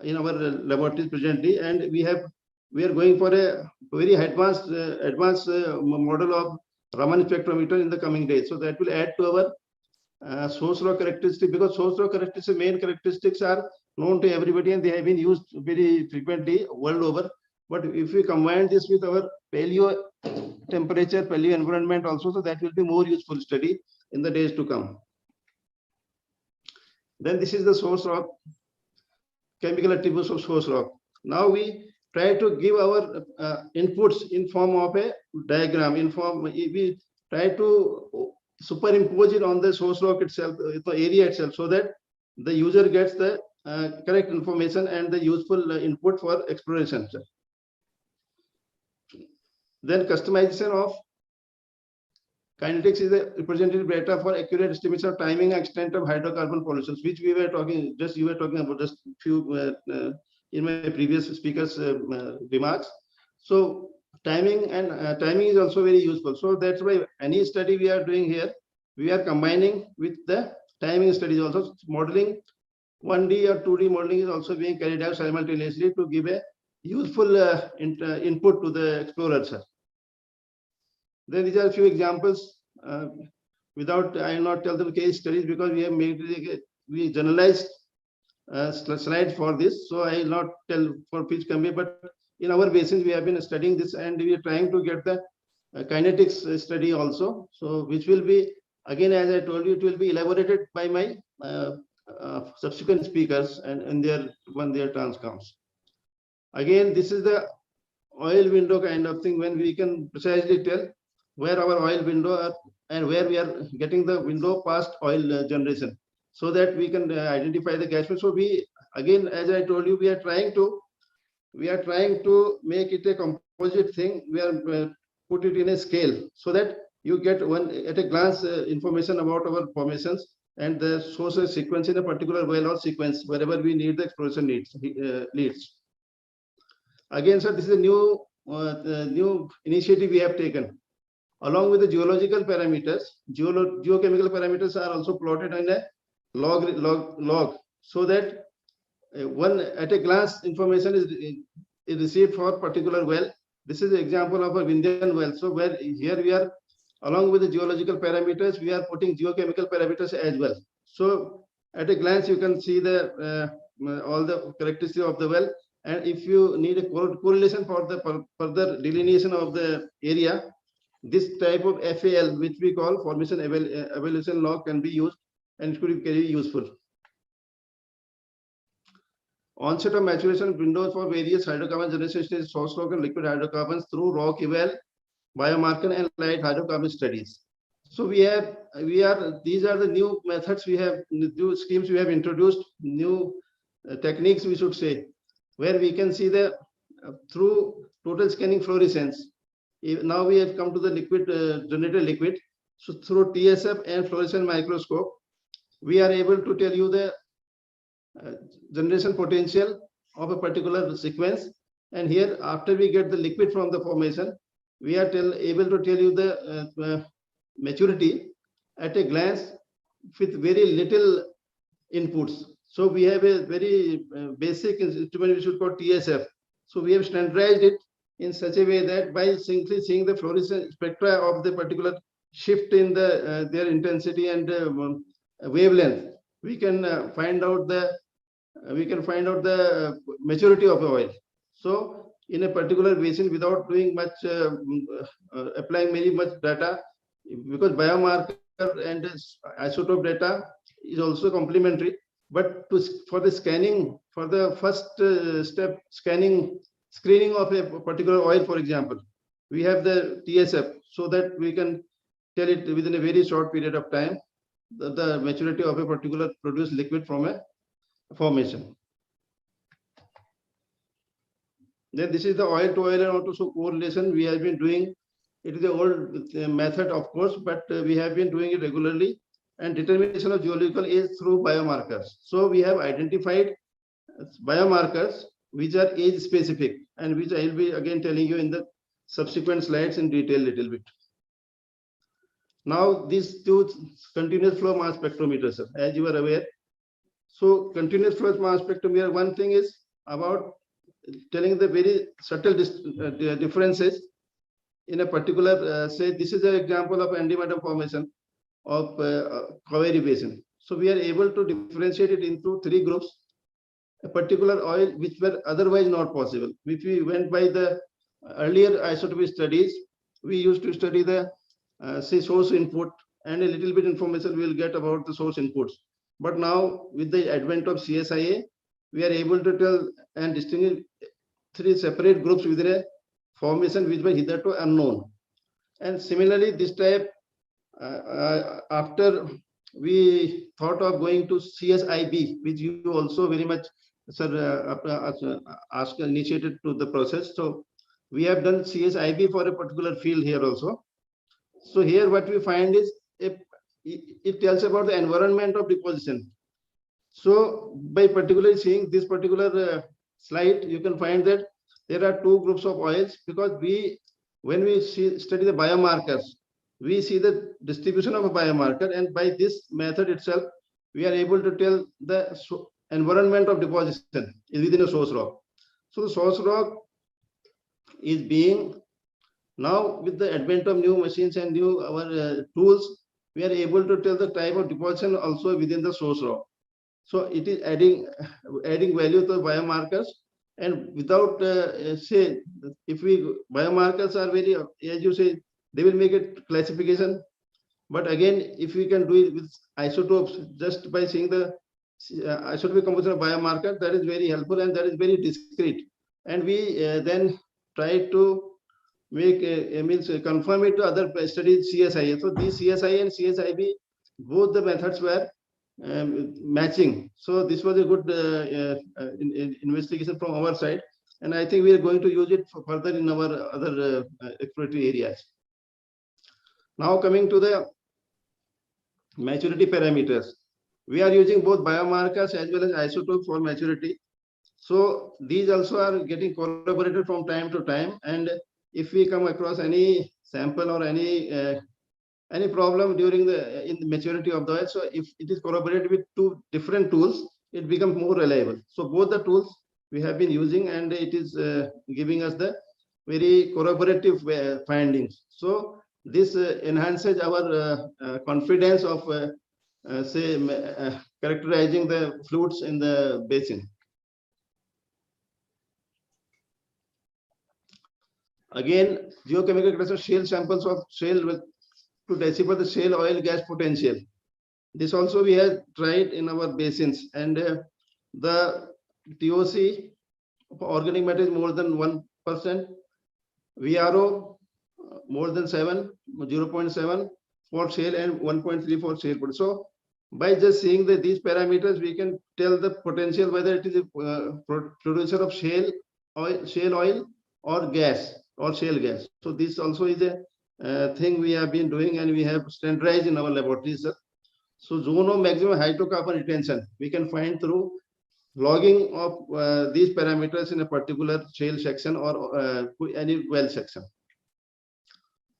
in our laboratories presently, and we are going for a very advanced model of Raman spectrometer in the coming days. So that will add to our source rock characteristic, because source rock characteristics, main characteristics are known to everybody and they have been used very frequently world over. But if we combine this with our paleo temperature, paleo environment also, so that will be more useful study in the days to come. Then this is the source rock, chemical attributes of source rock. Now we try to give our inputs in form of a diagram. We try to superimpose it on the source rock itself, the area itself, so that the user gets the correct information and the useful input for exploration. Then customization of kinetics is a representative data for accurate estimation of timing and extent of hydrocarbon pollutions, which we were talking, you were talking about just few in my previous speakers remarks. So timing is also very useful. So that's why any study we are doing here, we are combining with the timing studies also. Modeling 1D or 2D modeling is also being carried out simultaneously to give a useful input to the explorers. Then these are a few examples. Without, I will not tell them case studies because we have made we generalized slides for this. So I will not tell for which company, but in our basins we have been studying this and we are trying to get the kinetics study also. So which will be, again, as I told you, it will be elaborated by my subsequent speakers and when their turns comes. Again, this is the oil window kind of thing, when we can precisely tell where our oil window are and where we are getting the window past oil generation, so that we can identify the catchment. So we, again, as I told you, we are trying to make it a composite thing. We are put it in a scale so that you get one at a glance information about our formations and the sources sequence in a particular well or sequence wherever we need the exploration leads. Again, sir, this is a new initiative we have taken. Along with the geological parameters, geochemical parameters are also plotted in a log, so that one at a glance information is received for particular well. This is an example of a Vindhyan well. So where here we are, along with the geological parameters, we are putting geochemical parameters as well. So at a glance, you can see the all the characteristics of the well. And if you need a correlation for the further delineation of the area, this type of FAL, which we call formation evaluation log, can be used and it could be very useful. Onset of maturation windows for various hydrocarbon generation stages, source rock and liquid hydrocarbons through rock eval, biomarker and light hydrocarbon studies. So these are the new methods we have, new schemes we have introduced, new techniques we should say, where we can see the through total scanning fluorescence. Now we have come to the liquid generated liquid. So through TSF and fluorescent microscope, we are able to tell you the generation potential of a particular sequence. And here, after we get the liquid from the formation, we are able to tell you the maturity at a glance with very little inputs. So we have a very basic instrument we should call TSF. So we have standardized it in such a way that by simply seeing the fluorescent spectra of the particular shift in their intensity and wavelength, we can find out the maturity of the oil. So in a particular basin, without doing much applying very much data, because biomarker and isotope data is also complementary. But for the scanning, for the first step, screening of a particular oil, for example, we have the TSF, so that we can tell it within a very short period of time the maturity of a particular produced liquid from a formation. Then this is the oil to oil and auto correlation we have been doing. It is the old method, of course, but we have been doing it regularly. And determination of geological age through biomarkers. So we have identified biomarkers which are age specific, and which I will be again telling you in the subsequent slides in detail little bit. Now these two continuous flow mass spectrometers, as you are aware. So continuous flow mass spectrometer, one thing is about telling the very subtle differences in a particular, say this is an example of Andimatam formation of Cauvery Basin. So we are able to differentiate it into three groups, a particular oil which were otherwise not possible. If we went by the earlier isotopic studies, we used to study the say source input, and a little bit information we will get about the source inputs. But now with the advent of CSIA, we are able to tell and distinguish three separate groups within a formation which were hitherto unknown. And similarly, this type, after we thought of going to CSIB, which you also very much, sir, initiated to the process. So we have done CSIB for a particular field here also. So here what we find is it tells about the environment of deposition. So by particularly seeing this particular slide, you can find that there are two groups of oils, because when we study the biomarkers, we see the distribution of a biomarker, and by this method itself, we are able to tell the environment of deposition within a source rock. So the source rock is being, now with the advent of new machines and new tools, we are able to tell the type of deposition also within the source rock. So it is adding value to the biomarkers, and without say, if biomarkers are very, as you say, they will make a classification. But again, if we can do it with isotopes, just by seeing the isotopic composition of biomarker, that is very helpful and that is very discrete. And we then try to make confirm it to other studies, CSIA. So these CSIA and CSIB, both the methods were matching. So this was a good investigation from our side, and I think we are going to use it further in our other exploratory areas. Now coming to the maturity parameters, we are using both biomarkers as well as isotopes for maturity. So these also are getting corroborated from time to time, and if we come across any sample or any problem during in the maturity of the oil, so if it is corroborated with two different tools, it becomes more reliable. So both the tools we have been using, and it is giving us the very corroborative findings. So this enhances our confidence of say characterizing the fluids in the basin. Again, geochemical characterization shale samples of shale to decipher the shale oil gas potential. This also we have tried in our basins, and the TOC for organic matter is more than 1%, VRO more than 0.7 for shale and 1.3 for shale. So by just seeing these parameters, we can tell the potential whether it is a producer of shale oil or gas or shale gas. So this also is a thing we have been doing, and we have standardized in our laboratories. So zone of maximum hydrocarbon retention we can find through logging of these parameters in a particular shale section or any well section.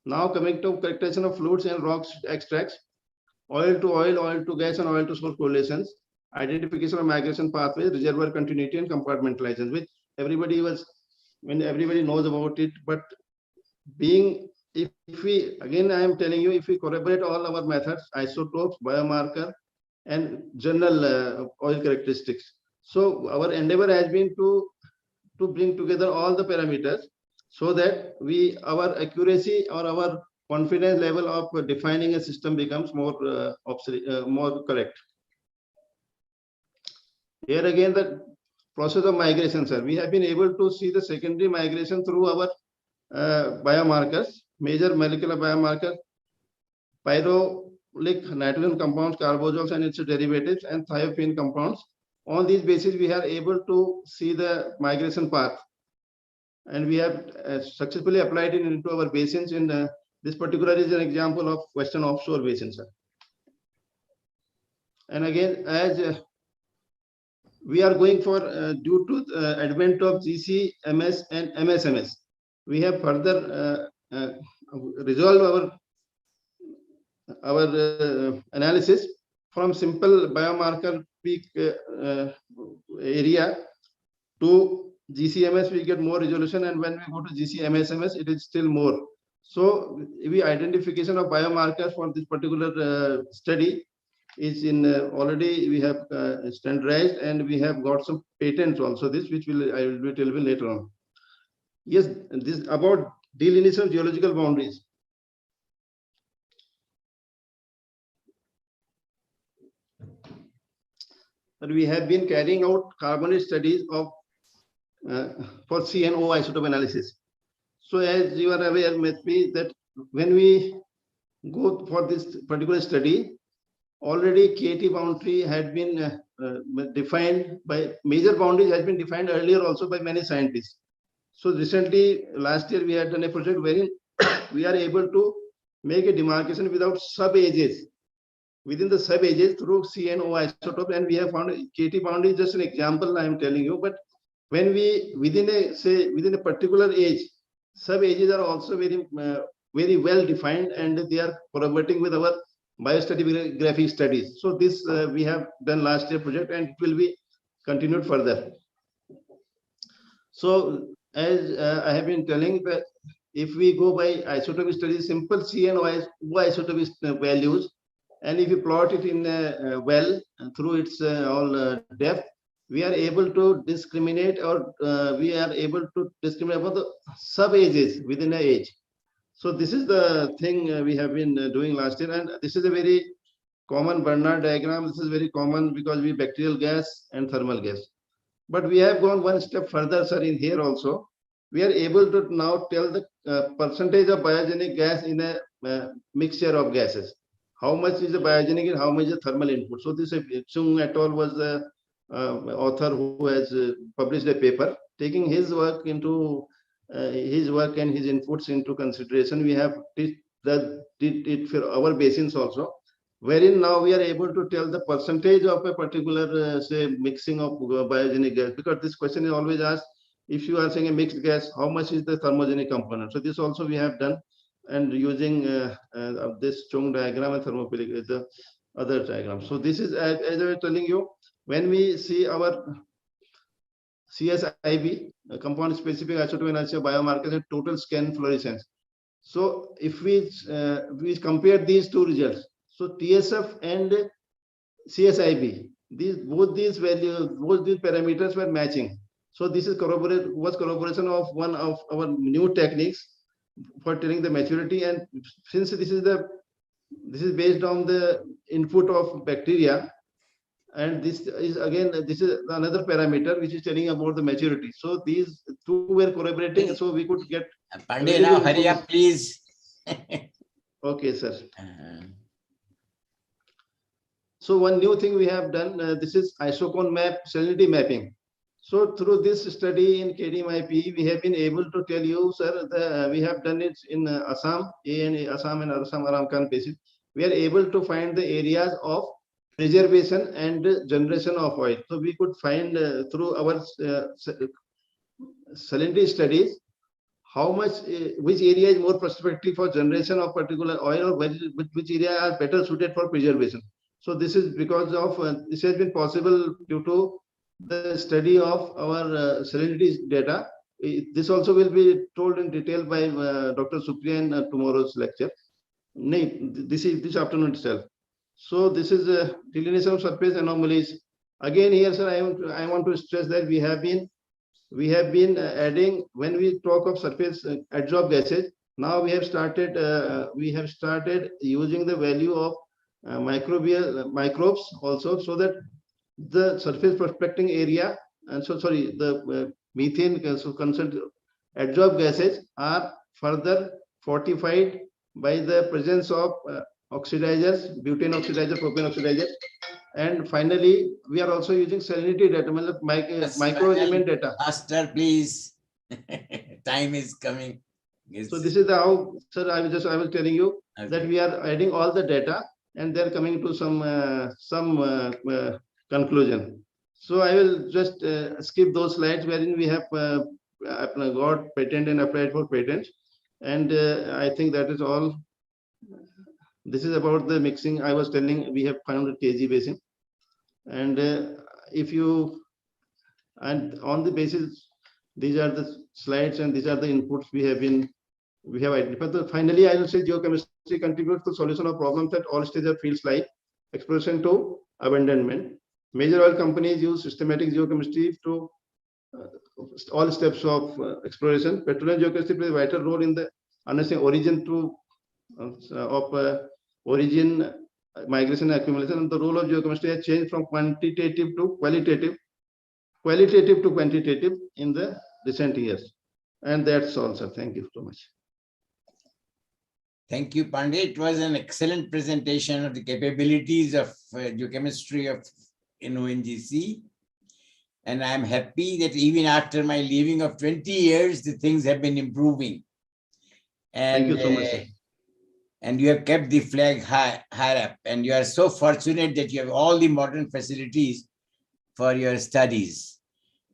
Now coming to characterization of fluids and rocks extracts, oil to gas, and oil to source correlations, identification of migration pathways, reservoir continuity, and compartmentalization, which everybody knows about it. But if we, again, I am telling you, if we corroborate all our methods, isotopes, biomarker, and general oil characteristics. So our endeavor has been to bring together all the parameters, so that our accuracy or our confidence level of defining a system becomes more correct. Here again, the process of migration, sir. We have been able to see the secondary migration through our biomarkers, major molecular biomarkers, pyrolic nitrogen compounds, carbozols and its derivatives, and thiophene compounds. On these basis, we are able to see the migration path. And we have successfully applied it into our basins. In this particular is an example of Western offshore basin, sir. And again, as we are going for, due to the advent of GCMS and MSMS, we have further resolved our analysis from simple biomarker peak area to GCMS. We get more resolution, and when we go to GCMSMS, it is still more. So we identification of biomarkers for this particular study is in already we have standardized, and we have got some patents also. This which I will be telling later on. Yes, this about delineation of geological boundaries. But we have been carrying out carbonate studies of for CNO isotope analysis. So as you are aware, maybe that when we go for this particular study, already KT boundary had been defined by major boundaries has been defined earlier also by many scientists. So recently, last year we had done a project wherein we are able to make a demarcation without sub-ages, within the sub-ages through CNO isotope, and we have found KT boundary is just an example I am telling you. But when we within a particular age, sub-ages are also very well defined, and they are corroborating with our biostratigraphy studies. So this we have done last year project, and it will be continued further. So as I have been telling, that if we go by isotope studies, simple CNO isotope values, and if you plot it in well through its all depth, we are able to discriminate, or we are able to discriminate about the sub-ages within an age. So this is the thing we have been doing last year, and this is a very common Bernard diagram. This is very common because we bacterial gas and thermal gas. But we have gone one step further, sir. In here also, we are able to now tell the percentage of biogenic gas in a mixture of gases. How much is the biogenic and how much is the thermal input? So this Chung et al. Was the author who has published a paper taking his work into his work and his inputs into consideration. We have did it for our basins also, wherein now we are able to tell the percentage of a particular say mixing of biogenic gas, because this question is always asked, if you are saying a mixed gas, how much is the thermogenic component? So this also we have done, and using this Chung diagram and thermophilic the other diagram. So this is, as I was telling you, when we see our CSIB, compound specific isotope analysis biomarkers and total scan fluorescence. So if we compare these two results, so TSF and CSIB, both these values, both these parameters were matching. So this is corroboration of one of our new techniques for telling the maturity. And since this is based on the input of bacteria, and this is another parameter which is telling about the maturity. So these two were corroborating, so we could get. Pandey, now hurry up, please. Okay, sir. So one new thing we have done, this is isocone map salinity mapping. So through this study in KDMIP, we have been able to tell you, sir, we have done it in Assam, Assam and Assam Aramkan basin. We are able to find the areas of preservation and generation of oil. So we could find through our salinity studies how much, which area is more prospective for generation of particular oil, or which area are better suited for preservation. So this is because of this has been possible due to the study of our salinity data. This also will be told in detail by Dr. Supriya in tomorrow's lecture. This is this afternoon itself. So this is a delineation of surface anomalies. Again here, sir, I want to stress that we have been adding, when we talk of surface adsorbed gases, now we have started using the value of microbes also, so that the surface prospecting area, and so sorry, the methane concerned adsorbed gases are further fortified by the presence of oxidizers, butane oxidizer, propane oxidizer. And finally, we are also using salinity data, micro element data. Faster, please. Time is coming. Yes. So this is how, sir, I was telling you that we are adding all the data and they're coming to some conclusion. So I will just skip those slides wherein we have got patent and applied for patent. And I think that is all. This is about the mixing. I was telling we have 500 kg basin. And if you, and on the basis, these are the slides and these are the inputs we have identified. But finally, I will say geochemistry contributes to solution of problems at all stages of fields life, exploration to abandonment. Major oil companies use systematic geochemistry to all steps of exploration. Petroleum geochemistry plays a vital role in the understanding origin origin, migration, accumulation, and the role of geochemistry has changed from quantitative to qualitative to quantitative in the recent years. And that's all, sir. Thank you so much. Thank you, Pandey. It was an excellent presentation of the capabilities of geochemistry in ONGC. And I'm happy that even after my leaving of 20 years, the things have been improving. And, thank you so much, sir. And you have kept the flag high up. And you are so fortunate that you have all the modern facilities for your studies.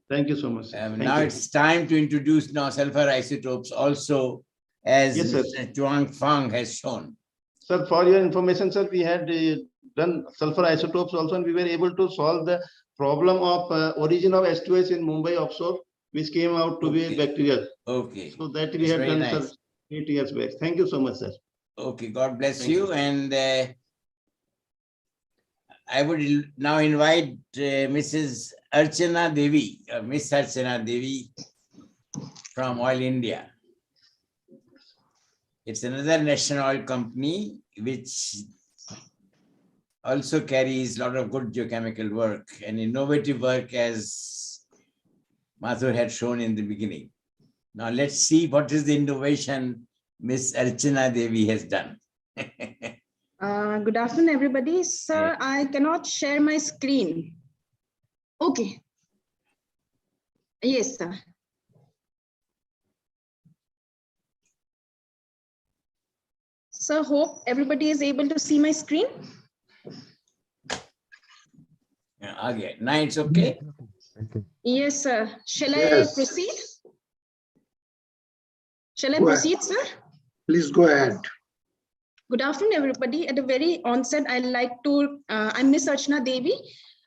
Thank you so much. Now it's time to introduce now sulfur isotopes also, as yes, Mr. Chuang Fang has shown. Sir, for your information, sir, we had done sulfur isotopes also, and we were able to solve the problem of origin of S2S in Mumbai offshore, which came out to be bacterial. Okay. So that we had done, nice, sir, 8 years back. Thank you so much, sir. Okay, God bless you. And I would now invite Mrs. Archana Devi, Miss Archana Devi from Oil India. It's another national oil company which also carries a lot of good geochemical work and innovative work, as Mathur had shown in the beginning. Now let's see what is the innovation Miss Archana Devi has done. Good afternoon, everybody. Sir, I cannot share my screen. Okay. Yes, sir. So hope everybody is able to see my screen. Yeah, okay. Now it's okay. Yes, sir. Shall I proceed? Shall I proceed, sir? Please go ahead. Good afternoon, everybody. At the very onset, I'd like to, I'm Miss Archana Devi,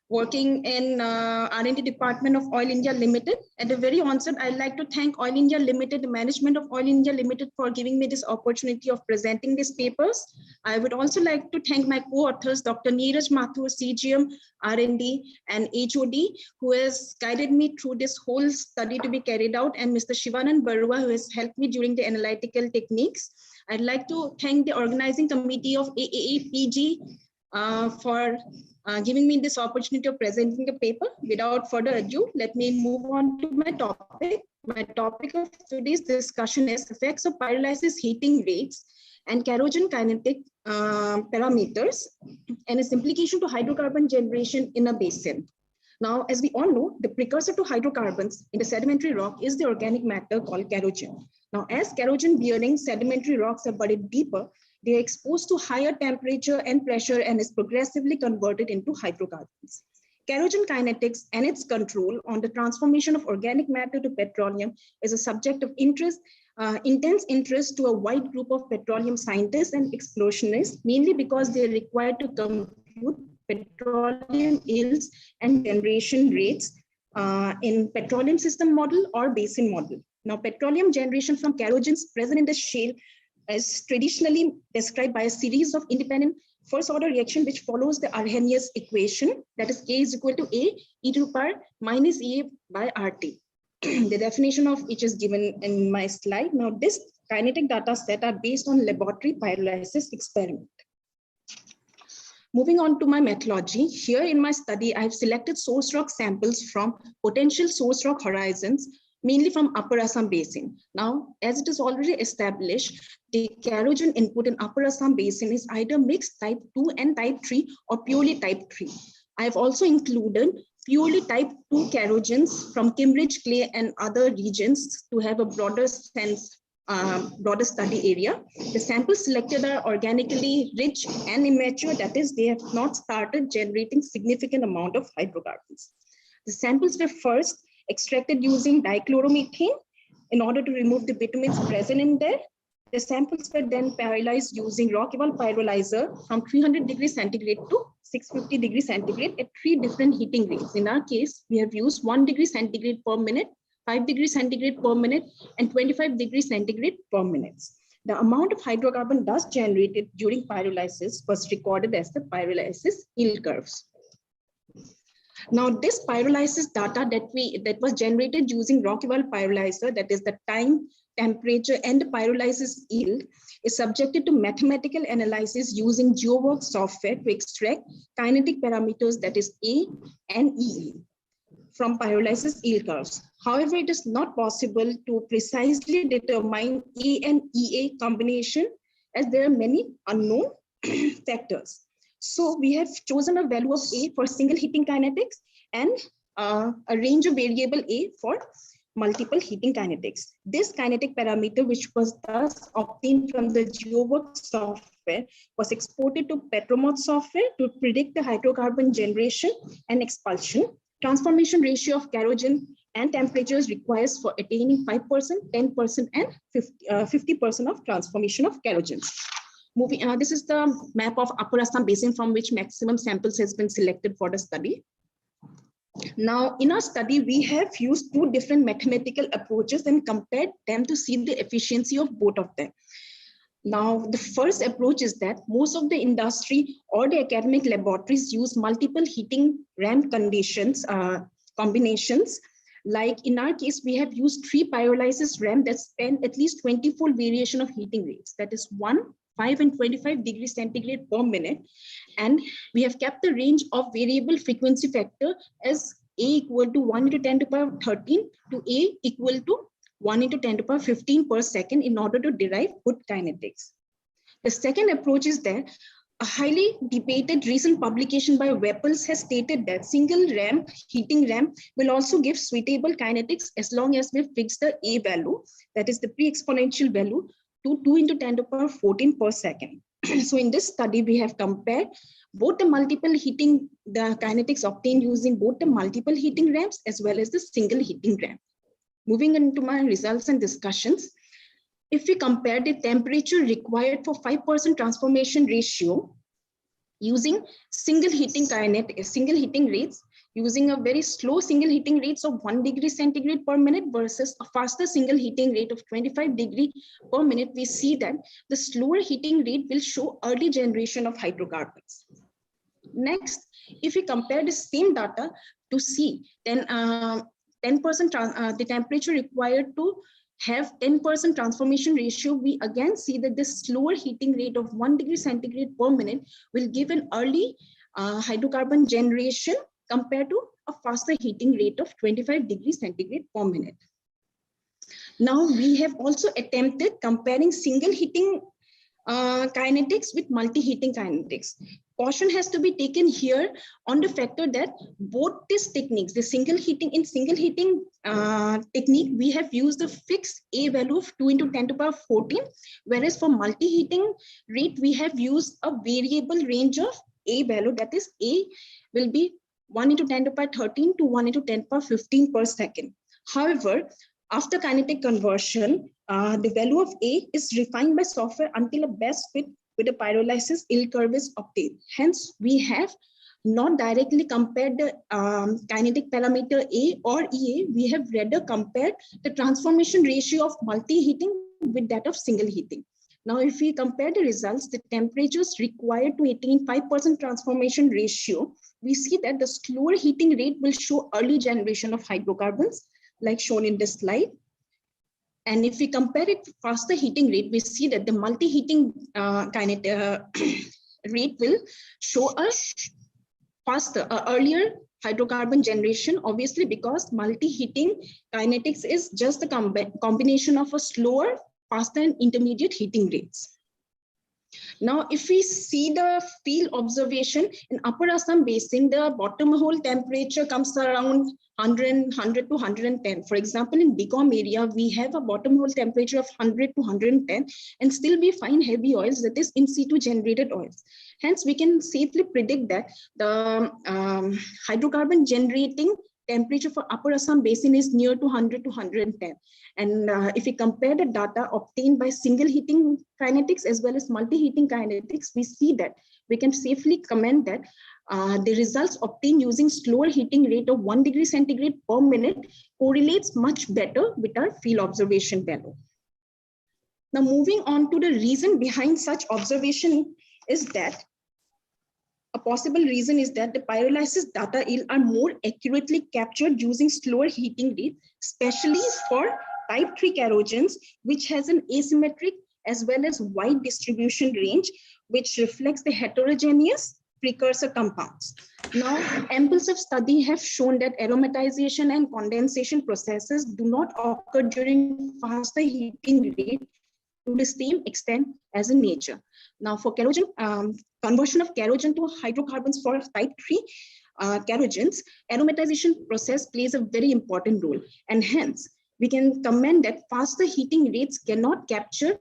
working in R&D Department of Oil India Limited. At the very onset, I'd like to thank Oil India Limited, the management of Oil India Limited, for giving me this opportunity of presenting these papers. I would also like to thank my co-authors, Dr. Neeraj Mathur, CGM, R&D, and HOD, who has guided me through this whole study to be carried out, and Mr. Shivanand Barua, who has helped me during the analytical techniques. I'd like to thank the organizing committee of AAAPG for giving me this opportunity of presenting the paper. Without further ado, let me move on to my topic. My topic of today's discussion is effects of pyrolysis heating rates and corrosion kinetic parameters and its implication to hydrocarbon generation in a basin. Now, as we all know, the precursor to hydrocarbons in the sedimentary rock is the organic matter called corrosion. Now, as corrosion-bearing sedimentary rocks are buried deeper, they are exposed to higher temperature and pressure and is progressively converted into hydrocarbons. Corrosion kinetics and its control on the transformation of organic matter to petroleum is a subject of interest, intense interest to a wide group of petroleum scientists and explorationists, mainly because they are required to compute petroleum yields and generation rates in petroleum system model or basin model. Now, petroleum generation from corrosions present in the shale is traditionally described by a series of independent first order reaction which follows the Arrhenius equation, that is K is equal to A e to the power minus E by RT. The definition of which is given in my slide. Now, this kinetic data set are based on laboratory pyrolysis experiment. Moving on to my methodology, here in my study, I've selected source rock samples from potential source rock horizons, mainly from Upper Assam Basin. Now, as it is already established, the kerogen input in Upper Assam Basin is either mixed type 2 and type 3 or purely type 3. I've also included purely type 2 kerogens from Cambridge clay and other regions to have a broader sense, broader study area. The samples selected are organically rich and immature, that is, they have not started generating significant amount of hydrocarbons. The samples were first extracted using dichloromethane in order to remove the bitumens present in there. The samples were then pyrolyzed using rock eval pyrolyzer from 300 degrees centigrade to 650 degrees centigrade at 3 different heating rates. In our case, we have used 1 degree centigrade per minute, 5 degrees centigrade per minute, and 25 degrees centigrade per minute. The amount of hydrocarbon dust generated during pyrolysis was recorded as the pyrolysis yield curves. Now, this pyrolysis data that was generated using rock eval pyrolyzer, that is the time, temperature, and the pyrolysis yield, is subjected to mathematical analysis using GeoWorks software to extract kinetic parameters, that is A and EE, from pyrolysis yield curves. However, it is not possible to precisely determine A and EA combination as there are many unknown factors. So we have chosen a value of A for single heating kinetics and a range of variable A for multiple heating kinetics. This kinetic parameter, which was thus obtained from the GeoWorks software, was exported to Petromod software to predict the hydrocarbon generation and expulsion, transformation ratio of kerogen, and temperatures requires for attaining 5%, 10%, and 50% of transformation of kerogen. This is the map of Upper Assam Basin from which maximum samples has been selected for the study. Now, in our study, we have used 2 different mathematical approaches and compared them to see the efficiency of both of them. Now, the first approach is that most of the industry or the academic laboratories use multiple heating ramp conditions, combinations. Like in our case, we have used 3 pyrolysis ramp that span at least 20-fold variation of heating rates. That is 1, 5, and 25 degrees centigrade per minute. And we have kept the range of variable frequency factor as A equal to 1 into 10 to the power 13 to A equal to 1 into 10 to the power 15 per second in order to derive good kinetics. The second approach is that a highly debated recent publication by Weppels has stated that single ramp, heating ramp, will also give suitable kinetics as long as we fix the A value, that is the pre-exponential value, to 2 into 10 to the power 14 per second. So in this study, we have compared both the multiple heating, the kinetics obtained using both the multiple heating ramps as well as the single heating ramp. Moving into my results and discussions, if we compare the temperature required for 5% transformation ratio using single heating rates, using a very slow single heating rates of 1 degree centigrade per minute versus a faster single heating rate of 25 degree per minute, we see that the slower heating rate will show early generation of hydrocarbons. Next, if we compare the same data to see, then 10% the temperature required to have 10% transformation ratio, we again see that this slower heating rate of 1 degree centigrade per minute will give an early hydrocarbon generation compared to a faster heating rate of 25 degrees centigrade per minute. Now, we have also attempted comparing single heating kinetics with multi-heating kinetics. Caution has to be taken here on the factor that both these techniques, the single heating technique, we have used a fixed A value of 2 into 10 to the power 14, whereas for multi-heating rate, we have used a variable range of A value, that is A will be 1 into 10 to the power 13 to 1 into 10 to the power 15 per second. However, after kinetic conversion, the value of A is refined by software until a best fit with the pyrolysis yield curve is obtained. Hence, we have not directly compared the kinetic parameter A or EA. We have rather compared the transformation ratio of multi-heating with that of single heating. Now, if we compare the results, the temperatures required to attain 5% transformation ratio, we see that the slower heating rate will show early generation of hydrocarbons, like shown in this slide. And if we compare it to faster heating rate, we see that the multi-heating rate will show a faster, earlier hydrocarbon generation, obviously, because multi-heating kinetics is just a combination of a slower, faster, and intermediate heating rates. Now, if we see the field observation in Upper Assam Basin, the bottom hole temperature comes around 100 to 110. For example, in Bigom area, we have a bottom hole temperature of 100 to 110, and still we find heavy oils, that is in situ generated oils. Hence, we can safely predict that the hydrocarbon generating temperature for Upper Assam Basin is near to 100 to 110. And if we compare the data obtained by single heating kinetics as well as multi-heating kinetics, we see that we can safely comment that the results obtained using slower heating rate of 1 degree centigrade per minute correlates much better with our field observation below. Now, moving on to the reason behind such observation is that a possible reason is that the pyrolysis data yield are more accurately captured using slower heating rate, especially for type 3 kerogens, which has an asymmetric as well as wide distribution range, which reflects the heterogeneous precursor compounds. Now, amples of study have shown that aromatization and condensation processes do not occur during faster heating rate to the same extent as in nature. Now, for kerogen, conversion of kerogen to hydrocarbons for type 3 kerogens, aromatization process plays a very important role. And hence, we can comment that faster heating rates cannot capture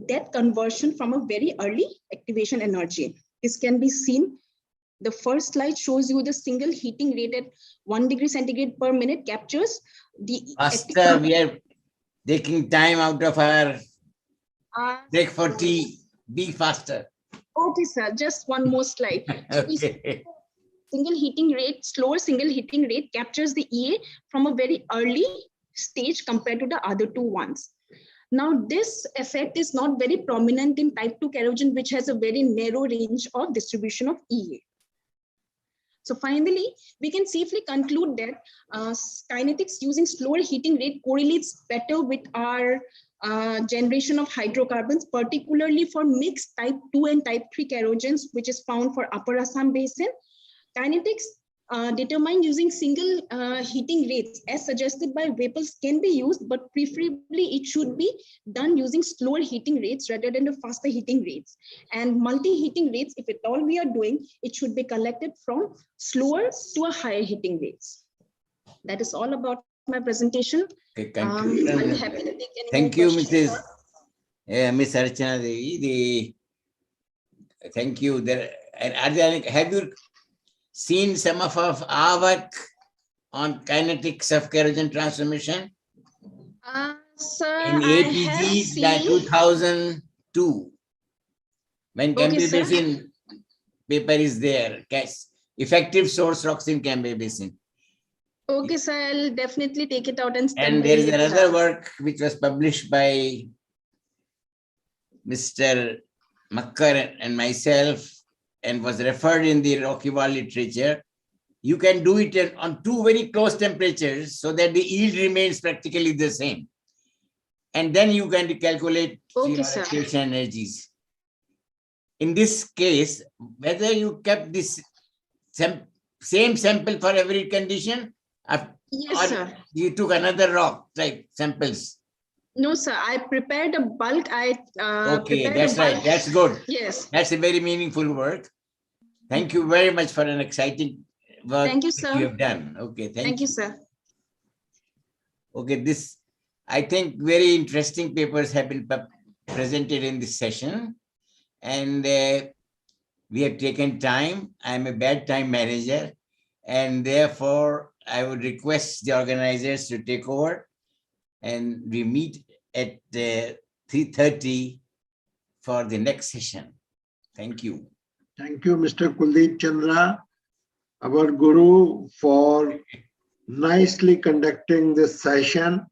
that conversion from a very early activation energy. This can be seen. The first slide shows you the single heating rate at 1 degree centigrade per minute captures the Faster, we are taking time out of our break for tea. Be faster. Okay, sir. Just one more slide. Okay. Single heating rate, slower single heating rate captures the EA from a very early stage compared to the other two ones. Now, this effect is not very prominent in type 2 kerogen, which has a very narrow range of distribution of EA. So finally, we can safely conclude that kinetics using slower heating rate correlates better with our generation of hydrocarbons, particularly for mixed type 2 and type 3 kerogens, which is found for Upper Assam Basin. Kinetics determined using single heating rates as suggested by Vapels can be used, but preferably it should be done using slower heating rates rather than the faster heating rates. And multi-heating rates, if at all we are doing, it should be collected from slower to a higher heating rates. That is all about my presentation. Okay, I'll be happy to take any thank more you, questions. Miss Archana Devi. Thank you. Have you seen some of our work on kinetics of kerogen transformation? Sir, in APG, that 2002, when Cambay Basin paper is there, effective source rocks in Cambay Basin. Okay, sir, I'll definitely take it out and study. And there is it. another work which was published by Mr. Makkar and myself and was referred in the Rockyval literature. You can do it on two very close temperatures so that the yield remains practically the same. And then you can calculate your activation energies. In this case, whether you kept this same sample for every condition, yes, sir. You took another rock type samples. No, sir. I prepared a bulk. Okay, that's right. That's good. Yes. That's a very meaningful work. Thank you very much for an exciting work. Thank you, sir. You have done. Okay, thank you, sir. Okay, I think very interesting papers have been presented in this session, and we have taken time. I'm a bad time manager, and therefore I would request the organizers to take over, and we meet at 3:30 for the next session. Thank you. Thank you, Mr. Kuldeep Chandra, our guru, for nicely conducting this session.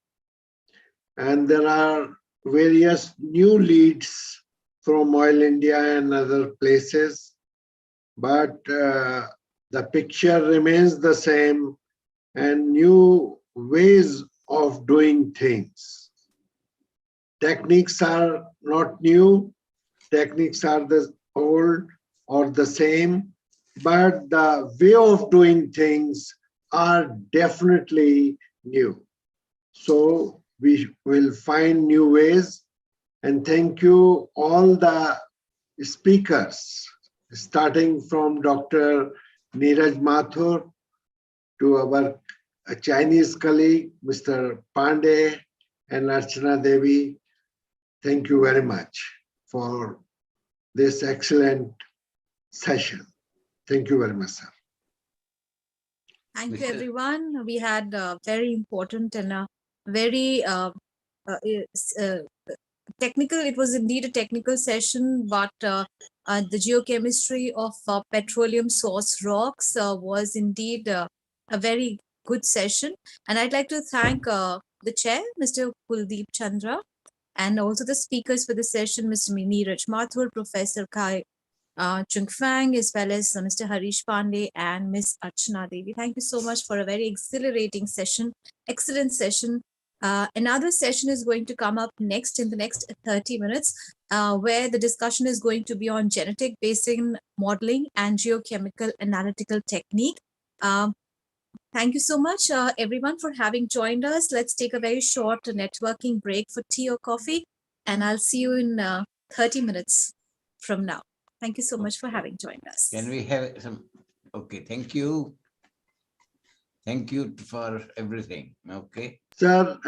And there are various new leads from Oil India and other places, but the picture remains the same and new ways of doing things. Techniques are not new, techniques are the old, or the same, but the way of doing things are definitely new. So we will find new ways. And thank you all the speakers, starting from Dr. Neeraj Mathur to our Chinese colleague, Mr. Pandey and Archana Devi. Thank you very much for this excellent session. Thank you very much, sir. Thank you, everyone. We had a very important and a very technical, it was indeed a technical session, but the geochemistry of petroleum source rocks was indeed a very good session. And I'd like to thank the chair, Mr. Kuldeep Chandra, and also the speakers for the session, Mr. Neeraj Mathur, Professor Kai Chung Fang, as well as Mr. Harish Pandey and Ms. Archana Devi. Thank you so much for a very exhilarating session, excellent session. Another session is going to come up next in the next 30 minutes, where the discussion is going to be on genetic basin modeling and geochemical analytical technique. Thank you so much, everyone, for having joined us. Let's take a very short networking break for tea or coffee, and I'll see you in 30 minutes from now. Thank you so much for having joined us. Can we have some? Okay, thank you. Thank you for everything. Okay. Sir,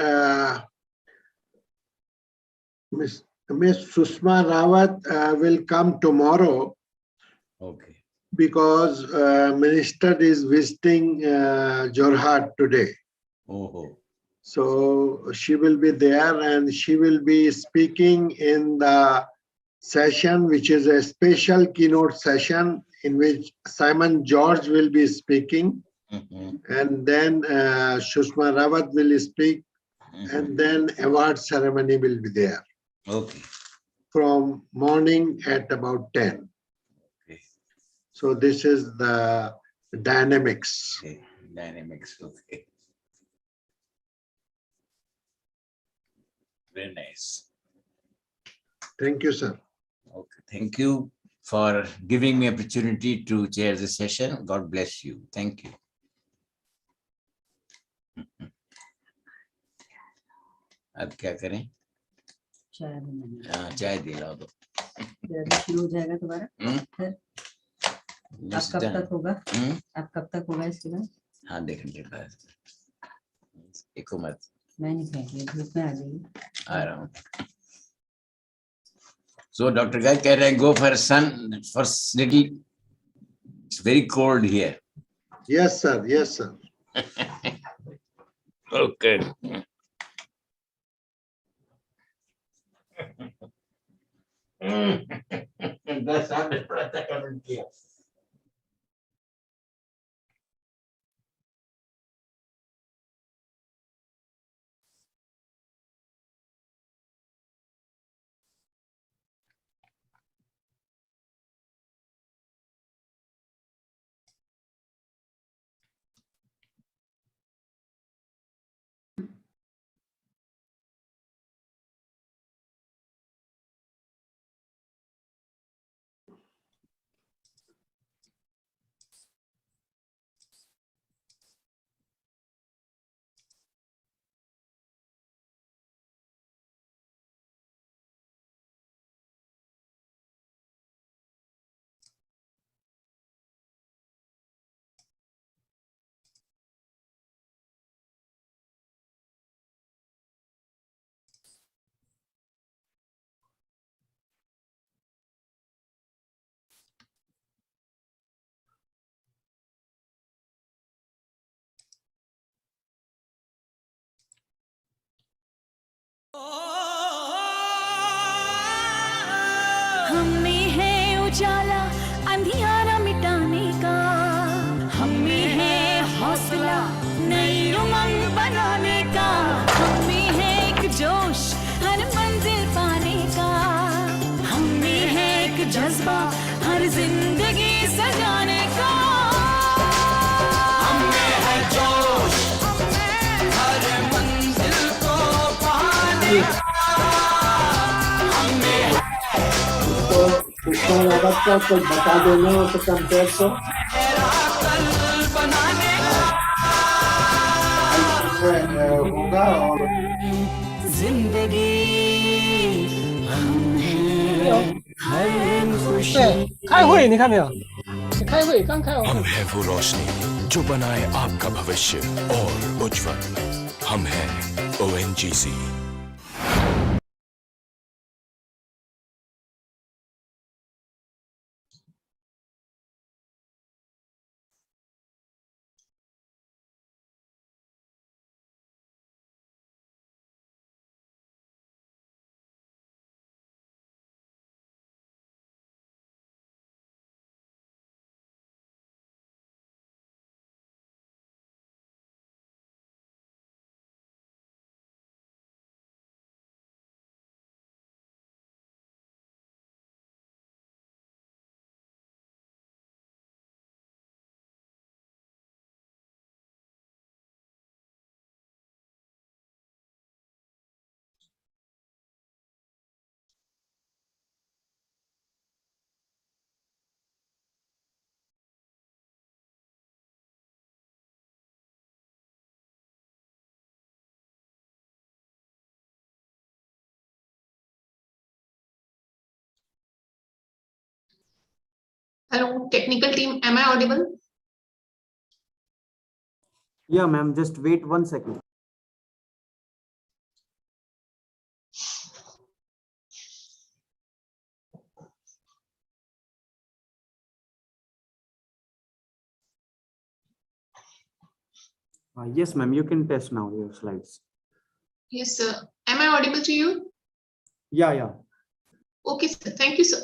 Ms. Sushma Rawat will come tomorrow. Okay. Because Minister is visiting Jorhat today. Oh. So she will be there and she will be speaking in the session, which is a special keynote session in which Simon George will be speaking. And then Sushma Rawat will speak, and then award ceremony will be there. Okay. From morning at about 10. Okay. So this is the dynamics. Okay. Dynamics. Okay. Very nice. Thank you, sir. Okay. Thank you for giving me opportunity to chair the session. God bless you. Thank you. अब क्या करें? चाय दिला दो। शुरू हो जाएगा दोबारा फिर अब कब तक होगा? अब कब तक होगा इसके बाद? हाँ, 2 घंटे बाद। एको मत। मैं नहीं खाएंगे, धूप में आ जाइए। आ रहा हूँ। So Dr. Guy कह रहे हैं go for sun for little. It's very cold here. Yes, sir. Yes, sir. Okay. बस आपने पता कर दिया। हमें है उजाला अंधियारा मिटाने का, हमें है हौसला नई उमंग बनाने का, हमें है एक जोश हर मंजिल पाने का, हमें है एक जज्बा हर जिंदगी सजाने का, हमें है जोश हर मंजिल को पाने का, हमें कृष्णा यादव को कुछ बता देना हो तो कंपेयर को होगा और जिंदगी हम हैं हर खुशी 开会你看没有？开会刚开完 हम 会。 है वो रोशनी जो बनाए आपका भविष्य और उज्जवल। हम हैं ONGC। Hello, technical team. Am I audible? Yeah, ma'am. Just wait 1 second. Yes, ma'am. You can test now your slides. Yes, sir. Am I audible to you? Yeah, yeah. Okay, sir. Thank you, sir.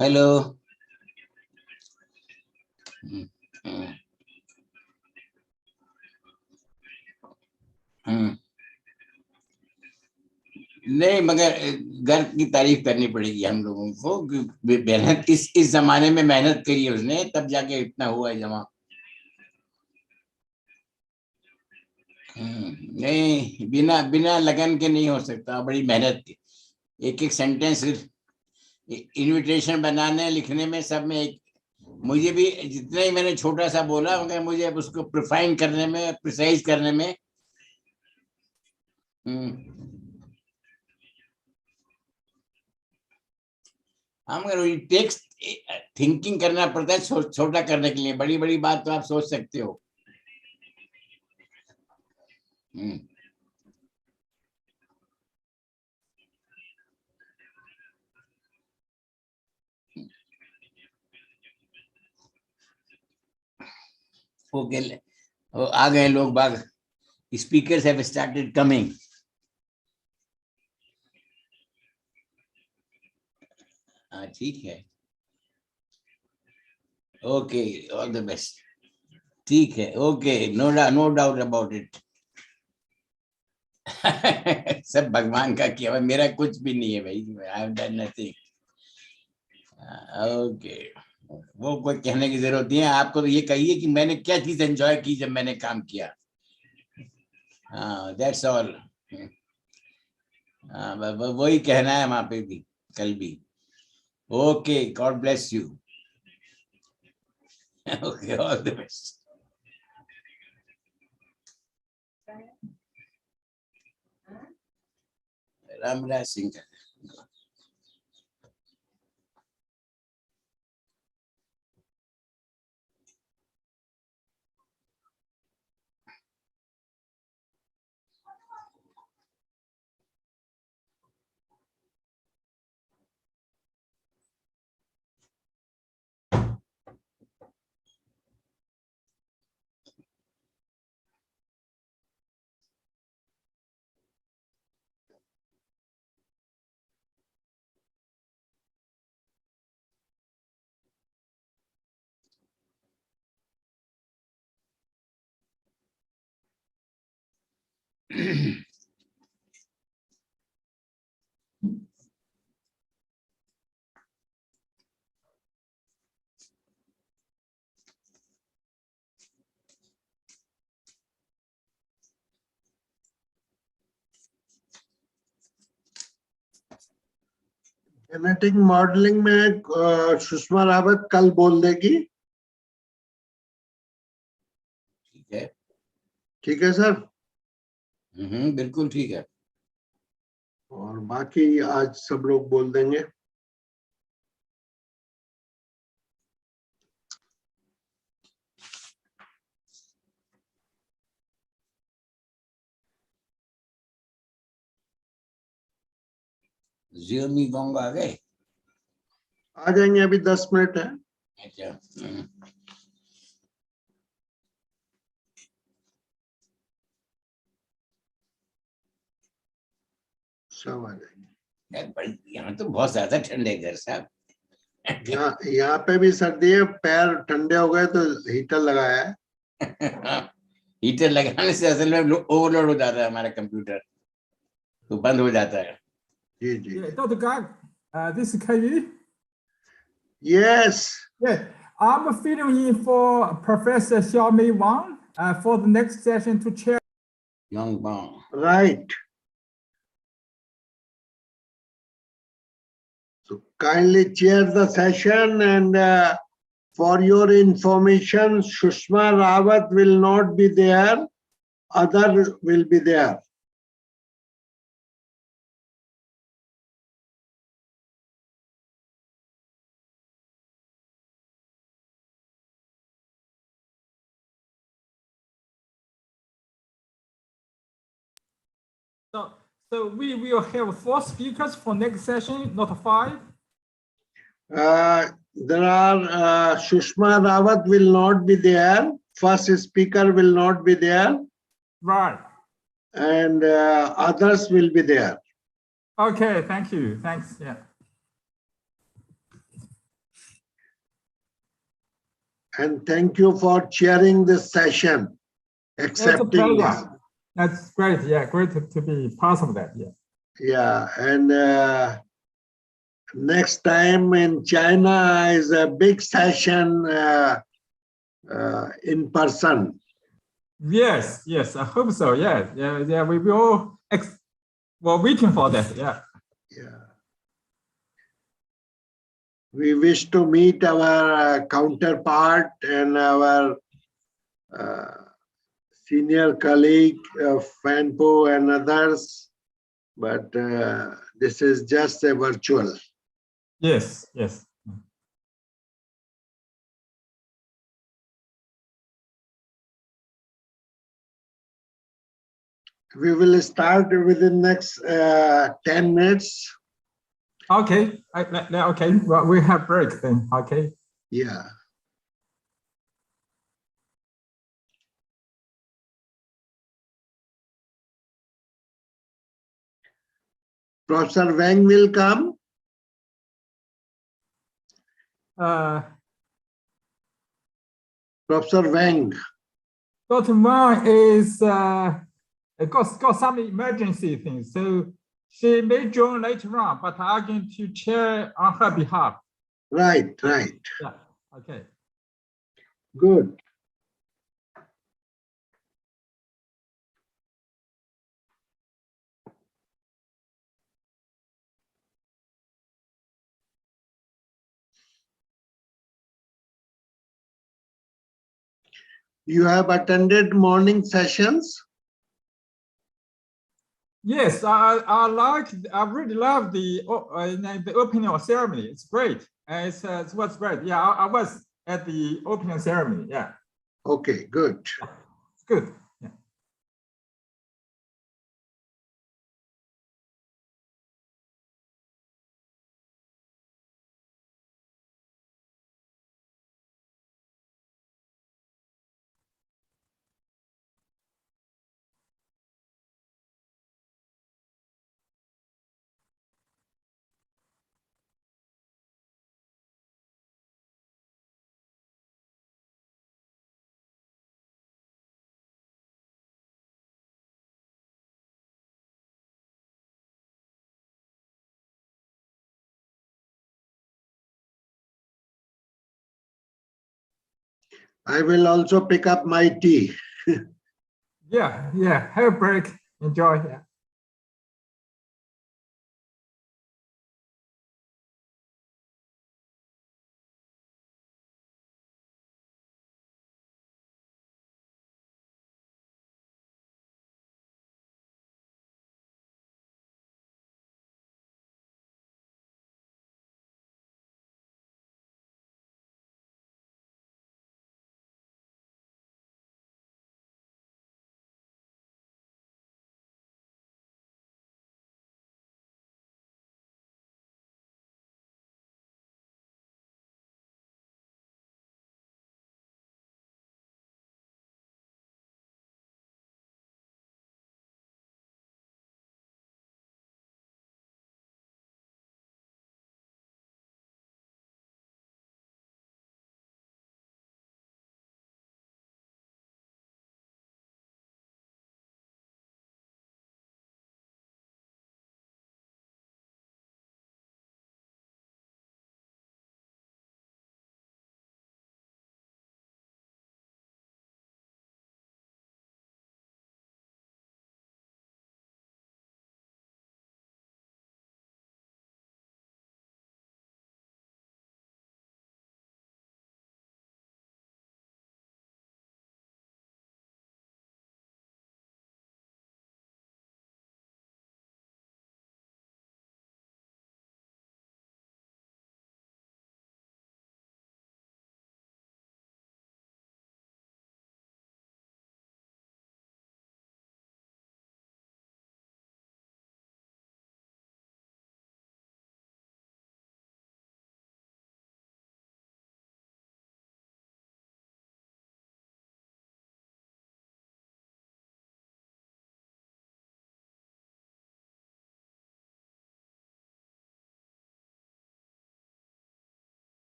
Hello. नहीं, मगर घर की तारीफ करनी पड़ेगी हम लोगों को, मेहनत इस जमाने में मेहनत करी है उसने, तब जाके इतना हुआ है जमा। नहीं, बिना बिना लगन के नहीं हो सकता, बड़ी मेहनत की। एक एक सेंटेंस इनविटेशन बनाने लिखने में सब में एक, मुझे भी जितना ही मैंने छोटा सा बोला मगर मुझे उसको प्रिफाइन करने में, प्रिसाइज करने में हम टेक्स्ट थिंकिंग करना पड़ता है छोटा करने के लिए। बड़ी बड़ी बात तो आप सोच सकते हो। ओके, आ गए लोग बाग। Speakers have started coming. हाँ, ठीक है, ओके, ऑल द बेस्ट। ठीक है, okay, no doubt about it. सब भगवान का किया हुआ, मेरा कुछ भी नहीं है भाई, I have done nothing. Okay, वो कोई कहने की जरूरत नहीं है। आपको तो ये कहिए कि मैंने क्या चीज एंजॉय की जब मैंने काम किया। हाँ, दैट्स ऑल। वही कहना है वहां पे भी, कल भी। Okay, God bless you. Okay, all the best. Ramraj Singh का जेनेटिक मॉडलिंग में सुषमा रावत कल बोल देगी। ठीक है, ठीक है सर। बिल्कुल ठीक है। और बाकी आज सब लोग बोल देंगे। जियोमी वोंग आ गए? आ जाएंगे, अभी 10 मिनट है। अच्छा, सब आ जाएंगे। यहाँ तो बहुत ज्यादा ठंड है इधर साहब। यहाँ पे भी सर्दी है, पैर ठंडे हो गए तो हीटर लगाया है। हीटर लगाने से असल में ओवरलोड हो जाता है हमारा कंप्यूटर, तो बंद हो जाता है। जी जी। Dr. Gang, this is Kayi. Yes. Yeah, I'm filling in for Professor Xiaomei Wang for the next session to chair. Young Bang. Right. So kindly chair the session, and for your information, Sushma Rawat will not be there, other will be there. So we will have 4 speakers for next session, not 5. There are Sushma Rawat will not be there. First speaker will not be there. Right. And others will be there. Okay, thank you. Thanks. Yeah. and thank you for chairing this session, It's a accepting this. pleasure. That's great. Yeah, great to be part of that. Yeah. Yeah, and next time in China is a big session in person. Yes, yes, I hope so. Yeah, yeah, yeah. We will. We're waiting for that. Yeah. Yeah. We wish to meet our counterpart and our senior colleague, Fanpo and others, but this is just a virtual. Yes, yes. We will start within next 10 minutes. Okay, okay. Well, we have break then. Okay. Yeah. Professor Wang will come. Professor Wang. Dr. Wang is got some emergency things, so she may join later on, but I'm going to chair on her behalf. Right, right. Yeah. Okay. Good. You have attended morning sessions? Yes, I really love the opening ceremony. It's great. It was great. Yeah, I was at the opening ceremony. Yeah. Okay, good. It's good. Yeah. I will also pick up my tea. Yeah, yeah. Have a break. Enjoy. Yeah.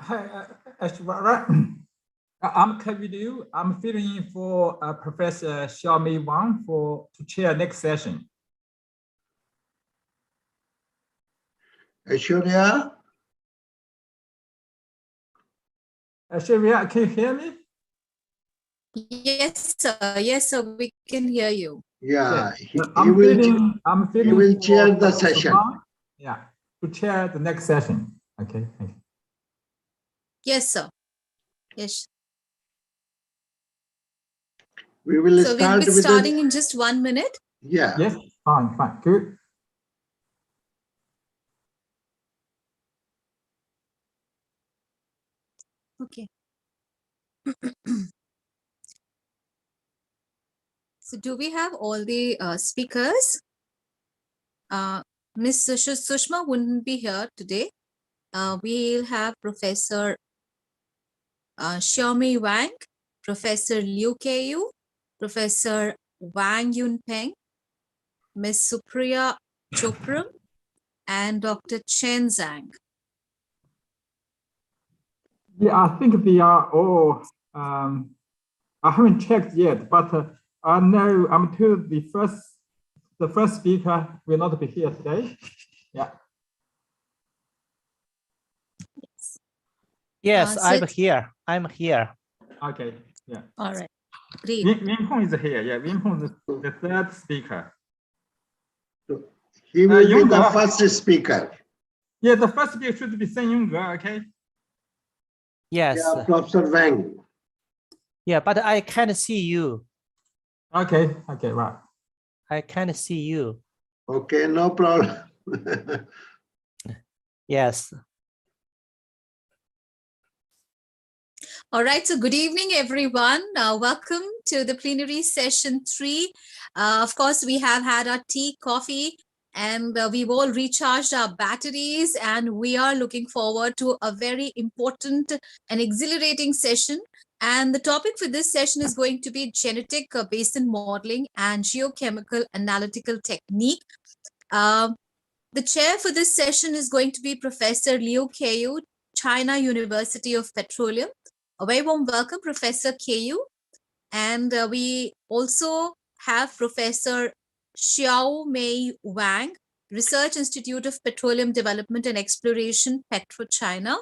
Hi, Ashwara. I'm Kavidu. I'm filling in for Professor Xiaomei Wang to chair next session. Aishwarya? Aishwarya, can you hear me? Yes, sir. Yes, sir. We can hear you. Yeah, I'm feeling he will chair the Professor session. Wang, yeah, to chair the next session. Okay, thank you. Yes, sir. Yes. We will So start we'll be with starting in just 1 minute. Yeah. Yes, fine, good. Okay. So do we have all the speakers? Ms. Sushma wouldn't be here today. We'll have Professor Xiaomei Wang, Professor Liu Keiyu, Professor Wang Yunpeng, Ms. Supriya Chopra, and Dr. Chen Zhang. Yeah, I think they are all, I haven't checked yet, but I know I'm told the first speaker will not be here today. Yeah. Yes, I'm Sid? here. I'm here. Okay, yeah. All right, great. Wim Hong is here. Yeah, Wim Hong is the third speaker. He will be the Yunge. first speaker. Yeah, the first speaker should be Sen Yunge, okay? Yes. Yeah, Professor Wang. Yeah, but I can't see you. Okay, right. I can't see you. Okay, no problem. Yes. All right, so good evening, everyone. Welcome to the plenary session 3. Of course, we have had our tea, coffee, and we've all recharged our batteries, and we are looking forward to a very important and exhilarating session. And the topic for this session is going to be genetic basin modeling and geochemical analytical technique. The chair for this session is going to be Professor Liu Keiyu, China University of Petroleum. A very warm welcome, Professor Keiyu. And we also have Professor Xiaomei Wang, Research Institute of Petroleum Development and Exploration, PetroChina.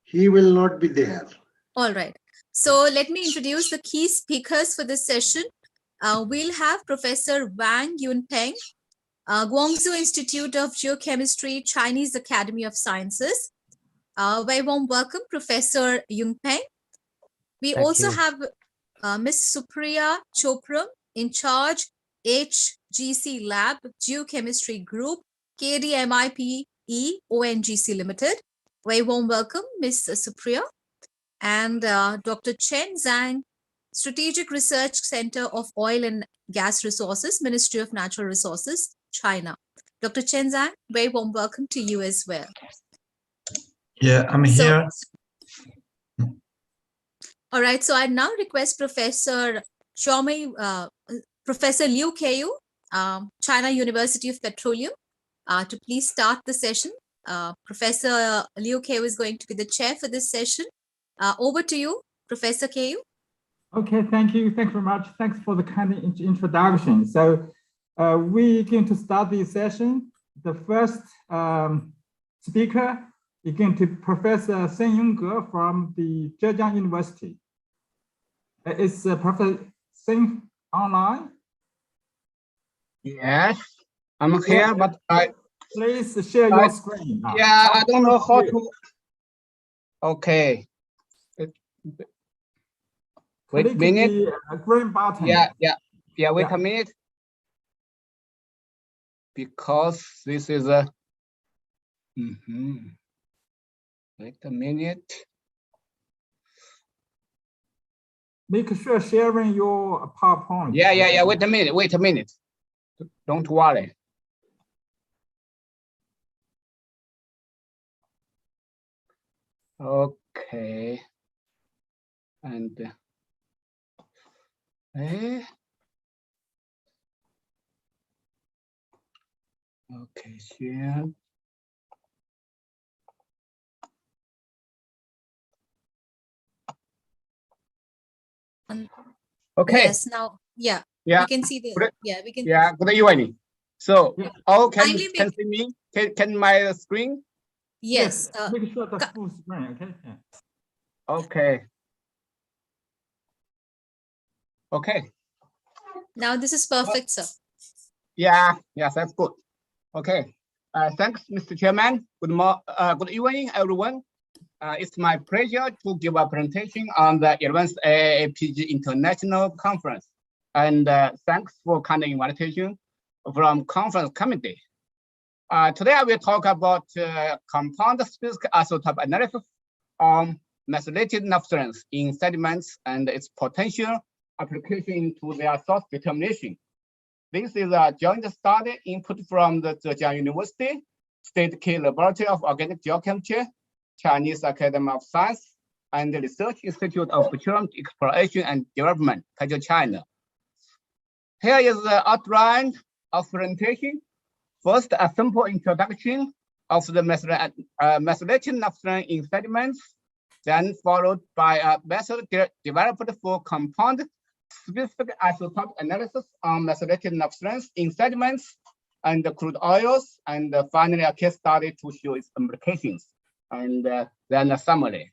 He will not be there. All right. So let me introduce the key speakers for this session. We'll have Professor Wang Yunpeng, Guangzhou Institute of Geochemistry, Chinese Academy of Sciences. Very warm welcome, Professor Yunpeng. We Thank also you. have Ms. Supriya Chopra, in charge HGC Lab, Geochemistry Group, KDMIPE ONGC Limited. Very warm welcome, Ms. Supriya. And Dr. Chen Zhang, Strategic Research Center of Oil and Gas Resources, Ministry of Natural Resources, China. Dr. Chen Zhang, very warm welcome to you as well. Yeah, I'm here. All right, so I now request Professor Professor Liu Keiyu, China University of Petroleum, to please start the session. Professor Liu Keiyu is going to be the chair for this session. Over to you, Professor Keiyu. Okay, thank you. Thank you very much. Thanks for the kind introduction. So we're going to start the session. The first speaker is going to Professor Sen Yunge from the Zhejiang University. Is Professor Sen online? Yes, I'm here, but please share your screen. Yeah, I don't know how to. Okay. Wait a minute. The green button. Yeah. Wait a minute. Because this is a. Wait a minute. Make sure sharing your PowerPoint. Yeah. Wait a minute. Don't worry. Okay. And okay, share. Okay. Yes, now, yeah, Yeah. we can see the, Good- yeah, we can. Yeah. Good evening. So, all can Kindly can make- see me? Can my screen? Yes. Make sure the full screen, okay? Yeah. Okay. Okay. Now this is perfect, sir. Yeah. Yes, that's good. Okay. Thanks, Mr. Chairman. Good evening, everyone. It's my pleasure to give a presentation on the 11th AAAPG International Conference. And thanks for kind invitation from conference committee. Today I will talk about compound-specific isotope analysis on methylated naphthalenes in sediments and its potential application to their source determination. This is a joint study input from the Zhejiang University, State Key Laboratory of Organic Geochemistry, Chinese Academy of Science, and the Research Institute of Petroleum Exploration and Development, China. Here is the outline of presentation. First, a simple introduction of the methylated naphthalene in sediments, then followed by a method developed for compound-specific isotope analysis on methylated naphthalenes in sediments and crude oils, and finally a case study to show its implications, and then a summary.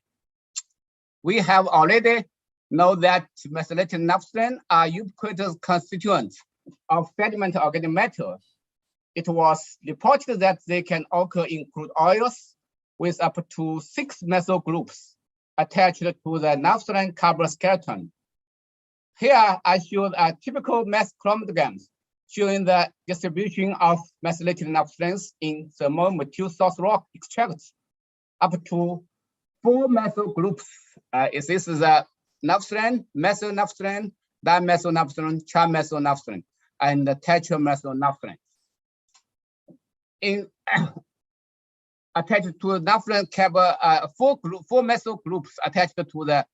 We have already know that methylated naphthalene are ubiquitous constituents of sediment organic matter. It was reported that they can occur in crude oils with up to 6 methyl groups attached to the naphthalene carbon skeleton. Here I showed a typical mass chromatogram showing the distribution of methylated naphthalenes in thermal material source rock extracts up to 4 methyl groups. This is the naphthalene, methyl naphthalene, dimethyl naphthalene, trimethyl naphthalene, and the tetramethyl naphthalene. In attached to the naphthalene carbon, 4 methyl groups attached to the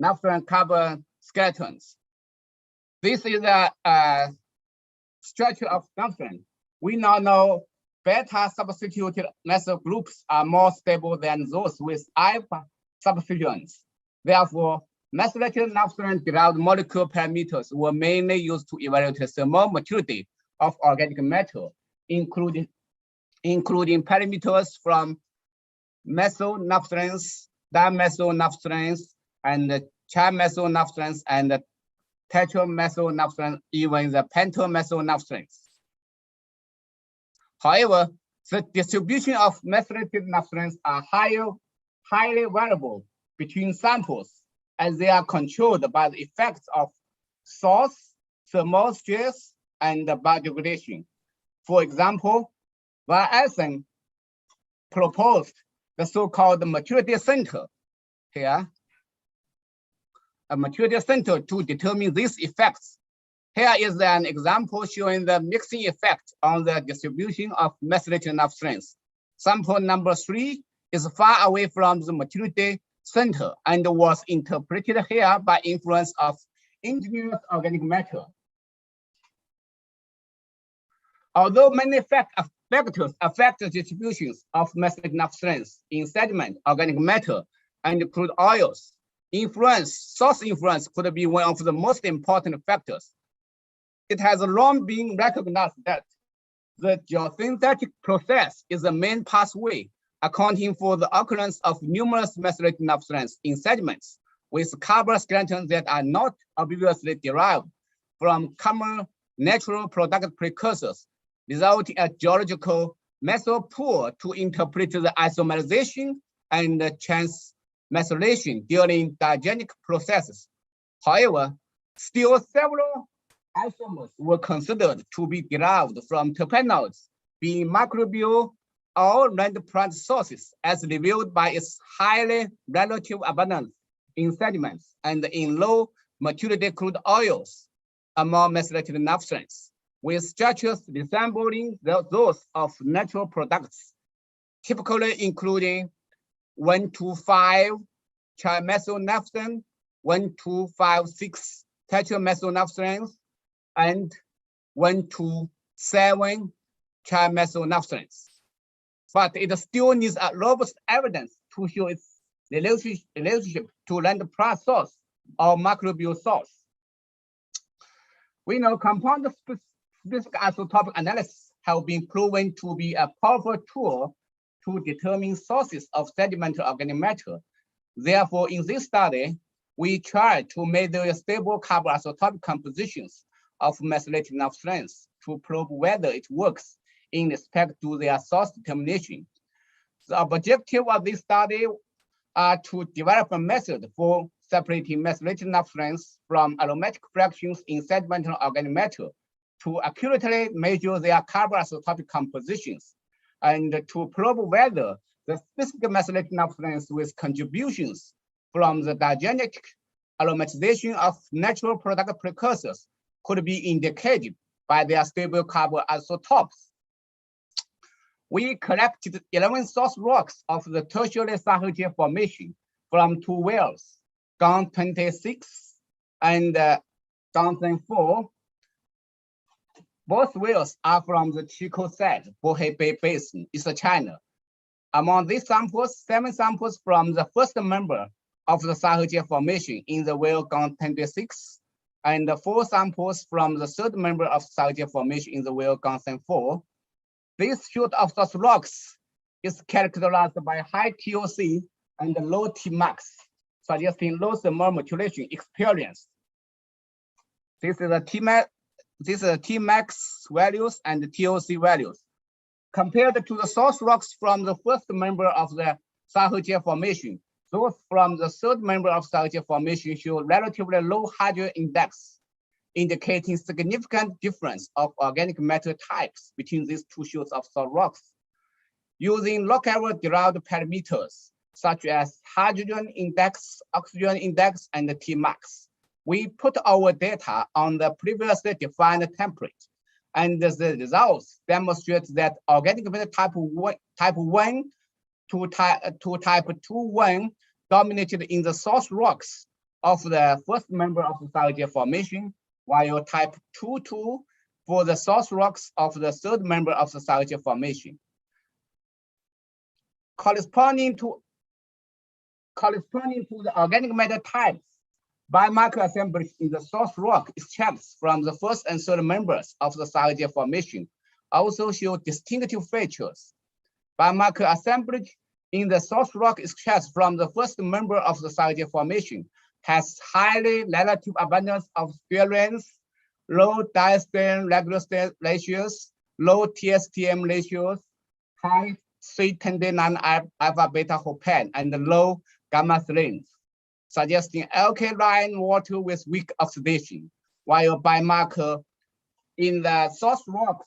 naphthalene carbon skeletons. This is the structure of naphthalene. We now know beta substituted methyl groups are more stable than those with alpha substituents. Therefore, methylated naphthalene derived molecular parameters were mainly used to evaluate the thermal maturity of organic matter, including parameters from methyl naphthalenes, dimethyl naphthalenes, and trimethyl naphthalenes, and tetramethyl naphthalenes, even the pentamethyl naphthalenes. However, the distribution of methylated naphthalenes are highly variable between samples, as they are controlled by the effects of source, thermal stress, and biodegradation. For example, Van Essen proposed the so-called maturity center here, a maturity center to determine these effects. Here is an example showing the mixing effect on the distribution of methylated naphthalenes. Sample number 3 is far away from the maturity center and was interpreted here by influence of engineered organic matter. Although many factors affect the distributions of methylated naphthalenes in sediment, organic matter, and crude oils, source influence could be one of the most important factors. It has long been recognized that the geosynthetic process is the main pathway accounting for the occurrence of numerous methylated naphthalenes in sediments with carbon skeletons that are not obviously derived from common natural product precursors, resulting in a geological methyl pool to interpret the isomerization and transmethylation during diagenic processes. However, still several isomers were considered to be derived from terpenoids, being microbial or land plant sources, as revealed by its highly relative abundance in sediments and in low maturity crude oils among methylated naphthalenes, with structures resembling those of natural products, typically including 1,2,5 trimethyl naphthalene, 1,2,5,6 tetramethyl naphthalenes, and 1,2,7 trimethyl naphthalenes. But it still needs a robust evidence to show its relationship to land plant source or microbial source. We know compound specific isotopic analysis have been proven to be a powerful tool to determine sources of sedimentary organic matter. Therefore, in this study, we tried to measure stable carboisotopic compositions of methylated naphthalenes to probe whether it works in respect to their source determination. The objective of this study are to develop a method for separating methylated naphthalenes from aromatic fractions in sedimentary organic matter to accurately measure their carboisotopic compositions and to probe whether the specific methylated naphthalenes with contributions from the diagenetic aromatization of natural product precursors could be indicated by their stable carboisotopes. We collected 11 source rocks of the tertiary Sahara formation from 2 wells, Gang 26 and Gang 4. Both wells are from the Chico site, Bohai Bay Basin, East China. Among these samples, 7 samples from the first member of the Sahara formation in the well Gang 26, and 4 samples from the third member of Sahara formation in the well Gang 4. This shoot of such rocks is characterized by high TOC and low Tmax, suggesting low thermal maturation experience. This is the Tmax values and the TOC values. Compared to the source rocks from the first member of the Sahara formation, those from the third member of Sahara formation show relatively low hydrogen index, indicating significant difference of organic matter types between these 2 shoots of source rocks. Using local derived parameters such as hydrogen index, oxygen index, and the Tmax, we put our data on the previously defined template, and the results demonstrate that organic matter type 1 to type 2.1 dominated in the source rocks of the first member of the Sahara formation, while type 2.2 for the source rocks of the third member of the Sahara formation. Corresponding to the organic matter types, biomarker assemblage in the source rock extracts from the first and third members of the Sahara formation also show distinctive features. Biomarker assemblage in the source rock extracts from the first member of the Sahara formation has highly relative abundance of spirins, low diasteren regular state ratios, low TSTM ratios, high C29 alpha beta hopan, and low gamma serines, suggesting alkaline water with weak oxidation, while biomarker in the source rock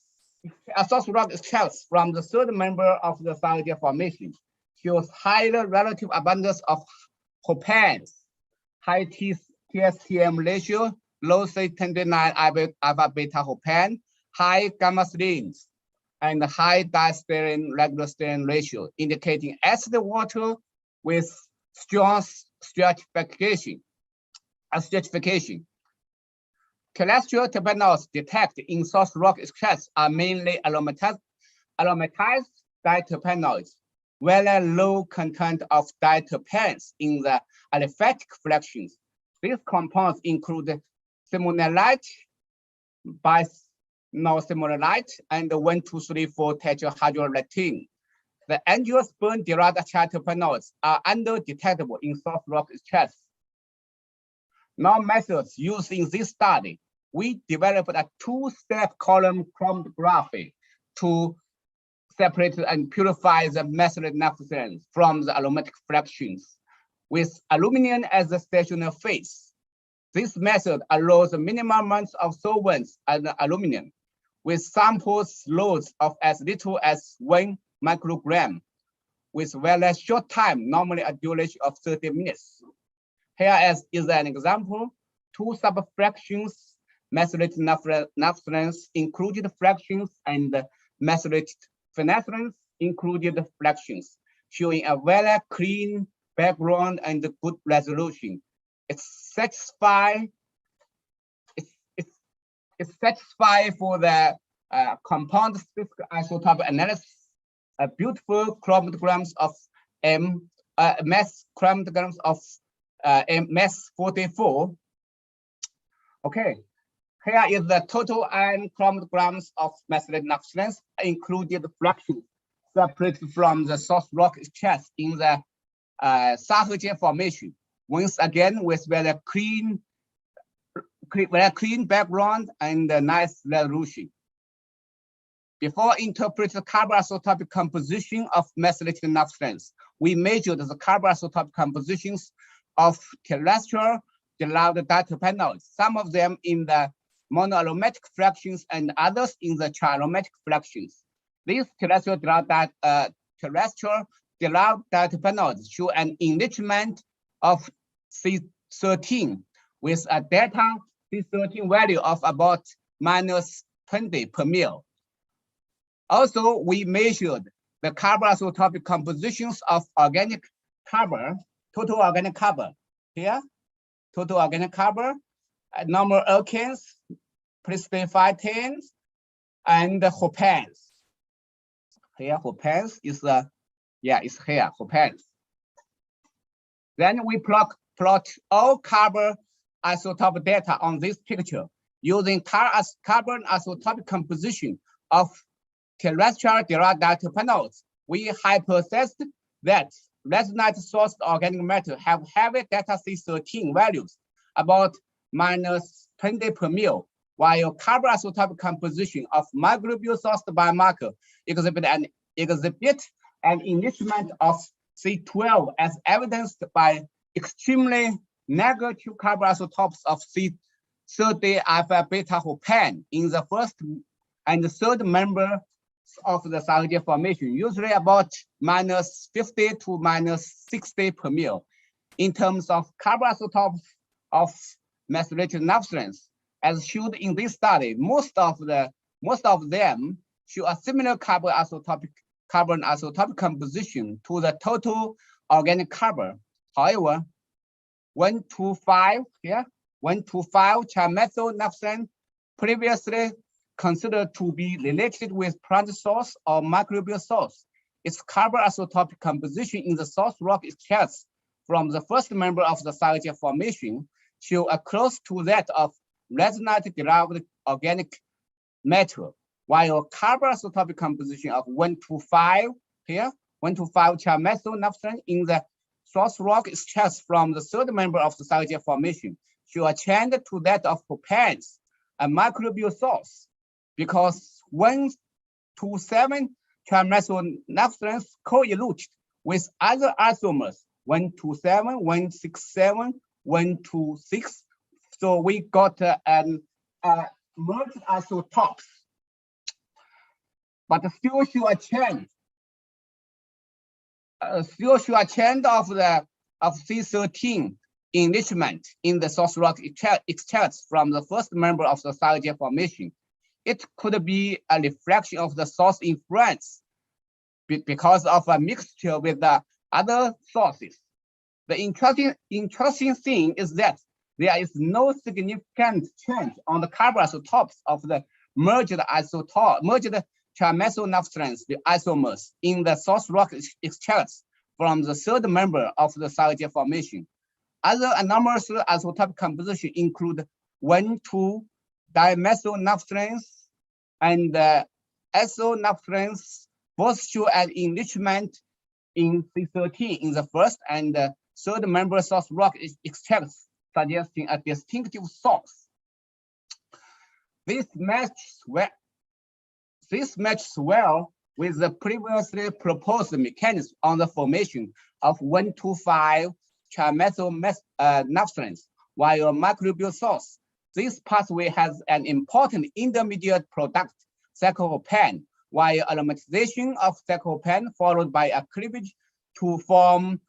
extracts from the third member of the Sahara formation shows higher relative abundance of hopans, high TSTM ratio, low C29 alpha beta hopan, high gamma serines, and high diasteren regular stain ratio, indicating acid water with strong stratification. Cholesterol terpenoids detected in source rock extracts are mainly aromatized diterpenoids, very low content of diterpenes in the aliphatic fractions. These compounds include simonelite, bisinosimolite, and 1,2,3,4 tetrahydrolatine. The angiosperm-derived terpenoids are undetectable in source rock extracts. Now, methods used in this study, we developed a 2-step column chromatography to separate and purify the methylated naphthalenes from the aromatic fractions with aluminum as the stationary phase. This method allows the minimum amounts of solvents and aluminum with samples loads of as little as 1 microgram with very short time, normally a duration of 30 minutes. Here is an example, 2 subfractions, methylated naphthalenes included fractions and methylated phenylanes included fractions, showing a very clean background and good resolution. It's satisfied for the compound specific isotope analysis. Beautiful chromatograms of mass chromatograms of MS44. Okay, here is the total iron chromograms of methylated naphthalene, included fractions separated from the source rock exchange in the Sargasso formation. Once again, with very clean background and a nice resolution. Before interpreting the carbon isotopic composition of methylated naphthalenes, we measured the carbon isotopic compositions of terrestrial derived diterpenoids, some of them in the monoaromatic fractions and others in the triaromatic fractions. These terrestrial derived diterpenoids show an enrichment of C13 with a delta C13 value of about -20 per mil. Also, we measured the carbon isotopic compositions of organic carbon, total organic carbon here, total organic carbon, normal alkanes, precipitate phytanes, and hopanes. Here, hopanes is it's here, hopanes. Then we plot all carbon isotopic data on this picture using carbon isotopic composition of terrestrial derived diterpenoids. We hypothesized that resonant sourced organic matter have heavy delta C13 values, about -20 per mil, while carbon isotopic composition of microbial sourced biomarker exhibit an enrichment of C12 as evidenced by extremely negative carbon isotopes of C30 alpha beta hopane in the first and third member of the Sargasso formation, usually about -50 to -60 per mil. In terms of carbon isotopes of methylated naphthalenes, as shown in this study, most of them show a similar carbon isotopic composition to the total organic carbon. However, 1,2,5 here, 1,2,5 trimethyl naphthalene, previously considered to be related with plant source or microbial source. Its carbon isotopic composition in the source rock exchange from the first member of the Sargasso formation show close to that of resonant derived organic matter, while carbon isotopic composition of 1,2,5 here, 1,2,5 trimethyl naphthalene in the source rock exchange from the third member of the Sargasso formation show a trend to that of hopanes, a microbial source, because 1,2,7 trimethyl naphthalenes co-elute with other isomers, 1,2,7, 1,6,7, 1,2,6. So we got merged isotopes, but still show a change. Of C13 enrichment in the source rock exchange from the first member of the Sargasso formation. It could be a reflection of the source influence because of a mixture with the other sources. The interesting thing is that there is no significant change on the carbon isotopes of the merged trimethyl naphthalenes, the isomers in the source rock exchange from the third member of the Sargasso formation. Other anomalous isotopic composition include 1,2 dimethyl naphthalenes and ethyl naphthalenes, both show an enrichment in C13 in the first and third member source rock exchange, suggesting a distinctive source. This matches well with the previously proposed mechanism on the formation of 1,2,5 trimethyl naphthalenes, while a microbial source. This pathway has an important intermediate product, cyclohopane, while aromatization of cyclohopane followed by a cleavage to form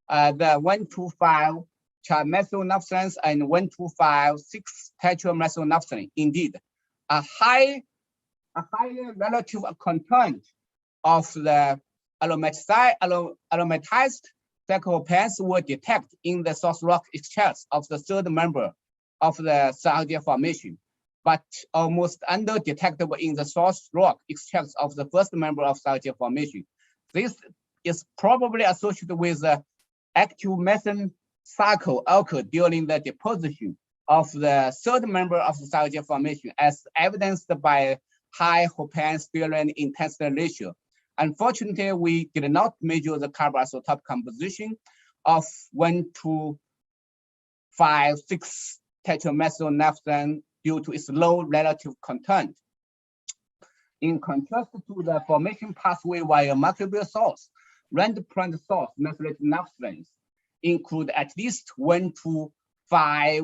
the 1,2,5 trimethyl naphthalenes and 1,2,5 6-tetramethyl naphthalene. Indeed, a higher relative content of the aromatized cyclohopanes were detected in the source rock exchange of the third member of the Sargasso formation, but almost undetectable in the source rock exchange of the first member of Sargasso formation. This is probably associated with the active methane cycle occurred during the deposition of the third member of the cycle formation, as evidenced by high Hopan-Spirane intensity ratio. Unfortunately, we did not measure the carbon isotope composition of 1,2,5,6 tetramethyl due to its low relative content. In contrast to the formation pathway via microbial source, random plant source methylated naphthalenes include at least 1 to 5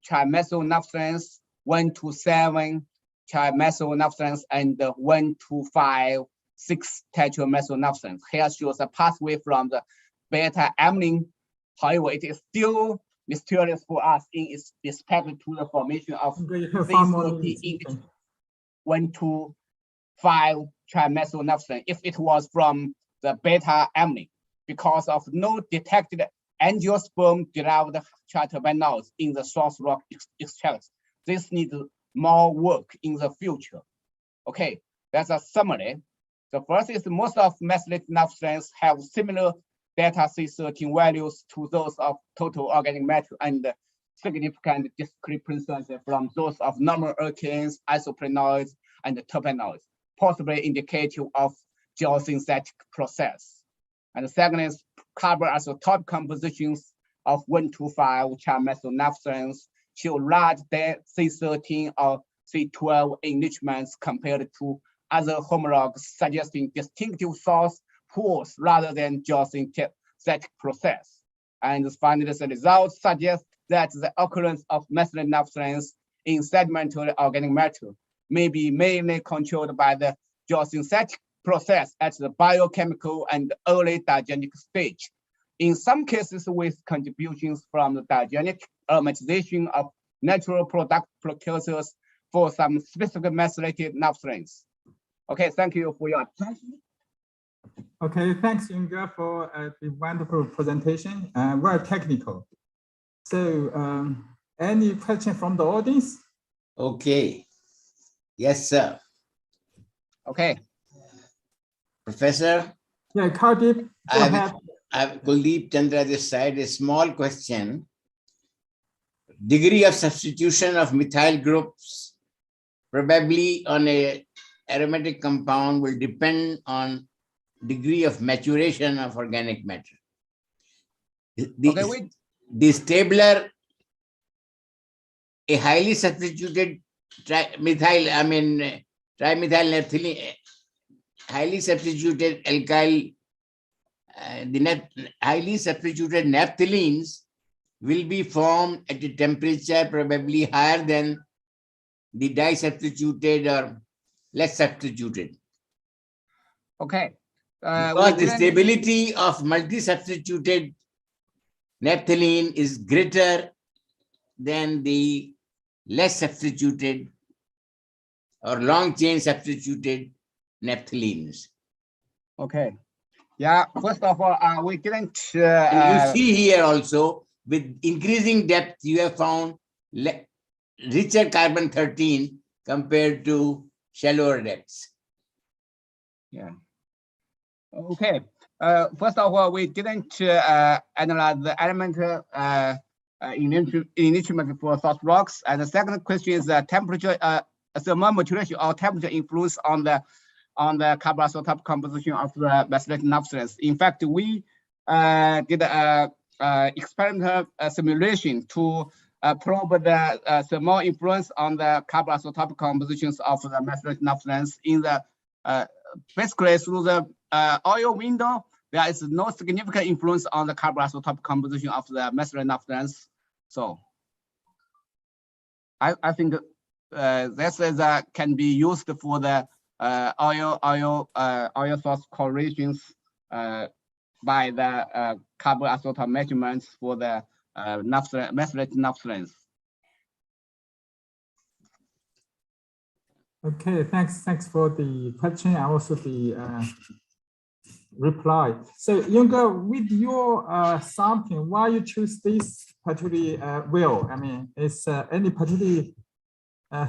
trimethyl naphthalenes, 1 to 7 trimethyl naphthalenes, and 1 to 5, 6 tetramethyl naphthalenes. Here shows a pathway from the beta amylin. However, it is still mysterious for us in its respect to the formation of 1 to 5 trimethyl naphthalene if it was from the beta amylin, because of no detected angiosperm derived chartabanoids in the source rock extracts. This needs more work in the future. Okay, that's a summary. The first is most of methylated naphthalenes have similar delta C13 values to those of total organic matter and significant discrepancies from those of normal alkanes, isoprenoids, and terpenoids, possibly indicative of geosynthetic process. And the second is carbon isotope compositions of 1 to 5 trimethyl naphthalenes show large C13 or C12 enrichments compared to other homologs, suggesting distinctive source pools rather than geosynthetic process. And finally, the results suggest that the occurrence of methylated naphthalenes in sedimentary organic matter may be mainly controlled by the geosynthetic process at the biochemical and early diagenic stage. In some cases, with contributions from the diagenic aromatization of natural product precursors for some specific methylated naphthalenes. Okay, thank you for your attention. Okay, thanks, Yunga, for the wonderful presentation. Very technical. So, any question from the audience? Okay. Yes, sir. Okay. Professor? Yeah, Kardeep, go ahead. I have Kuldeep Chandra this side, a small question. Degree of substitution of methyl groups probably on a aromatic compound will depend on degree of maturation of organic matter. The stabler, a highly substituted trimethyl naphthalene, highly substituted alkyl, highly substituted naphthalenes will be formed at a temperature probably higher than the disubstituted or less substituted. Okay. Because the stability of multi-substituted naphthalene is greater than the less substituted or long chain substituted naphthalenes. Okay. Yeah, first of all, we didn't. And you see here also, with increasing depth, you have found richer carbon-13 compared to shallower depths. Yeah. Okay. First of all, we didn't analyze the elemental enrichment for source rocks. And the second question is the temperature, thermal maturation or temperature influence on the carbon isotope composition of the methylated naphthalenes. In fact, we did a experimental simulation to probe the thermal influence on the carbon isotope compositions of the methylated naphthalenes in the basically through the oil window. There is no significant influence on the carbon isotope composition of the methylated naphthalenes. So I think this is can be used for the oil source correlations by the carbon isotope measurements for the methylated naphthalenes. Okay, thanks for the question and also the reply. So, Yunga, with your sampling, why you choose this particularly well? I mean, is any particular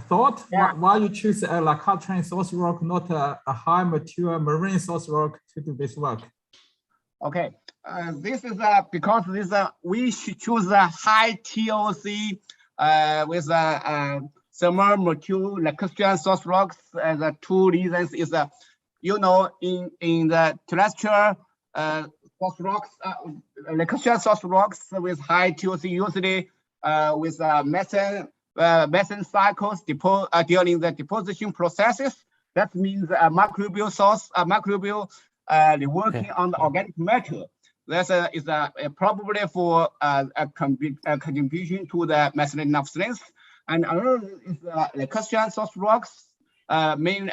thought why you choose a Caltrain source rock, not a high mature marine source rock to do this work? Okay, This is because this we should choose a high TOC with thermal mercury Lacustrine source rocks. The two reasons is you know in the terrestrial source rocks, Lacustrine source rocks with high TOC usually with methane cycles during the deposition processes. That means a microbial source, microbial working on the organic matter. That is probably for a contribution to the methane enough strength. And another is the Lacustrine source rocks. Some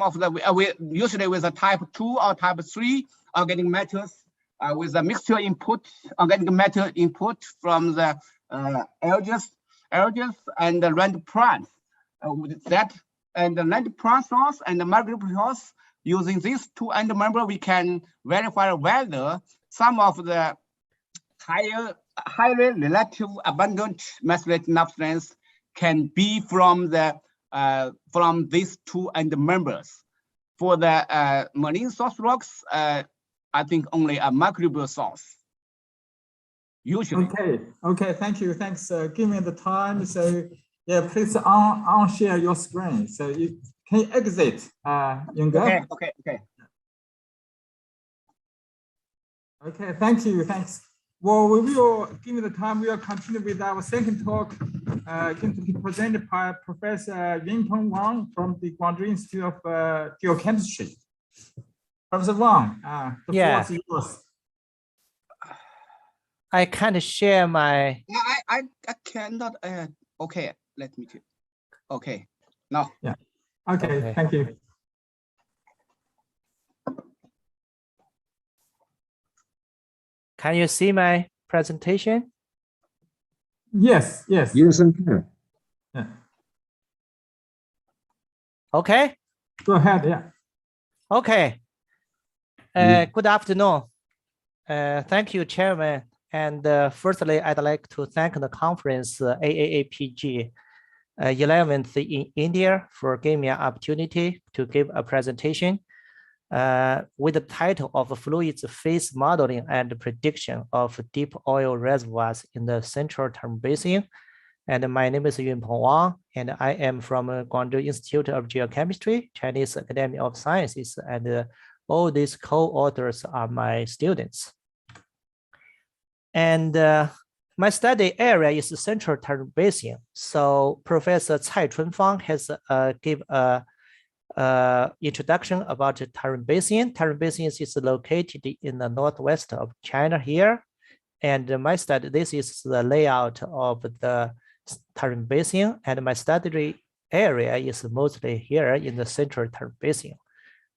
of the we usually with a type 2 or type 3 organic matters with a mixture input, organic matter input from the algae and the land plants. With that and the land plant source and the microbial source. Using these two end members, we can verify whether some of the highly relative abundant methylate enough strength can be from these two end members. For the marine source rocks, I think only a microbial source. Usually. Okay. Thank you. Thanks. Give me the time. So yeah, please unshare your screen. So you can exit. Yunga. Okay. Okay. Thank you. Thanks. Well, we will give me the time. We will continue with our second talk. Going to be presented by Professor Yingpeng Wang from the Guangzhou Institute of Geochemistry. Professor Wang, the floor is yours. I can't share my. I cannot. Okay, let me. Okay, now. Yeah. Okay. Thank you. Can you see my presentation? Yes. Yes, I can. Yeah. Okay. Go ahead. Yeah. Okay. Good afternoon. Thank you, Chairman. And firstly, I'd like to thank the conference AAAPG 11th in India for giving me an opportunity to give a presentation with the title of Fluids Phase Modeling and Prediction of Deep Oil Reservoirs in the Central Thermal Basin. And my name is Yunpeng Wang, and I am from Guangzhou Institute of Geochemistry, Chinese Academy of Sciences, and all these co-authors are my students. And my study area is the Central Thermal Basin. So Professor Cai Chunfang has give a introduction about the Thermal Basin. Thermal Basin is located in the northwest of China here. And my study, this is the layout of the Thermal Basin. And my study area is mostly here in the Central Thermal Basin.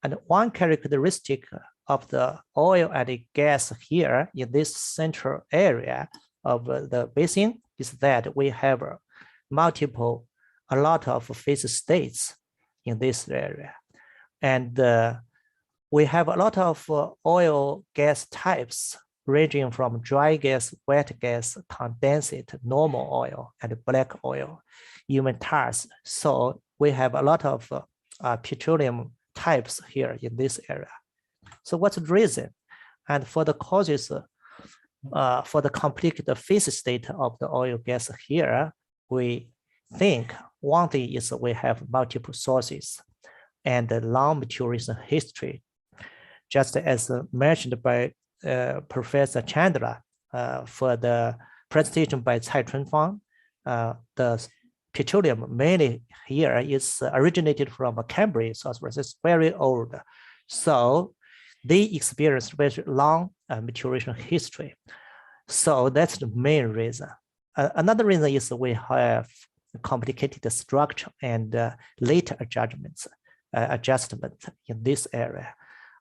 And one characteristic of the oil and gas here in this central area of the basin is that we have a lot of phase states in this area. And we have a lot of oil gas types ranging from dry gas, wet gas, condensate, normal oil, and black oil, even tars. So we have a lot of petroleum types here in this area. So what's the reason? And for the causes, for the complete phase state of the oil gas here, we think one thing is we have multiple sources and a long maturation history. Just as mentioned by Professor Chandra for the presentation by Cai Chunfang, the petroleum mainly here is originated from a Cambrian source, which is very old. So they experienced very long maturation history. So that's the main reason. Another reason is we have complicated structure and later adjustment in this area.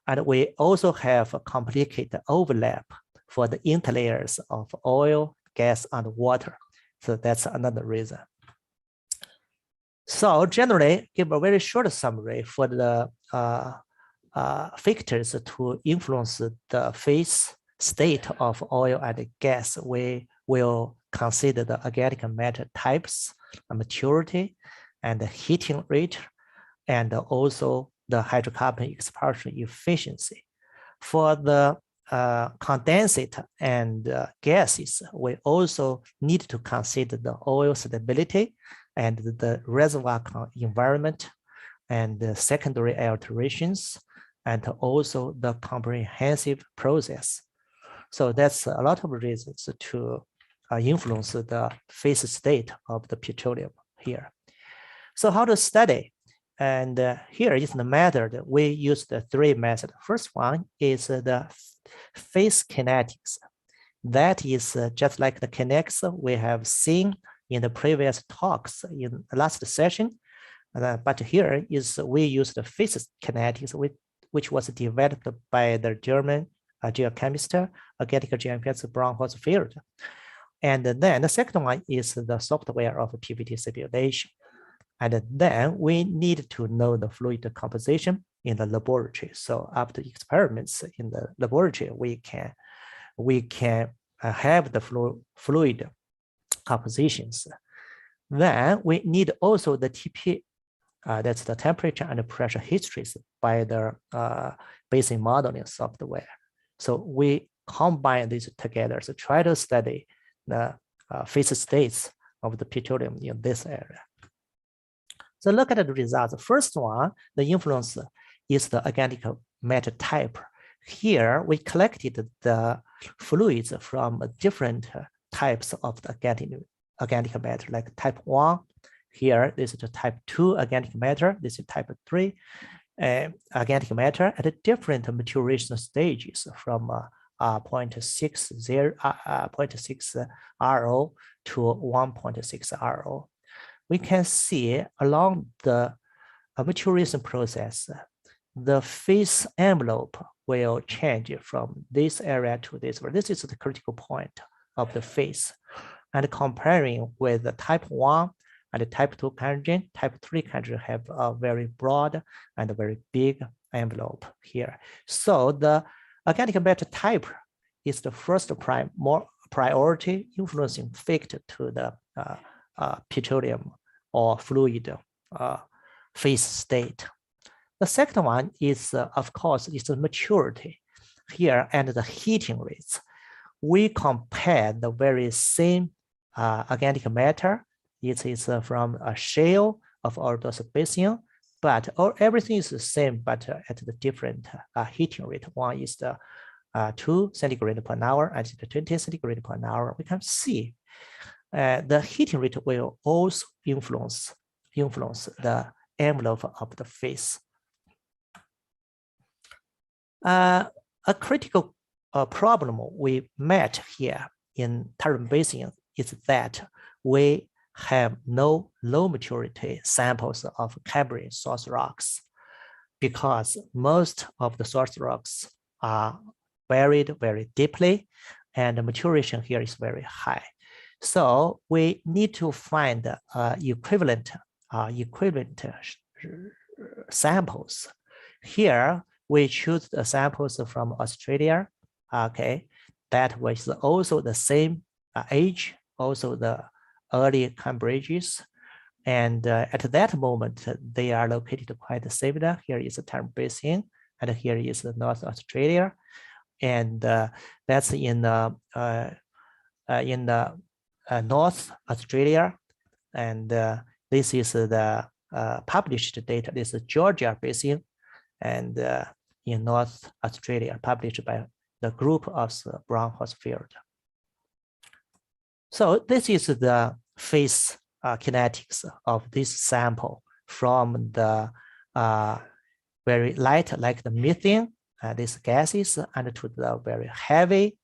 And we also have a complicated overlap for the interlayers of oil, gas, and water. So that's another reason. So generally, give a very short summary for the factors to influence the phase state of oil and gas. We will consider the organic matter types, maturity, and the heating rate, and also the hydrocarbon expulsion efficiency. For the condensate and gases, we also need to consider the oil stability and the reservoir environment and the secondary alterations, and also the comprehensive process. So that's a lot of reasons to influence the phase state of the petroleum here. So how to study? And here is the method. We use the three methods. First one is the phase kinetics. That is just like the kinetics we have seen in the previous talks in the last session. But here is we use the phase kinetics, which was developed by the German geochemist, organic geochemist Braunhausfeld. And then the second one is the software of PVT simulation. And then we need to know the fluid composition in the laboratory. So after experiments in the laboratory, we can have the fluid compositions. Then we need also the TP, that's the temperature and pressure histories by the basin modeling software. So we combine these together to try to study the phase states of the petroleum in this area. So look at the results. The first one, the influence is the organic matter type. Here we collected the fluids from different types of the organic matter, like type 1. Here, this is the type 2 organic matter. This is type 3 organic matter at different maturation stages from 0.6 RO to 1.6 RO. We can see along the maturation process, the phase envelope will change from this area to this one. This is the critical point of the phase. And comparing with the type 1 and the type 2 hydrogen, type 3 hydrogen have a very broad and a very big envelope here. So the organic matter type is the first priority influencing factor to the petroleum or fluid phase state. The second one is, of course, is the maturity here and the heating rates. We compare the very same organic matter. It is from a shale of Ordos basin, but everything is the same, but at the different heating rate. One is the 2 centigrade per hour and the 20 centigrade per hour. We can see the heating rate will also influence the envelope of the phase. A critical problem we met here in Tarim Basin is that we have no low maturity samples of Cambrian source rocks because most of the source rocks are buried very deeply and the maturation here is very high. So we need to find equivalent samples. Here we choose the samples from Australia. Okay, that was also the same age, also the early Cambrians. And at that moment, they are located quite similar. Here is the Tarim Basin, and here is the North Australia. And that's in North Australia. And this is the published data. This is Georgia Basin and in North Australia, published by the group of Braunhausfeld. So this is the phase kinetics of this sample from the very light, like the methane, these gases, and to the very heavy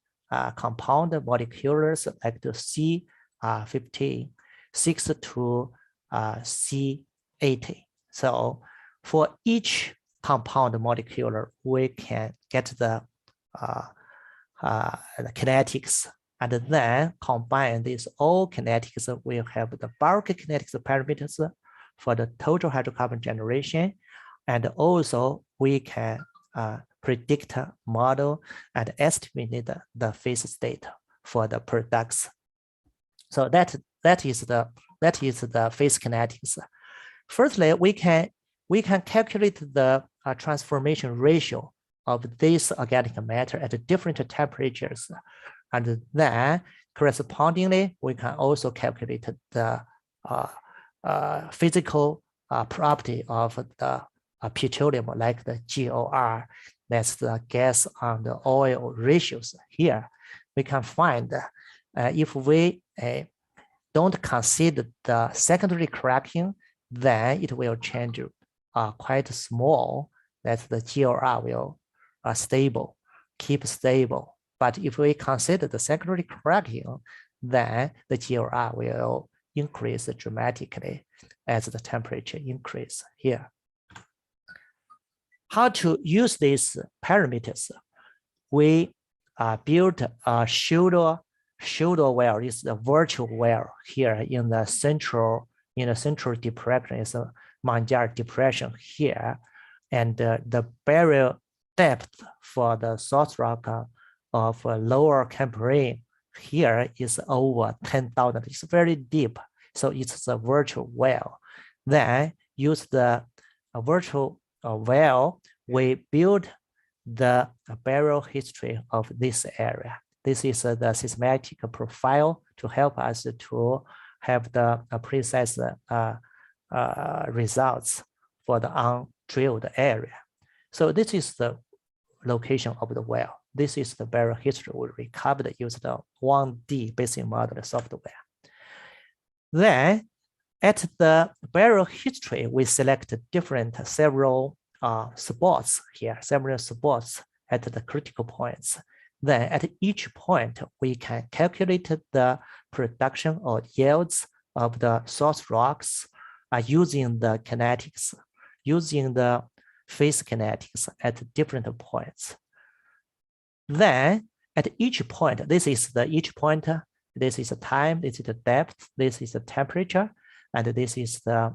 compound molecules like the C15, 6 to C80. So for each compound molecule, we can get the kinetics and then combine these all kinetics. We have the bulk kinetics parameters for the total hydrocarbon generation. And also we can predict, model, and estimate the phase state for the products. So that is the phase kinetics. Firstly, we can calculate the transformation ratio of this organic matter at different temperatures. And then correspondingly, we can also calculate the physical property of the petroleum, like the GOR, that's the gas and the oil ratios. Here we can find if we don't consider the secondary cracking, then it will change quite small. That the GOR will stable, keep stable. But if we consider the secondary cracking, then the GOR will increase dramatically as the temperature increase here. How to use these parameters? We built a shoulder well. It's a virtual well here in the central depression. It's a Manjar depression here, and the burial depth for the source rock of lower Cambrian here is over 10,000. It's very deep, so it's a virtual well. Then use the virtual well, we build the burial history of this area. This is the seismic profile to help us to have the precise results for the undrilled area. So this is the location of the well. This is the burial history we recovered using the 1D basic model software. Then at the burial history, we select several spots here, several spots at the critical points. Then at each point, we can calculate the production or yields of the source rocks using the kinetics, using the phase kinetics at different points. Then at each point, this is the each point, this is the time, this is the depth, this is the temperature, and this is the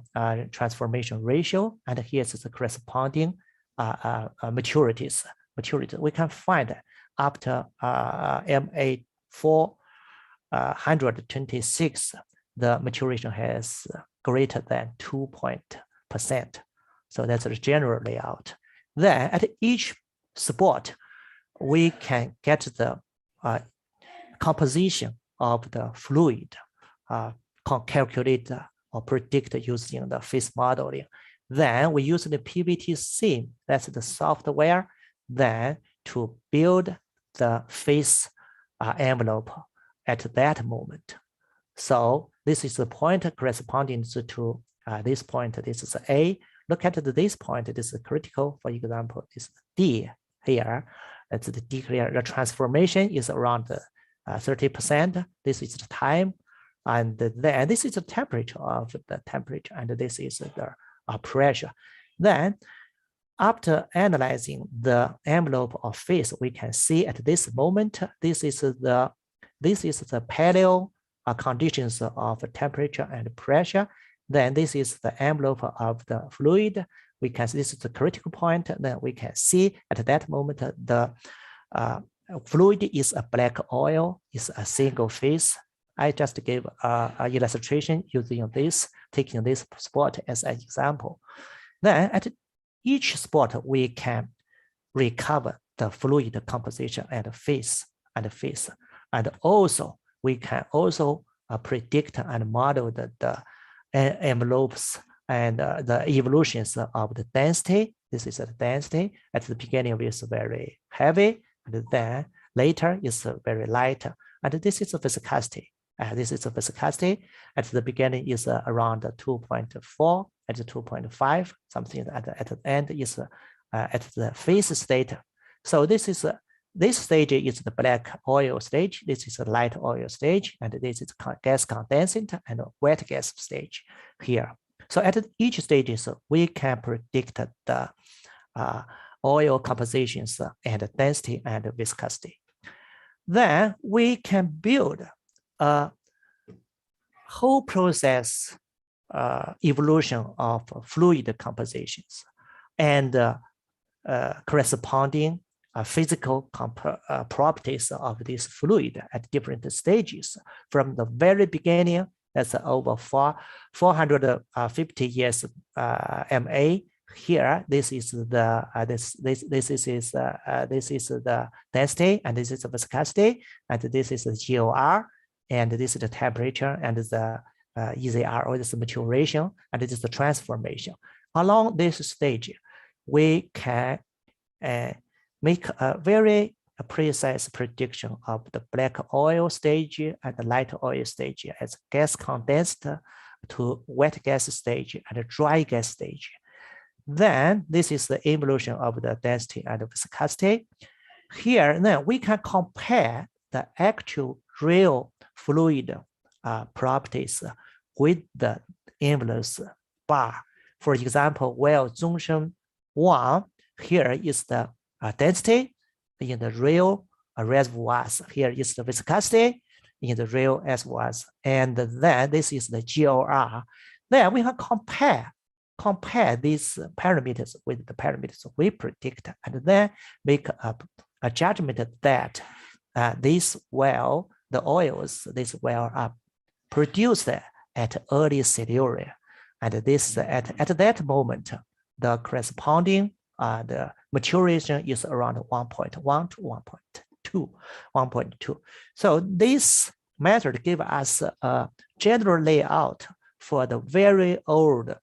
transformation ratio, and here's the corresponding maturities. We can find after MA 426, the maturation has greater than 2%. So that's the general layout. Then at each spot, we can get the composition of the fluid, calculate or predict using the phase modeling. Then we use the PVT-sim, that's the software, then to build the phase envelope at that moment. So this is the point corresponding to this point. This is A. Look at this point. This is critical. For example, this is D here. That's the D here. The transformation is around 30%. This is the time. And then this is the temperature of the temperature. And this is the pressure. Then after analyzing the envelope of phase, we can see at this moment, this is the paleo conditions of temperature and pressure. Then this is the envelope of the fluid. We can see this is the critical point. Then we can see at that moment the fluid is a black oil, is a single phase. I just gave an illustration using this, taking this spot as an example. Then at each spot, we can recover the fluid composition and phase. And also, we can also predict and model the envelopes and the evolutions of the density. This is the density. At the beginning, it's very heavy, and then later it's very light. And this is the viscosity. This is the viscosity. At the beginning is around 2.4, at 2.5, something at the end is at the phase state. So this stage is the black oil stage. This is a light oil stage, and this is gas condensate and wet gas stage here. So at each stage, we can predict the oil compositions and density and viscosity. Then we can build a whole process evolution of fluid compositions and corresponding physical properties of this fluid at different stages. From the very beginning, that's over 450 years MA here, this is the this is the density, and this is the viscosity, and this is the GOR, and this is the temperature, and the EZR, or this is maturation, and this is the transformation. Along this stage, we can make a very precise prediction of the black oil stage and the light oil stage as gas condensed to wet gas stage and dry gas stage. Then this is the evolution of the density and viscosity. Here, then we can compare the actual real fluid properties with the envelopes bar. For example, well, Zhongshan 1, here is the density in the real reservoirs. Here is the viscosity in the real reservoirs. And then this is the GOR. Then we can compare these parameters with the parameters we predict, and then make a judgment that these well, the oils, this well are produced at early cellular. And this at that moment, the corresponding the maturation is around 1.1 to 1.2. So this method gives us a general layout for the very old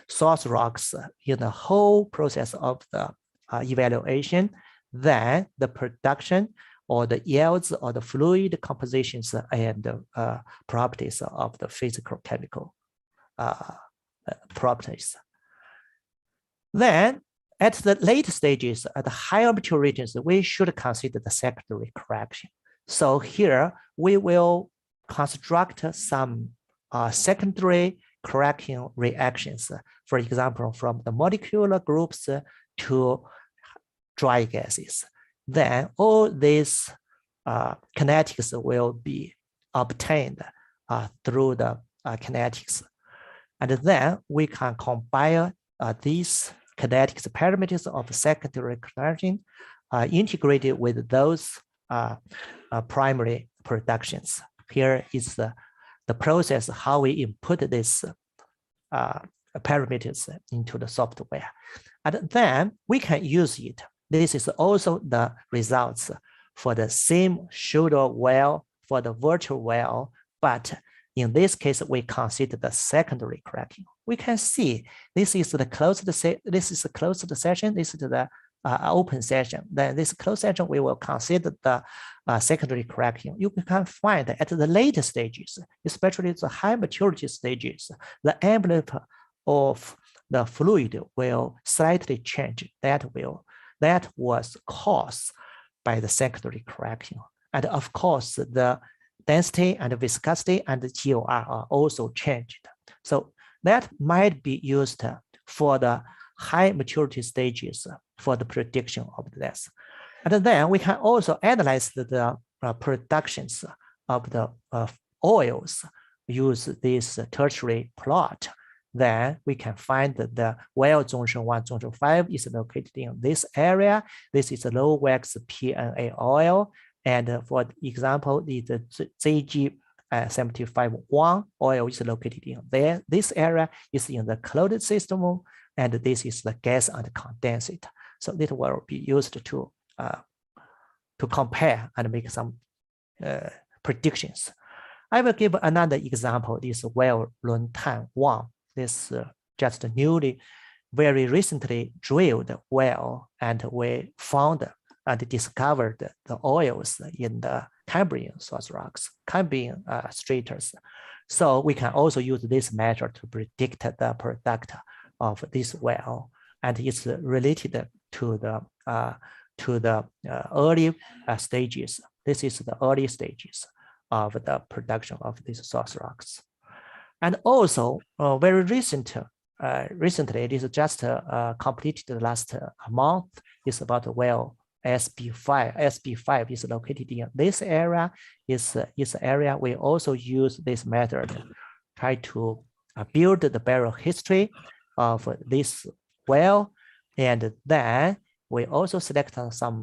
source rocks in the whole process of the evaluation. Then the production or the yields or the fluid compositions and properties of the physical chemical properties. Then at the late stages, at the higher maturities, we should consider the secondary correction. So here we will construct some secondary cracking reactions, for example, from the molecular groups to dry gases. Then all these kinetics will be obtained through the kinetics. And then we can combine these kinetics parameters of secondary correction integrated with those primary productions. Here is the process how we input these parameters into the software. And then we can use it. This is also the results for the same pseudo well, for the virtual well, but in this case, we consider the secondary cracking. We can see this is the closed session, this is the open session. Then this closed session, we will consider the secondary cracking. You can find that at the later stages, especially the high maturity stages, the envelope of the fluid will slightly change. That was caused by the secondary cracking. And of course, the density and viscosity and the GOR are also changed. So that might be used for the high maturity stages for the prediction of this. And then we can also analyze the productions of the oils, use this tertiary plot. Then we can find that the well Zhongshan 1, Zhongshan 5 is located in this area. This is a low wax PNA oil. And for example, the ZG75-1 oil is located in there. This area is in the closed system, and this is the gas and condensate. So it will be used to compare and make some predictions. I will give another example. This well Luntan 1. This just newly, very recently drilled well, and we found and discovered the oils in the Cambrian source rocks, Cambrian straters. So we can also use this method to predict the product of this well, and it's related to the early stages. This is the early stages of the production of these source rocks. And also very recently, this is just completed last month, is about the well SB5. SB5 is located in this area. Is area we also use this method, try to build the barrel history of this well, and then we also select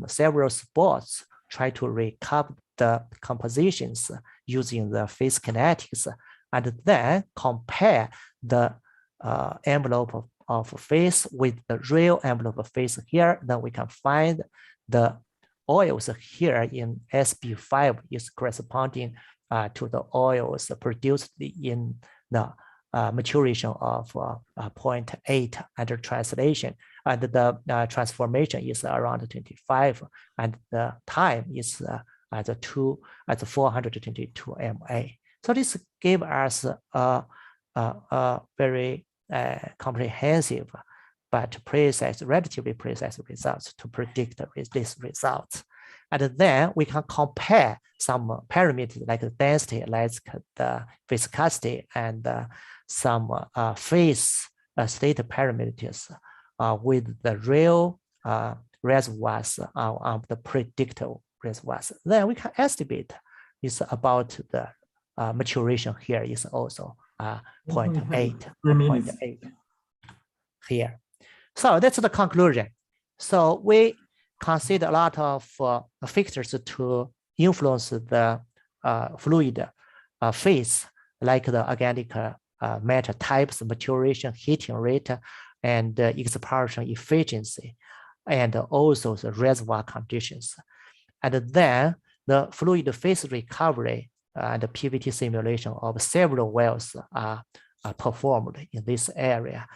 several spots, try to recover the compositions using the phase kinetics, and then compare the envelope of phase with the real envelope phase here, then we can find the oils here in SB5 is corresponding to the oils produced in the maturation of 0.8 under translation, and the transformation is around 25, and the time is at 422 MA. So this gave us a very comprehensive but precise, relatively precise results to predict these results. And then we can compare some parameters like the density, like the viscosity, and some phase state parameters with the real reservoirs of the predicted reservoirs. Then we can estimate is about the maturation here is also 0.8 here. So that's the conclusion. So we consider a lot of factors to influence the fluid phase, like the organic matter types, maturation, heating rate, and expansion efficiency, and also the reservoir conditions. And then the fluid phase recovery and the PVT simulation of several wells are performed in this area.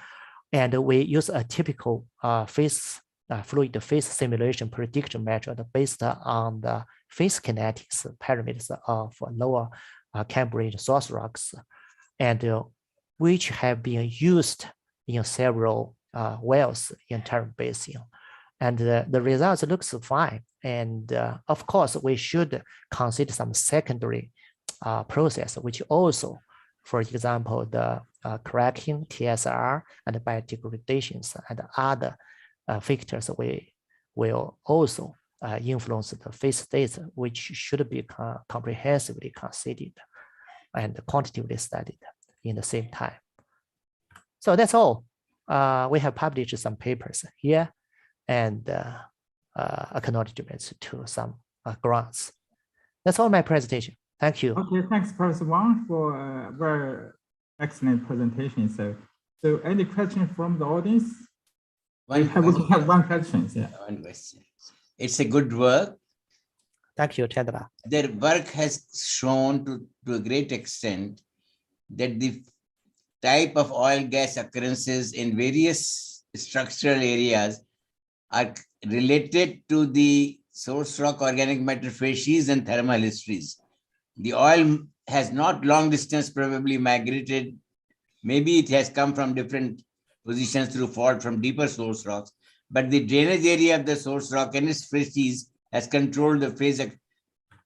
And we use a typical fluid phase simulation prediction method based on the phase kinetics parameters of lower Cambrian source rocks, and which have been used in several wells in Tarrant Basin. And the results looks fine. And of course, we should consider some secondary process, which also, for example, the cracking, TSR, and biodegradations, and other factors we will also influence the phase states, which should be comprehensively considered and quantitatively studied in the same time. So that's all. We have published some papers here and acknowledgements to some grants. That's all my presentation. Thank you. Okay, thanks, Professor Wang, for a very excellent presentation. So any questions from the audience? We have one question. Yeah. One question. It's a good work. Thank you, Chandra. Their work has shown to a great extent that the type of oil gas occurrences in various structural areas are related to the source rock organic matter facies and thermal histories. The oil has not long distance probably migrated. Maybe it has come from different positions through fault from deeper source rocks, but the drainage area of the source rock and its facies has controlled the phase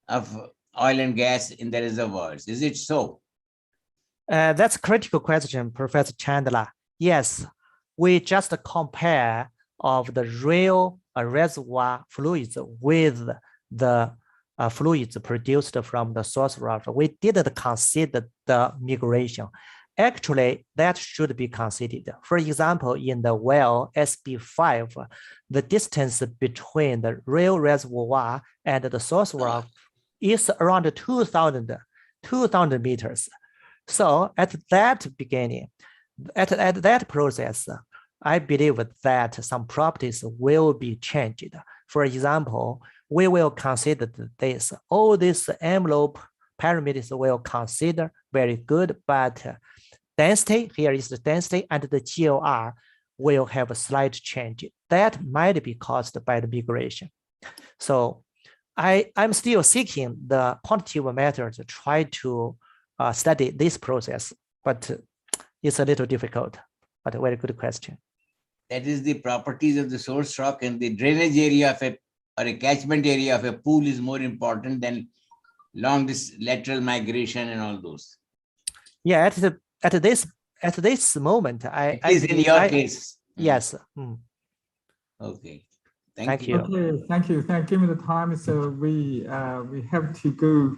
of oil and gas in the reservoirs. Is it so? That's a critical question, Professor Chandler. Yes, we just compare of the real reservoir fluids with the fluids produced from the source rock. We didn't consider the migration. Actually, that should be considered. For example, in the well SB5, the distance between the real reservoir and the source rock is around 2,000 meters. So at that beginning, at that process, I believe that some properties will be changed. For example, we will consider this. All these envelope parameters will consider very good, but density, here is the density, and the GOR will have a slight change. That might be caused by the migration. So I'm still seeking the quantitative methods to try to study this process, but it's a little difficult, but a very good question. That is the properties of the source rock, and the drainage area of a catchment area of a pool is more important than long lateral migration and all those. Yeah, at this moment, in your case. Yes. Okay. Thank you. Okay, thank you. Give me the time. So we have to go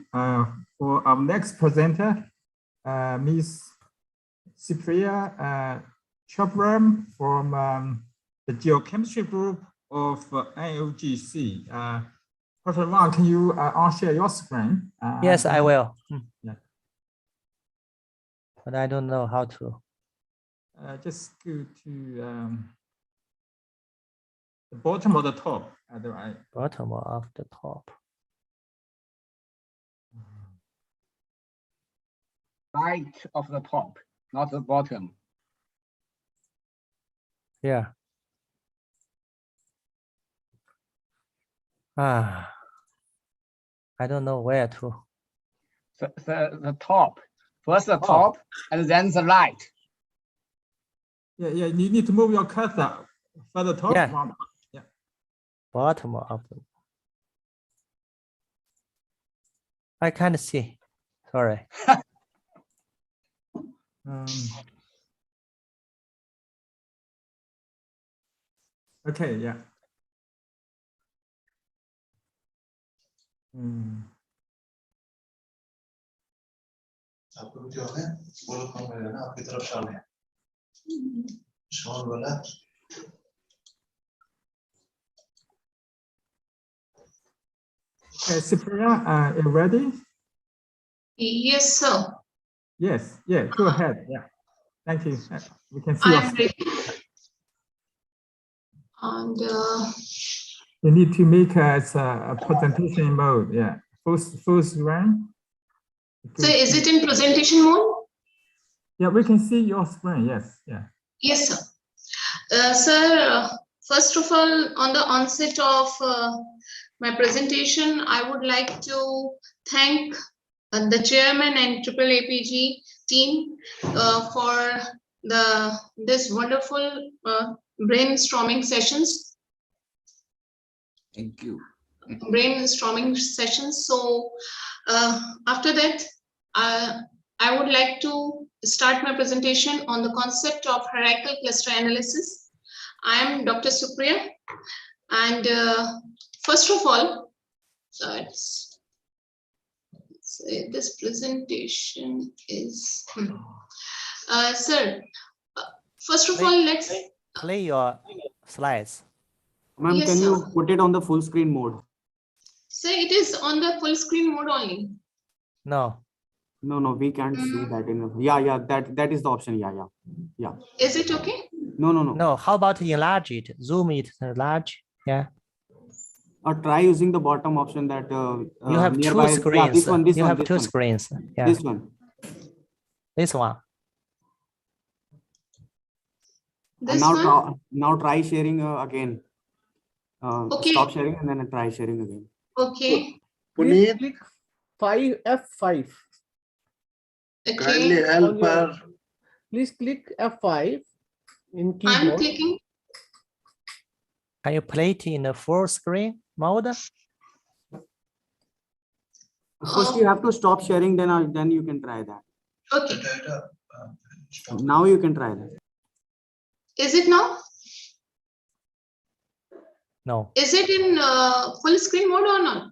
for our next presenter, Ms. Cypriya Chopram from the geochemistry group of NOGC. Professor Wang, can you unshare your screen? Yes, I will. Yeah. But I don't know how to. just go to the bottom of the top. Bottom of the top. Right of the top, not the bottom. Yeah. I don't know where to. The top. First the top and then the right. Yeah, you need to move your cursor further top. Yeah. Yeah. Bottom of the. I can't see. Sorry. Okay, yeah. आपको जो है वो लोग कम है ना आपकी तरफ शाम है शाम वाला Cyprian, you ready? Yes, sir. Yes, yeah, go ahead. Yeah, thank you. We can see I'm your ready. And you need to make a presentation mode. Yeah, full screen. so is it in presentation mode? Yeah, we can see your screen. Yes, yeah. Yes, sir. Sir, first of all, on the onset of my presentation, I would like to thank the chairman and AAAPG team for this wonderful brainstorming sessions. Thank you. Brainstorming sessions. So after that, I would like to start my presentation on the concept of hierarchical cluster analysis. I am Dr. Supriya, and first of all, this presentation is, sir, first of all, let's play your slides. Ma'am, Yes, can sir. you put it on the full screen mode? So it is on the full screen mode only. No. No, we can't see that in yeah, that is the option. Yeah. Is it okay? No. No, how about enlarge it? Zoom it, enlarge. Yeah. Or try using the bottom option that You have nearby. two screens. Yeah, this one. You have two screens. Yeah. This one. This one. This and one? now try sharing again. Okay. Stop sharing and then try sharing again. Okay. Please click F5. Kindly help her. Please click F5 in keyboard. I'm clicking. Can you play it in the full screen mode? First, you have to stop sharing, then you can try that. Okay. Now you can try that. Is it now? No. Is it in full screen mode or not?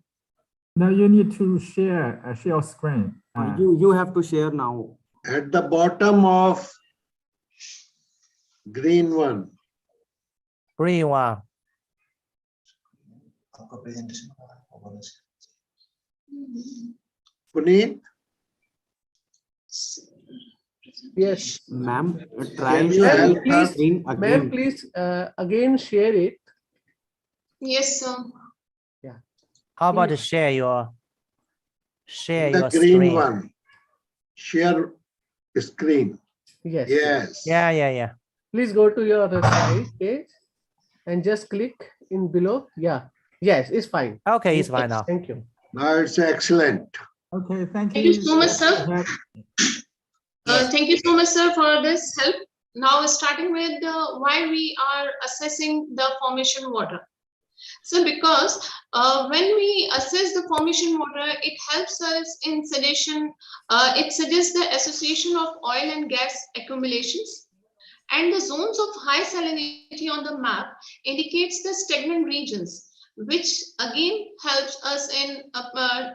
Now you need to share screen. You have to share now. At the bottom of green one. Green one. Puneet? Yes. Ma'am, try Can you help her? screen Ma'am, again. please again share it. Yes, sir. Yeah. How about to share your The green screen? one. Share screen. Yes. Yes. Yeah. Please go to your side page and just click in below. Yeah. Yes, it's fine. Okay, it's fine now. Thank you. Now it's excellent. Okay, thank you so much, sir. Thank you so much, sir, for this help. Now, starting with why we are assessing the formation water. So, because when we assess the formation water, it helps us in suggestion. It suggests the association of oil and gas accumulations, and the zones of high salinity on the map indicates the stagnant regions, which again helps us in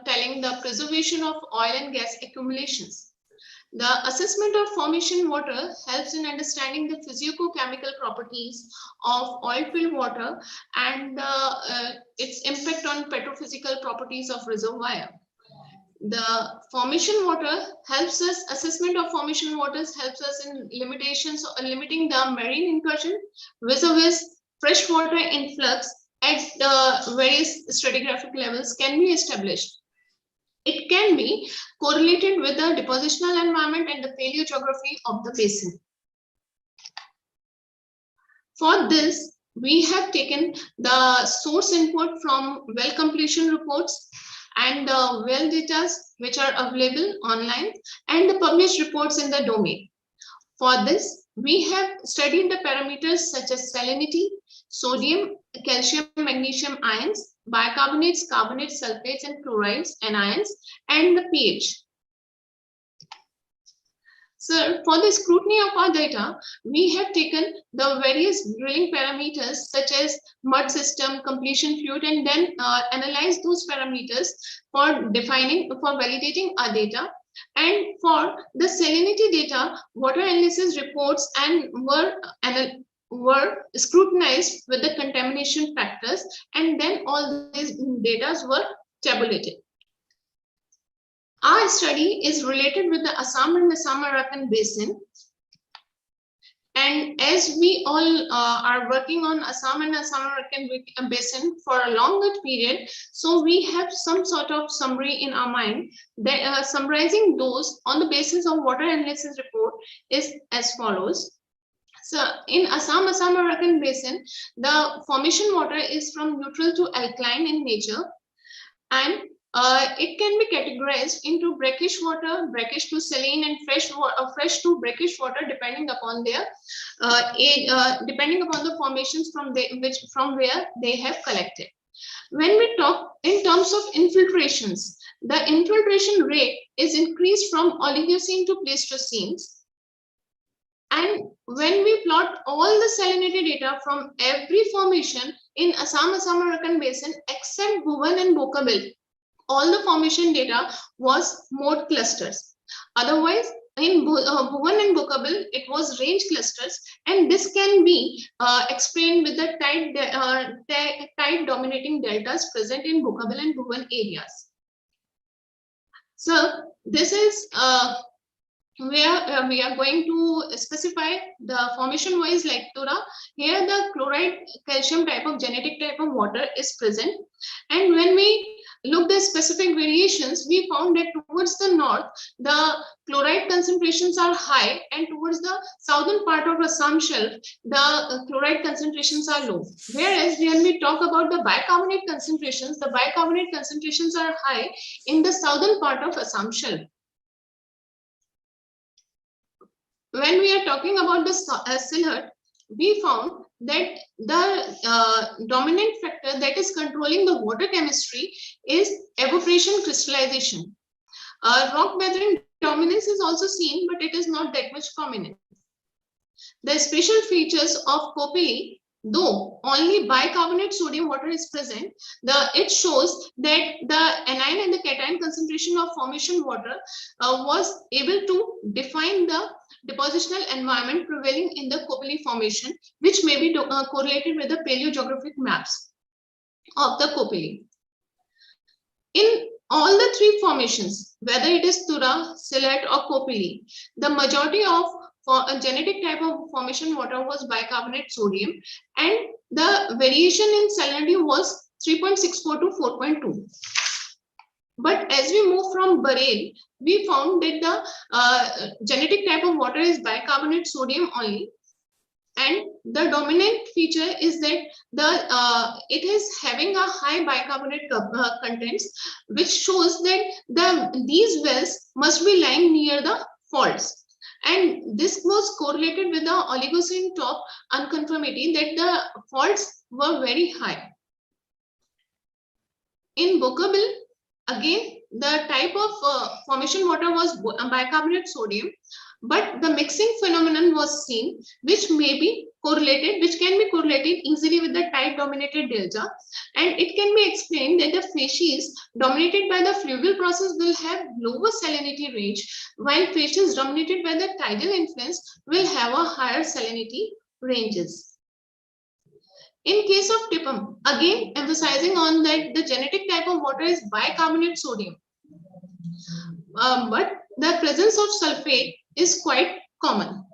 telling the preservation of oil and gas accumulations. The assessment of formation water helps in understanding the physicochemical properties of oil-filled water and its impact on petrophysical properties of reservoir. the formation water helps us, assessment of formation waters helps us in limitations or limiting the marine incursion vis-a-vis freshwater influx at the various stratigraphic levels can be established. It can be correlated with the depositional environment and the paleogeography of the basin. For this, we have taken the source input from well completion reports and the well data which are available online and the published reports in the domain. For this, we have studied the parameters such as salinity, sodium, calcium, magnesium ions, bicarbonates, carbonates, sulfates, and chlorides, anions, and the pH. Sir, for the scrutiny of our data, we have taken the various drilling parameters such as mud system, completion fluid, and then analyzed those parameters for validating our data. And for the salinity data, water analysis reports and were scrutinized with the contamination factors, and then all these data were tabulated. Our study is related with the Assam and Assam-Arakan basin. And as we all are working on Assam and Assam-Arakan basin for a longer period, so we have some sort of summary in our mind that summarizing those on the basis of water analysis report is as follows. So in Assam-Arakan basin, the formation water is from neutral to alkaline in nature, and it can be categorized into brackish water, brackish to saline, and fresh to brackish water, depending upon their depending upon the formations from where they have collected. When we talk in terms of infiltrations, the infiltration rate is increased from Oligocene to Pleistocene. And when we plot all the salinity data from every formation in Assam-Arakan basin except Bhuvan and Bokabil, all the formation data was mode clusters. Otherwise, in Bhuvan and Bokabil, it was range clusters, and this can be explained with the tide dominating deltas present in Bokabil and Bhuvan areas. So this is where we are going to specify the formation wise like Tura. Here the chloride calcium type of genetic type of water is present, and when we looked at specific variations, we found that towards the north the chloride concentrations are high, and towards the southern part of Assam shelf the chloride concentrations are low. Whereas when we talk about the bicarbonate concentrations are high in the southern part of Assam shelf. When we are talking about the Silhouette, we found that the dominant factor that is controlling the water chemistry is evaporation crystallization. Rock weathering dominance is also seen, but it is not that much prominent. The special features of Kopili, though only bicarbonate sodium water is present, it shows that the anion and the cation concentration of formation water was able to define the depositional environment prevailing in the Kopili formation, which may be correlated with the paleogeographic maps of the Kopili. In all the three formations, whether it is Tura, Silhouette, or Kopili, the majority of a genetic type of formation water was bicarbonate sodium, and the variation in salinity was 3.64 to 4.2. But as we move from Bareil, we found that the genetic type of water is bicarbonate sodium only, and the dominant feature is that it is having a high bicarbonate contents, which shows that these wells must be lying near the faults. And this was correlated with the Oligocene top unconformity, that the faults were very high. In Bokabil, again, the type of formation water was bicarbonate sodium, but the mixing phenomenon was seen, which can be correlated easily with the tide dominated delta, and it can be explained that the facies dominated by the fluvial process will have lower salinity range, while facies dominated by the tidal influence will have a higher salinity ranges. In case of Tipum, again emphasizing on that the genetic type of water is bicarbonate sodium. but the presence of sulfate is quite common.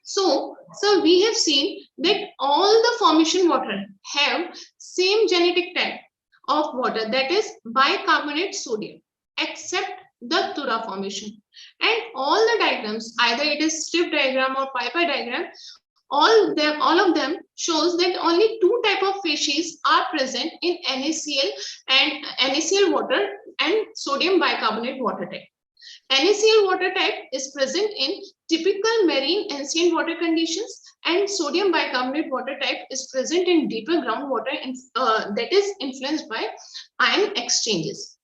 So we have seen that all the formation water have same genetic type of water, that is bicarbonate sodium, except the Tura formation. And all the diagrams, either it is strip diagram or Piper diagram, all of them shows that only two type of species are present in NaCl and NaCl water and sodium bicarbonate water type. NaCl water type is present in typical marine ancient water conditions, and sodium bicarbonate water type is present in deeper groundwater that is influenced by ion exchanges.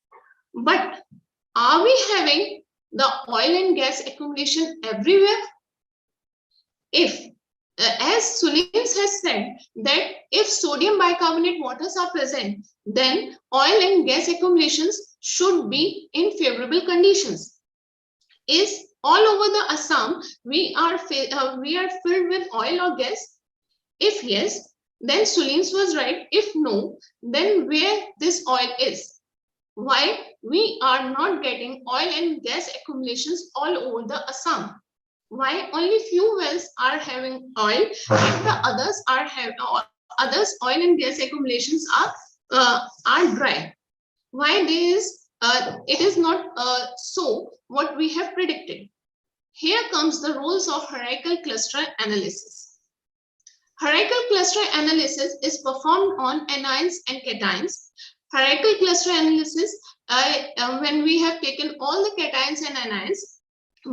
But are we having the oil and gas accumulation everywhere? If, as Sulins has said, that if sodium bicarbonate waters are present, then oil and gas accumulations should be in favorable conditions. Is all over the Assam we are filled with oil or gas? If yes, then Sulins was right. If no, then where this oil is? Why we are not getting oil and gas accumulations all over the Assam? Why only few wells are having oil and the others are oil and gas accumulations are dry? Why it is not so what we have predicted? Here comes the roles of hierarchical cluster analysis. Hierarchical cluster analysis is performed on anions and cations. Hierarchical cluster analysis, when we have taken all the cations and anions,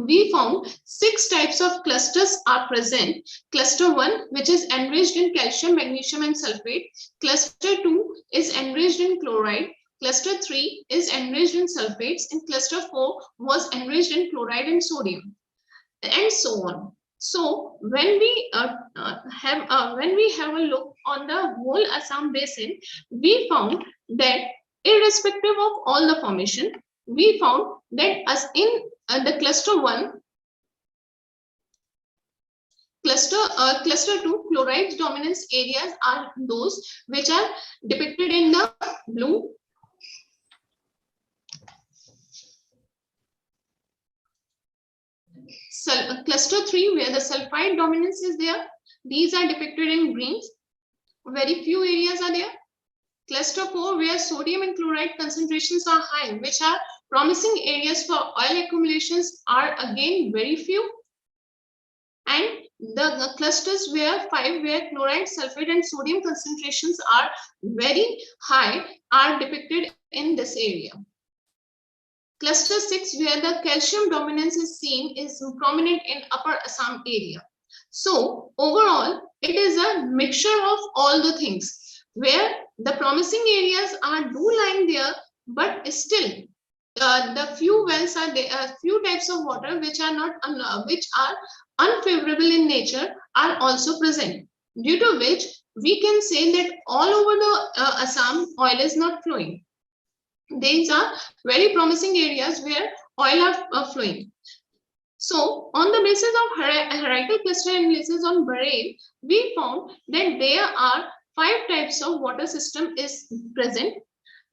we found 6 types of clusters are present. Cluster 1, which is enriched in calcium, magnesium, and sulfate. Cluster 2 is enriched in chloride. Cluster 3 is enriched in sulfates, and cluster 4 was enriched in chloride and sodium, and so on. So when we have a look on the whole Assam basin, we found that irrespective of all the formation, we found that as in the cluster 1, cluster 2, chloride's dominance areas are those which are depicted in the blue. Cluster 3, where the sulfide dominance is there, these are depicted in greens. Very few areas are there. Cluster 4, where sodium and chloride concentrations are high, which are promising areas for oil accumulations, are again very few. And the clusters where 5, where chloride, sulfate, and sodium concentrations are very high, are depicted in this area. Cluster 6, where the calcium dominance is seen, is prominent in Upper Assam area. So overall, it is a mixture of all the things, where the promising areas are lying there, but still the few wells are there, few types of water which are unfavorable in nature are also present, due to which we can say that all over the Assam oil is not flowing. These are very promising areas where oil are flowing. So on the basis of hierarchical cluster analysis on Bareil, we found that there are 5 types of water system is present.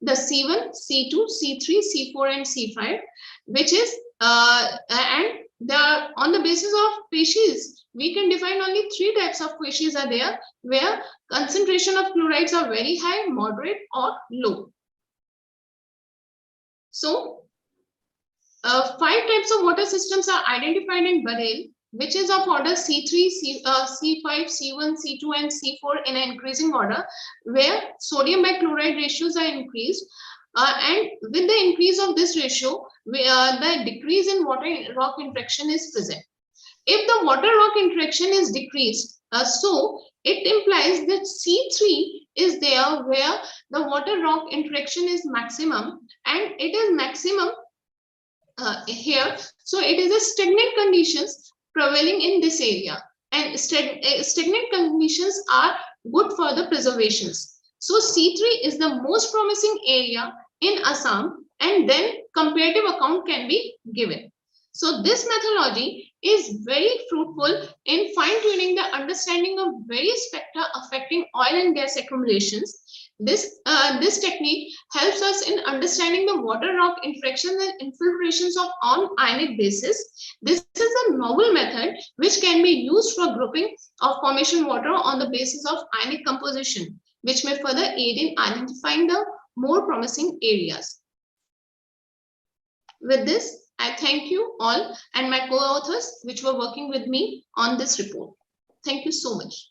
The C1, C2, C3, C4, and C5, which is on the basis of species, we can define only 3 types of species are there, where concentration of chlorides are very high, moderate, or low. So 5 types of water systems are identified in Bareil, which is of order C3, C5, C1, C2, and C4 in an increasing order, where sodium by chloride ratios are increased. And with the increase of this ratio, the decrease in water rock interaction is present. If the water rock interaction is decreased, so it implies that C3 is there where the water rock interaction is maximum, and it is maximum here. So it is a stagnant conditions prevailing in this area, and stagnant conditions are good for the preservations. So C3 is the most promising area in Assam, and then comparative account can be given. So this methodology is very fruitful in fine-tuning the understanding of various factors affecting oil and gas accumulations. This technique helps us in understanding the water rock interactions and infiltrations on ionic basis. This is a novel method which can be used for grouping of formation water on the basis of ionic composition, which may further aid in identifying the more promising areas. With this, I thank you all and my co-authors which were working with me on this report. Thank you so much.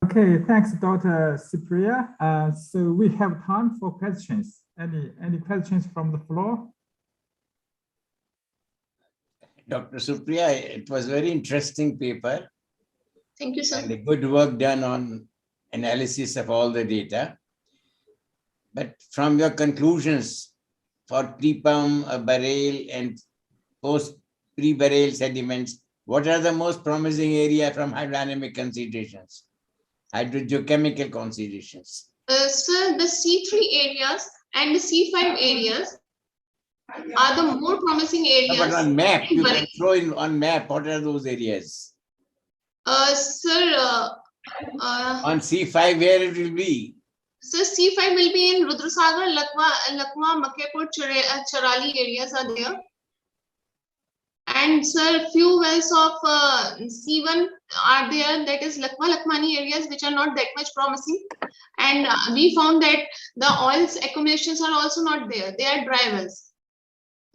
Okay, thanks, Dr. Cypria. So we have time for questions. Any questions from the floor? Dr. Supriya, it was very interesting paper. Thank you, sir. And a good work done on analysis of all the data. But from your conclusions for pre-pump, barrel, and post-pre-barrel sediments, what are the most promising area from hydrodynamic considerations, hydrogeochemical considerations? Sir, the C3 areas and the C5 areas are the more promising areas. But on map, you can throw in on map, what are those areas? Sir, on C5, where it will be? So C5 will be in Rudrasagar, Lakwa, Makepur, Charali areas are there. And sir, few wells of C1 are there, that is Lakwa, Lakmani areas, which are not that much promising. And we found that the oils accumulations are also not there. They are dry wells.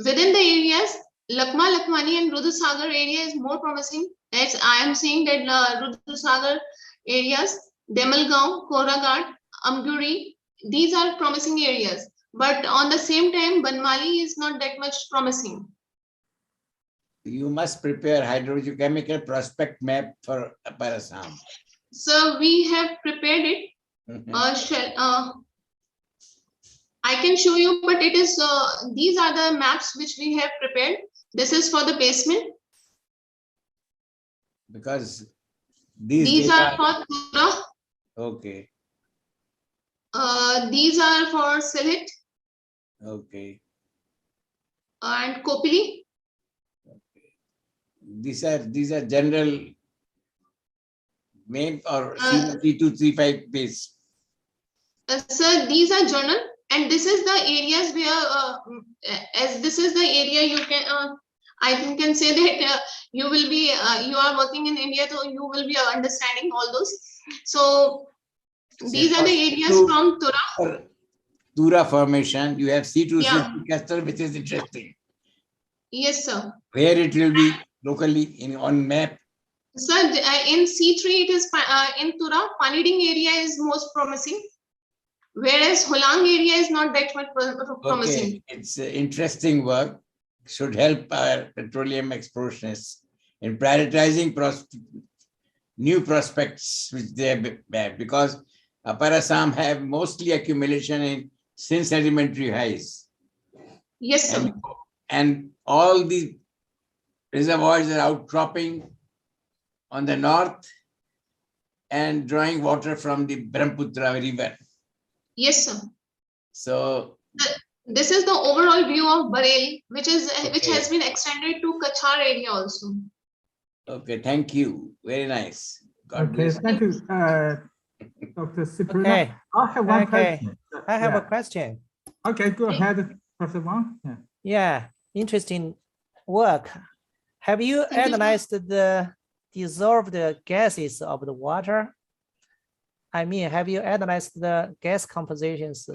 Within the areas, Lakma, Lakmani and Rudrasagar area is more promising. As I am saying that Rudrasagar areas, Demalgaon, Koraghat, Amguri, these are promising areas, but on the same time, Banmali is not that much promising. You must prepare hydrogeochemical prospect map for Upper Assam. So we have prepared it. I can show you, but it is these are the maps which we have prepared. This is for the basement. Because these are for Tura. Okay. These are for Sylhet. Okay. And Kopili. Okay. These are general main or C2, C5 base. Sir, these are journal, and this is the areas where, as this is the area you can, I can say that you will be, you are working in India, so you will be understanding all those. So these are the areas from Tura. Tura formation, you have C2, C2 which is interesting. Yes, sir. Where it will be locally on map? Sir, in C3 it is in Tura, Paniding area is most promising, whereas Holang area is not that much promising. Okay, it's interesting work. Should help our petroleum explorationists in prioritizing new prospects which they have, because Upper Assam have mostly accumulation in thin sedimentary highs. Yes, sir. And all the reservoirs are outcropping on the north and drawing water from the Brahmaputra river. Yes, sir. So this is the overall view of Bareilly, which has been extended to Kachar area also. Okay, thank you. Very nice. God bless. Thank you, Dr. Cypria. Okay. I have one question. I have a question. Okay, go ahead, Professor Wang. Yeah, interesting work. Have you analyzed the dissolved gases of the water? I mean, have you analyzed the gas compositions,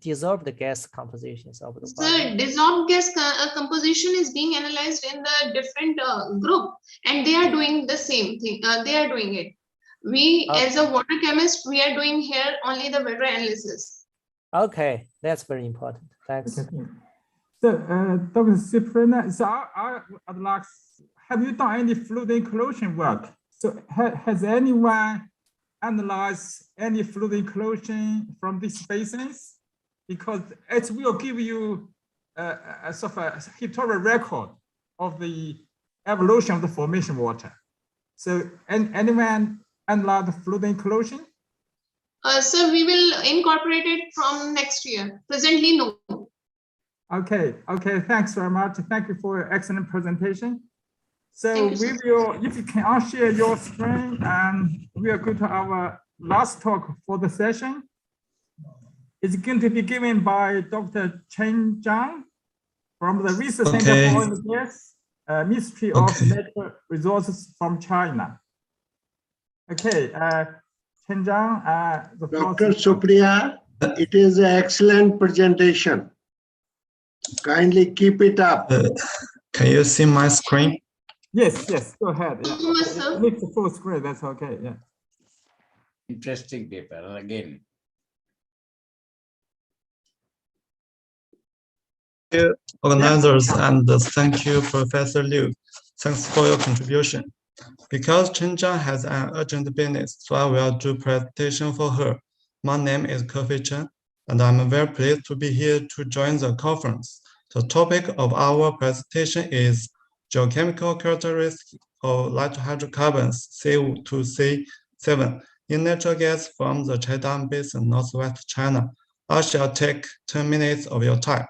dissolved gas compositions of the water? Sir, dissolved gas composition is being analyzed in the different group, and they are doing the same thing. They are doing it. We, as a water chemist, we are doing here only the weather analysis. Okay, that's very important. Thanks. Okay. So, Dr. Cypria, so I'd like, have you done any fluid inclusion work? So, has anyone analyzed any fluid inclusion from these basins? Because it will give you a sort of a historical record of the evolution of the formation water. So, anyone analyze the fluid inclusion? Sir, we will incorporate it from next year. Presently, no. Okay, thanks very much. Thank you for your excellent presentation. So we will, if you can unshare your screen, and we are going to our last talk for the session. is going to be given by Dr. Chen Zhang from the Research Center for Oil and Gas, Ministry of Natural Resources from China. Okay, Chen Zhang, the floor Dr. is yours. Supriya, it is an excellent presentation. Kindly keep it up. Can you see my screen? Yes, yes, go ahead. Yeah. Yes, sir. It's the full screen, that's okay, yeah. Interesting paper again. Organizers, and thank you, Professor Liu. Thanks for your contribution. Because Chen Zhang has an urgent business, so I will do presentation for her. My name is Kefei Chen, and I'm very pleased to be here to join the conference. The topic of our presentation is geochemical characteristics of light hydrocarbons C2C7 in natural gas from the Chaidang Basin, northwest China. I shall take 10 minutes of your time.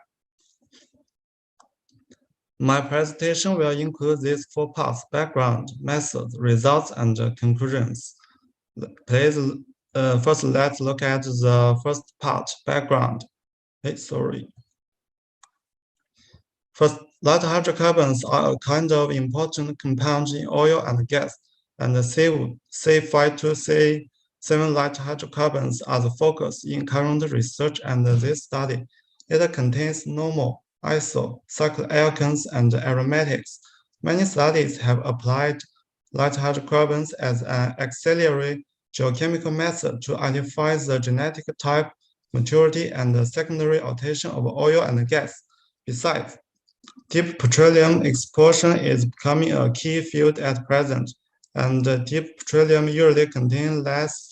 My presentation will include these 4 parts: background, methods, results, and conclusions. Please, first let's look at the first part, background. First, light hydrocarbons are a kind of important compound in oil and gas, and the C5-C7 light hydrocarbons are the focus in current research and this study. It contains normal, iso, cycloalkanes, and aromatics. Many studies have applied light hydrocarbons as an auxiliary geochemical method to identify the genetic type, maturity, and the secondary alteration of oil and gas. Besides, deep petroleum exploration is becoming a key field at present, and deep petroleum usually contain less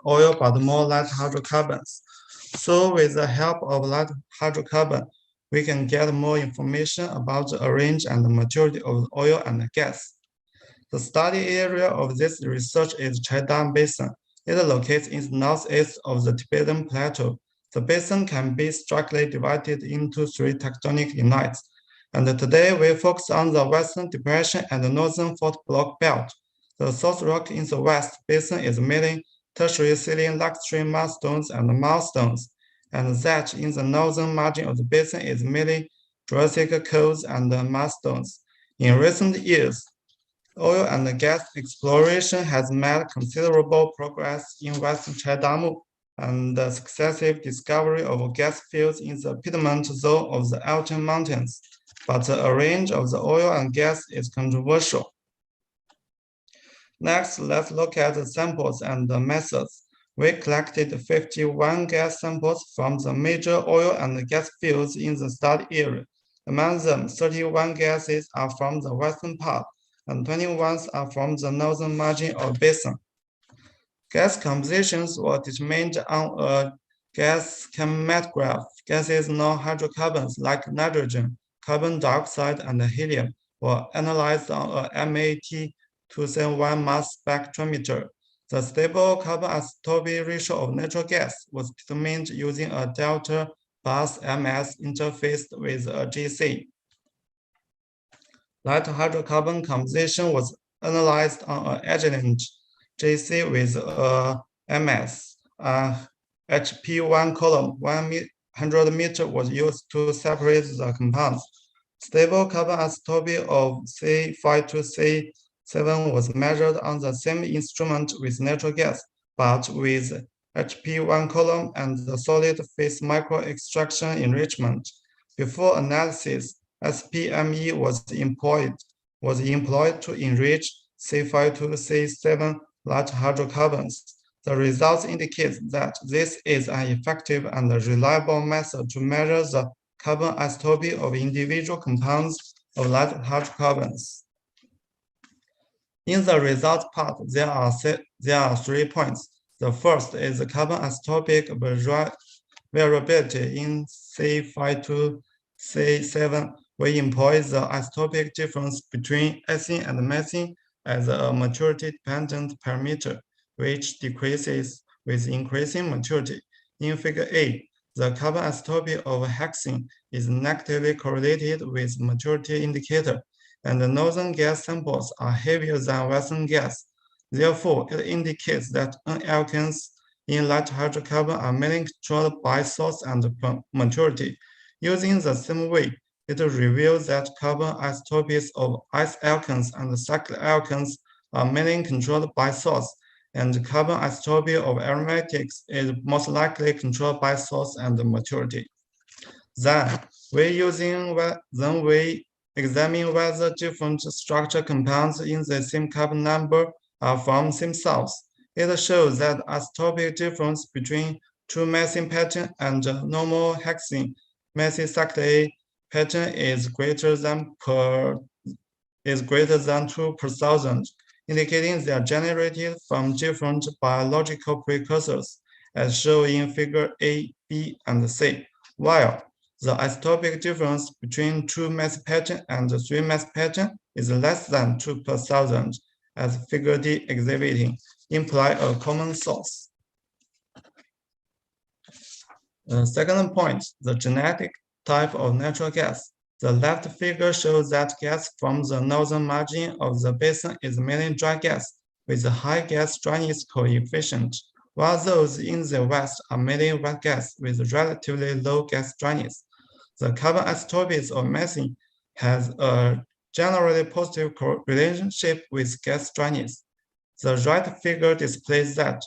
oil but more light hydrocarbons. So with the help of light hydrocarbon, we can get more information about the range and the maturity of oil and gas. The study area of this research is Chaidang Basin. It locates in the northeast of the Tibetan Plateau. The basin can be strictly divided into 3 tectonic units. And today we focus on the Western Depression and the Northern Fault Block Belt. The South Rock in the West Basin is mainly tertiary saline lacustrine mudstones and milestones, and that in the northern margin of the basin is mainly Jurassic coals and mudstones. In recent years, oil and gas exploration has made considerable progress in Western Chaidang, and the successive discovery of gas fields in the Piedmont zone of the Altai Mountains, but the range of the oil and gas is controversial. Next, let's look at the samples and the methods. We collected 51 gas samples from the major oil and gas fields in the study area. Among them, 31 gases are from the western part, and 21 are from the northern margin of basin. Gas compositions were determined on a gas chromatograph. Gases, non-hydrocarbons like nitrogen, carbon dioxide, and helium were analyzed on a MAT271 mass spectrometer. The stable carbon isotopy ratio of natural gas was determined using a delta bus MS interfaced with a GC. Light hydrocarbon composition was analyzed on an agent GC with a MS. HP1 column 100 meter was used to separate the compounds. Stable carbon isotopy of C5-C7 was measured on the same instrument with natural gas, but with HP1 column and the solid phase micro extraction enrichment. Before analysis, SPME was employed to enrich C5-C7 light hydrocarbons. The results indicate that this is an effective and reliable method to measure the carbon isotopy of individual compounds of light hydrocarbons. In the result part, there are 3 points. The first is the carbon isotopic variability in C5-C7. We employ the isotopic difference between ethene and methane as a maturity-dependent parameter, which decreases with increasing maturity. In Figure A, the carbon isotopy of hexene is negatively correlated with maturity indicator, and the northern gas samples are heavier than western gas. Therefore, it indicates that N-alkanes in light hydrocarbon are mainly controlled by source and maturity. Using the same way, it reveals that carbon isotopies of isoalkanes and cyclic alkanes are mainly controlled by source, and carbon isotopy of aromatics is most likely controlled by source and maturity. Then we examine whether different structure compounds in the same carbon number are from same source. It shows that isotopic difference between two methane pattern and normal hexene methane cyclic pattern is greater than 2 per thousand, indicating they are generated from different biological precursors, as shown in figure A, B, and C, while the isotopic difference between two mass pattern and three mass pattern is less than 2 per thousand, as figure D exhibiting, imply a common source. Second point, the genetic type of natural gas. The left figure shows that gas from the northern margin of the basin is mainly dry gas with a high gas dryness coefficient, while those in the west are mainly wet gas with relatively low gas dryness. The carbon isotopies of methane has a generally positive relationship with gas dryness. The right figure displays that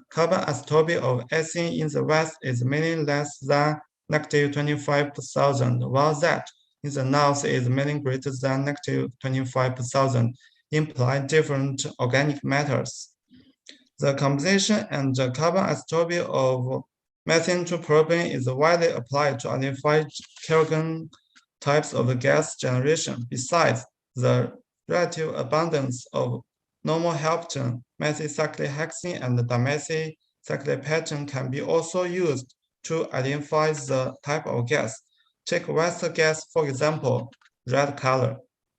carbon isotopy of ethane in the west is mainly less than -25 per thousand, while that in the north is mainly greater than -25 per thousand, implying different organic matters. The composition and the carbon isotopy of methane to propane is widely applied to identify kerogen types of gas generation. Besides, the relative abundance of normal heptane, methyl cyclic hexene, and dimethyl cyclic pattern can be also used to identify the type of gas. Take west gas, for example, red color.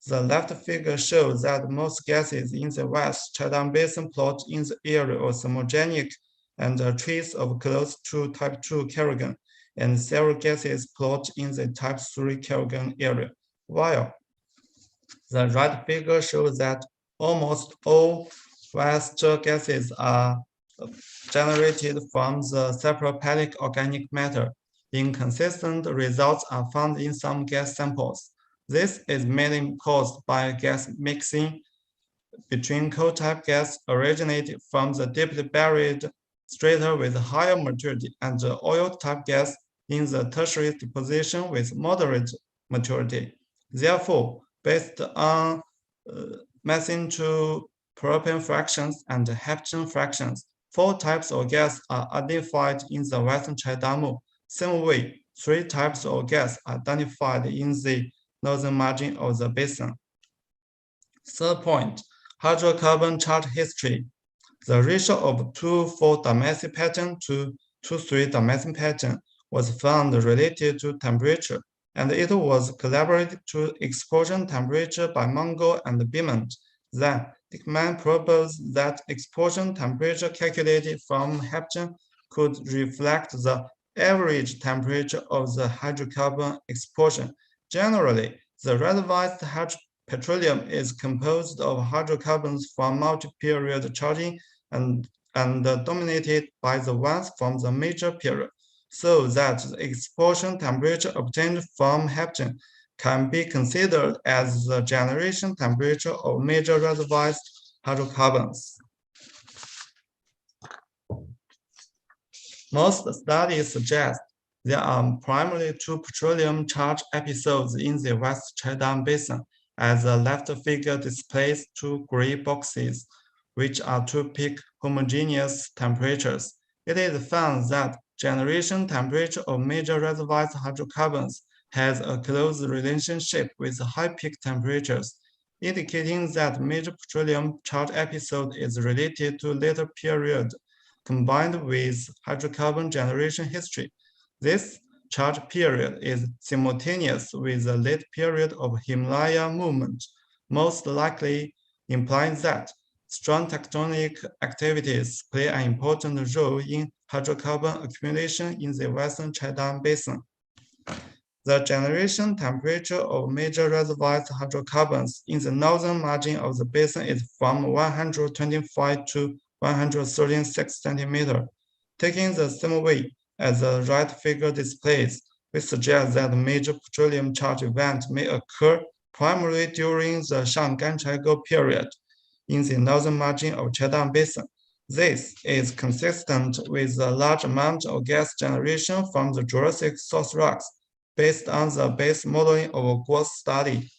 The left figure shows that most gases in the West Chadha Basin plot in the area of thermogenic and a trace of close to type 2 kerogen, and several gases plot in the type 3 kerogen area, while the right figure shows that almost all West gases are generated from the sapropelic organic matter. Inconsistent results are found in some gas samples. This is mainly caused by gas mixing between coal-type gas originated from the deeply buried strata with higher maturity and the oil-type gas in the tertiary deposition with moderate maturity. Therefore, based on methane to propane fractions and heptane fractions, 4 types of gas are identified in the Western Chadamu. Same way, 3 types of gas are identified in the northern margin of the basin. Third point, hydrocarbon chart history. The ratio of 2,4-dimethyl pattern to 2,3-dimethyl pattern was found related to temperature, and it was collaborated to explosion temperature by Mongol and Bimant. Then, Dickman proposed that explosion temperature calculated from heptane could reflect the average temperature of the hydrocarbon explosion. Generally, the reservoirs petroleum is composed of hydrocarbons from multi-period charging and dominated by the ones from the major period, so that the explosion temperature obtained from heptane can be considered as the generation temperature of major reservoirs hydrocarbons. Most studies suggest there are primarily 2 petroleum charge episodes in the West Chadha Basin, as the left figure displays 2 gray boxes, which are 2 peak homogeneous temperatures. It is found that generation temperature of major reservoirs hydrocarbons has a close relationship with high peak temperatures, indicating that major petroleum charge episode is related to later period combined with hydrocarbon generation history. This charge period is simultaneous with the late period of Himalaya movement, most likely implying that strong tectonic activities play an important role in hydrocarbon accumulation in the Western Chadha Basin. The generation temperature of major reservoirs hydrocarbons in the northern margin of the basin is from 125 to 136 centimeter. Taking the same way as the right figure displays, we suggest that major petroleum charge event may occur primarily during the Shang-Ganchai-Go period in the northern margin of Chedang Basin. This is consistent with the large amount of gas generation from the Jurassic source rocks based on the base modeling of a Guo study.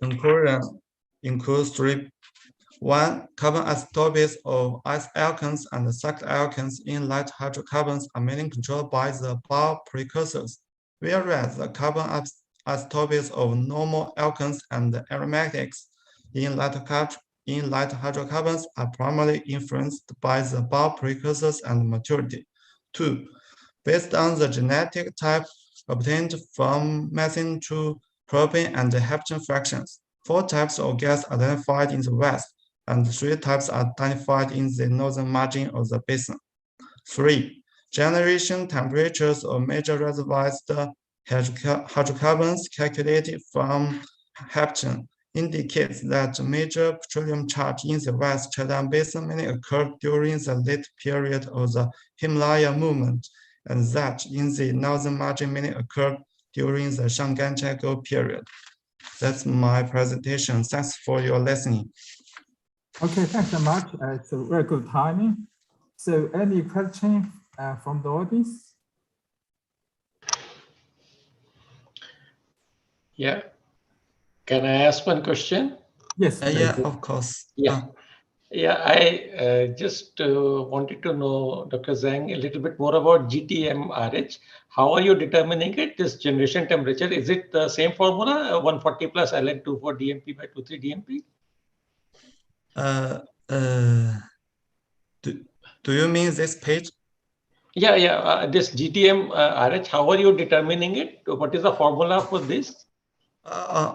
Conclusion includes three. One, carbon isotopes of ice alkanes and cyclic alkanes in light hydrocarbons are mainly controlled by the Bar precursors, whereas the carbon isotopes of normal alkanes and aromatics in light hydrocarbons are primarily influenced by the Bar precursors and maturity. Two, based on the genetic type obtained from methane to propane and the heptane fractions, 4 types of gas identified in the west and 3 types identified in the northern margin of the basin. 3. Generation temperatures of major reservoirs hydrocarbons calculated from heptane indicates that major petroleum charge in the West Chedang Basin mainly occurred during the late period of the Himalaya movement, and that in the northern margin mainly occurred during the Shang-Ganchai-Go period. That's my presentation. Thanks for your listening. Okay, thanks so much. It's a very good timing. So any question from the audience? Yeah. Can I ask one question? Yes. Yeah, of course. Yeah. Yeah, I just wanted to know, Dr. Zhang, a little bit more about GTM-RH. How are you determining it, this generation temperature? Is it the same formula, 140 plus ln24 DMP by 23 DMP? Do you mean this page? Yeah, this GTM-RH, how are you determining it? What is the formula for this?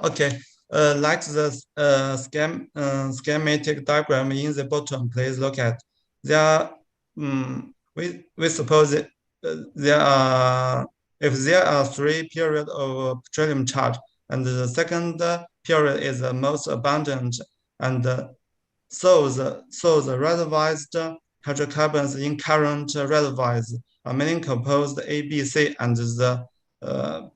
Okay. Like the schematic diagram in the bottom, please look at. There, we suppose that there are, if there are 3 periods of petroleum charge, and the second period is the most abundant, and so the reservoirs hydrocarbons in current reservoirs are mainly composed A, B, C, and the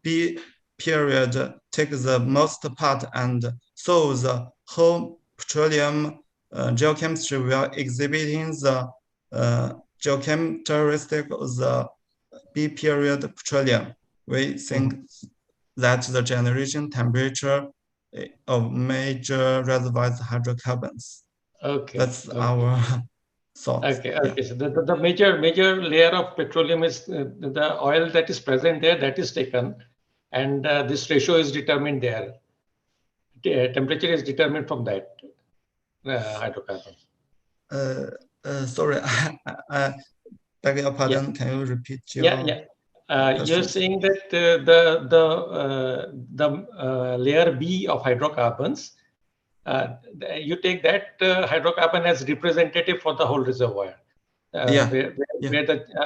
B period takes the most part, and so the whole petroleum geochemistry will exhibiting the geocharacteristic of the B period petroleum. We think that the generation temperature of major reservoirs hydrocarbons. Okay. That's our thoughts. Okay. Okay. So the major layer of petroleum is the oil that is present there, that is taken, and this ratio is determined there. Temperature is determined from that hydrocarbon. Sorry, I beg your pardon. Yeah. Can you repeat your? You're saying that the layer B of hydrocarbons, you take that hydrocarbon as representative for the whole reservoir. Where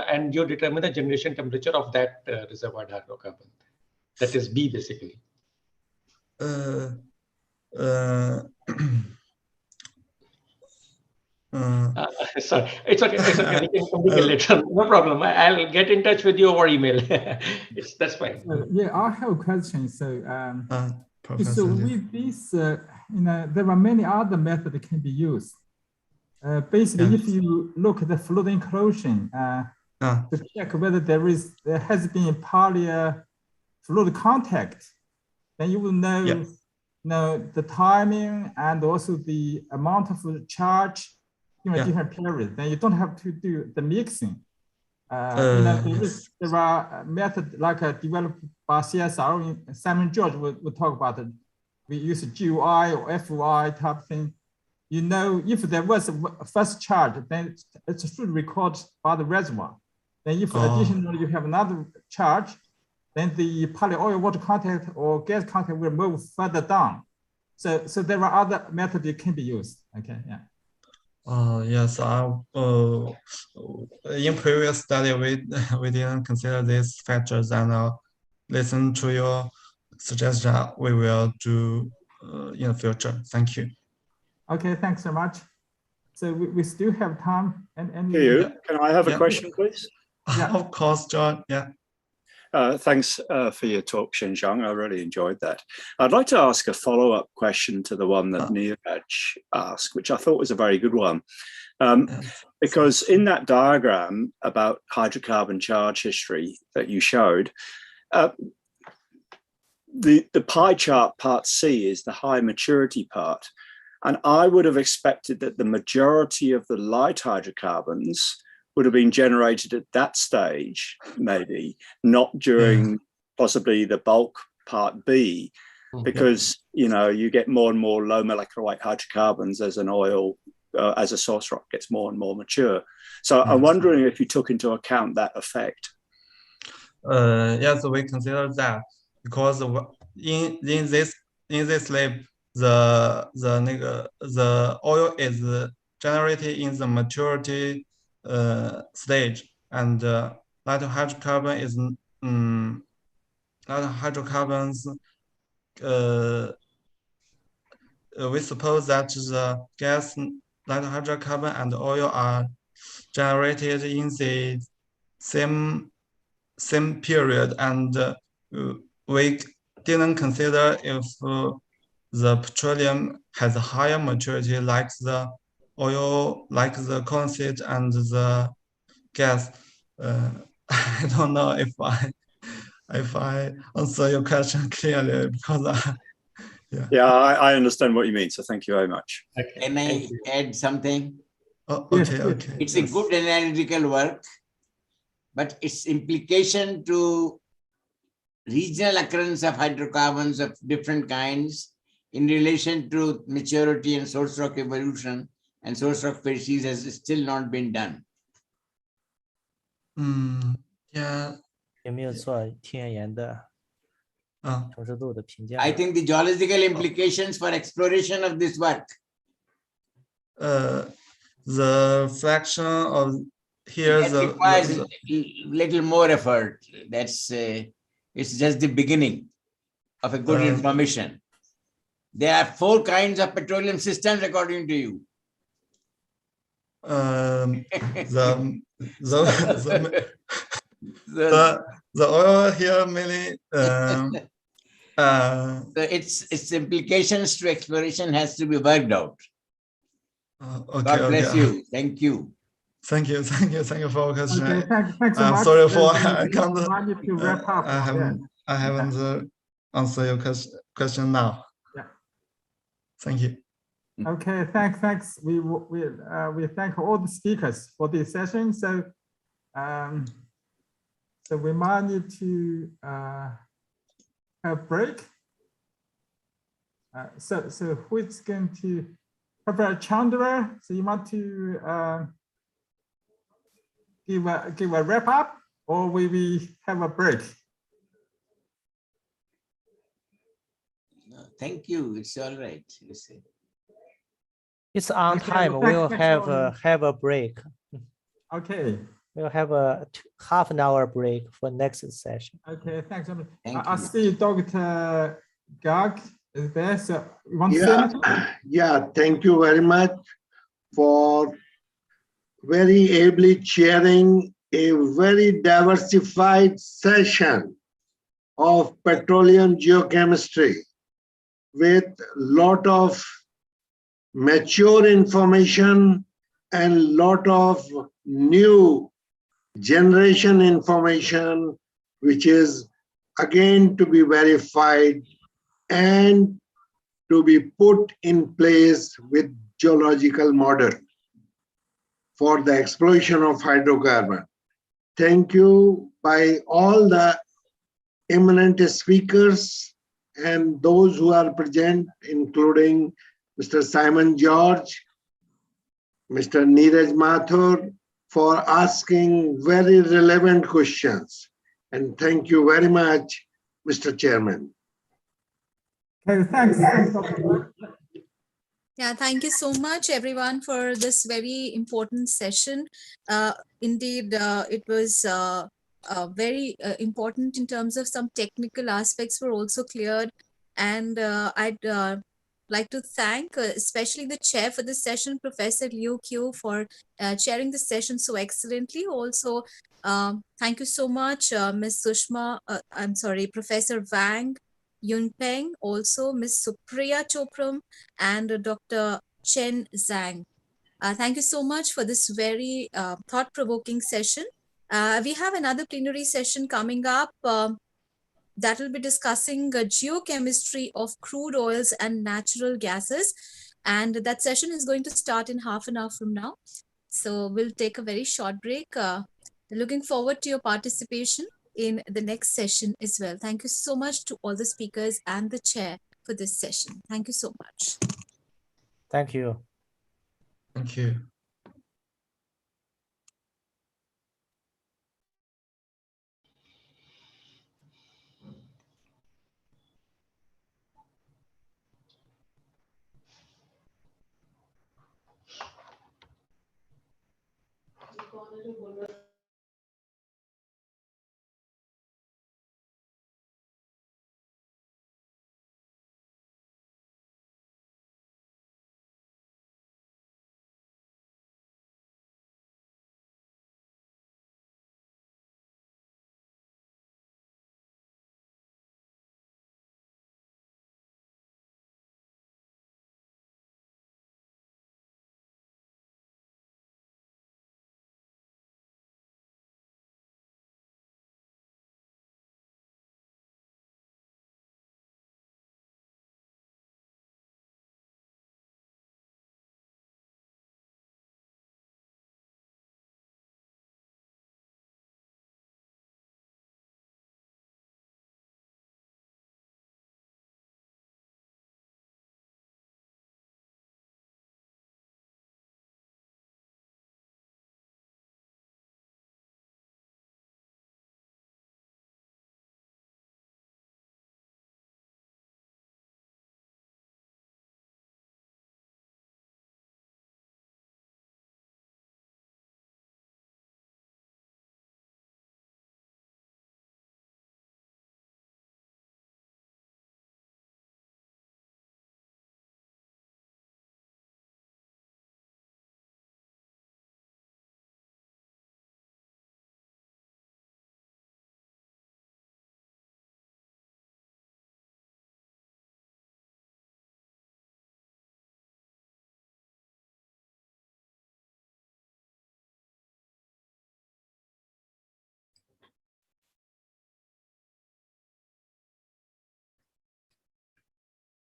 and you determine the generation temperature of that reservoir hydrocarbon. That is B basically. Sorry, it's okay. It's okay. We can communicate later. No problem. I'll get in touch with you over email. That's fine. Yeah, I have a question. So, so with this, there are many other methods that can be used. Basically, if you look at the fluid inclusion, to check whether there has been fluid contact, then you will know, the timing and also the amount of charge in a different period. Then you don't have to do the mixing. There are methods like developed by CSR. Simon George will talk about it. We use GUI or FUI type thing. If there was a first charge, then it should record by the reservoir. Then if additionally you have another charge, then the poly oil water contact or gas contact will move further down. So there are other methods that can be used. Okay, yeah. Yes, in previous study we didn't consider these factors, and listen to your suggestion. We will do in the future. Thank you. Okay, thanks so much. So we still have time. And Can I have a Yeah. question, please? Yeah. Of course, John. Yeah. Thanks for your talk, Xinjiang. I really enjoyed that. I'd like to ask a follow-up question to the one that Neeraj asked, which I thought was a very good one. Because in that diagram about hydrocarbon charge history that you showed, the pie chart part C is the high maturity part. And I would have expected that the majority of the light hydrocarbons would have been generated at that stage, maybe, not during possibly the bulk part B, because, you know, you get more and more low molecular weight hydrocarbons as an oil, as a source rock gets more and more mature. So I'm wondering if you took into account that effect. Yes, we consider that because in this lab, the oil is generated in the maturity stage, and light hydrocarbon is light hydrocarbons. We suppose that the gas, light hydrocarbon, and oil are generated in the same period, and we didn't consider if the petroleum has a higher maturity like the oil, like the condensate and the gas. I don't know if I answer your question clearly, because I understand what you mean. So thank you very much. Can I add something? Oh, okay. It's a good analytical work, but its implication to regional occurrence of hydrocarbons of different kinds in relation to maturity and source rock evolution and source rock species has still not been done. Yeah. 有没有做天然的成熟度的评价？ I think the geological implications for exploration of this work. The fraction of here requires little more effort. That's it's just the beginning of a good information. There are 4 kinds of petroleum systems according to you. The oil here mainly so its implications to exploration has to be worked out. Okay, God bless you. Thank you. Thank you for your question. Okay, thanks so I'm much. sorry for I need to wrap up. I haven't answered your question now. Yeah. Thank you. Okay, thanks. We thank all the speakers for this session. So we might need to have a break. So who is going to have Chandra? So you want to give a wrap up, or will we have a break? No, thank you. It's all right. You see. It's on Okay, time. well, We'll thanks have a break. Okay. We'll have a half an hour break for next session. Okay, thanks. I see Dr. Garg is there. So you want to say anything? Yeah, thank you very much for very ably chairing a very diversified session of petroleum geochemistry with lot of mature information and lot of new generation information, which is again to be verified and to be put in place with geological model for the exploration of hydrocarbon. Thank you by all the eminent speakers and those who are present, including Mr. Simon George, Mr. Neeraj Mathur, for asking very relevant questions. And thank you very much, Mr. Chairman. Okay, thanks. Yeah, thank you so much, everyone, for this very important session. Indeed, it was very important in terms of some technical aspects were also cleared. And I'd like to thank especially the chair for this session, Professor Liu Qiu, for chairing the session so excellently. Also, thank you so much, Ms. Sushma, I'm sorry, Professor Wang, Yunpeng, also Ms. Supriya Chopram, and Dr. Chen Zhang. Thank you so much for this very thought-provoking session. We have another plenary session coming up that will be discussing geochemistry of crude oils and natural gases. And that session is going to start in half an hour from now. So we'll take a very short break. Looking forward to your participation in the next session as well. Thank you so much to all the speakers and the chair for this session. Thank you so much. Thank you. Thank you.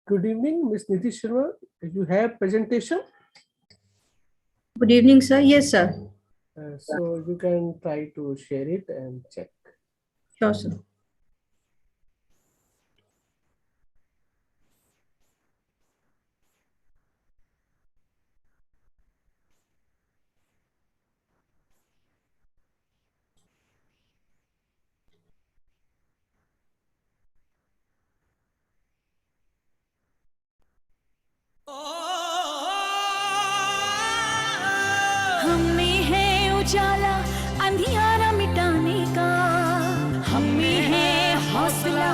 Good evening, Ms. Niti Sharma. You have presentation? Good evening, sir. Yes, sir. So you can try to share it and check. Sure, sir. हम में है उजाला अंधियारा मिटाने का, हम में है हौसला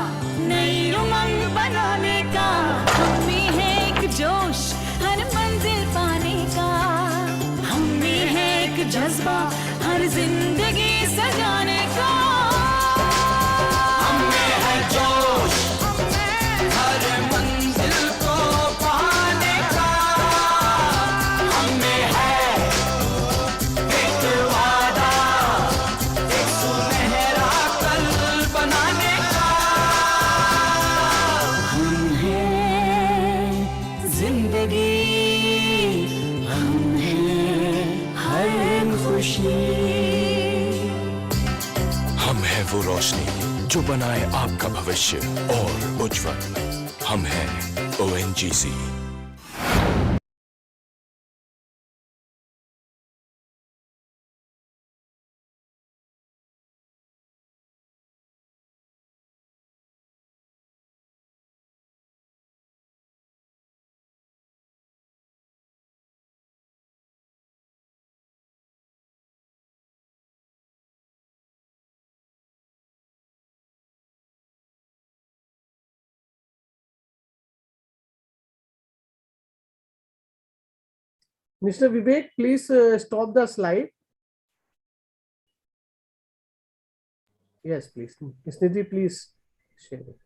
नई उमंग बनाने का, हम में है एक जोश हर मंजिल पाने का, हम में है एक जज्बा हर जिंदगी सजाने का, हम में है जोश हर मंजिल को पाने का, हम में है एक वादा एक सुनहरा कल बनाने का, हम हैं जिंदगी, हम हैं हर खुशी, हम है वो रोशनी जो बनाए आपका भविष्य और उज्जवल। हम हैं ONGC। Mr. Vivek, please stop the slide. Yes, please. Ms. Nidhi, please share it.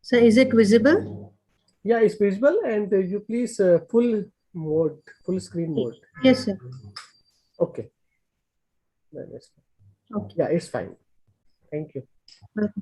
So is it visible? Yeah, it's visible, and you please full screen mode. Yes, sir. Okay. That's fine. Okay. Yeah, it's fine. Thank you. Okay.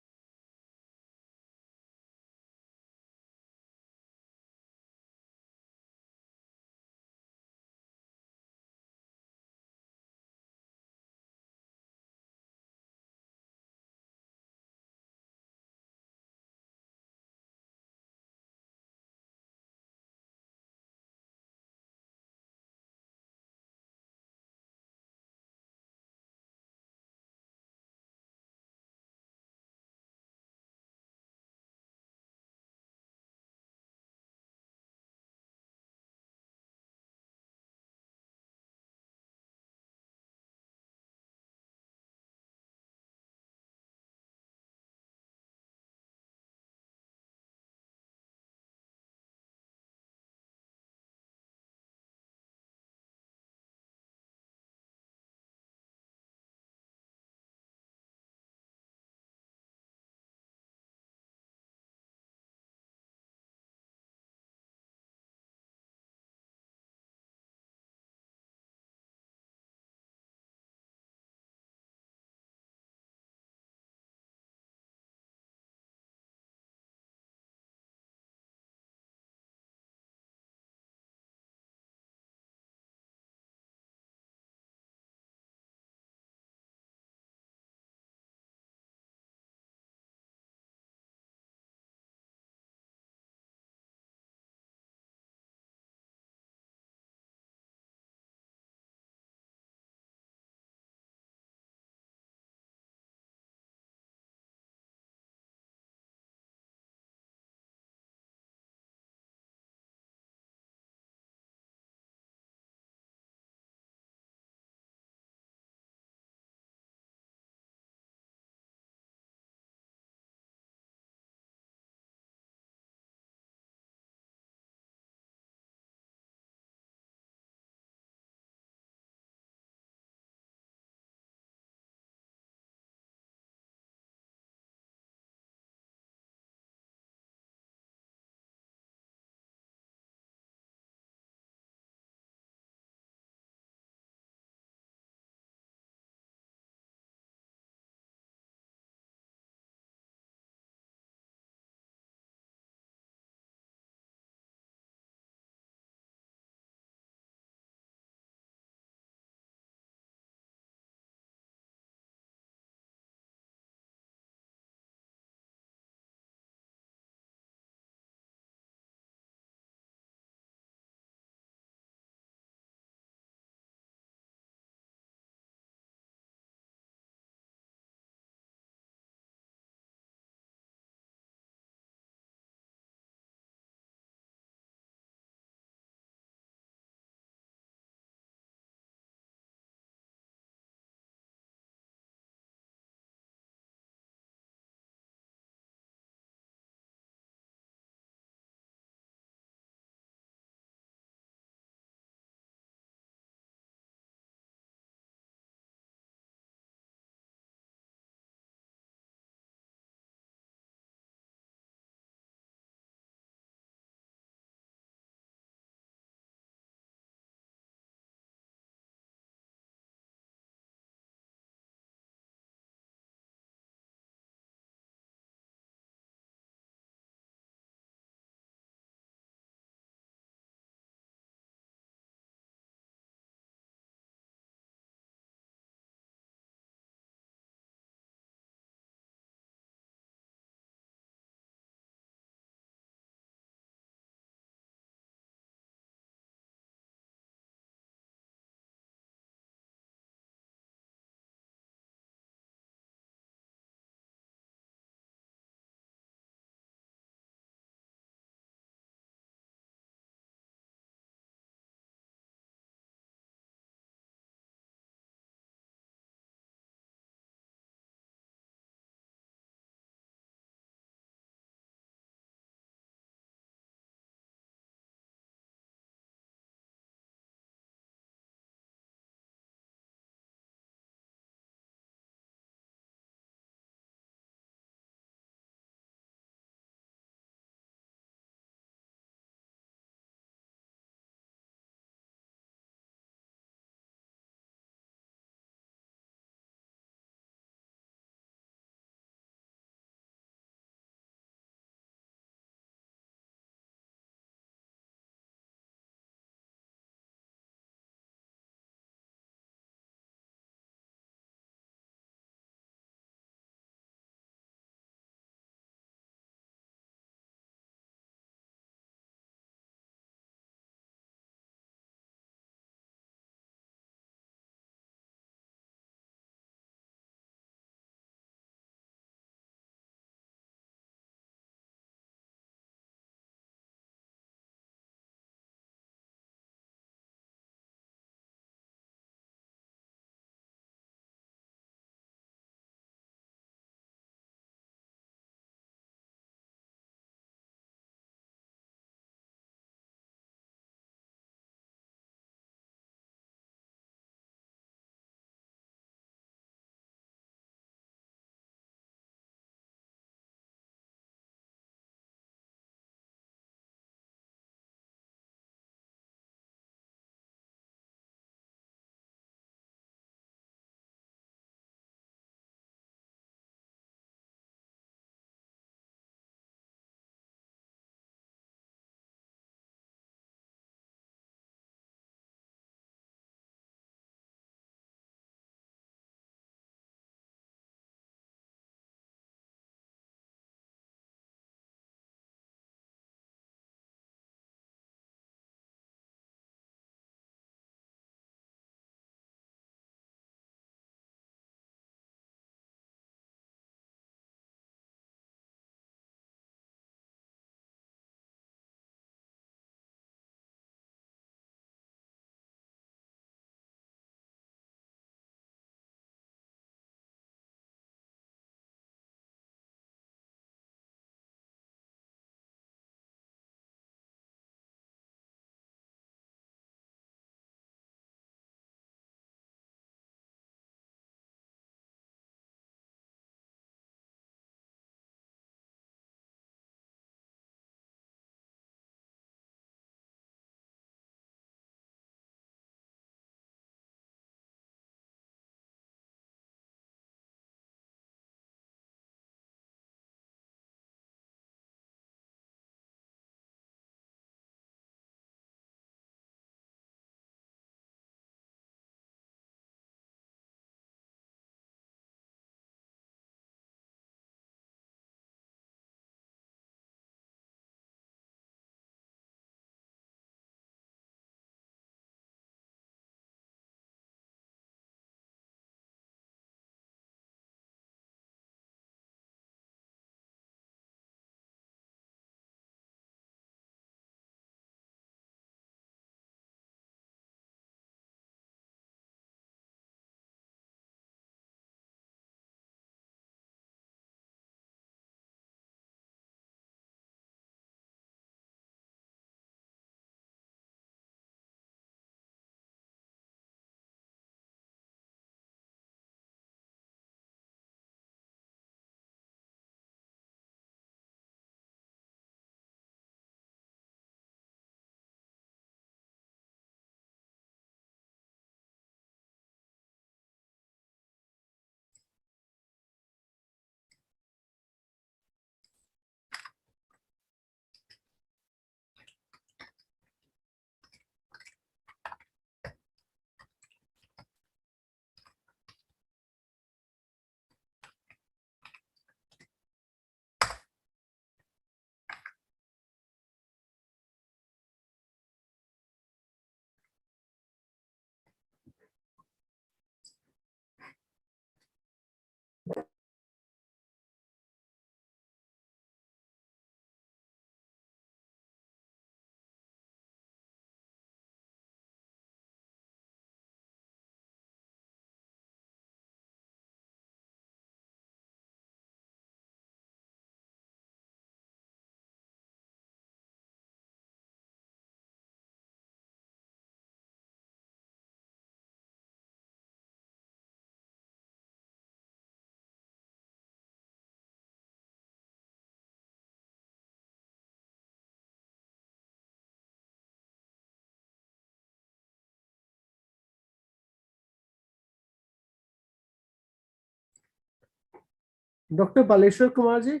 Dr. Baleshwar Kumarji.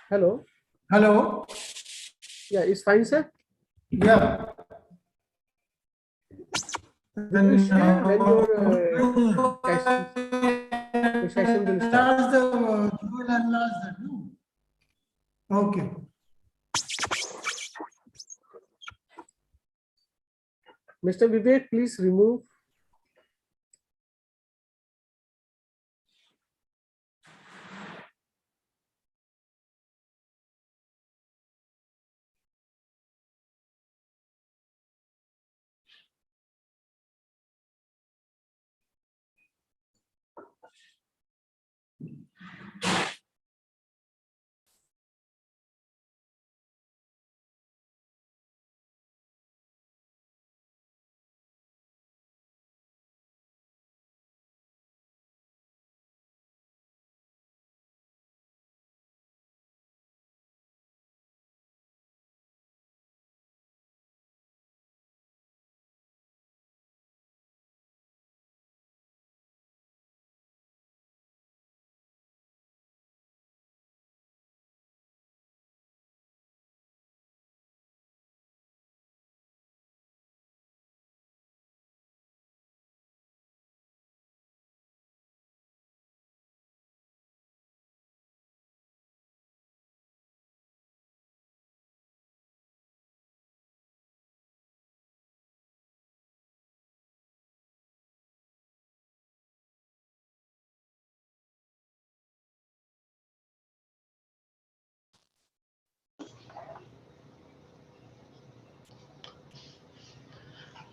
Hello. Hello. Yeah, it's fine, sir. Yeah. Will you share when your session will start? Okay. Mr. Vivek, please remove.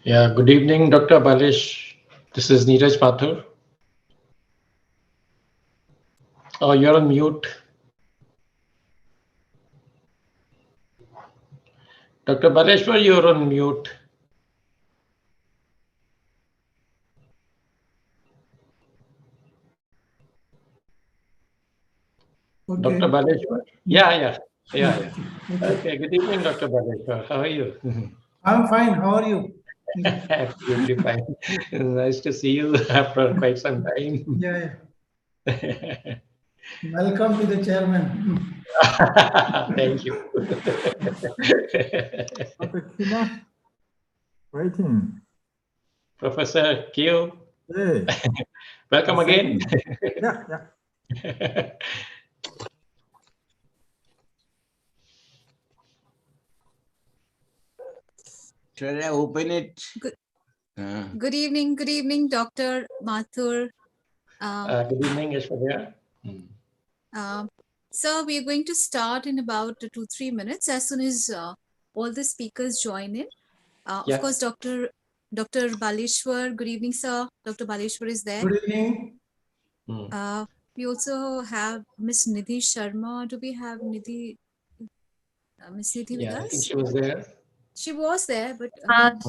Yeah, good evening, Dr. Balish. This is Neeraj Mathur. Oh, you're on mute. Dr. Baleshwar, you're on mute. Okay. Dr. Baleshwar? Yeah. Okay, good evening, Dr. Baleshwar. How are you? I'm fine. How are you? Absolutely fine. Nice to see you after quite some time. Yeah. Welcome to the chairman. Thank you. Waiting. Professor Q. Hey. Welcome again. Yeah. Should I open it? Good evening, Dr. Mathur. Good evening, Yashwadya. So we are going to start in about 2-3 minutes as soon as all the speakers join in. Of course, Dr. Baleshwar, good evening, sir. Dr. Baleshwar is there. Good evening. We also have Miss Nidhi Sharma. Do we have Nidhi? Miss Nidhi with us? I think she was there. She was there, but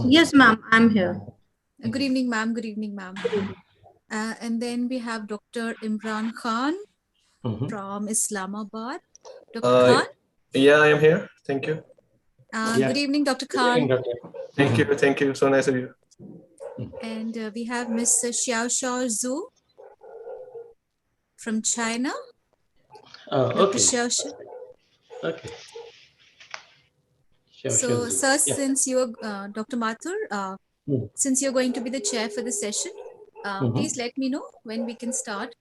yes, ma'am, I'm here. Good evening, ma'am. Good evening, ma'am. And then we have Dr. Imran Khan from Islamabad. Dr. Khan? Yeah, I am here. Thank you. Good evening, Dr. Khan. Thank you. So nice of you. And we have Ms. Xiaoxiao Zhu from China. Dr. Okay. Xiaoxiao. Okay. So, sir, Yeah. since you're Dr. Mathur, since you're going to be the chair for the session, please let me know when we can start.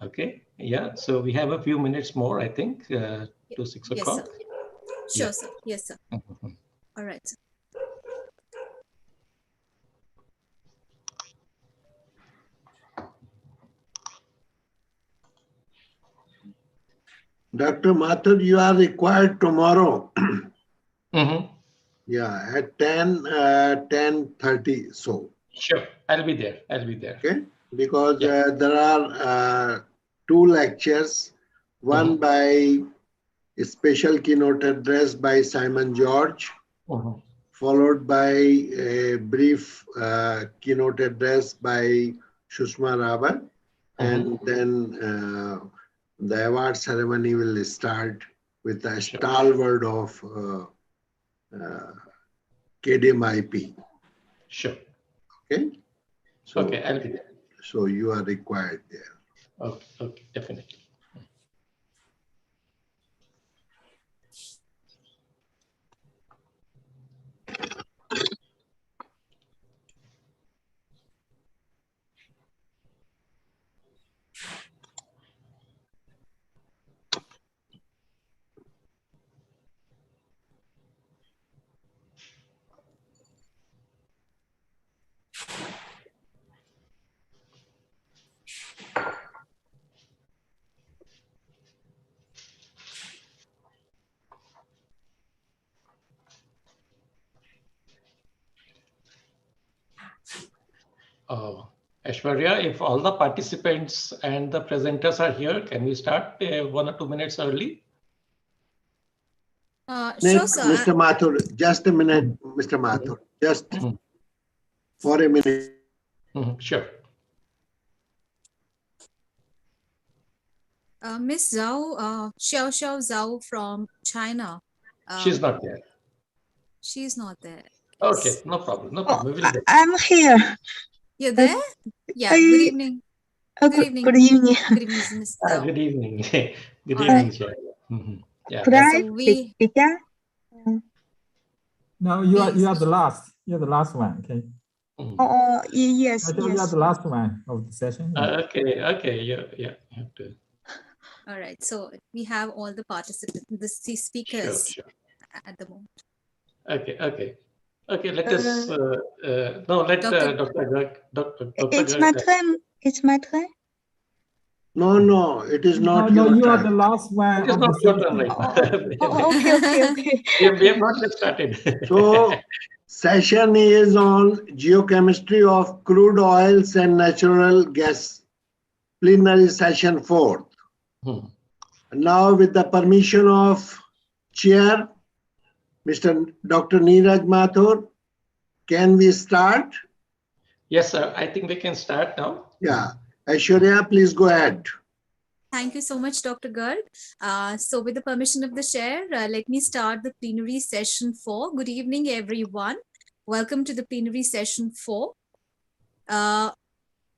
Okay. Yeah. So we have a few minutes more, I think, to 6 Yes, sir. o'clock. Sure, Yeah. sir. Yes, sir. All right, sir. Dr. Mathur, you are required tomorrow. Mm-hmm. Yeah, at 10:30. So. Sure. I'll be there. I'll be there. Okay. Because there are two lectures, one by a special keynote address by Simon George, followed by a brief keynote address by Sushma Rawat, and then the award ceremony will start with a stalwart of KDMIP. Sure. Okay. So, okay, I'll be there. So you are required there. Okay, okay, definitely. Aishwarya, if all the participants and the presenters are here, can we start 1 or 2 minutes early? Sure, sir. Mr. Mathur, just a minute, Mr. Mathur, just for a minute. Sure. Miss Zhao, Xiaoxiao Zhao from China. She's not there. She's not there. Okay, no problem, no problem. I'm here. You're there? Yeah, good evening. Good evening. Good evening. Good evening, Miss Zhao. Good evening. Good All evening, right. Chair. Yeah. Could I So we begin? No, you are the last. You're the last one. Okay. Yes, You are yes. the last one of the session. Okay, okay, yeah, you have to. all right. So we have all the participants, the speakers Sure. at the moment. Okay, okay. Okay, let us, no, let Dr. Garg, Dr. It's Garg, my turn. It's my turn. No, no, it is not No, your you are turn. the last one. It is of not the your turn session. right now. Okay. We have not yet started. So, session is on geochemistry of crude oils and natural gas, plenary session 4. Now, with the permission of Chair, Mr. Dr. Neeraj Mathur, can we start? Yes, sir. I think we can start now. Yeah. Aishwarya, please go ahead. Thank you so much, Dr. Garg. So with the permission of the chair, let me start the plenary session 4. Good evening, everyone. Welcome to the plenary session 4.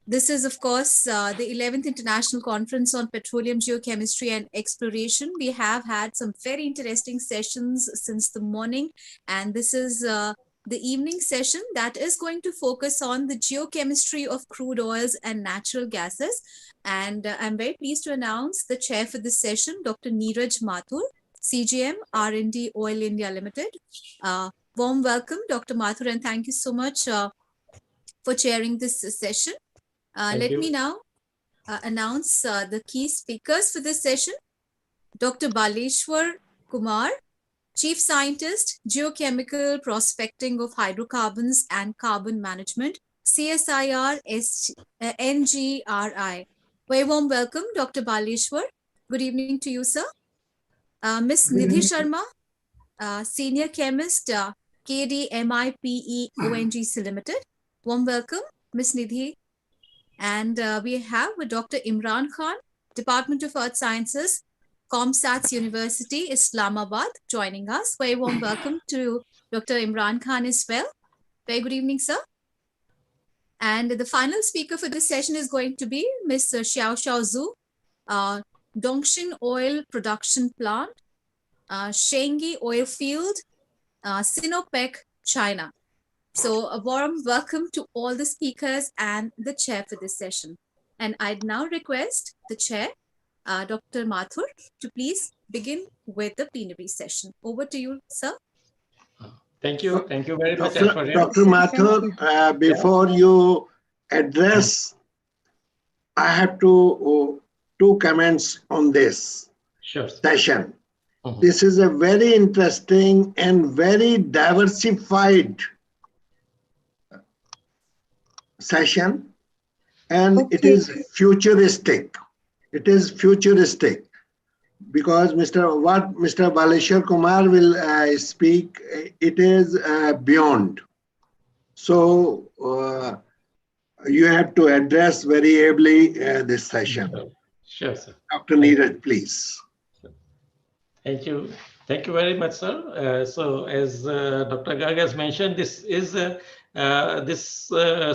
This is, of course, the 11th International Conference on Petroleum Geochemistry and Exploration. We have had some very interesting sessions since the morning, and this is the evening session that is going to focus on the geochemistry of crude oils and natural gases. And I'm very pleased to announce the chair for this session, Dr. Neeraj Mathur, CGM R&D Oil India Limited. Warm welcome, Dr. Mathur, and thank you so much for chairing this session. Let me now announce the key speakers for this session. Dr. Baleshwar Kumar, Chief Scientist, Geochemical Prospecting of Hydrocarbons and Carbon Management, CSIR NGRI. Very warm welcome, Dr. Baleshwar. Good evening to you, sir. Ms. Nidhi Sharma, Senior Chemist, KDMIPE ONGC Limited. Warm welcome, Ms. Nidhi. And we have Dr. Imran Khan, Department of Earth Sciences, Comsats University, Islamabad, joining us. Very warm welcome to Dr. Imran Khan as well. Very good evening, sir. And the final speaker for this session is going to be Ms. Xiao Zhu, Dongxin Oil Production Plant, Shengi Oil Field, Sinopec, China. So a warm welcome to all the speakers and the chair for this session. And I'd now request the chair, Dr. Mathur, to please begin with the plenary session. Over to you, sir. Thank you. Thank you very much, Dr. Mathur, before you address, I have two comments on this session. This is a very interesting and very diversified session, and it is futuristic. It is futuristic because what Mr. Baleshwar Kumar will speak, it is beyond. So you have to address very ably this session. Sure, sir. Dr. Neeraj, please. Thank you. Thank you very much, sir. So as Dr. Garg has mentioned, this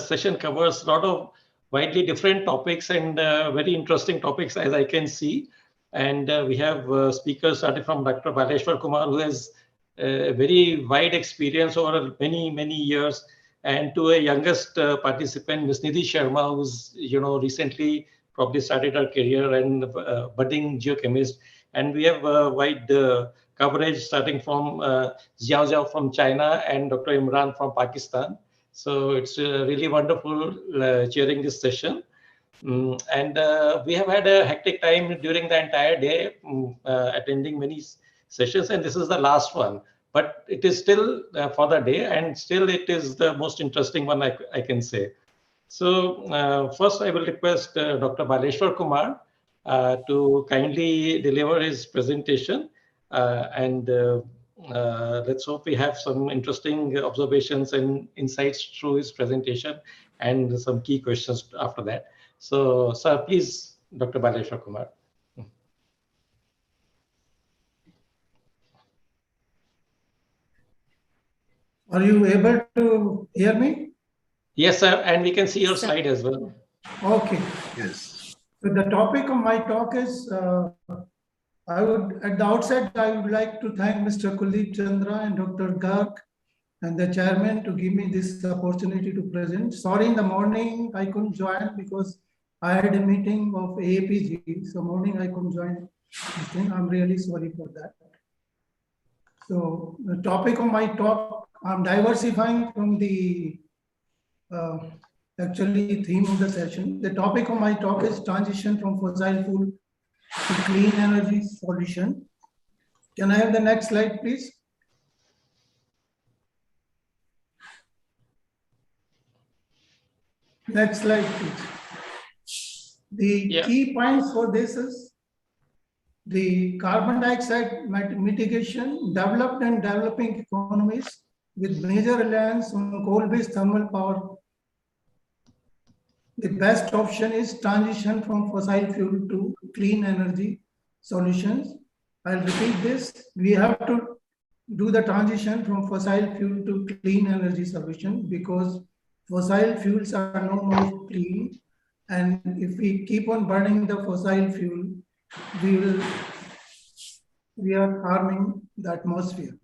session covers a lot of widely different topics and very interesting topics, as I can see. And we have speakers starting from Dr. Baleshwar Kumar, who has a very wide experience over many years, and to a youngest participant, Ms. Nidhi Sharma, who's recently probably started her career and budding geochemist. And we have wide coverage starting from Xiao Zhao from China and Dr. Imran from Pakistan. So it's really wonderful chairing this session. And we have had a hectic time during the entire day, attending many sessions, and this is the last one. But it is still for the day, and still it is the most interesting one, I can say. So first I will request Dr. Baleshwar Kumar to kindly deliver his presentation, and let's hope we have some interesting observations and insights through his presentation and some key questions after that. So, sir, please, Dr. Baleshwar Kumar. Are you able to hear me? Yes, sir, and we can see your slide as well. Okay. Yes. So the topic of my talk is, at the outset, I would like to thank Mr. Kuldeep Chandra and Dr. Garg and the chairman to give me this opportunity to present. Sorry, in the morning I couldn't join because I had a meeting of AAPG. So morning I couldn't join this thing. I'm really sorry for that. So the topic of my talk, I'm diversifying from the actually theme of the session. The topic of my talk is transition from fossil fuel to clean energy solution. Can I have the next slide, please? Next slide, please. The key points for this is the carbon dioxide mitigation, developed and developing economies with major reliance on coal-based thermal power. The best option is transition from fossil fuel to clean energy solutions. I'll repeat this. We have to do the transition from fossil fuel to clean energy solution because fossil fuels are no more clean. And if we keep on burning the fossil fuel, we are harming the atmosphere.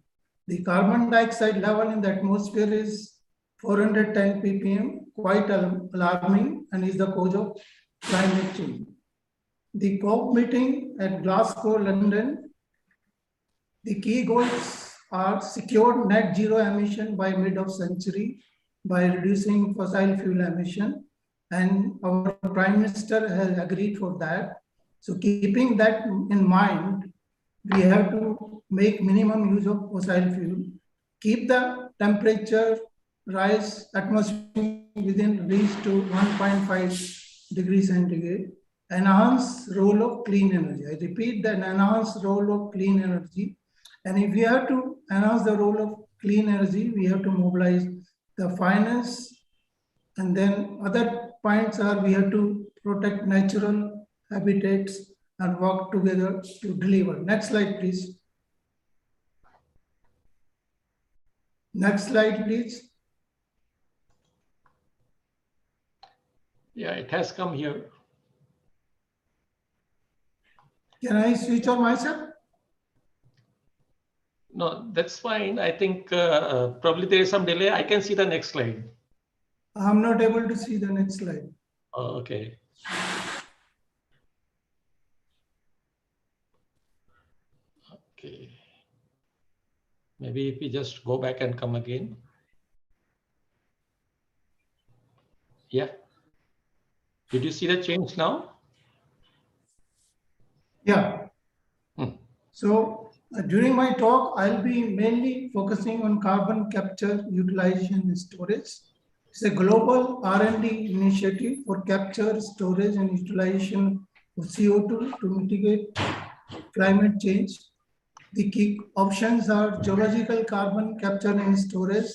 The carbon dioxide level in the atmosphere is 410 ppm, quite alarming, and is the cause of climate change. The COP meeting at Glasgow, London, the key goals are secure net zero emission by mid of century by reducing fossil fuel emission, and our Prime Minister has agreed for that. So keeping that in mind, we have to make minimum use of fossil fuel, keep the temperature rise atmosphere within reach to 1.5 degrees centigrade, enhance role of clean energy. I repeat, the enhance role of clean energy. And if we have to enhance the role of clean energy, we have to mobilize the finance. And then other points are we have to protect natural habitats and work together to deliver. Next slide, please. Next slide, please. Yeah, it has come here. Can I switch on myself? No, that's fine. I think probably there is some delay. I can see the next slide. I'm not able to see the next slide. Oh, okay. Okay. Maybe if we just go back and come again. Yeah. Did you see the change now? Yeah. So during my talk, I'll be mainly focusing on carbon capture, utilization, and storage. It's a global R&D initiative for capture, storage, and utilization of CO2 to mitigate climate change. The key options are geological carbon capture and storage,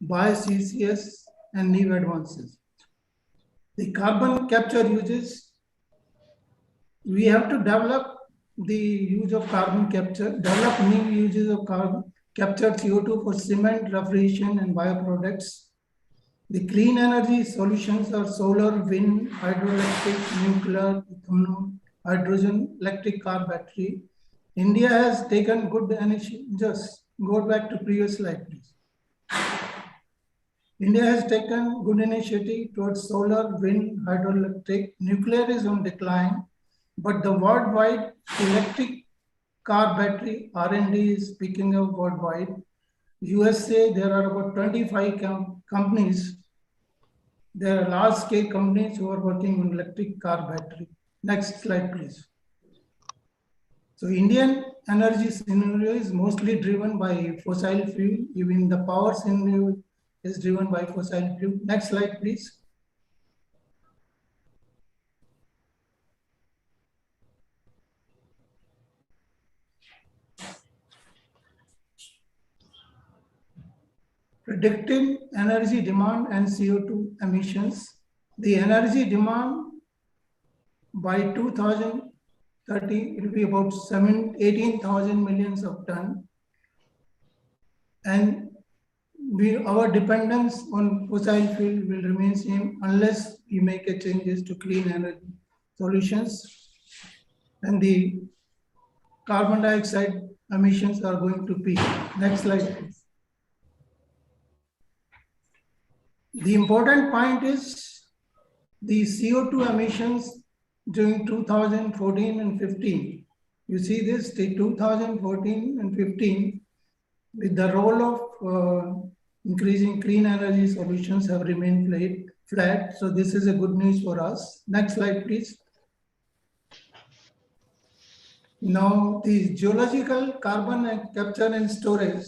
bio-CCS, and new advances. The carbon capture uses, we have to develop the use of carbon capture, develop new uses of carbon captured CO2 for cement, refrigeration, and bioproducts. The clean energy solutions are solar, wind, hydroelectric, nuclear, ethanol, hydrogen, electric car battery. India has taken good initiative. Just go back to previous slide, please. India has taken good initiative towards solar, wind, hydroelectric. Nuclear is on decline, but the worldwide electric car battery R&D is picking up worldwide. USA, there are about 25 companies. There are large-scale companies who are working on electric car battery. Next slide, please. So Indian energy scenario is mostly driven by fossil fuel. Even the power scenario is driven by fossil fuel. Next slide, please. Predicting energy demand and CO2 emissions. The energy demand by 2030, it will be about 18,000 millions of tons. And our dependence on fossil fuel will remain same unless we make a changes to clean energy solutions. And the carbon dioxide emissions are going to peak. Next slide, please. The important point is the CO2 emissions during 2014 and 15. You see this, the 2014 and 15, with the role of increasing clean energy solutions have remained flat. So this is a good news for us. Next slide, please. Now, the geological carbon capture and storage,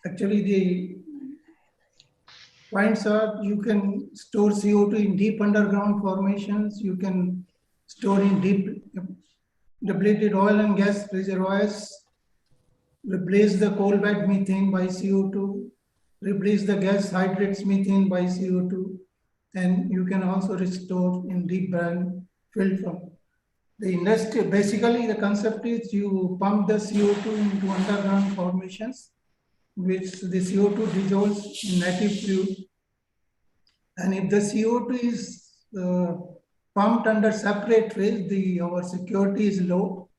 actually the points are you can store CO2 in deep underground formations, you can store in deep depleted oil and gas reservoirs, replace the coal bed methane by CO2, replace the gas hydrates methane by CO2, and you can also restore in deep brine fill from. The industry, basically the concept is you pump the CO2 into underground formations, which the CO2 dissolves in native fuel. And if the CO2 is pumped under separate phase, our security is low.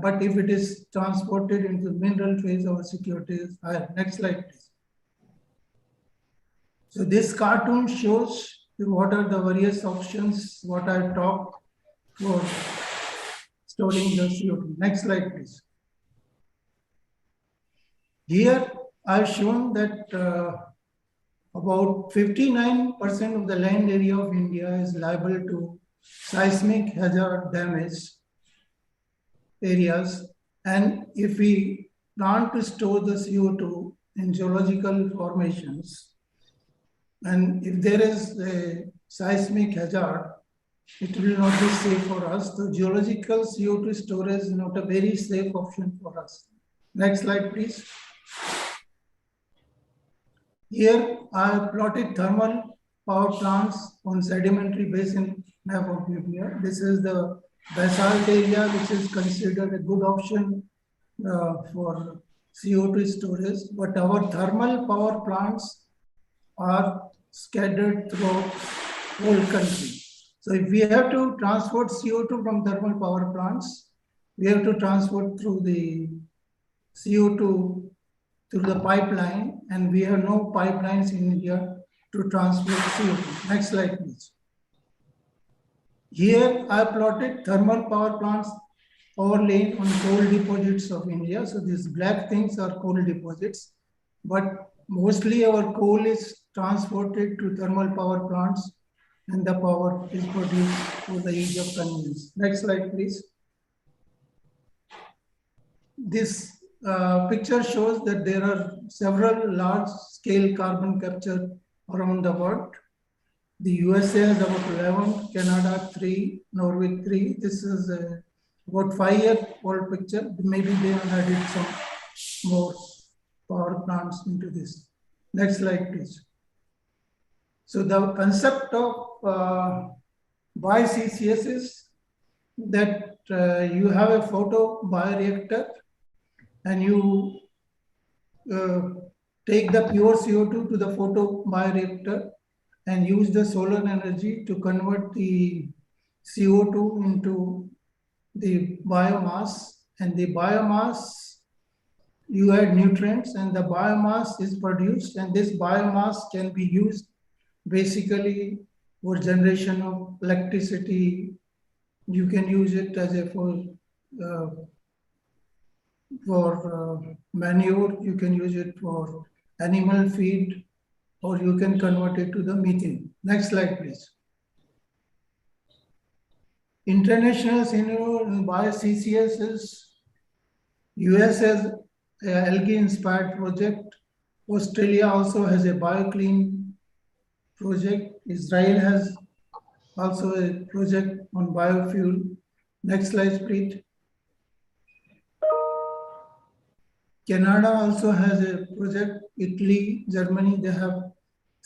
But if it is transported into mineral phase, our security is higher. Next slide, please. So this cartoon shows what are the various options, what I talked for storing the CO2. Next slide, please. Here I've shown that about 59% of the land area of India is liable to seismic hazard damage areas. And if we plan to store the CO2 in geological formations, and if there is a seismic hazard, it will not be safe for us. The geological CO2 storage is not a very safe option for us. Next slide, please. Here I have plotted thermal power plants on sedimentary basin map of India. This is the basalt area, which is considered a good option for CO2 storage. But our thermal power plants are scattered throughout whole country. So if we have to transport CO2 from thermal power plants, we have to transport through the CO2 through the pipeline, and we have no pipelines in India to transport CO2. Next slide, please. Here I plotted thermal power plants overlaid on coal deposits of India. So these black things are coal deposits, but mostly our coal is transported to thermal power plants and the power is produced for the ease of convenience. Next slide, please. This picture shows that there are several large-scale carbon capture around the world. The USA has about 11, Canada 3, Norway 3. This is about 5-year-old picture. Maybe they have added some more power plants into this. Next slide, please. So the concept of BioCCS is that you have a photo bioreactor and you take the pure CO2 to the photo bioreactor and use the solar energy to convert the CO2 into the biomass, and the biomass, you add nutrients and the biomass is produced, and this biomass can be used basically for generation of electricity. You can use it as a for manure, you can use it for animal feed, or you can convert it to the methane. Next slide, please. International scenario in BioCCS is US has an algae-inspired project. Australia also has a BioClean project. Israel has also a project on biofuel. Next slide, please. Canada also has a project. Italy, Germany, they have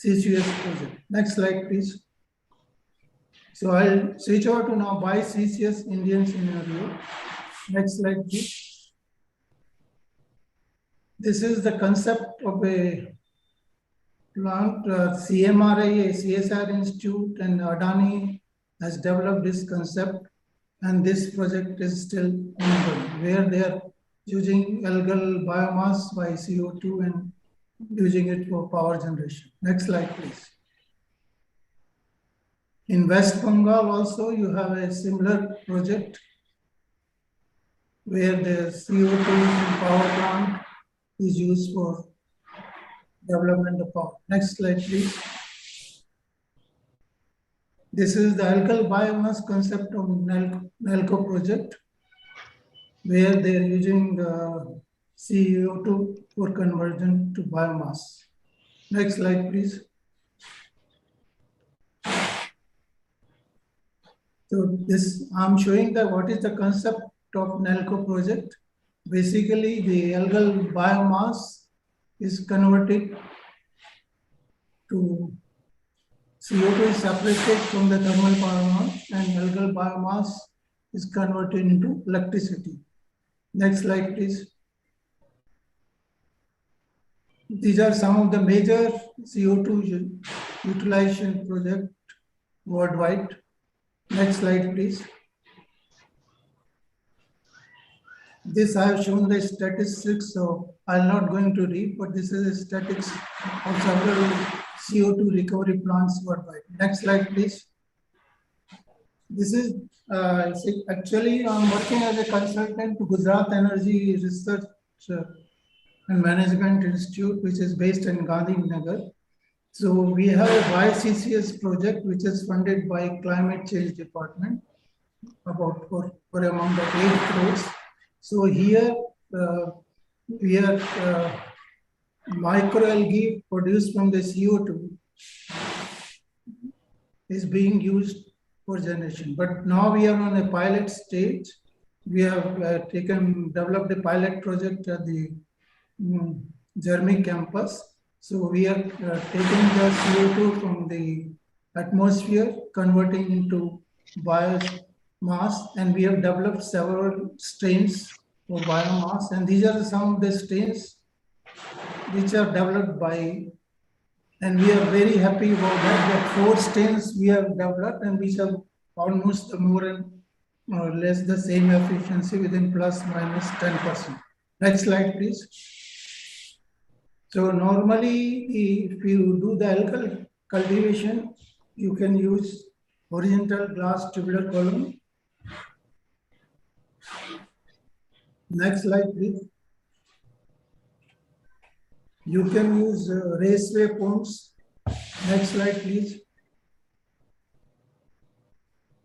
CCS project. Next slide, please. So I'll switch over to now BioCCS Indian scenario. Next slide, please. This is the concept of a plant. CMRI, a CSR Institute, and Adani has developed this concept, and this project is still ongoing, where they are using algal biomass by CO2 and using it for power generation. Next slide, please. In West Bengal also, you have a similar project where the CO2 from power plant is used for development of power. Next slide, please. This is the algal biomass concept of NALCO project, where they are using CO2 for conversion to biomass. Next slide, please. So this, I'm showing that what is the concept of NALCO project. Basically, the algal biomass is converted to CO2 is separated from the thermal power plant, and algal biomass is converted into electricity. Next slide, please. These are some of the major CO2 utilization projects worldwide. Next slide, please. This I have shown the statistics, so I'm not going to read, but this is a statistics of several CO2 recovery plants worldwide. Next slide, please. This is actually I'm working as a consultant to Gujarat Energy Research and Management Institute, which is based in Gandhinagar. So we have a BioCCS project which is funded by Climate Change Department, about for amount of 8 crores. So here we are microalgae produced from the CO2 is being used for generation. But now we are on a pilot stage. We have developed a pilot project at the Germany campus. So we are taking the CO2 from the atmosphere, converting into biomass, and we have developed several strains for biomass. And these are some of the strains which are developed by And we are very happy about that 4 stains we have developed, and we have almost more or less the same efficiency within plus minus 10%. Next slide, please. So normally, if you do the algal cultivation, you can use horizontal glass tubular column. Next slide, please. You can use raceway ponds. Next slide, please.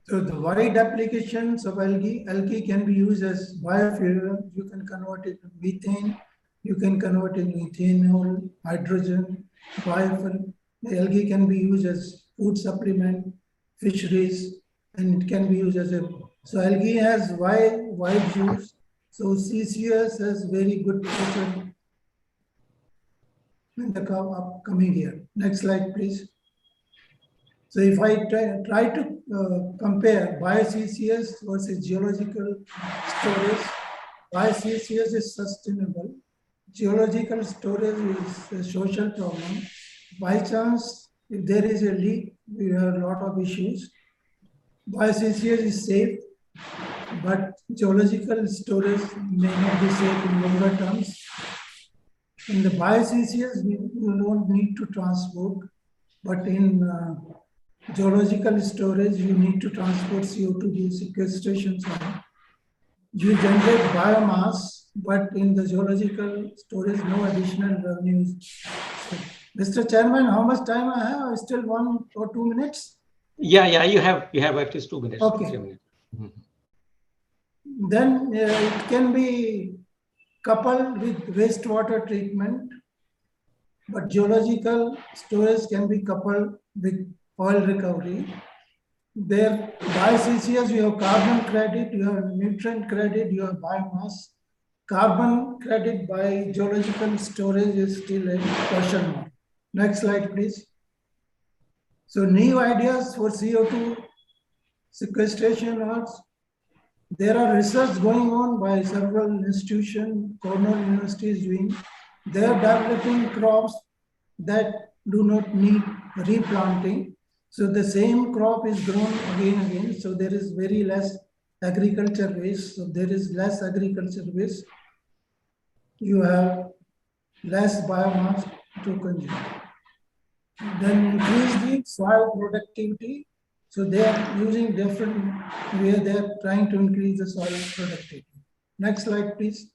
So the wide applications of algae can be used as biofuel. You can convert it to methane. You can convert it to ethanol, hydrogen, biofuel. The algae can be used as food supplement, fisheries, and it can be used as a. So algae has wide use. So CCS has very good future in the upcoming year. Next slide, please. So if I try to compare bio-CCS versus geological storage, bio-CCS is sustainable. Geological storage is a social problem. By chance, if there is a leak, we have a lot of issues. Bio-CCS is safe, but geological storage may not be safe in longer terms. In the bio-CCS, you don't need to transport, but in geological storage, you need to transport CO2 sequestration zone. You generate biomass, but in the geological storage, no additional revenues. Mr. Chairman, how much time I have? Still 1 or 2 minutes? Yeah, you have at least 2 minutes. Okay. 3 minutes. Then it can be coupled with wastewater treatment, but geological storage can be coupled with oil recovery. There, by CCS, you have carbon credit, you have nutrient credit, you have biomass. Carbon credit by geological storage is still a question mark. Next slide, please. So new ideas for CO2 sequestration are, there are research going on by several institutions, Cornell University is doing. They are developing crops that do not need replanting. So the same crop is grown again and again. So there is very less agriculture waste. So there is less agriculture waste. You have less biomass to consume. Then increase the soil productivity. So they are using different ways. They are trying to increase the soil productivity. Next slide, please.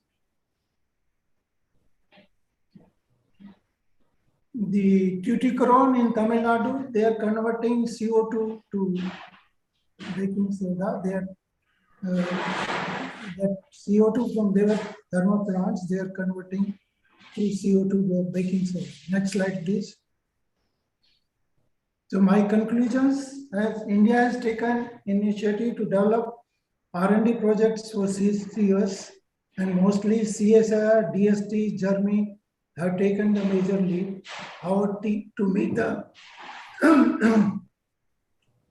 The Tuticorin in Tamil Nadu, they are converting CO2 to baking soda. They are that CO2 from their thermal plants, they are converting to CO2 to baking soda. Next slide, please. So my conclusions, as India has taken initiative to develop R&D projects for CCS, and mostly CSIR, DST, Germany have taken the major lead. Our team to meet the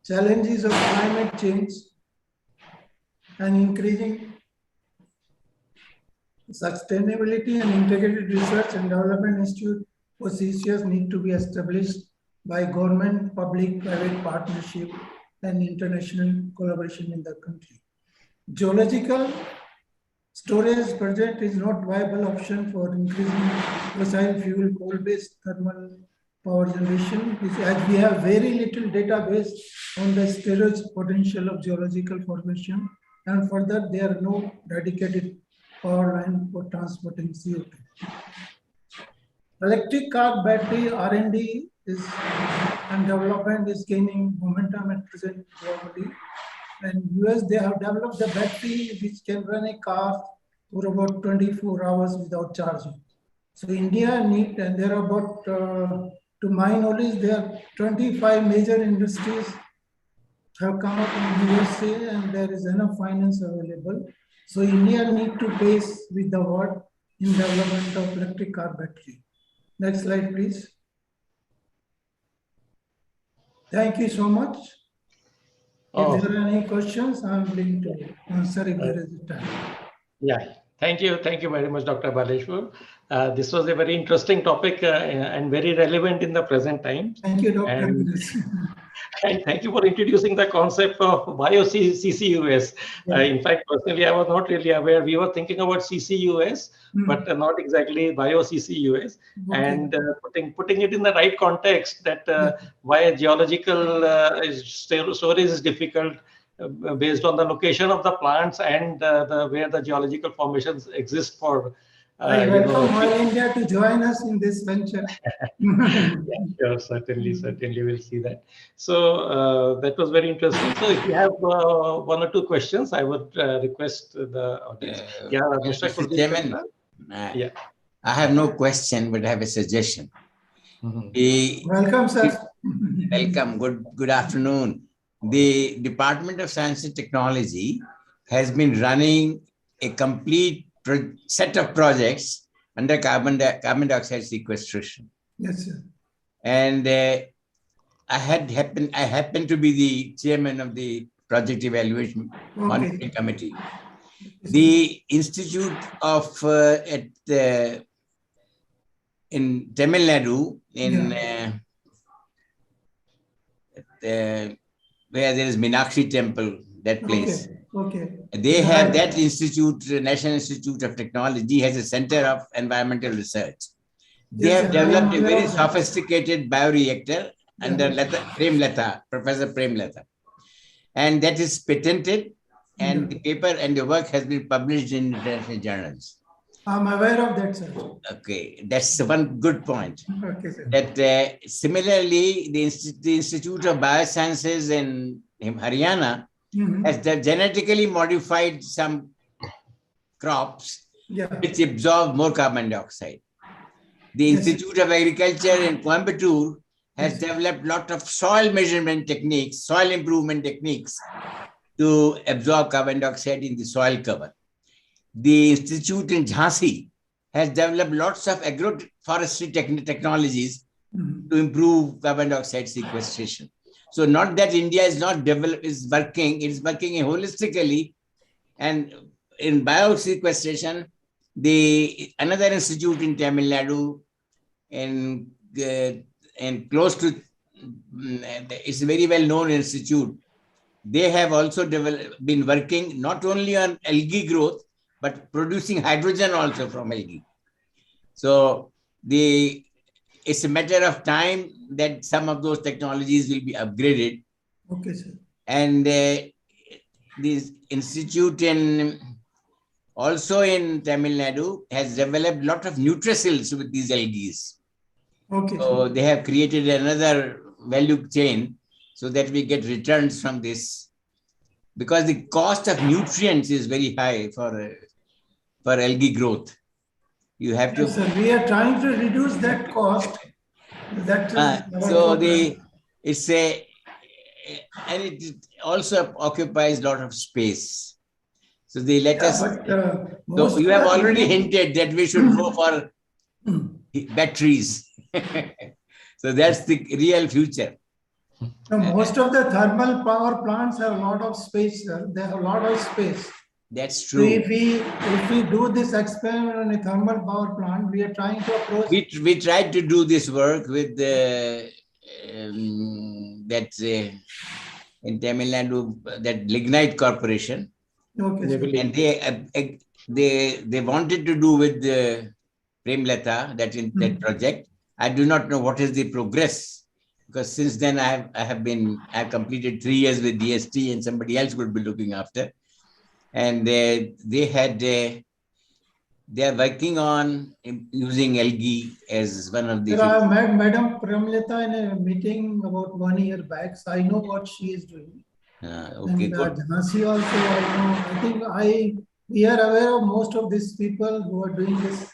challenges of climate change and increasing sustainability and integrated research and development institute for CCS need to be established by government, public, private partnership and international collaboration in the country. Geological storage project is not viable option for increasing fossil fuel coal-based thermal power generation, as we have very little database on the storage potential of geological formation, and further there are no dedicated power line for transporting CO2. Electric car battery R&D is and development is gaining momentum at present globally. And US, they have developed the battery which can run a car for about 24 hours without charging. So India need, and there are about, to my knowledge, there are 25 major industries have come up in USA and there is enough finance available. So India need to pace with the world in development of electric car battery. Next slide, please. Thank you so much. If there are any questions, I'm willing to answer if there is time. Yeah, Thank you very much, Dr. Baleshwar. This was a very interesting topic and very relevant in the present times. Thank you, Dr. And thank you for introducing the concept of bio-CCUS. In fact, personally, I was not really aware. We were thinking about CCUS, but not exactly bio-CCUS. Okay. And putting it in the right context, that why geological storage is difficult based on the location of the plants and where the geological formations exist for. I welcome Oil India to join us in this venture. Sure, certainly we'll see that. So that was very interesting. So if you have one or two questions, I would request the audience. Mr. Chairman, I have no question, but I have a suggestion. Welcome, sir. Welcome. Good afternoon. The Department of Science and Technology has been running a complete set of projects under carbon dioxide sequestration. Yes, sir. And I happen to be the chairman of the project evaluation monitoring committee. The Institute of in Tamil Nadu, where there is Meenakshi Temple, that place. Okay. They have that institute, National Institute of Technology, has a center of environmental research. They have developed a very sophisticated bioreactor under Professor Prem Lata. And that is patented, and the paper and the work has been published in international journals. I'm aware of that, sir. Okay, that's one good point. Okay, sir. That similarly, the Institute of Biosciences in Haryana has genetically modified some crops which absorb more carbon dioxide. The Institute of Agriculture in Coimbatore has developed a lot of soil measurement techniques, soil improvement techniques to absorb carbon dioxide in the soil cover. The institute in Jhansi has developed lots of agroforestry technologies to improve carbon dioxide sequestration. So not that India is not working, it's working holistically. And in biosequestration, another institute in Tamil Nadu and close to, it's a very well-known institute. They have also been working not only on algae growth, but producing hydrogen also from algae. So it's a matter of time that some of those technologies will be upgraded. Okay, sir. And this institute also in Tamil Nadu has developed a lot of nutricils with these algae. Okay. So they have created another value chain so that we get returns from this. Because the cost of nutrients is very high for algae growth. You have to. Sir, we are trying to reduce that cost. So and it also occupies a lot of space. So they let us. So you have already hinted that we should go for batteries. So that's the real future. So most of the thermal power plants have a lot of space, sir. They have a lot of space. That's true. So if we do this experiment on a thermal power plant, we are trying to approach. We tried to do this work with in Tamil Nadu, that Lignite Corporation. Okay. And they wanted to do with the Prem Lata, that project. I do not know what is the progress, because since then I have completed 3 years with DST and somebody else would be looking after. And they are working on using algae as one of the. Sir, I met Madam Pramlita in a meeting about 1 year back, so I know what she is doing. Okay, and good. Jhansi also, I know. I think we are aware of most of these people who are doing this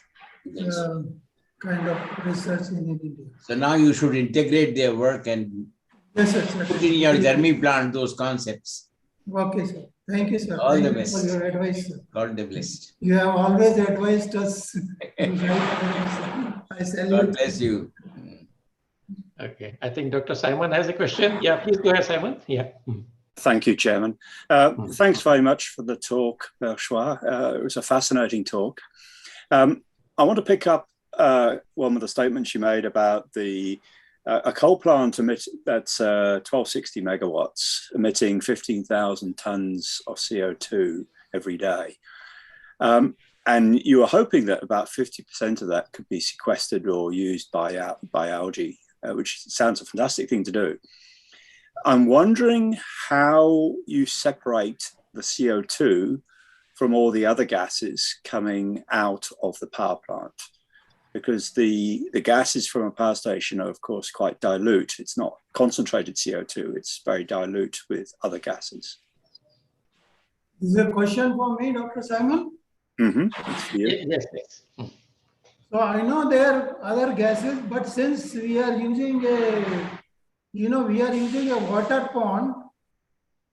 kind of research in India. So now you should integrate their work and put in your germi plant those concepts. Okay, sir. Thank you, sir. All the Thank you best. for your advice, sir. God bless. You have always advised us. I salute. God bless you. Okay, I think Dr. Simon has a question. Yeah, please go ahead, Simon. Yeah. Thank you, Chairman. Thanks very much for the talk, Berchois. It was a fascinating talk. I want to pick up one of the statements you made about a coal plant that's 1260 megawatts, emitting 15,000 tons of CO2 every day. And you were hoping that about 50% of that could be sequestered or used by algae, which sounds a fantastic thing to do. I'm wondering how you separate the CO2 from all the other gases coming out of the power plant, because the gases from a power station are, of course, quite dilute. It's not concentrated CO2, it's very dilute with other gases. Is there a question for me, Dr. Simon? Mm-hmm. It's for you. Yes, yes. So I know there are other gases, but since we are using a water pond,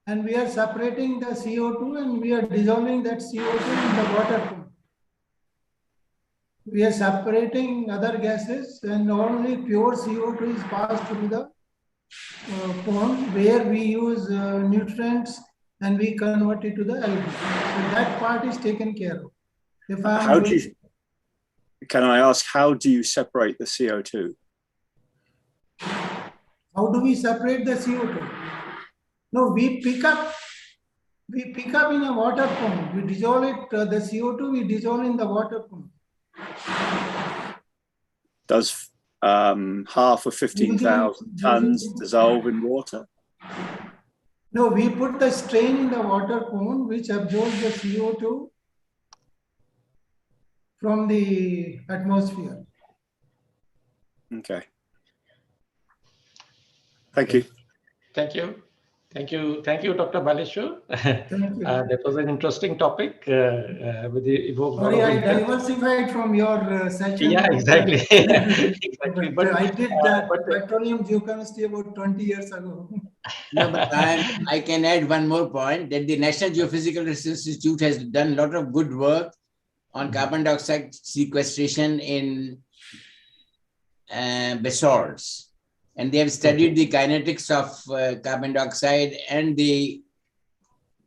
and we are separating the CO2 and we are dissolving that CO2 in the water pond. We are separating other gases and only pure CO2 is passed through the pond where we use nutrients and we convert it to the algae. So that part is taken care of. Can I ask, how do you separate the CO2? How do we separate the CO2? No, we pick up in a water pond. We dissolve it, the CO2 we dissolve in the water pond. Does half of 15,000 tons dissolve in water? No, we put the strain in the water pond which absorbs the CO2 from the atmosphere. Okay. Thank you. Thank you. Thank you. Thank you, Dr. Baleshwar. Thank you. That was an interesting topic. With the evoked Sorry, I diversified from your session. Yeah, exactly. Exactly. But I did that petroleum geochemistry about 20 years ago. No, but I can add one more point that the National Geophysical Research Institute has done a lot of good work on carbon dioxide sequestration in basalts. And they have studied the kinetics of carbon dioxide and the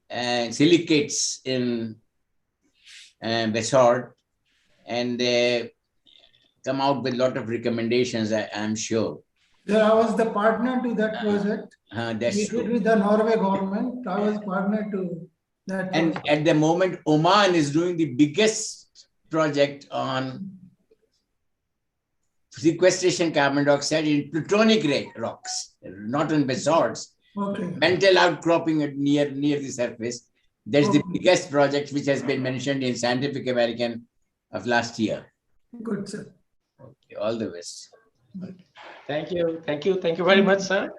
silicates in basalt. And they come out with a lot of recommendations, I'm sure. Yeah, I was the partner to that project. That's we true. did with the Norway government. I was partner to that And project. at the moment, Oman is doing the biggest project on sequestration carbon dioxide in plutonic rocks, not on basalts. Okay. Mantle outcropping near the surface. That's the biggest project which has been mentioned in Scientific American of last year. Good, sir. Okay, all the best. Thank you. Thank you. Thank you very much, sir.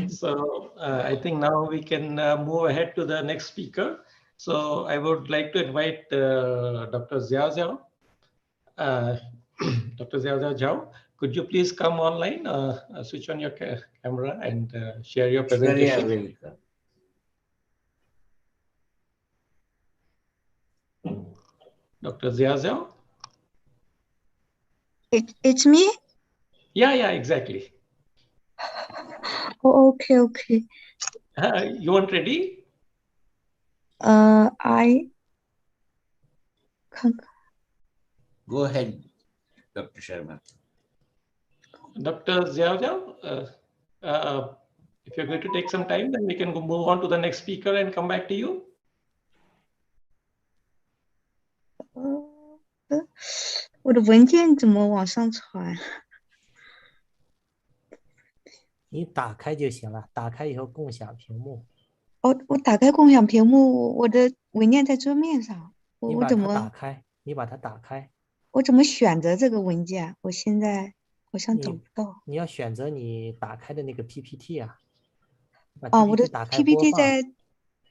So I think now we can move ahead to the next speaker. So I would like to invite Dr. Xiao Xiao. Dr. Xiao Xiao, could you please come online, switch on your camera and share your presentation? Dr. Xiao Xiao? It's me? Yeah, exactly. Oh, okay. You weren't ready? I can't. Go ahead, Dr. Sharma. Dr. Xiao Xiao, if you're going to take some time, then we can move on to the next speaker and come back to you. 我的文件怎么往上传？你打开就行了，打开以后共享屏幕。我打开共享屏幕，我的文件在桌面上，我怎么打开？你把它打开。我怎么选择这个文件？我现在好像找不到。你要选择你打开的那个 PPT 啊。我的 PPT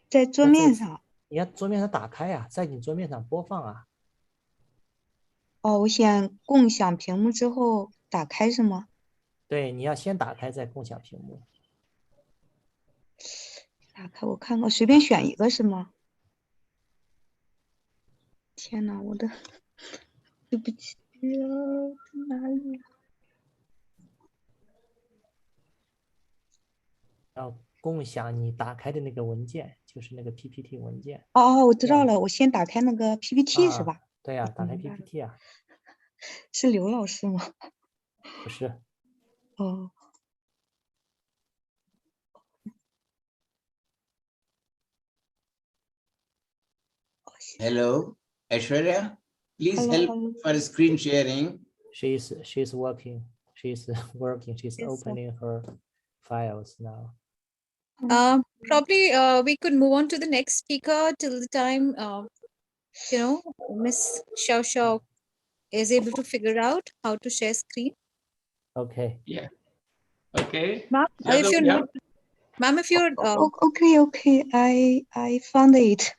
在桌面上。你要桌面上打开啊，在你桌面上播放啊。我选共享屏幕之后打开是吗？对，你要先打开再共享屏幕。打开我看看，随便选一个是吗？天哪，我的，对不起呀，在哪里？要共享你打开的那个文件，就是那个 PPT 文件。哦，我知道了，我先打开那个 PPT 是吧？对呀，打开 PPT 啊。是刘老师吗？不是。哦。Hello, Aishwarya, please help Hello. for screen sharing. She's working. She's working. She's opening her files now. Probably we could move on to the next speaker till the time Miss Xiao Xiao is able to figure out how to share screen. Okay. Yeah. Okay. Ma'am, if you're not, ma'am, if you're Okay, I found it.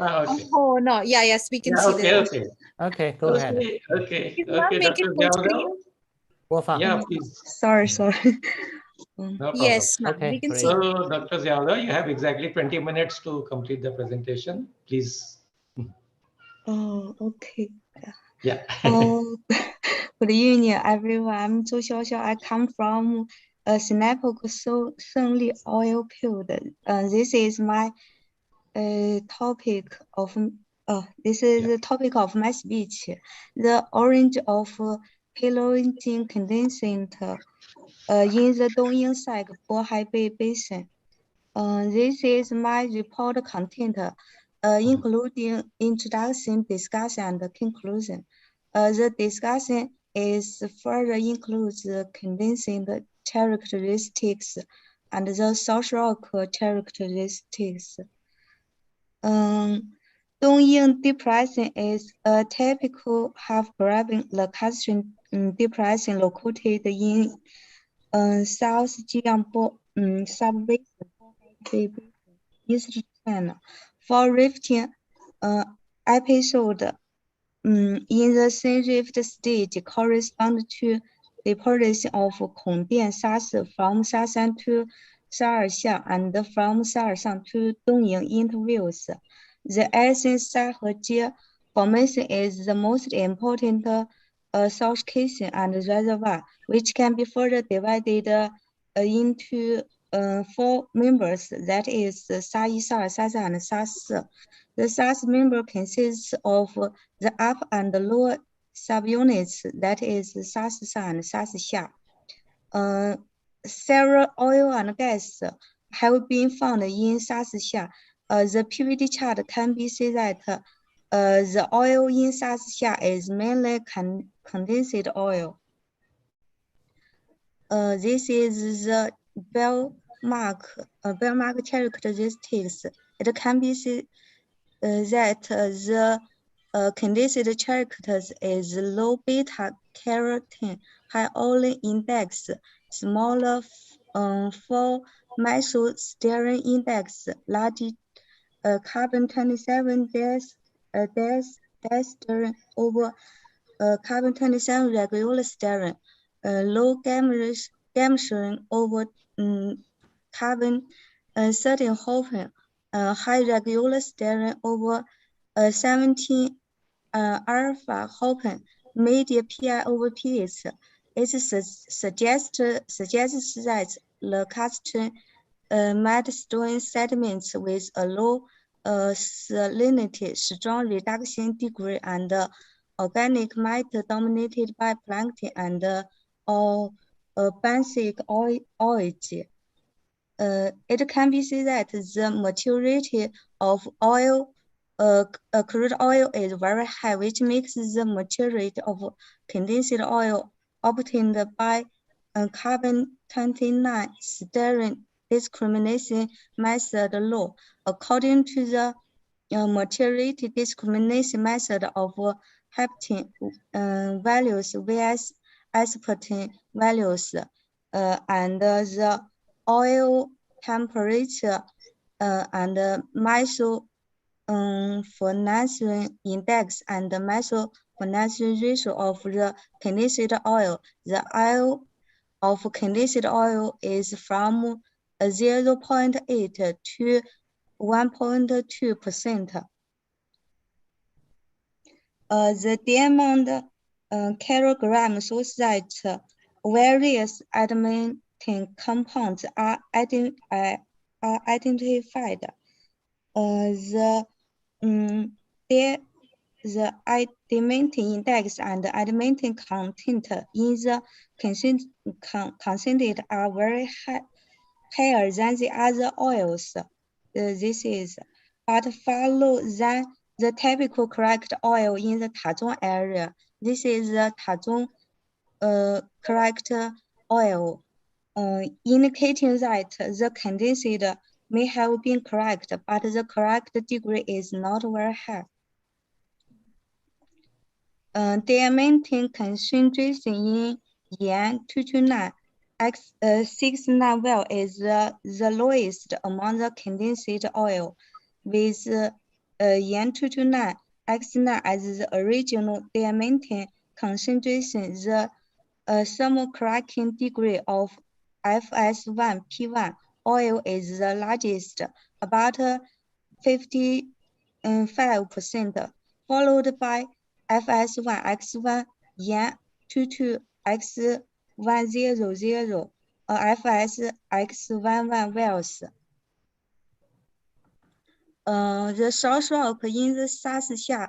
Okay. Oh no, yes, we can see that. Okay, go ahead. Okay, Ma'am, make it Dr. full Xiao. screen. Yeah, please. Sorry. No problem. Yes, ma'am, we can see. So, Dr. Xiao, you have exactly 20 minutes to complete the presentation. Please. Oh, okay. Yeah. Good evening, everyone. I'm Zhou Xiaoxiao. I come from Singapore Sunli oil field. This is my topic of the topic of my speech. The origin of Paleogene condensate in the Dongying Side Bohai Bay Basin. This is my report content, including introduction, discussion, and conclusion. The discussion is further includes the condensate characteristics and the social characteristics. Dongying Depression is a typical half-graben Lacustrine depression located in South Jiangsu subbasin, East China. For rifting episode in the thin rift stage correspond to deposition of Kongdian Sas from Sashan to Shaerxiang and from Shaerxiang to Dongying intervals. The Asian Saheji formation is the most important source casing and reservoir, which can be further divided into 4 members, that is Sa-yi, Sa-er, Sa-za, and Sa-se. The Sa-se member consists of the upper and the lower subunits, that is Sa-se-sa and Sa-se-xia. Several oil and gas have been found in Sa-se-xia. The PVD chart can be seen that the oil in Sa-se-xia is mainly condensate oil. This is the bellmark characteristics. It can be seen that the condensate characters is low beta carotene, high oil index, smaller 4-methyl-styrene index, large carbon-27 diestyrene over carbon-27 regular styrene, low gamma-styrene over carbon-13 hopen, high regular styrene over 17 alpha hopen, medium Pi over pH. It suggests that the Lacustrine mudstone sediments with a low salinity, strong reduction degree, and organic matter dominated by plankton and benthic algae. It can be seen that the maturity of oil, crude oil is very high, which makes the maturity of condensate oil obtained by carbon-29 styrene discrimination method low. According to the maturity discrimination method of heptene values vs aspartame values, and the oil temperature and methylphenanthrin index and the methylphenanthrin ratio of the condensate oil. The oil of condensate oil is from 0.8 to 1.2%. The diamond kilogram shows that various compounds are identified. The adamantine index and adamantine content in the concentrate are very higher than the other oils. This is but follow than the typical correct oil in the Tazong area. This is the Tazong correct oil, indicating that the condensate may have been correct, but the correct degree is not very high. Diamantine concentration in Yan 229 X69 well is the lowest among the condensate oil, with Yan 229 X9 as the original diamantine concentration. The thermal cracking degree of FS1 P1 oil is the largest, about 55%, followed by FS1 X1 Yan 22 X100 FS X11 wells. The salt rock in the Sasia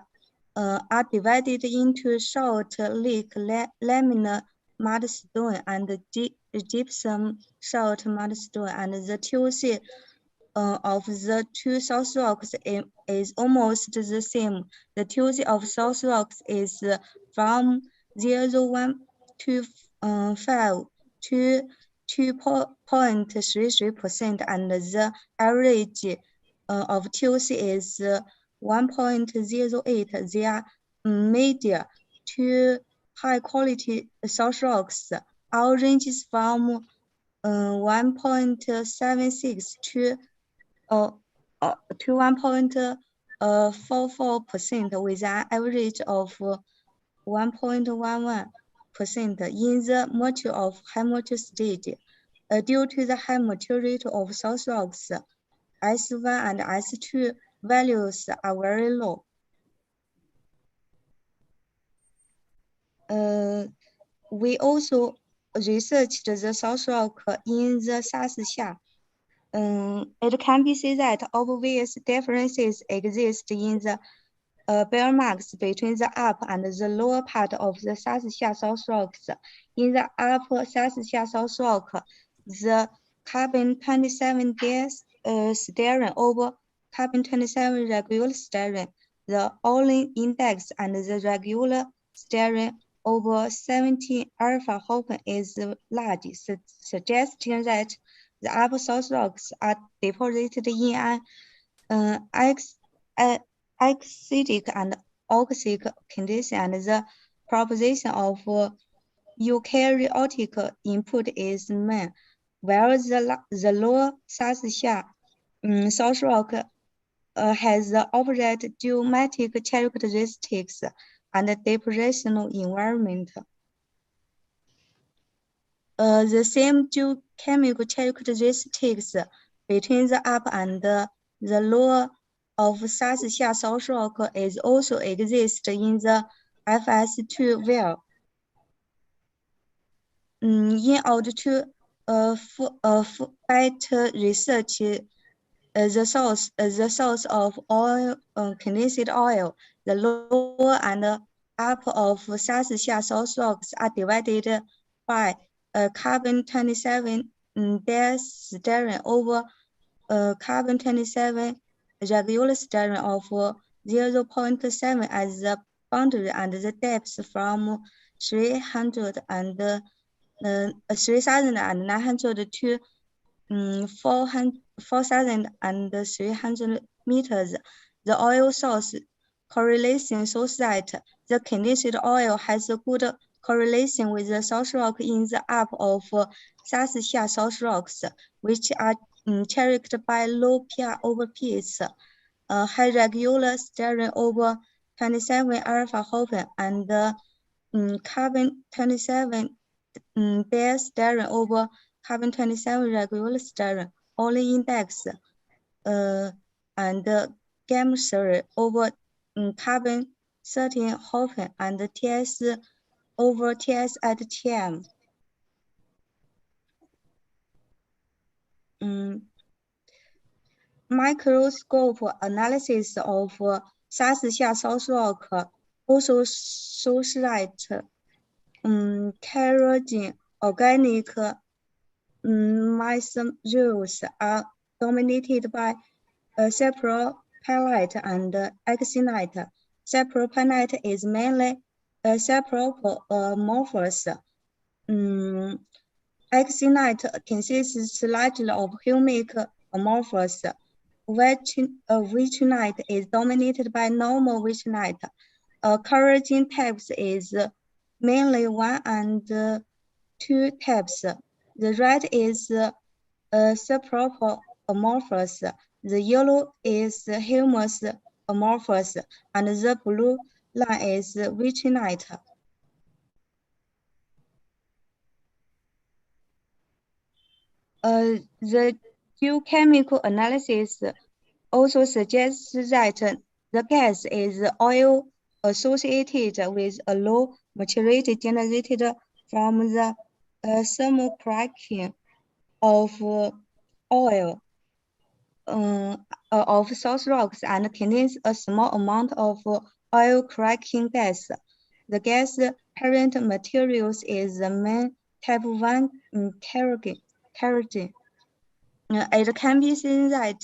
are divided into salt lake laminar mudstone and gypsum salt mudstone, and the TOC of the two salt rocks is almost the same. The TOC of salt rocks is from 0.125 to 2.33%, and the average of TOC is 1.08. They are medium to high quality salt rocks. All ranges from 1.76 to 1.44%, with an average of 1.11% in the mature of high mature stage. Due to the high maturity of salt rocks, S1 and S2 values are very low. We also researched the salt rock in the Sasia. It can be said that obvious differences exist in the bear marks between the upper and the lower part of the Sasia salt rocks. In the upper Sasia salt rock, the carbon-27 styrene over carbon-27 regular styrene, the Olin index and the regular styrene over 17 alpha Hopen is large, suggesting that the upper salt rocks are deposited in an acidic and oxic condition, and the proposition of eukaryotic input is main, whereas the lower Sasia salt rock has the opposite geometric characteristics and depositional environment. The same geochemical characteristics between the upper and the lower of Sasia salt rock is also exist in the FS2 well. In order to better research the source of oil, condensate oil, the lower and upper of Sasia salt rocks are divided by carbon-27 styrene over carbon-27 regular styrene of 0.7 as the boundary, and the depth from 3,900 to 4,300 meters. The oil source correlation shows that the condensate oil has a good correlation with the salt rock in the upper of Sasia salt rocks, which are characterized by low PR over PS, high regular styrene over 27 alpha Hopen, and carbon-27 styrene over carbon-27 regular styrene, Olin index, and gamma series over carbon-13 Hopen, and TS over TS at TM. Microscope analysis of Sasia salt rock also shows that kerogen organic materials are dominated by sapropelite and axinite. Sapropelite is mainly sapropomorphous. Axinite consists largely of humic amorphous. Vitrinite is dominated by normal vitrinite. Kerogen types is mainly 1 and 2 types. The red is sapropomorphous. The yellow is humus amorphous, and the blue line is vitrinite. The geochemical analysis also suggests that the gas is oil associated with a low maturity generated from the thermal cracking of oil of salt rocks and contains a small amount of oil cracking gas. The gas parent materials is the main type 1 kerogen. It can be seen that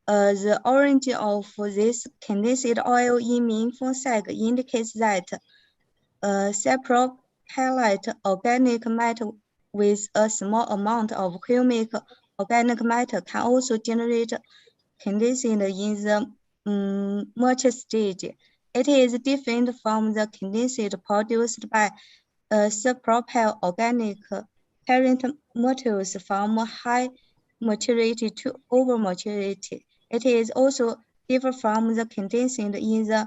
the orange of this condensed oil in main sac indicates that sapropelite organic matter with a small amount of humic organic matter can also generate condensate in the mature stage. It is different from the condensate produced by sapropel organic parent materials from high maturity to over maturity. It is also different from the condensate in the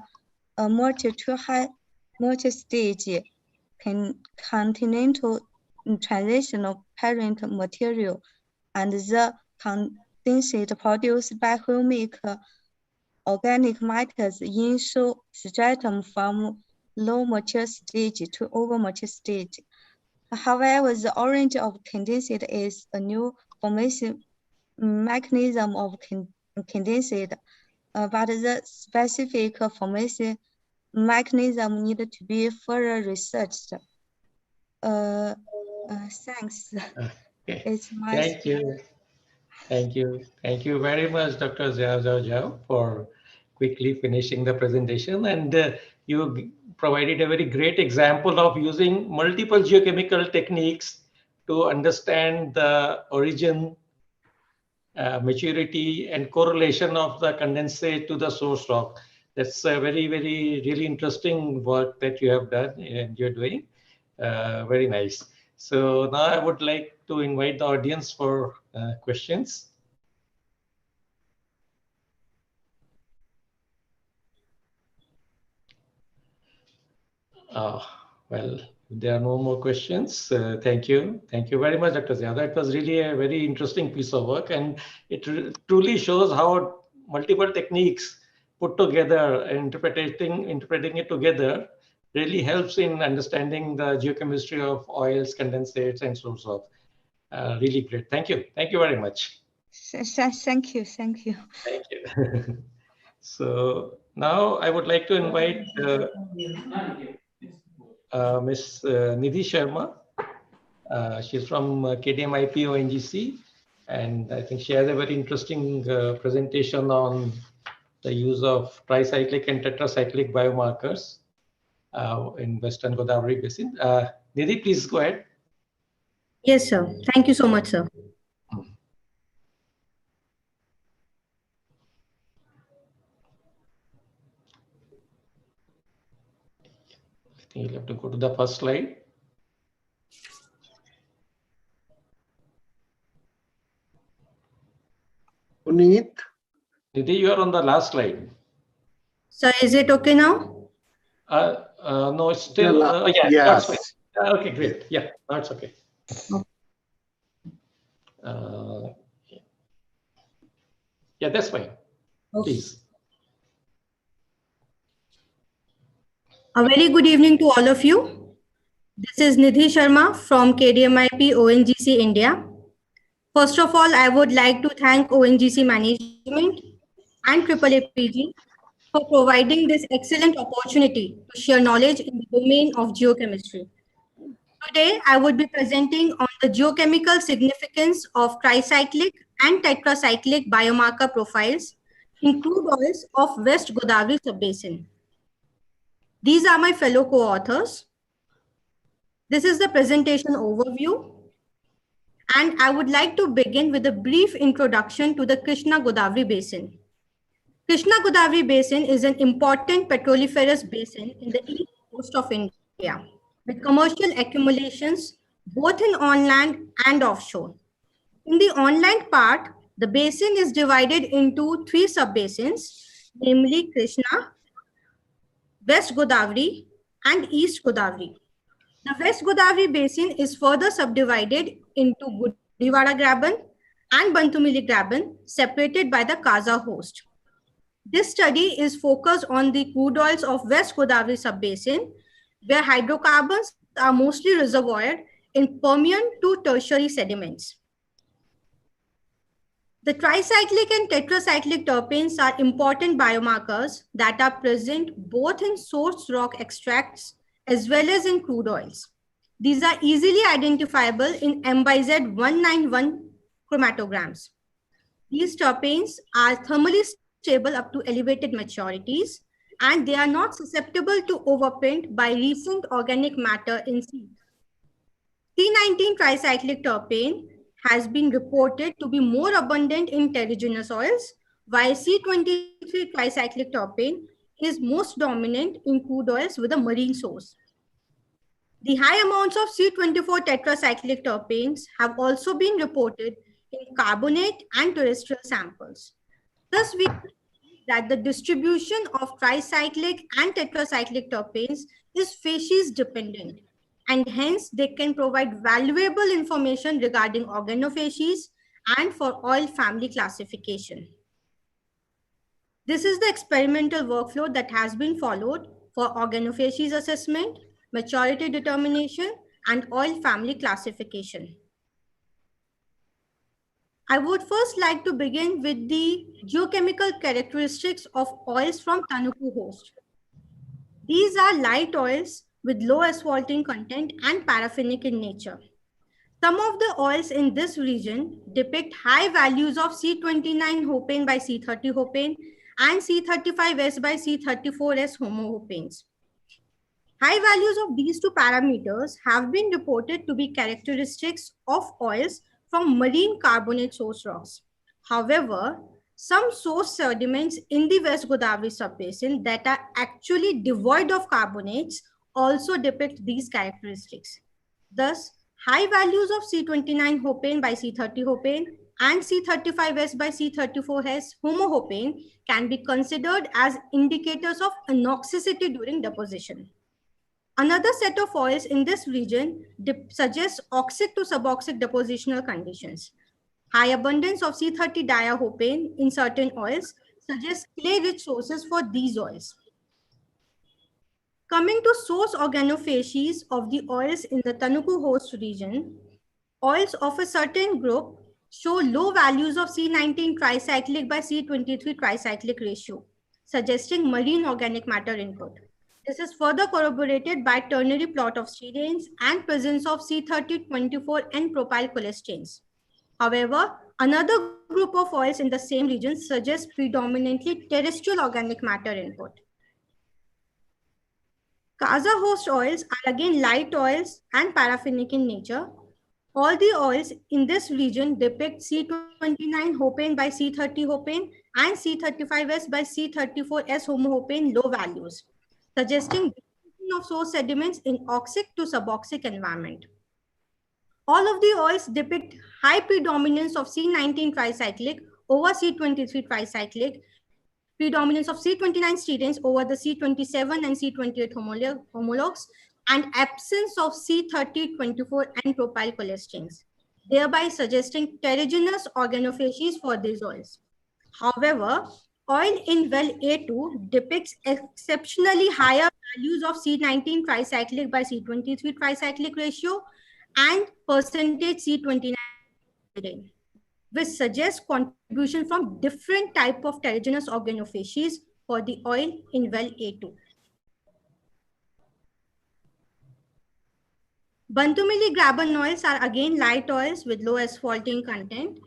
mature to high mature stage continental transitional parent material, and the condensate produced by humic organic matters in stratum from low mature stage to over mature stage. However, the orange of condensate is a new formation mechanism of condensate, but the specific formation mechanism needed to be further researched. Thanks. Okay. It's my Thank you. Thank you. Thank you very much, Dr. Zhao, for quickly finishing the presentation. And you provided a very great example of using multiple geochemical techniques to understand the origin, maturity, and correlation of the condensate to the source rock. That's a really interesting work that you have done and you're doing. Very nice. So now I would like to invite the audience for questions. Well, if there are no more questions, thank you. Thank you very much, Dr. Ziada. It was really a very interesting piece of work, and it truly shows how multiple techniques put together and interpreting it together really helps in understanding the geochemistry of oils, condensates, and source of. Really great. Thank you. Thank you very much. Thank you. Thank you. Thank you. So now I would like to invite Ms. Nidhi Sharma. She's from KDMIP ONGC, and I think she has a very interesting presentation on the use of tricyclic and tetracyclic biomarkers in Western Godavari Basin. Nidhi, please go ahead. Yes, sir. Thank you so much, sir. I think you'll have to go to the first slide. Puneet? Nidhi, you are on the last slide. So is it okay now? No, it's still, yeah, yes. that's fine. Okay, great. Yeah, that's okay. Yeah, that's fine. Okay. Please. A very good evening to all of you. This is Nidhi Sharma from KDMIP ONGC India. First of all, I would like to thank ONGC management and AAAPG for providing this excellent opportunity to share knowledge in the domain of geochemistry. Today, I would be presenting on the geochemical significance of tricyclic and tetracyclic biomarker profiles in crude oils of West Godavari subbasin. These are my fellow co-authors. This is the presentation overview. And I would like to begin with a brief introduction to the Krishna Godavari Basin. Krishna Godavari Basin is an important petroliferous basin in the east coast of India, with commercial accumulations both in onland and offshore. In the onland part, the basin is divided into 3 sub-basins, namely Krishna, West Godavari, and East Godavari. The West Godavari Basin is further subdivided into Gudivada Graben and Bantumili Graben, separated by the Kaza host. This study is focused on the crude oils of West Godavari subbasin, where hydrocarbons are mostly reservoired in Permian to tertiary sediments. The tricyclic and tetracyclic terpenes are important biomarkers that are present both in source rock extracts as well as in crude oils. These are easily identifiable in M/Z 191 chromatograms. These terpenes are thermally stable up to elevated maturities, and they are not susceptible to overprint by recent organic matter in seed. C19 tricyclic terpene has been reported to be more abundant in terrigenous oils, while C23 tricyclic terpene is most dominant in crude oils with a marine source. The high amounts of C24 tetracyclic terpenes have also been reported in carbonate and terrestrial samples. Thus, we see that the distribution of tricyclic and tetracyclic terpenes is species dependent, and hence they can provide valuable information regarding organophases and for oil family classification. This is the experimental workflow that has been followed for organophases assessment, maturity determination, and oil family classification. I would first like to begin with the geochemical characteristics of oils from Tanuku host. These are light oils with low asphaltene content and paraffinic in nature. Some of the oils in this region depict high values of C29 hopane by C30 hopane and C35S by C34S homohopanes. High values of these 2 parameters have been reported to be characteristics of oils from marine carbonate source rocks. However, some source sediments in the West Godavari subbasin that are actually devoid of carbonates also depict these characteristics. Thus, high values of C29 hopane by C30 hopane and C35S by C34S homohopane can be considered as indicators of anoxicity during deposition. Another set of oils in this region suggests oxic to suboxic depositional conditions. High abundance of C30 diahopane in certain oils suggests clay-rich sources for these oils. Coming to source organophases of the oils in the Tanuku host region, oils of a certain group show low values of C19 tricyclic by C23 tricyclic ratio, suggesting marine organic matter input. This is further corroborated by ternary plot of steranes and presence of C30-24 N-propyl cholesteins. However, another group of oils in the same region suggests predominantly terrestrial organic matter input. Kaza host oils are again light oils and paraffinic in nature. All the oils in this region depict C29 hopane by C30 hopane and C35S by C34S homohopane low values, suggesting of source sediments in oxic to suboxic environment. All of the oils depict high predominance of C19 tricyclic over C23 tricyclic, predominance of C29 steranes over the C27 and C28 homologs, and absence of C30-24 N-propyl cholesteins, thereby suggesting terrigenous organophases for these oils. However, oil in well A2 depicts exceptionally higher values of C19 tricyclic by C23 tricyclic ratio and percentage C29. which suggests contribution from different type of terrigenous organophases for the oil in well A2. Bantumili graben oils are again light oils with low asphaltene content.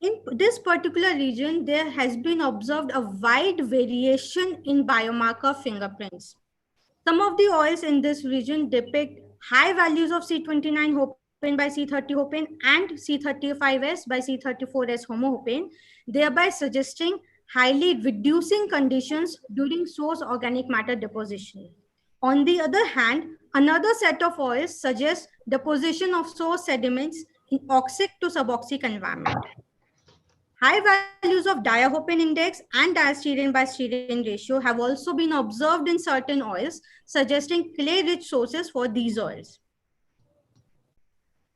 In this particular region, there has been observed a wide variation in biomarker fingerprints. Some of the oils in this region depict high values of C29 hopane by C30 hopane and C35S by C34S homohopane, thereby suggesting highly reducing conditions during source organic matter deposition. On the other hand, another set of oils suggests deposition of source sediments in oxic to suboxic environment. High values of diahopane index and diastyrene by styrene ratio have also been observed in certain oils, suggesting clay-rich sources for these oils.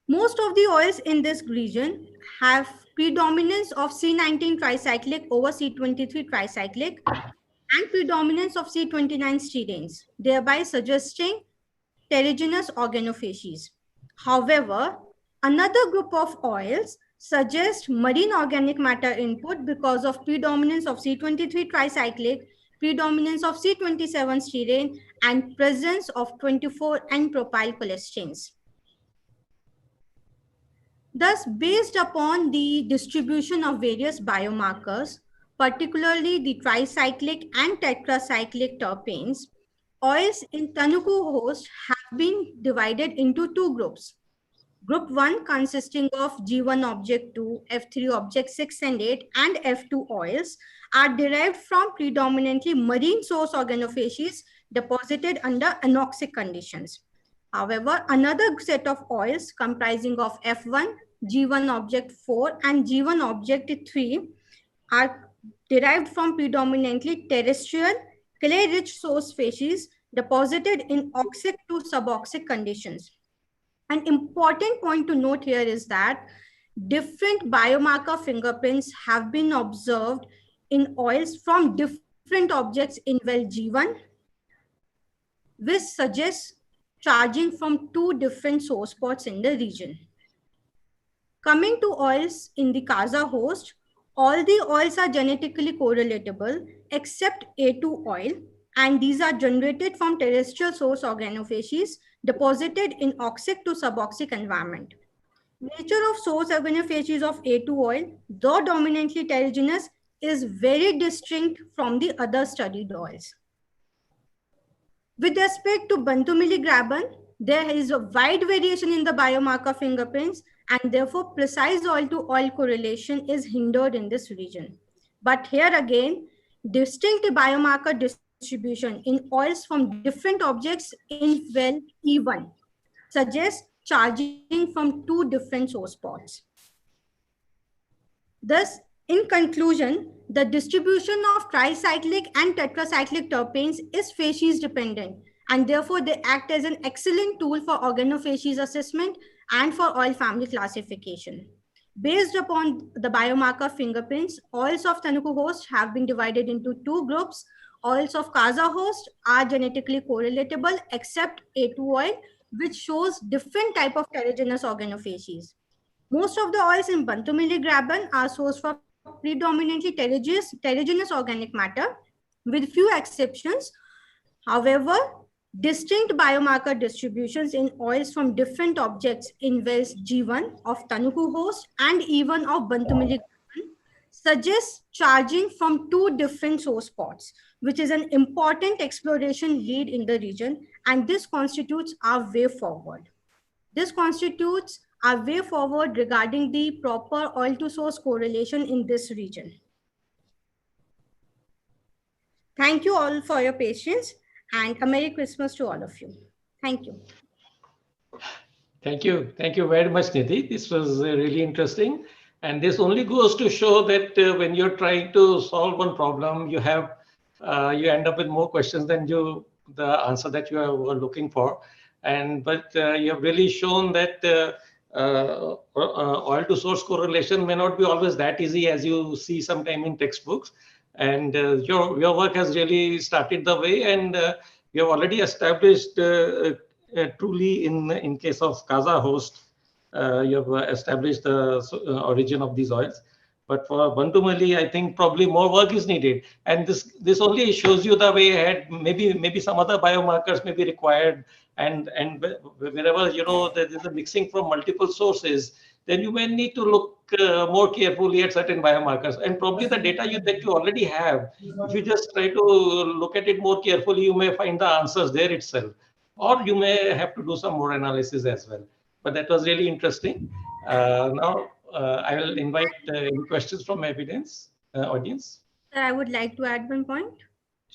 Most of the oils in this region have predominance of C19 tricyclic over C23 tricyclic and predominance of C29 styrenes, thereby suggesting terrigenous organophases. However, another group of oils suggest marine organic matter input because of predominance of C23 tricyclic, predominance of C27 styrene, and presence of 24 N-propyl cholesteins. Thus, based upon the distribution of various biomarkers, particularly the tricyclic and tetracyclic terpenes, oils in Tanuku host have been divided into two groups. Group 1 consisting of G1 object 2, F3 object 6 and 8, and F2 oils are derived from predominantly marine source organophases deposited under anoxic conditions. However, another set of oils comprising of F1, G1 object 4, and G1 object 3 are derived from predominantly terrestrial clay-rich source species deposited in oxic to suboxic conditions. An important point to note here is that different biomarker fingerprints have been observed in oils from different objects in well G1, which suggests charging from two different source spots in the region. Coming to oils in the Kaza host, all the oils are genetically correlatable except A2 oil, and these are generated from terrestrial source organophases deposited in oxic to suboxic environment. Nature of source organophases of A2 oil, though dominantly terrigenous, is very distinct from the other studied oils. With respect to Bantumili graben, there is a wide variation in the biomarker fingerprints, and therefore precise oil-to-oil correlation is hindered in this region. But here again, distinct biomarker distribution in oils from different objects in well E1 suggests charging from two different source spots. Thus, in conclusion, the distribution of tricyclic and tetracyclic terpenes is species dependent, and therefore they act as an excellent tool for organophases assessment and for oil family classification. Based upon the biomarker fingerprints, oils of Tanuku host have been divided into two groups. Oils of Kaza host are genetically correlatable except A2 oil, which shows different type of terrigenous organophases. Most of the oils in Bantumili graben are sourced from predominantly terrigenous organic matter, with few exceptions. However, distinct biomarker distributions in oils from different objects in wells G1 of Tanuku host and E1 of Bantumili graben suggests charging from two different source spots, which is an important exploration lead in the region, and this constitutes our way forward. This constitutes our way forward regarding the proper oil-to-source correlation in this region. Thank you all for your patience, and a Merry Christmas to all of you. Thank you. Thank you. Thank you very much, Nidhi. This was really interesting. And this only goes to show that when you're trying to solve one problem, you end up with more questions than the answer that you were looking for. But you have really shown that oil to source correlation may not be always that easy as you see sometime in textbooks. And your work has really started the way, and you have already established truly in case of Kaza host you have established the origin of these oils. But for Bantumali, I think probably more work is needed. And this only shows you the way ahead. Maybe some other biomarkers may be required. And wherever there is a mixing from multiple sources, then you may need to look more carefully at certain biomarkers. And probably the data that you already have, if you just try to look at it more carefully, you may find the answers there itself. Or you may have to do some more analysis as well. But that was really interesting. Now, I will invite any questions from audience. Sir, I would like to add one point.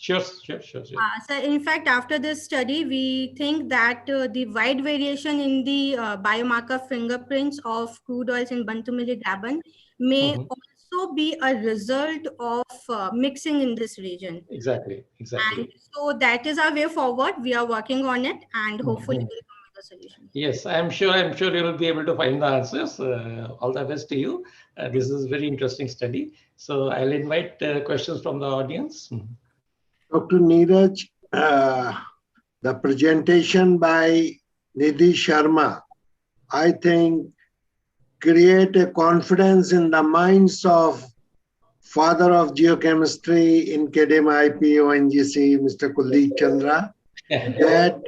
Sure. So in fact, after this study, we think that the wide variation in the biomarker fingerprints of crude oils in Bantumili Gabon may also be a result of mixing in this region. Exactly. And so that is our way forward. We are working on it, and hopefully we'll come with a solution. Yes, I'm sure you will be able to find the answers. All the best to you. This is a very interesting study. So I'll invite questions from the audience. Dr. Neeraj, the presentation by Nidhi Sharma, I think, create a confidence in the minds of father of geochemistry in KDMIP ONGC, Mr. Kuldeep Chandra, that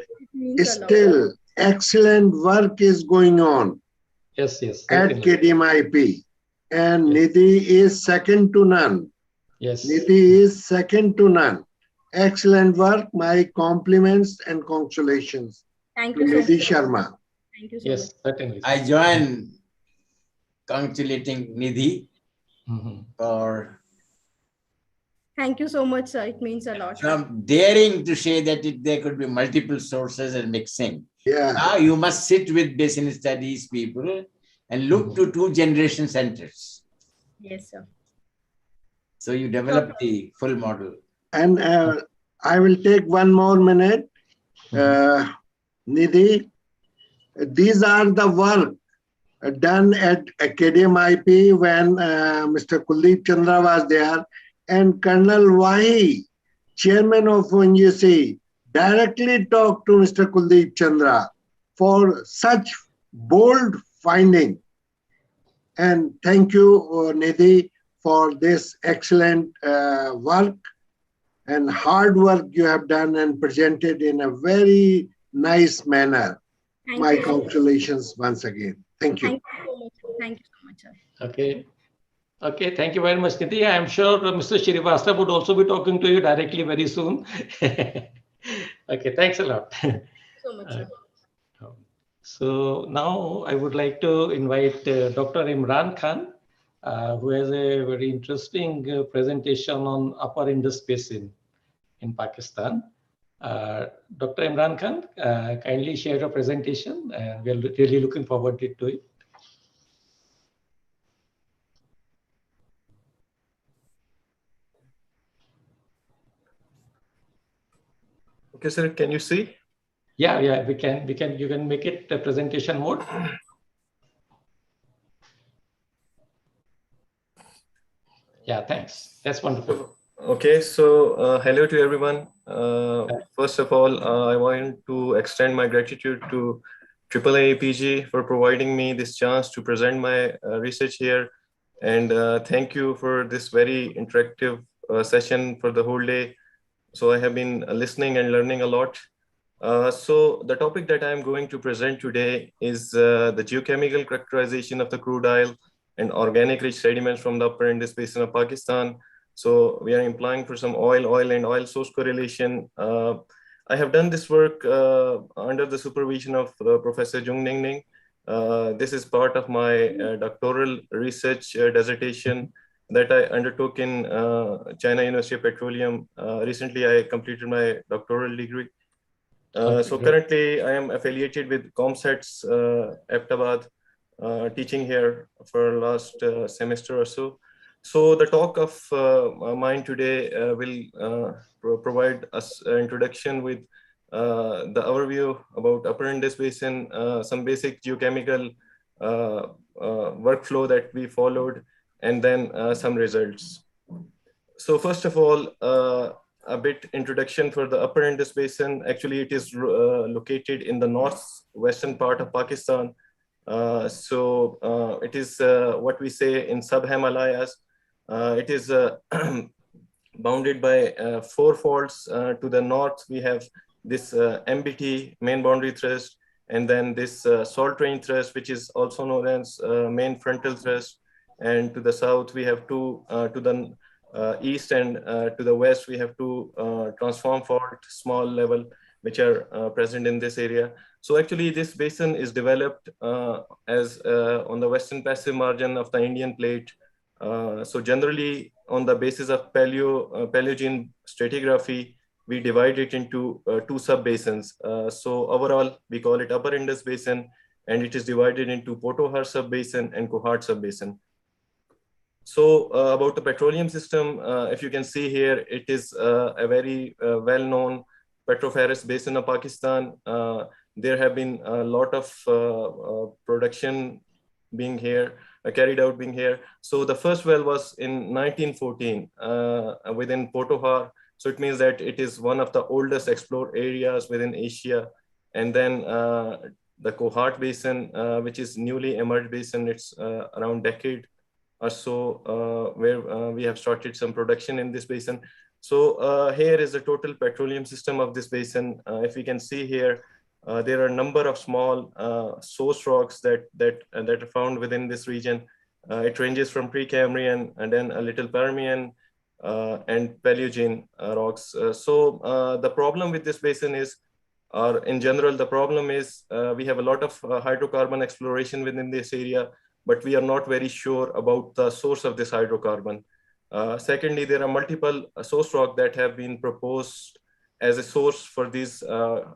still excellent work is going on yes, at KDMIP. And Nidhi is second to none. Yes. Nidhi is second to none. Excellent work. My compliments and congratulations. Thank you, Nidhi sir. Sharma. Thank you so much. Certainly. I join congratulating Nidhi for Thank you so much, sir. It means a lot. from daring to say that there could be multiple sources and mixing. Yeah. Now you must sit with basin studies people and look to 2-generation centers. Yes, sir. So you develop the full model. And I will take one more minute. Nidhi, these are the work done at KDMIP when Mr. Kuldeep Chandra was there, and Colonel Wahi, chairman of ONGC, directly talked to Mr. Kuldeep Chandra for such bold finding. And thank you, Nidhi, for this excellent work and hard work you have done and presented in a very nice manner. My congratulations once again. Thank you. Thank you so much, sir. Okay, thank you very much, Nidhi. I'm sure Mr. Srivastava would also be talking to you directly very soon. Okay, thanks a lot. So much, sir. So now I would like to invite Dr. Imran Khan, who has a very interesting presentation on Upper Indus Basin in Pakistan. Dr. Imran Khan, kindly share your presentation. We are really looking forward to it. Okay, sir, can you see? Yeah, we can. You can make it a presentation mode. Yeah, thanks. That's wonderful. Okay, so hello to everyone. First of all, I want to extend my gratitude to AAAPG for providing me this chance to present my research here. And thank you for this very interactive session for the whole day. So I have been listening and learning a lot. So the topic that I'm going to present today is the geochemical characterization of the crude oil and organic rich sediments from the upper Indus Basin of Pakistan. So we are implying for some oil and oil source correlation. I have done this work under the supervision of Professor Jung Ning Ning. This is part of my doctoral research dissertation that I undertook in China University of Petroleum. Recently, I completed my doctoral degree. So currently, I am affiliated with ComSat's Ahmedabad, teaching here for last semester or so. So the talk of mine today will provide us an introduction with the overview about Upper Indus Basin, some basic geochemical workflow that we followed, and then some results. So first of all, a bit introduction for the Upper Indus Basin. Actually, it is located in the northwestern part of Pakistan. It is what we say in sub-Himalayas. It is bounded by 4 faults. To the north, we have this MBT, main boundary thrust, and then this salt range thrust, which is also known as main frontal thrust. And to the south, we have two, to the east and to the west, we have two transform fault, small level, which are present in this area. So actually, this basin is developed as on the western passive margin of the Indian plate. So generally, on the basis of Paleogene stratigraphy, we divide it into 2 sub-basins. So overall, we call it Upper Indus Basin, and it is divided into Potohar sub-basin and Kohat sub-basin. So about the petroleum system, if you can see here, it is a very well-known petroferrous basin of Pakistan. There have been a lot of production being here, carried out being here. So the first well was in 1914 within Potohar. So it means that it is one of the oldest explored areas within Asia. And then the Kohat Basin, which is newly emerged basin, it's around decade or so where we have started some production in this basin. So here is the total petroleum system of this basin. If we can see here, there are a number of small source rocks that are found within this region. It ranges from Precambrian and then a little Permian and Paleogene rocks. So the problem with this basin is, or in general, the problem is we have a lot of hydrocarbon exploration within this area, but we are not very sure about the source of this hydrocarbon. Secondly, there are multiple source rock that have been proposed as a source for these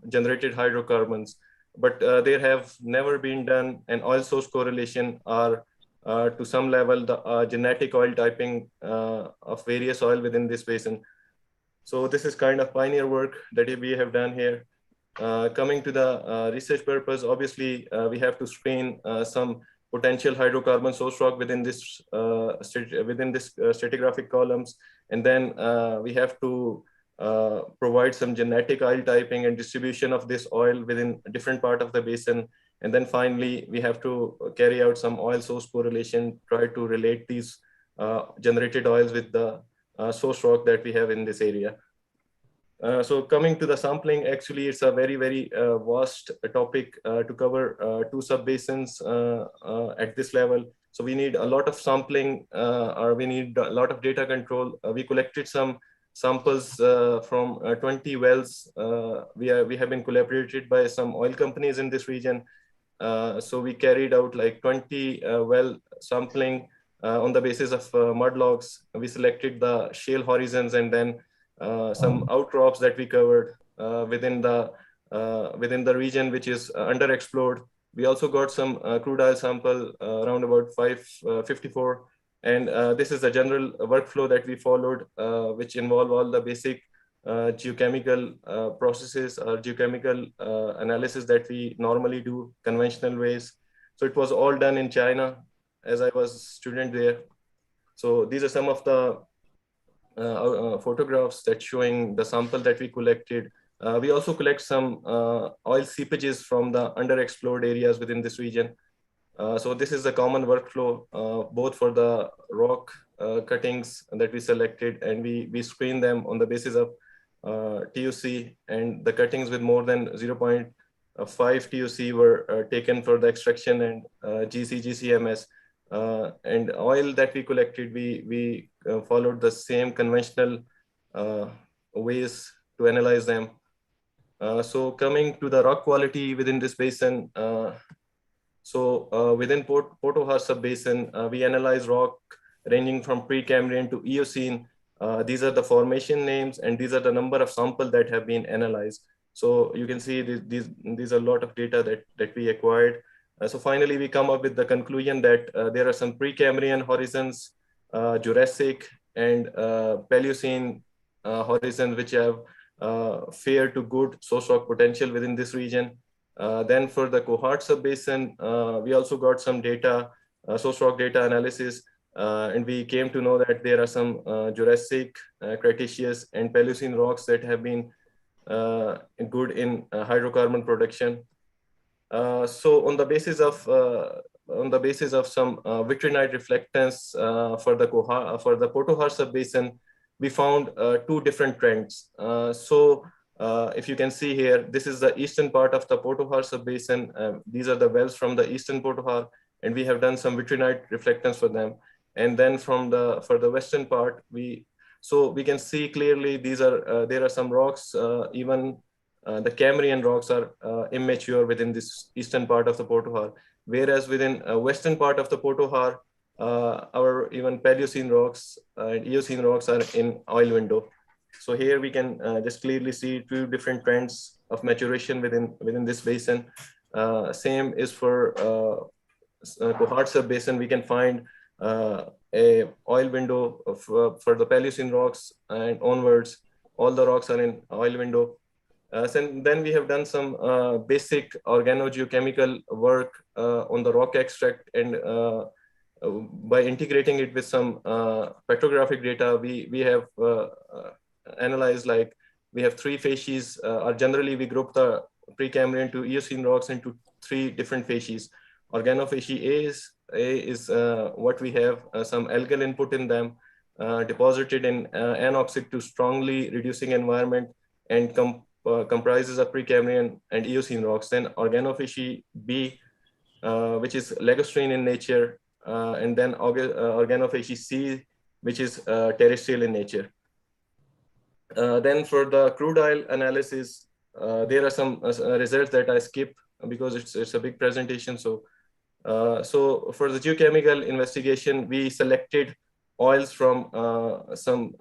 generated hydrocarbons, but there have never been done an oil source correlation or to some level the genetic oil typing of various oil within this basin. So this is kind of pioneer work that we have done here. Coming to the research purpose, obviously we have to screen some potential hydrocarbon source rock within this stratigraphic columns, and then we have to provide some genetic oil typing and distribution of this oil within a different part of the basin. And then finally, we have to carry out some oil source correlation, try to relate these generated oils with the source rock that we have in this area. So coming to the sampling, actually, it's a very, very vast topic to cover 2 sub-basins at this level. So we need a lot of sampling, or we need a lot of data control. We collected some samples from 20 wells. We have been collaborated by some oil companies in this region. So we carried out like 20 well sampling on the basis of mud logs. We selected the shale horizons and then some outcrops that we covered within the region which is underexplored. We also got some crude oil sample around about 554, and this is a general workflow that we followed, which involve all the basic geochemical processes or geochemical analysis that we normally do conventional ways. So it was all done in China as I was a student there. So these are some of the photographs that showing the sample that we collected. We also collect some oil seepages from the underexplored areas within this region. So this is a common workflow, both for the rock cuttings that we selected, and we screen them on the basis of TUC, and the cuttings with more than 0.5 TUC were taken for the extraction and GCMS. And oil that we collected, we followed the same conventional ways to analyze them. So coming to the rock quality within this basin, within Potohar sub-basin, we analyze rock ranging from Precambrian to Eocene. These are the formation names, and these are the number of samples that have been analyzed. So you can see these are a lot of data that we acquired. So finally, we come up with the conclusion that there are some Precambrian horizons, Jurassic and Paleocene horizons, which have fair to good source rock potential within this region. Then for the Kohat sub-basin, we also got some data, source rock data analysis, and we came to know that there are some Jurassic, Cretaceous, and Paleocene rocks that have been good in hydrocarbon production. So on the basis of some vitrinite reflectance for the Potohar subbasin, we found two different trends. If you can see here, this is the eastern part of the Potohar subbasin. These are the wells from the eastern Potohar, and we have done some vitrinite reflectance for them. And then for the western part, we can see clearly there are some rocks, even the Cambrian rocks are immature within this eastern part of the Potohar, whereas within western part of the Potohar, our even Paleocene rocks and Eocene rocks are in oil window. So here we can just clearly see two different trends of maturation within this basin. Same is for Kohart sub-basin. We can find a oil window for the Paleocene rocks and onwards. All the rocks are in oil window. Then we have done some basic organogeochemical work on the rock extract, and by integrating it with some petrographic data, we have analyzed, like, we have three facies, or generally we group the Precambrian to Eocene rocks into three different facies. Organophacy A is what we have some algal input in them, deposited in anoxic to strongly reducing environment, and comprises of Precambrian and Eocene rocks. Then organophacy B, which is lagostrine in nature, and then organophacy C, which is terrestrial in nature. Then for the crude oil analysis, there are some results that I skip because it's a big presentation. So for the geochemical investigation, we selected oils from some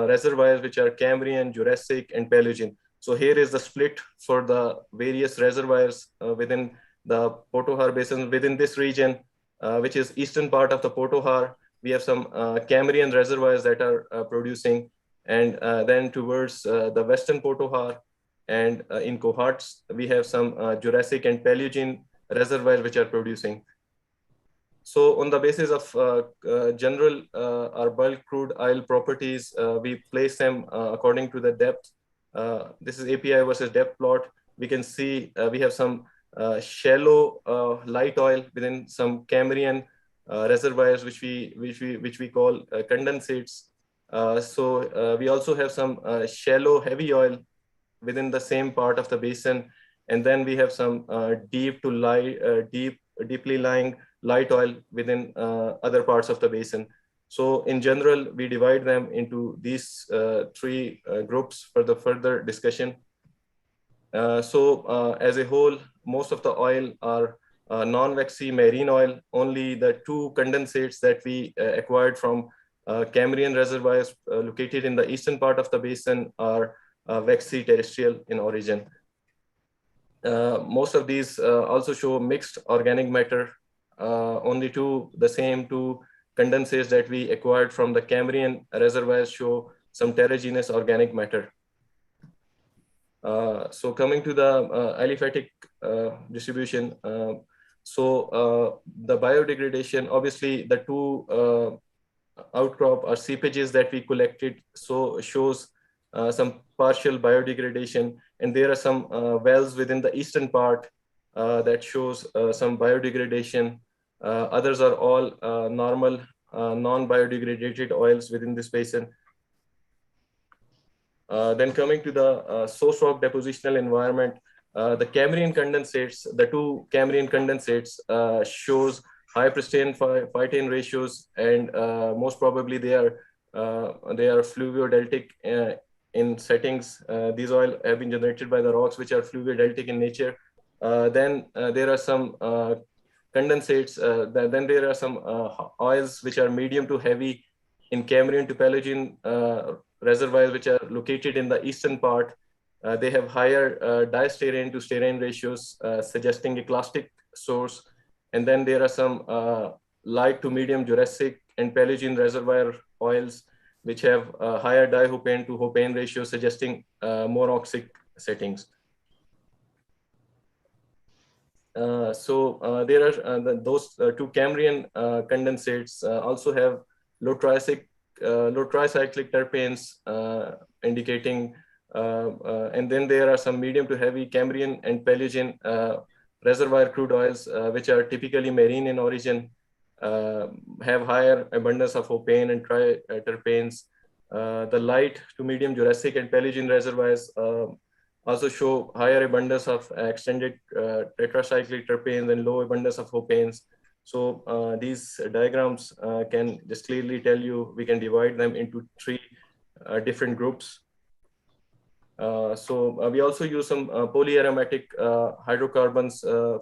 reservoirs which are Cambrian, Jurassic, and Paleogene. So here is the split for the various reservoirs within the Potohar basin. Within this region, which is eastern part of the Potohar, we have some Cambrian reservoirs that are producing, and then towards the western Potohar and in Cohorts, we have some Jurassic and Paleogene reservoirs which are producing. So on the basis of general or bulk crude oil properties, we place them according to the depth. This is API versus depth plot. We can see we have some shallow light oil within some Cambrian reservoirs, which we call condensates. We also have some shallow heavy oil within the same part of the basin, and then we have some deeply lying light oil within other parts of the basin. So in general, we divide them into these three groups for the further discussion. As a whole, most of the oil are non-waxy marine oil. Only the two condensates that we acquired from Cambrian reservoirs located in the eastern part of the basin are waxy terrestrial in origin. Most of these also show mixed organic matter. Only the same two condensates that we acquired from the Cambrian reservoirs show some terragenous organic matter. So coming to the aliphatic distribution, the biodegradation, obviously the two outcrop or seepages that we collected shows some partial biodegradation, and there are some wells within the eastern part that shows some biodegradation. Others are all normal non-biodegradated oils within this basin. Then coming to the source rock depositional environment, the Cambrian condensates, the two Cambrian condensates shows high pristine phytane ratios, and most probably they are fluviodeltic in settings. These oil have been generated by the rocks which are fluviodeltic in nature. Then there are some condensates. Then there are some oils which are medium to heavy in Cambrian to Paleogene reservoirs, which are located in the eastern part. They have higher diasterane to sterane ratios, suggesting a clastic source. And then there are some light to medium Jurassic and Paleogene reservoir oils, which have higher dihopane to hopane ratio, suggesting more oxic settings. There are those two Cambrian condensates also have low tricyclic terpenes, indicating, and then there are some medium to heavy Cambrian and Paleogene reservoir crude oils, which are typically marine in origin, have higher abundance of opaque and triterpenes. The light to medium Jurassic and Paleogene reservoirs also show higher abundance of extended tetracyclic terpenes and low abundance of opanes. So these diagrams can just clearly tell you, we can divide them into three different groups. We also use some polyaromatic hydrocarbons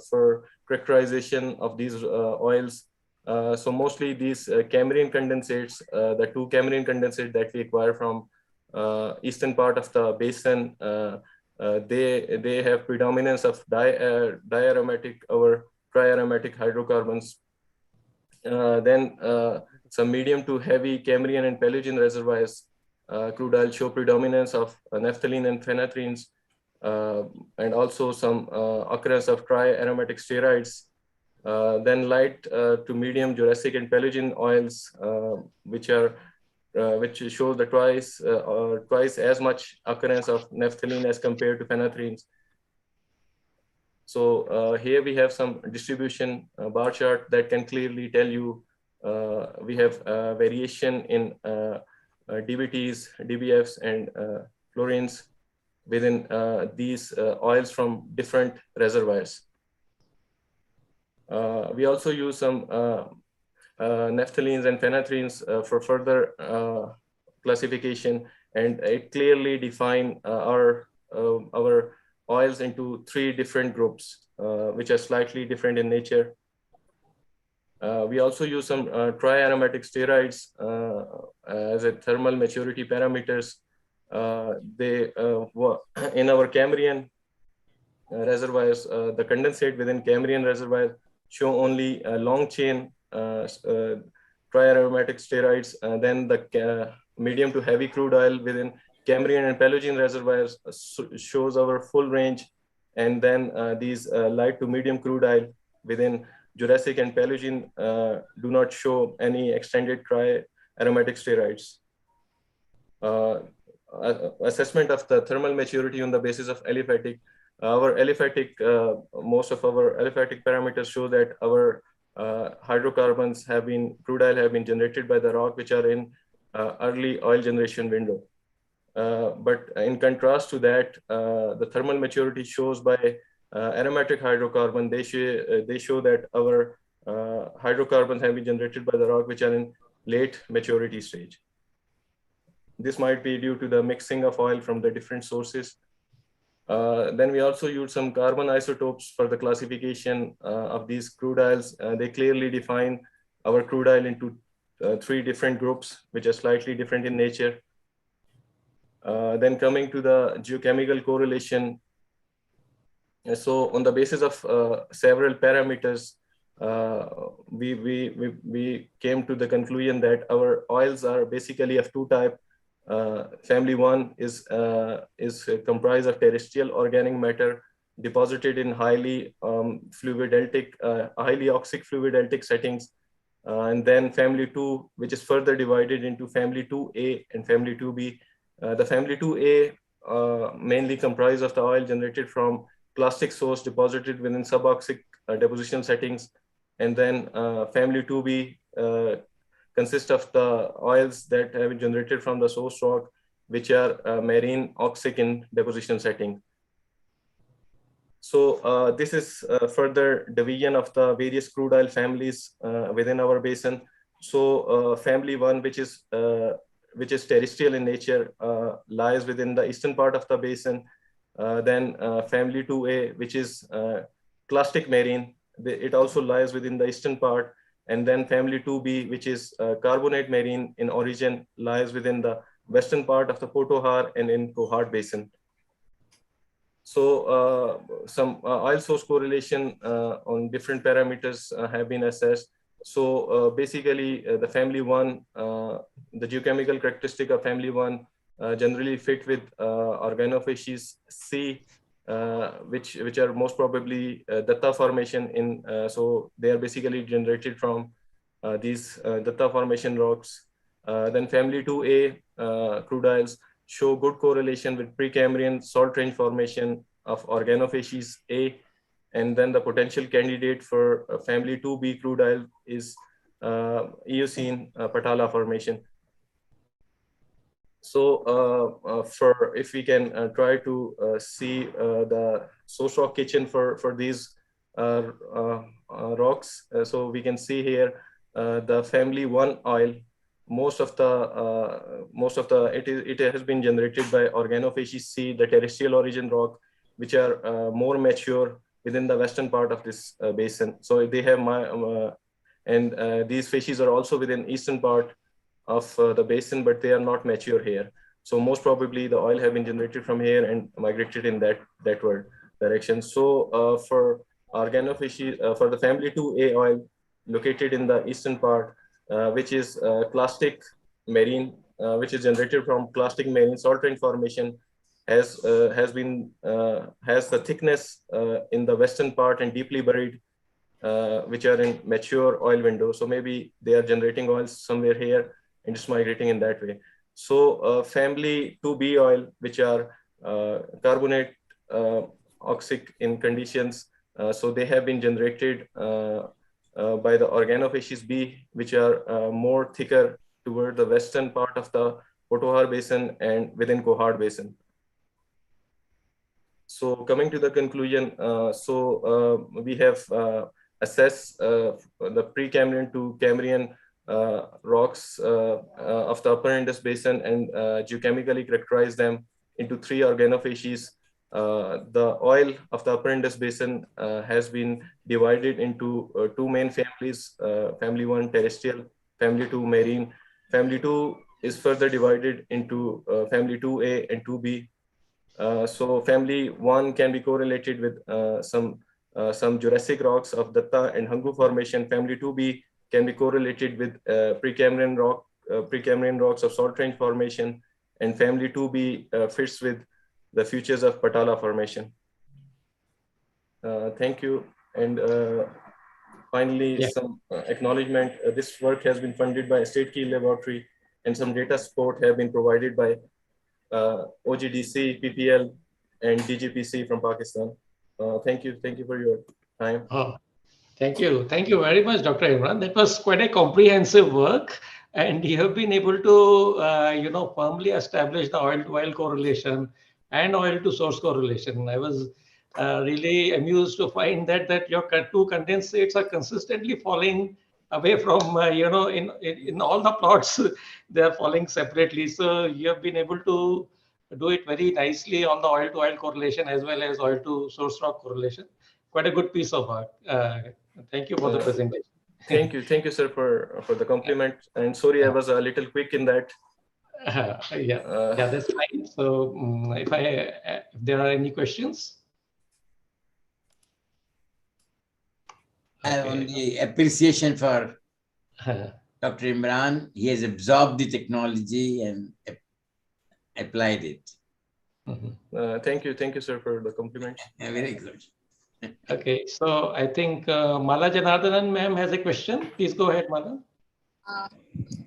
for characterization of these oils. So mostly these Cambrian condensates, the two Cambrian condensates that we acquire from eastern part of the basin, they have predominance of diaromatic or triaromatic hydrocarbons. Then some medium to heavy Cambrian and Paleogene reservoirs, crude oil show predominance of naphthalene and phenanthrene, and also some occurrence of triaromatic steroids. Then light to medium Jurassic and Paleogene oils, which show the twice as much occurrence of naphthalene as compared to phenanthrenes. So here we have some distribution bar chart that can clearly tell you we have variation in DBTs, DBFs, and fluorines within these oils from different reservoirs. We also use some naphthalenes and phenanthrenes for further classification, and it clearly define our oils into three different groups, which are slightly different in nature. We also use some triaromatic steroids as a thermal maturity parameters. In our Cambrian reservoirs, the condensate within Cambrian reservoir show only long chain triaromatic steroids. Then the medium to heavy crude oil within Cambrian and Paleogene reservoirs shows our full range. And then these light to medium crude oil within Jurassic and Paleogene do not show any extended triaromatic steroids. Assessment of the thermal maturity on the basis of aliphatic. Our aliphatic, most of our aliphatic parameters show that our hydrocarbons crude oil have been generated by the rock, which are in early oil generation window. But in contrast to that, the thermal maturity shows by aromatic hydrocarbon, they show that our hydrocarbons have been generated by the rock, which are in late maturity stage. This might be due to the mixing of oil from the different sources. Then we also use some carbon isotopes for the classification of these crude oils. They clearly define our crude oil into three different groups, which are slightly different in nature. Then coming to the geochemical correlation. So on the basis of several parameters, we came to the conclusion that our oils are basically of two types. Family 1 is comprised of terrestrial organic matter deposited in highly fluidaltic, highly oxic fluidaltic settings. And then family 2, which is further divided into family 2A and family 2B. The family 2A mainly comprised of the oil generated from clastic source deposited within suboxic deposition settings. And then family 2B consists of the oils that have been generated from the source rock, which are marine oxic in deposition setting. So this is further division of the various crude oil families within our basin. So family 1, which is terrestrial in nature, lies within the eastern part of the basin. Then family 2A, which is clastic marine, it also lies within the eastern part. And then family 2B, which is carbonate marine in origin, lies within the western part of the Potohar and in Kohart Basin. So some oil source correlation on different parameters have been assessed. So basically the family 1, the geochemical characteristic of family 1 generally fit with organophases C, which are most probably datta formation in, so they are basically generated from these datta formation rocks. Then family 2A crude oils show good correlation with Precambrian salt range formation of organophases A And then the potential candidate for family 2B crude oil is Eocene Patala Formation. So if we can try to see the source rock kitchen for these rocks, so we can see here the family 1 oil. Most of it has been generated by organophaceous C, the terrestrial origin rock, which are more mature within the western part of this basin. So they have these facies are also within eastern part of the basin, but they are not mature here. So most probably the oil have been generated from here and migrated in that direction. So for organophaceous, for the family 2A oil located in the eastern part, which is clastic marine, which is generated from clastic marine salt rain formation, has the thickness in the western part and deeply buried, which are in mature oil window. So maybe they are generating oils somewhere here and just migrating in that way. So family 2B oil, which are carbonate oxic in conditions, so they have been generated by the organophaceous B, which are more thicker toward the western part of the Potohar Basin and within Kohad Basin. So coming to the conclusion, we have assessed the Precambrian to Cambrian rocks of the upper Indus Basin and geochemically characterize them into 3 organophases. The oil of the upper Indus Basin has been divided into 2 main families, family 1 terrestrial, family 2 marine. Family 2 is further divided into family 2A and 2B. So family 1 can be correlated with some Jurassic rocks of Datta and Hangu Formation. Family 2B can be correlated with Precambrian rocks of Salt Range Formation, and family 2B fits with the features of Patala Formation. Thank you. And finally, some acknowledgement. This work has been funded by State Key Laboratory, and some data support have been provided by OGDC, PPL, and DGPC from Pakistan. Thank you for your time. Thank you very much, Dr. Imran. That was quite a comprehensive work, and you have been able to firmly establish the oil-to-oil correlation and oil-to-source correlation. I was really amused to find that your 2 condensates are consistently falling away from in all the plots. They are falling separately. So you have been able to do it very nicely on the oil-to-oil correlation as well as oil-to-source rock correlation. Quite a good piece of work. Thank you for the presentation. Thank you, sir, for the compliment. And sorry, I was a little quick in that. Yeah, that's fine. So if there are any questions. I have only appreciation for Dr. Imran. He has absorbed the technology and applied it. Thank you, sir, for the compliment. Very good. Okay, so I think Mala Janardhanan ma'am has a question. Please go ahead, Mala.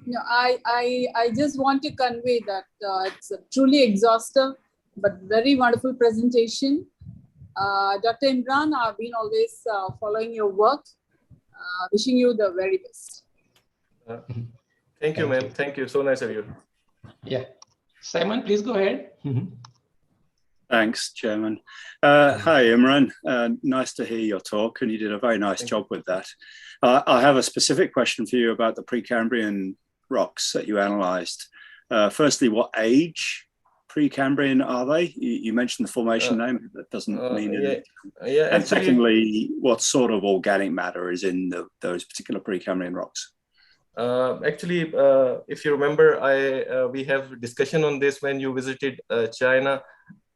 No, I just want to convey that it's a truly exhaustive but very wonderful presentation. Dr. Imran, I've been always following your work. Wishing you the very best. Thank you, ma'am. Thank you. So nice of you. Yeah. Simon, please go ahead. Thanks, Chairman. Hi, Imran. Nice to hear your talk, and you did a very nice job with that. I have a specific question for you about the Precambrian rocks that you analysed. Firstly, what age Precambrian are they? You mentioned the formation name, but that doesn't mean anything. Yeah, and secondly, what sort of organic matter is in those particular Precambrian rocks? Actually, if you remember, we have discussion on this when you visited China.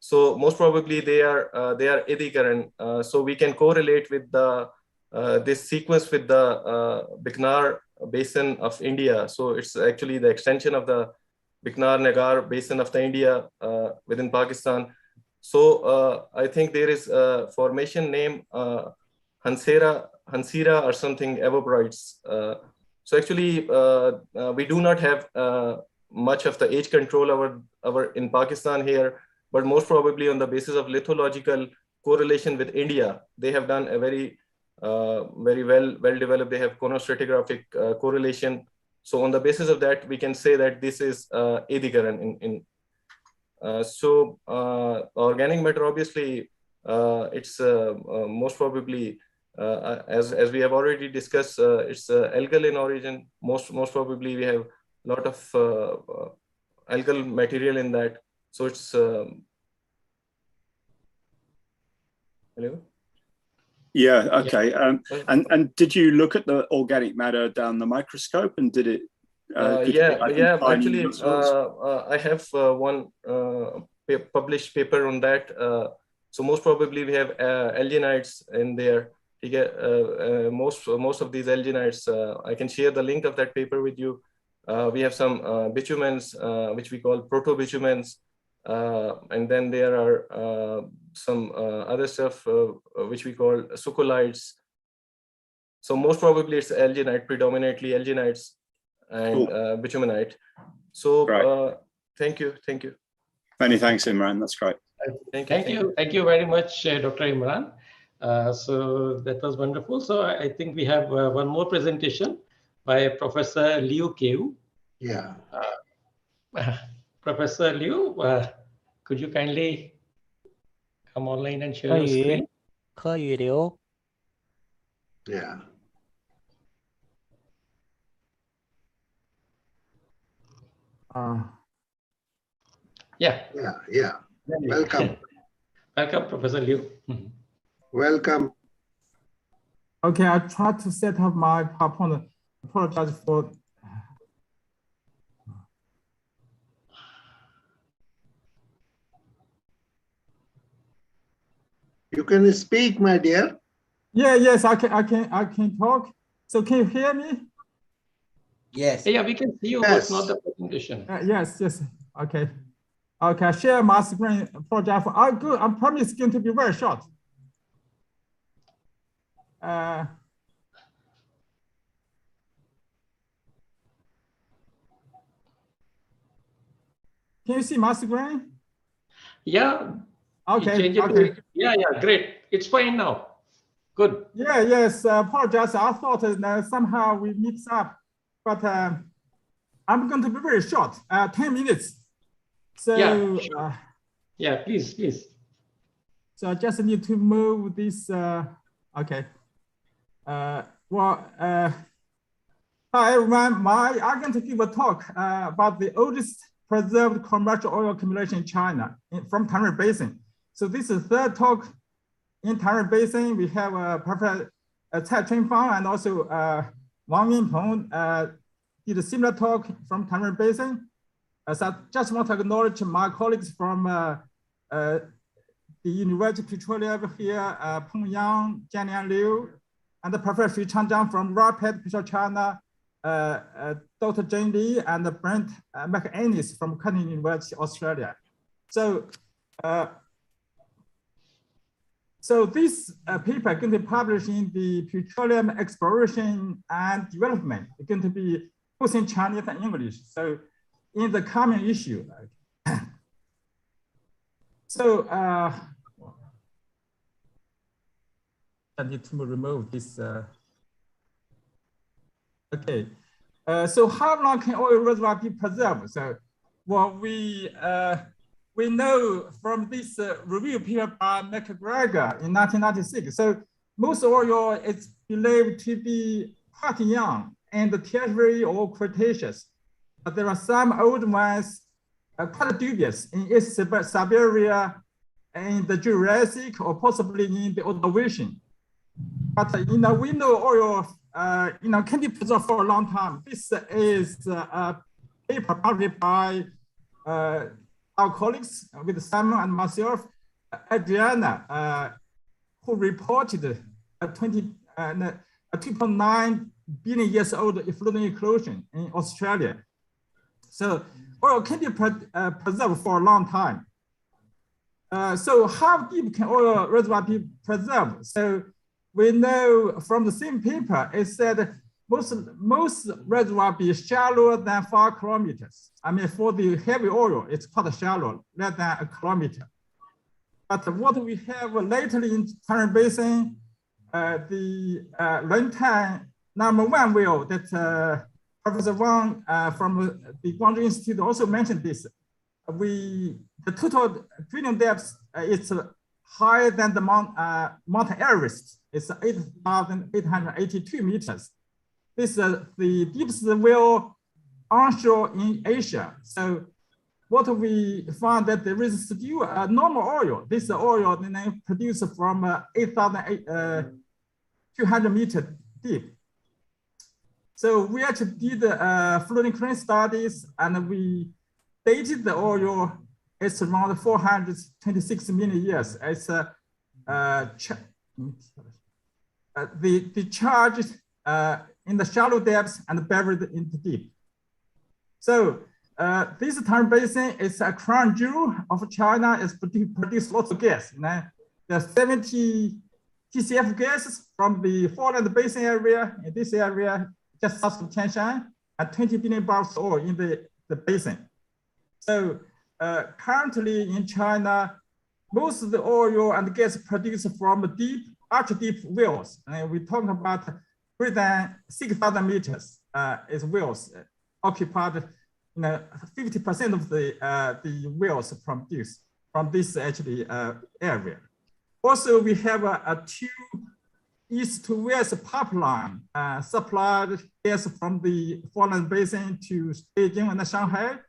So most probably they are Edikaran. So we can correlate with this sequence with the Bikaner Basin of India. So it's actually the extension of the Bikaner-Nagar Basin of the India within Pakistan. So I think there is a formation name Hansira or something evaporites. So actually we do not have much of the age control in Pakistan here, but most probably on the basis of lithological correlation with India. They have done a very well developed. They have chronostratigraphic correlation. So on the basis of that, we can say that this is Edikaran. Organic matter, obviously, it's most probably, as we have already discussed, it's algal in origin. Most probably we have a lot of algal material in that. So it's hello. Yeah. Okay. And did you look at the organic matter down the microscope, and did it? Yeah. Actually, I have one published paper on that. So most probably we have alginides in there. You get most of these alginides. I can share the link of that paper with you. We have some bitumens, which we call proto-bitumens, and then there are some other stuff which we call succolides. So most probably it's alginide, predominantly alginides and bitumenite. So thank you. Many thanks, Imran. That's great. Thank you very much, Dr. Imran. So that was wonderful. So I think we have one more presentation by Professor Liu Keu. Yeah. Professor Liu, could you kindly come online and share your screen? 柯宇流 Yeah. Yeah. Welcome. Welcome, Professor Liu. Welcome. Okay, I tried to set up my PowerPoint. Apologize for. You can speak, my dear. Yes, I can talk. So can you hear me? Yes. Yeah, we can see you, but not the presentation. Yes. Okay. I share my screen. Apologize for. I promise it's going to be very short. Can you see my screen? Yeah. Okay. Yeah, great. It's fine now. Good. Yeah, yes. Apologize. I thought somehow we mix up, but I'm going to be very short. 10 minutes. So yeah, sure. Yeah, please. So I just need to move this. Okay. Hi everyone. I'm going to give a talk about the oldest preserved commercial oil accumulation in China from Tarim Basin. So this is the third talk in Tarim Basin. We have Professor Cai Chunfang and also Wang Yinpeng did a similar talk from Tarim Basin. So I just want to acknowledge my colleagues from the University Petroleum here, Peng Yang, Jianliang Liu, and the Professor Xu Changjiang from Rapid Petrol China, Dr. Jane Lee, and Brent McAnnis from Curtin University, Australia. So, this paper is going to be published in the Petroleum Exploration and Development. It's going to be both in Chinese and English. So, in the coming issue. So, I need to remove this. Okay. So how long can oil reservoir be preserved? So, well, we know from this review paper by McGregor in 1996. So most oil is believed to be quite young and tertiary or Cretaceous. But there are some old ones quite dubious in East Siberia, in the Jurassic, or possibly in the Ordovician. But we know oil can be preserved for a long time. This is a paper published by our colleagues with Simon and myself, Adriana, who reported a 2.9 billion years old effluent inclusion in Australia. So oil can be preserved for a long time. So how deep can oil reservoir be preserved? So we know from the same paper, it said most reservoir be shallower than 5 kilometers. I mean, for the heavy oil, it's quite shallow, less than 1 kilometer. But what we have lately in Taiwan Basin, the runtime #1 well that Professor Wang from the Guangzhou Institute also mentioned this. The total drilling depth is higher than the Mount Everest. It's 8,882 meters. This is the deepest well onshore in Asia. So what we found that there is still a normal oil. This oil produced from 8,200 meters deep. So we actually did fluorine current studies, and we dated the oil. It's around 426 million years. It's the charge in the shallow depths and buried in the deep. So this Taiwan Basin is a crown jewel of China. It's produced lots of gas. There's 70 TCF gases from the Foreland Basin area. In this area, just south of Tianshan, and 20 billion barrels of oil in the basin. So currently in China, most of the oil and gas produced from deep, ultra deep wells. And we're talking about greater than 6,000 meters is wells occupied. 50% of the wells from this actually area. Also, we have a 2 east to west pipeline supplied gas from the Foreland Basin to Beijing and Shanghai.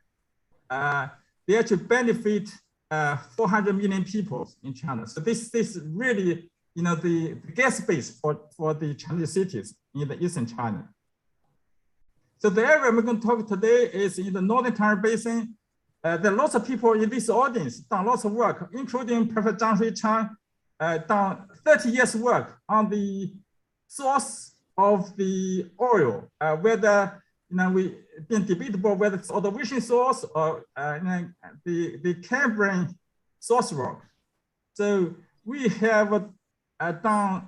They actually benefit 400 million people in China. So this really, the gas base for the Chinese cities in the eastern China. So the area we're going to talk today is in the northern Taiwan Basin. There are lots of people in this audience done lots of work, including Professor Zhang Shuichang, done 30 years work on the source of the oil, whether we been debatable whether it's ordovician source or the Cambrian source rock. So we have done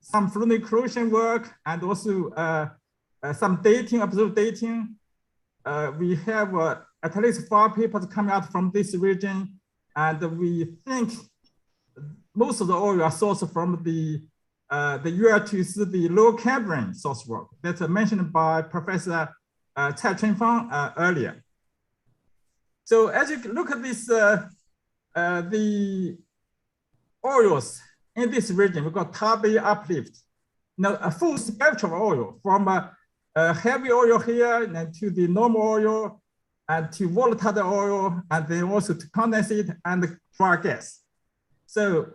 some fluorine corrosion work and also some dating, observed dating. We have at least 5 papers coming out from this region, and we think most of the oil are sourced from the UL2, the low Cambrian source rock that's mentioned by Professor Cai Chunfang earlier. So as you look at this, the oils in this region, we've got Tabi uplift. A full spectrum of oil from heavy oil here and to the normal oil and to volatile oil, and then also to condensate and dry gas. So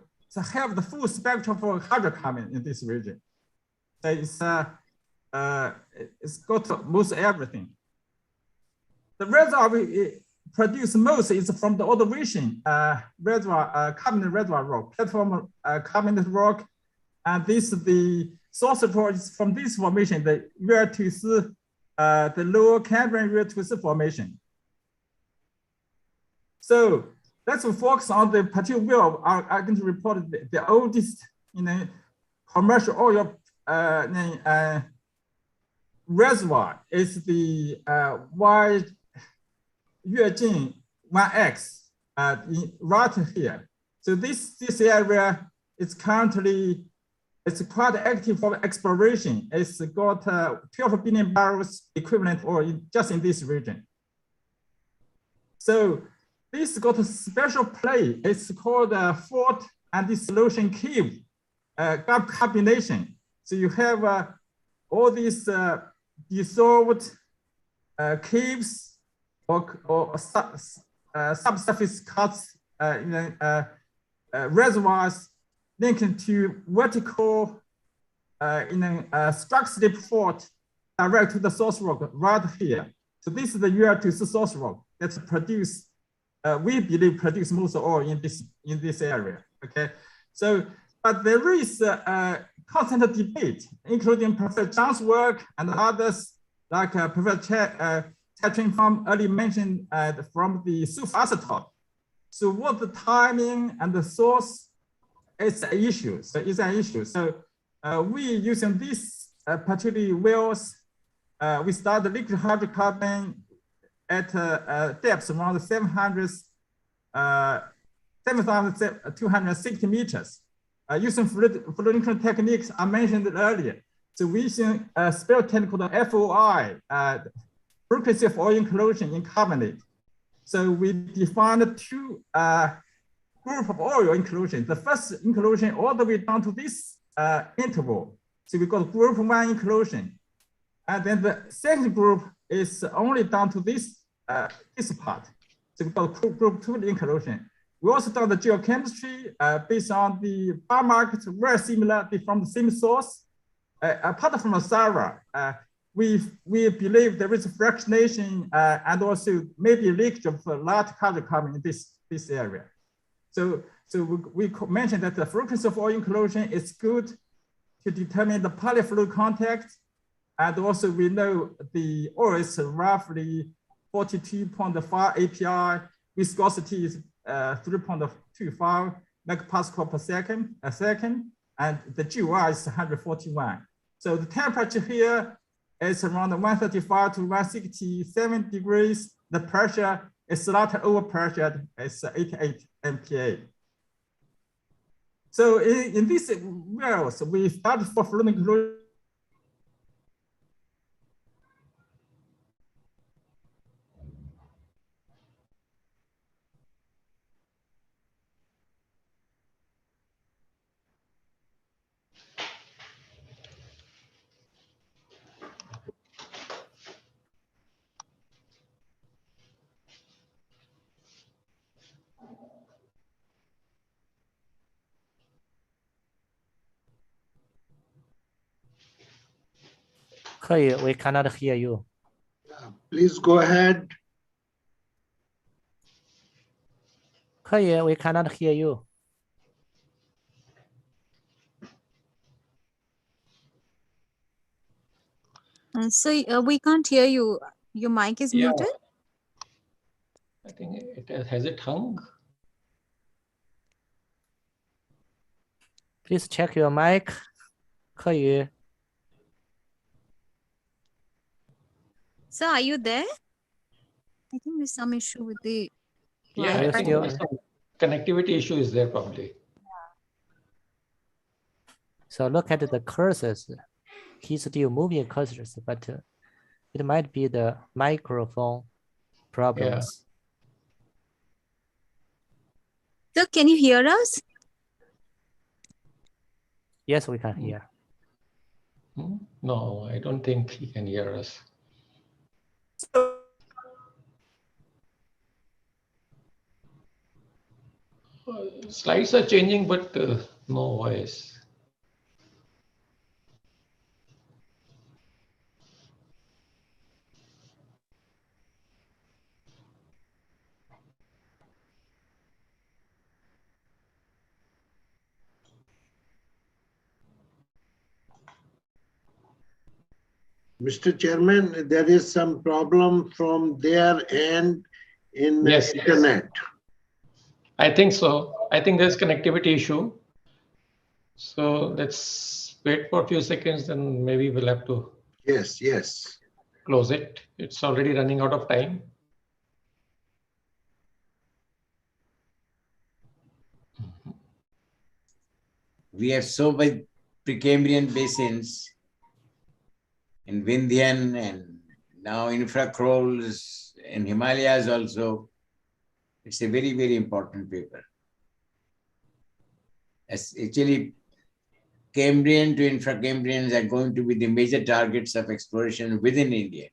have the full spectrum for hydrocarbon in this region. So it's got most everything. The reservoir we produce most is from the ordovician reservoir, carbonate reservoir rock, platform carbonate rock, and this is the source rock is from this formation, the UL2, the lower Cambrian UL2 formation. So let's focus on the particular well. I'm going to report the oldest commercial oil reservoir is the Yuejing 1X right here. So this area is currently, it's quite active for exploration. It's got 12 billion barrels equivalent oil just in this region. So this got a special play. It's called a fault and dissolution cave combination. So you have all these dissolved caves or subsurface cuts, reservoirs linked to vertical structural fault direct to the source rock right here. So this is the UL2 source rock that's produced. We believe produce most oil in this area. Okay, so but there is a constant debate, including Professor Zhang's work and others like Professor Cai Chunfang earlier mentioned from the sulfacetate. So what the timing and the source is an issue. So it's an issue. So we using these particularly wells. We start the liquid hydrocarbon at depths around 700 7,260 meters. Using fluid techniques I mentioned earlier. So we use a spell technique called FOI, frequency of oil inclusion in carbonate. So we defined two group of oil inclusion. The first inclusion all the way down to this interval. So we got group 1 inclusion. And then the second group is only down to this part. So we got group 2 inclusion. We also done the geochemistry based on the biomarkers, very similar from the same source. Apart from the Sarah, we believe there is a fractionation and also maybe leakage of large hydrocarbon in this area. So we mentioned that the frequency of oil inclusion is good to determine the polyfluid contact. And also we know the oil is roughly 42.5 API, viscosity is 3.25 megapascal per second, and the GY is 141. So the temperature here is around 135 to 167 degrees. The pressure is slightly overpressured, it's 88 MPa. So in these wells, we started for fluid inclusion. We cannot hear you. Please go ahead. We cannot hear you. So we can't hear you. Your mic is muted. I think it has it hung. Please check your mic. So are you there? I think there's some issue with the Yeah, I think some connectivity issue is there probably. So look at the cursors. He's still moving cursors, but it might be the microphone problems. Yeah. So can you hear us? Yes, we can hear. No, I don't think he can hear us. Slides are changing, but no voice. Mr. Chairman, there is some problem from their end in the internet. I think so. I think there's connectivity issue. So let's wait for a few seconds, then maybe we'll have to close it. It's already running out of time. We have so many Precambrian basins in Vindhyan and now infracrolls in Himalayas also. It's a very, very important paper. As actually, Cambrian to infracambrians are going to be the major targets of exploration within India.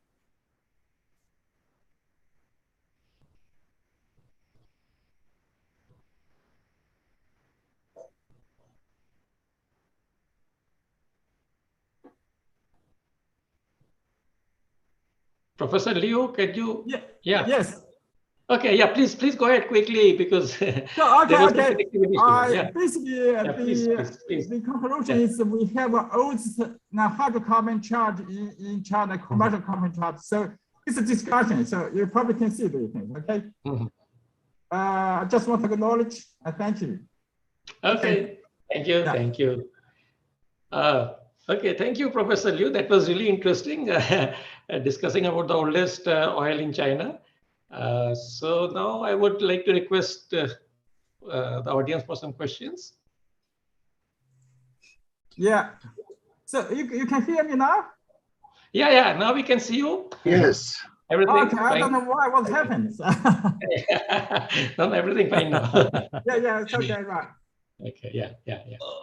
Professor Leo, can you? Yeah. Yes. Okay. Yeah. Please go ahead quickly because okay. Basically, the conclusion is we have an old hydrocarbon charge in China, commercial carbon charge. So it's a discussion. So you probably can see the thing. Okay. I just want to acknowledge. Thank you. Okay. Thank you. Yeah. Thank you. Okay, thank you, Professor Liu. That was really interesting, discussing about the oldest oil in China. So now I would like to request the audience for some questions. Yeah. So you can hear me now? Yeah. Now we can see you. Yes. Everything Okay, fine. I don't know what happened. No, everything fine now. yeah, it's okay, right. Okay, yeah.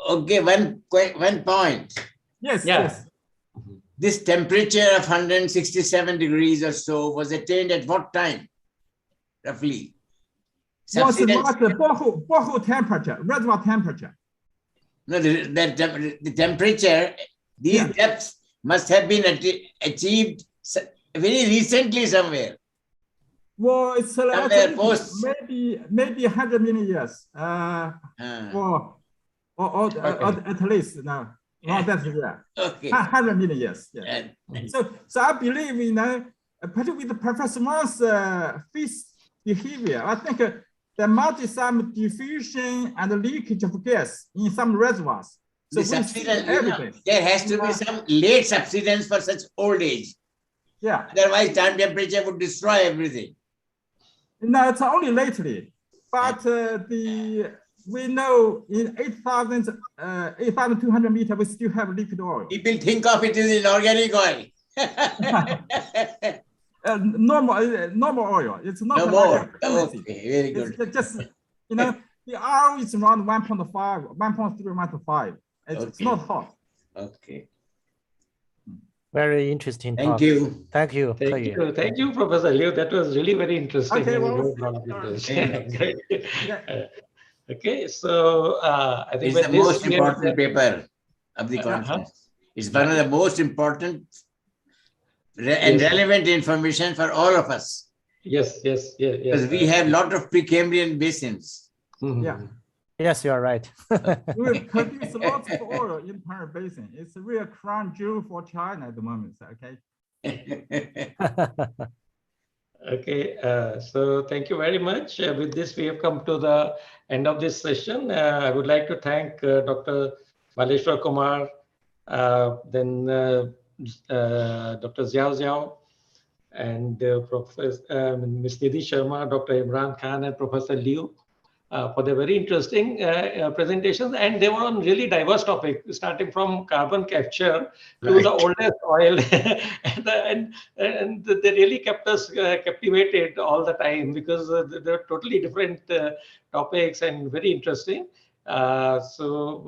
Okay, one point. Yes. This temperature of 167 degrees or so was attained at what time, roughly? What's the borehole temperature, reservoir temperature? No, the temperature, these depths must have been achieved very recently somewhere. Well, it's maybe 100 million years. Or at least now. Well, that's okay. 100 million years. Yeah. So I believe, particularly with Professor Mo's fish behavior, I think there might be some diffusion and leakage of gas in some reservoirs. So there has to be some late subsidence for such old age. Yeah. Otherwise, time temperature would destroy everything. No, it's only lately. But we know in 8,200 meters, we still have liquid oil. People think of it as inorganic oil. Normal oil. It's not no more. Okay, very good. It's just, the RO is around 1.5, 1.3, 1.5. It's not hot. Okay. Very interesting. Thank you. Thank you. Thank you, Professor Liu. That was really very interesting. Okay, well, okay, so I think it's the most important paper of the conference. It's one of the most important and relevant information for all of us. Yes. Because we have a lot of Precambrian basins. Yeah. Yes, you are right. We produce lots of oil in Parana Basin. It's a real crown jewel for China at the moment. Okay. Okay, so thank you very much. With this, we have come to the end of this session. I would like to thank Dr. Baleshwar Kumar, then Dr. Xiao, and Professor Ms. Nidhi Sharma, Dr. Imran Khan, and Professor Liu for the very interesting presentations. And they were on really diverse topics, starting from carbon capture to the oldest oil. and they really kept us captivated all the time because they're totally different topics and very interesting. So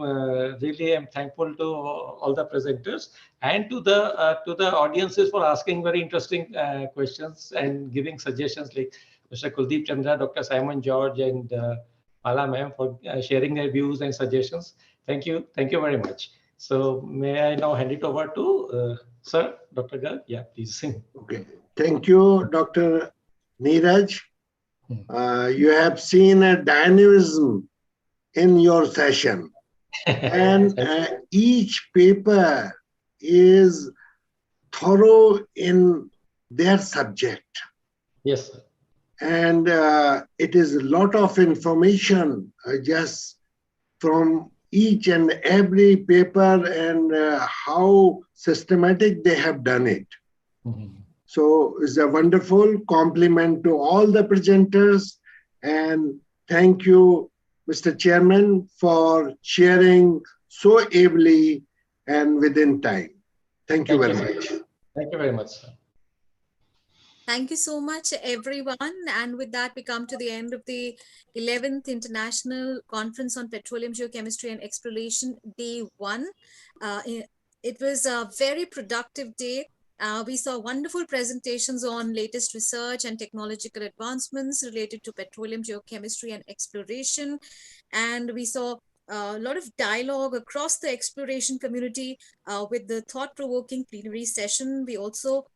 really, I'm thankful to all the presenters and to the audiences for asking very interesting questions and giving suggestions, like Mr. Kuldeep Chandra, Dr. Simon George, and Pala ma'am for sharing their views and suggestions. Thank you very much. So may I now hand it over to Sir, Dr. Garg? Yeah, please. Okay, thank you, Dr. Neeraj. You have seen a dynamism in your session, and each paper is thorough in their subject. Yes, sir. And it is a lot of information just from each and every paper and how systematic they have done it. So it's a wonderful compliment to all the presenters, and thank you, Mr. Chairman, for sharing so ably and within time. Thank you very much. Thank you very much, sir. Thank you so much, everyone. And with that, we come to the end of the 11th International Conference on Petroleum Geochemistry and Exploration, Day 1. It was a very productive day. We saw wonderful presentations on latest research and technological advancements related to petroleum geochemistry and exploration. And we saw a lot of dialogue across the exploration community with the thought-provoking plenary session. We also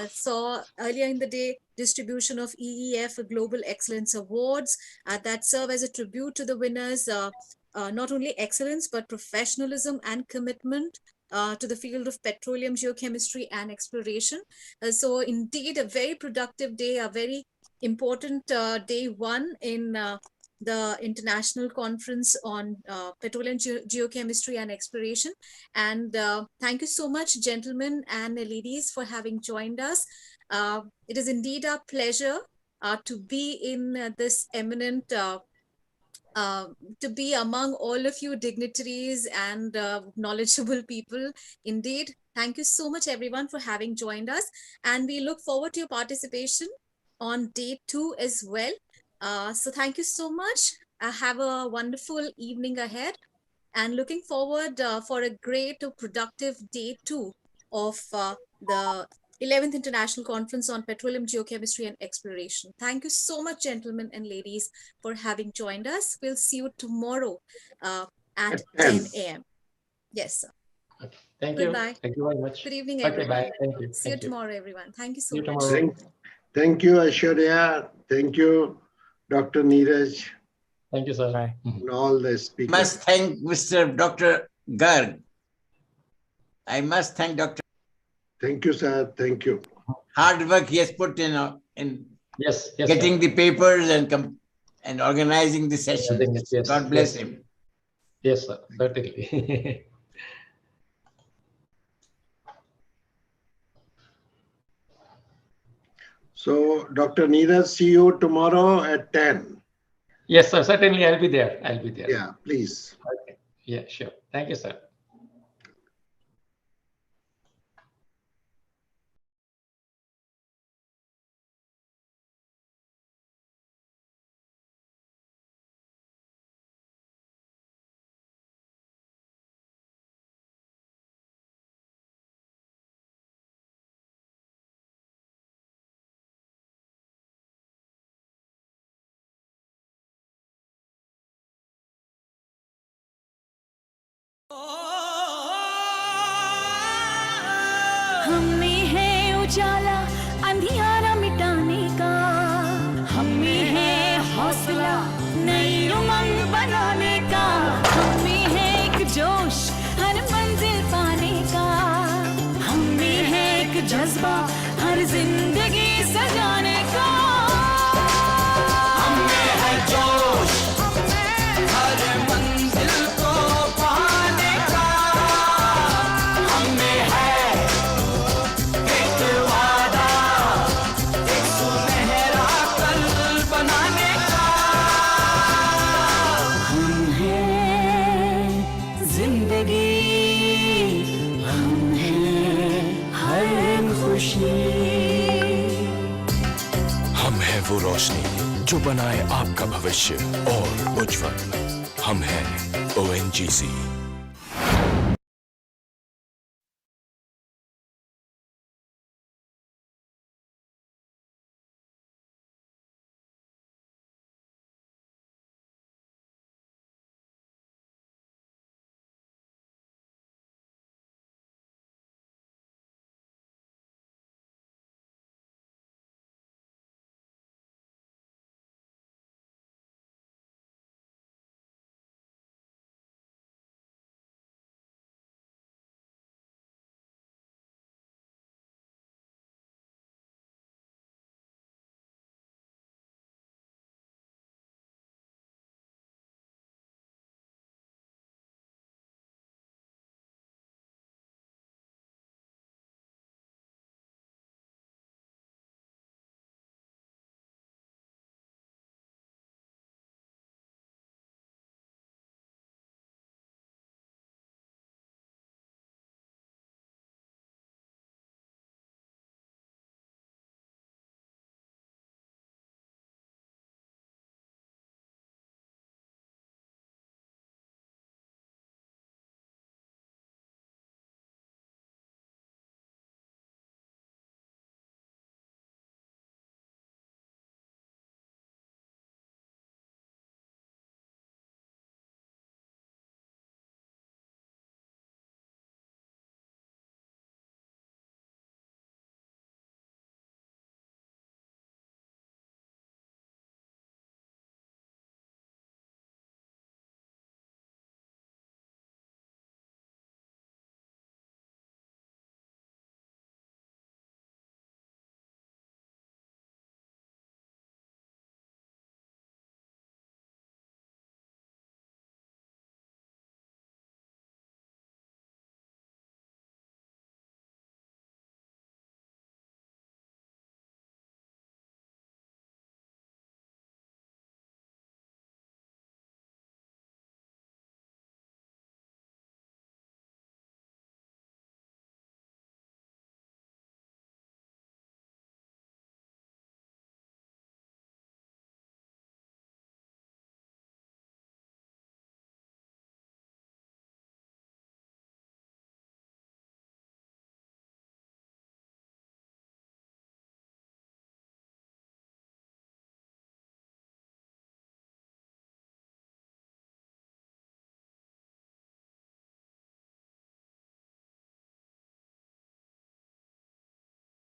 saw earlier in the day distribution of EEF Global Excellence Awards that serve as a tribute to the winners, not only excellence, but professionalism and commitment to the field of petroleum geochemistry and exploration. So indeed, a very productive day, a very important day 1 in the International Conference on Petroleum Geochemistry and Exploration. And thank you so much, gentlemen and ladies, for having joined us. It is indeed our pleasure to be in this eminent to be among all of you dignitaries and knowledgeable people. Indeed, thank you so much everyone for having joined us, and we look forward to your participation on day 2 as well. So thank you so much. Have a wonderful evening ahead, and looking forward for a great productive day 2 of the 11th International Conference on Petroleum Geochemistry and Exploration. Thank you so much, gentlemen and ladies, for having joined us. We'll see you tomorrow at 10 a.m. Yes, sir. Okay. Thank Goodbye. you. Thank you very much. Good evening, Okay, everyone. bye. Thank you. See you tomorrow, everyone. Thank you so See you much. tomorrow. Thank you, Aishwarya. Thank you, Dr. Neeraj. Thank you, sir. Bye. And all the speakers. Must thank Mr. Dr. Garg. I must thank Dr. Thank you, sir. Thank you. Hard work he has put in yes, getting sir. the papers and organizing the session. Yes, God bless yes. him. Yes, sir. Certainly. So, Dr. Neeraj, see you tomorrow at 10. Yes, sir. Certainly, I'll be there. I'll be there. Yeah, please. Okay. Yeah, sure. Thank you, sir. हमें है उजाला अंधियारा मिटाने का, हमें है हौसला नई उमंग बनाने का, हमें है एक जोश हर मंजिल पाने का, हमें है एक जज्बा हर जिंदगी सजाने का, हमें है जोश हर मंजिल को पाने का, हमें है हम है वो रोशनी जो बनाए आपका भविष्य और उज्जवल। हम है ONGC।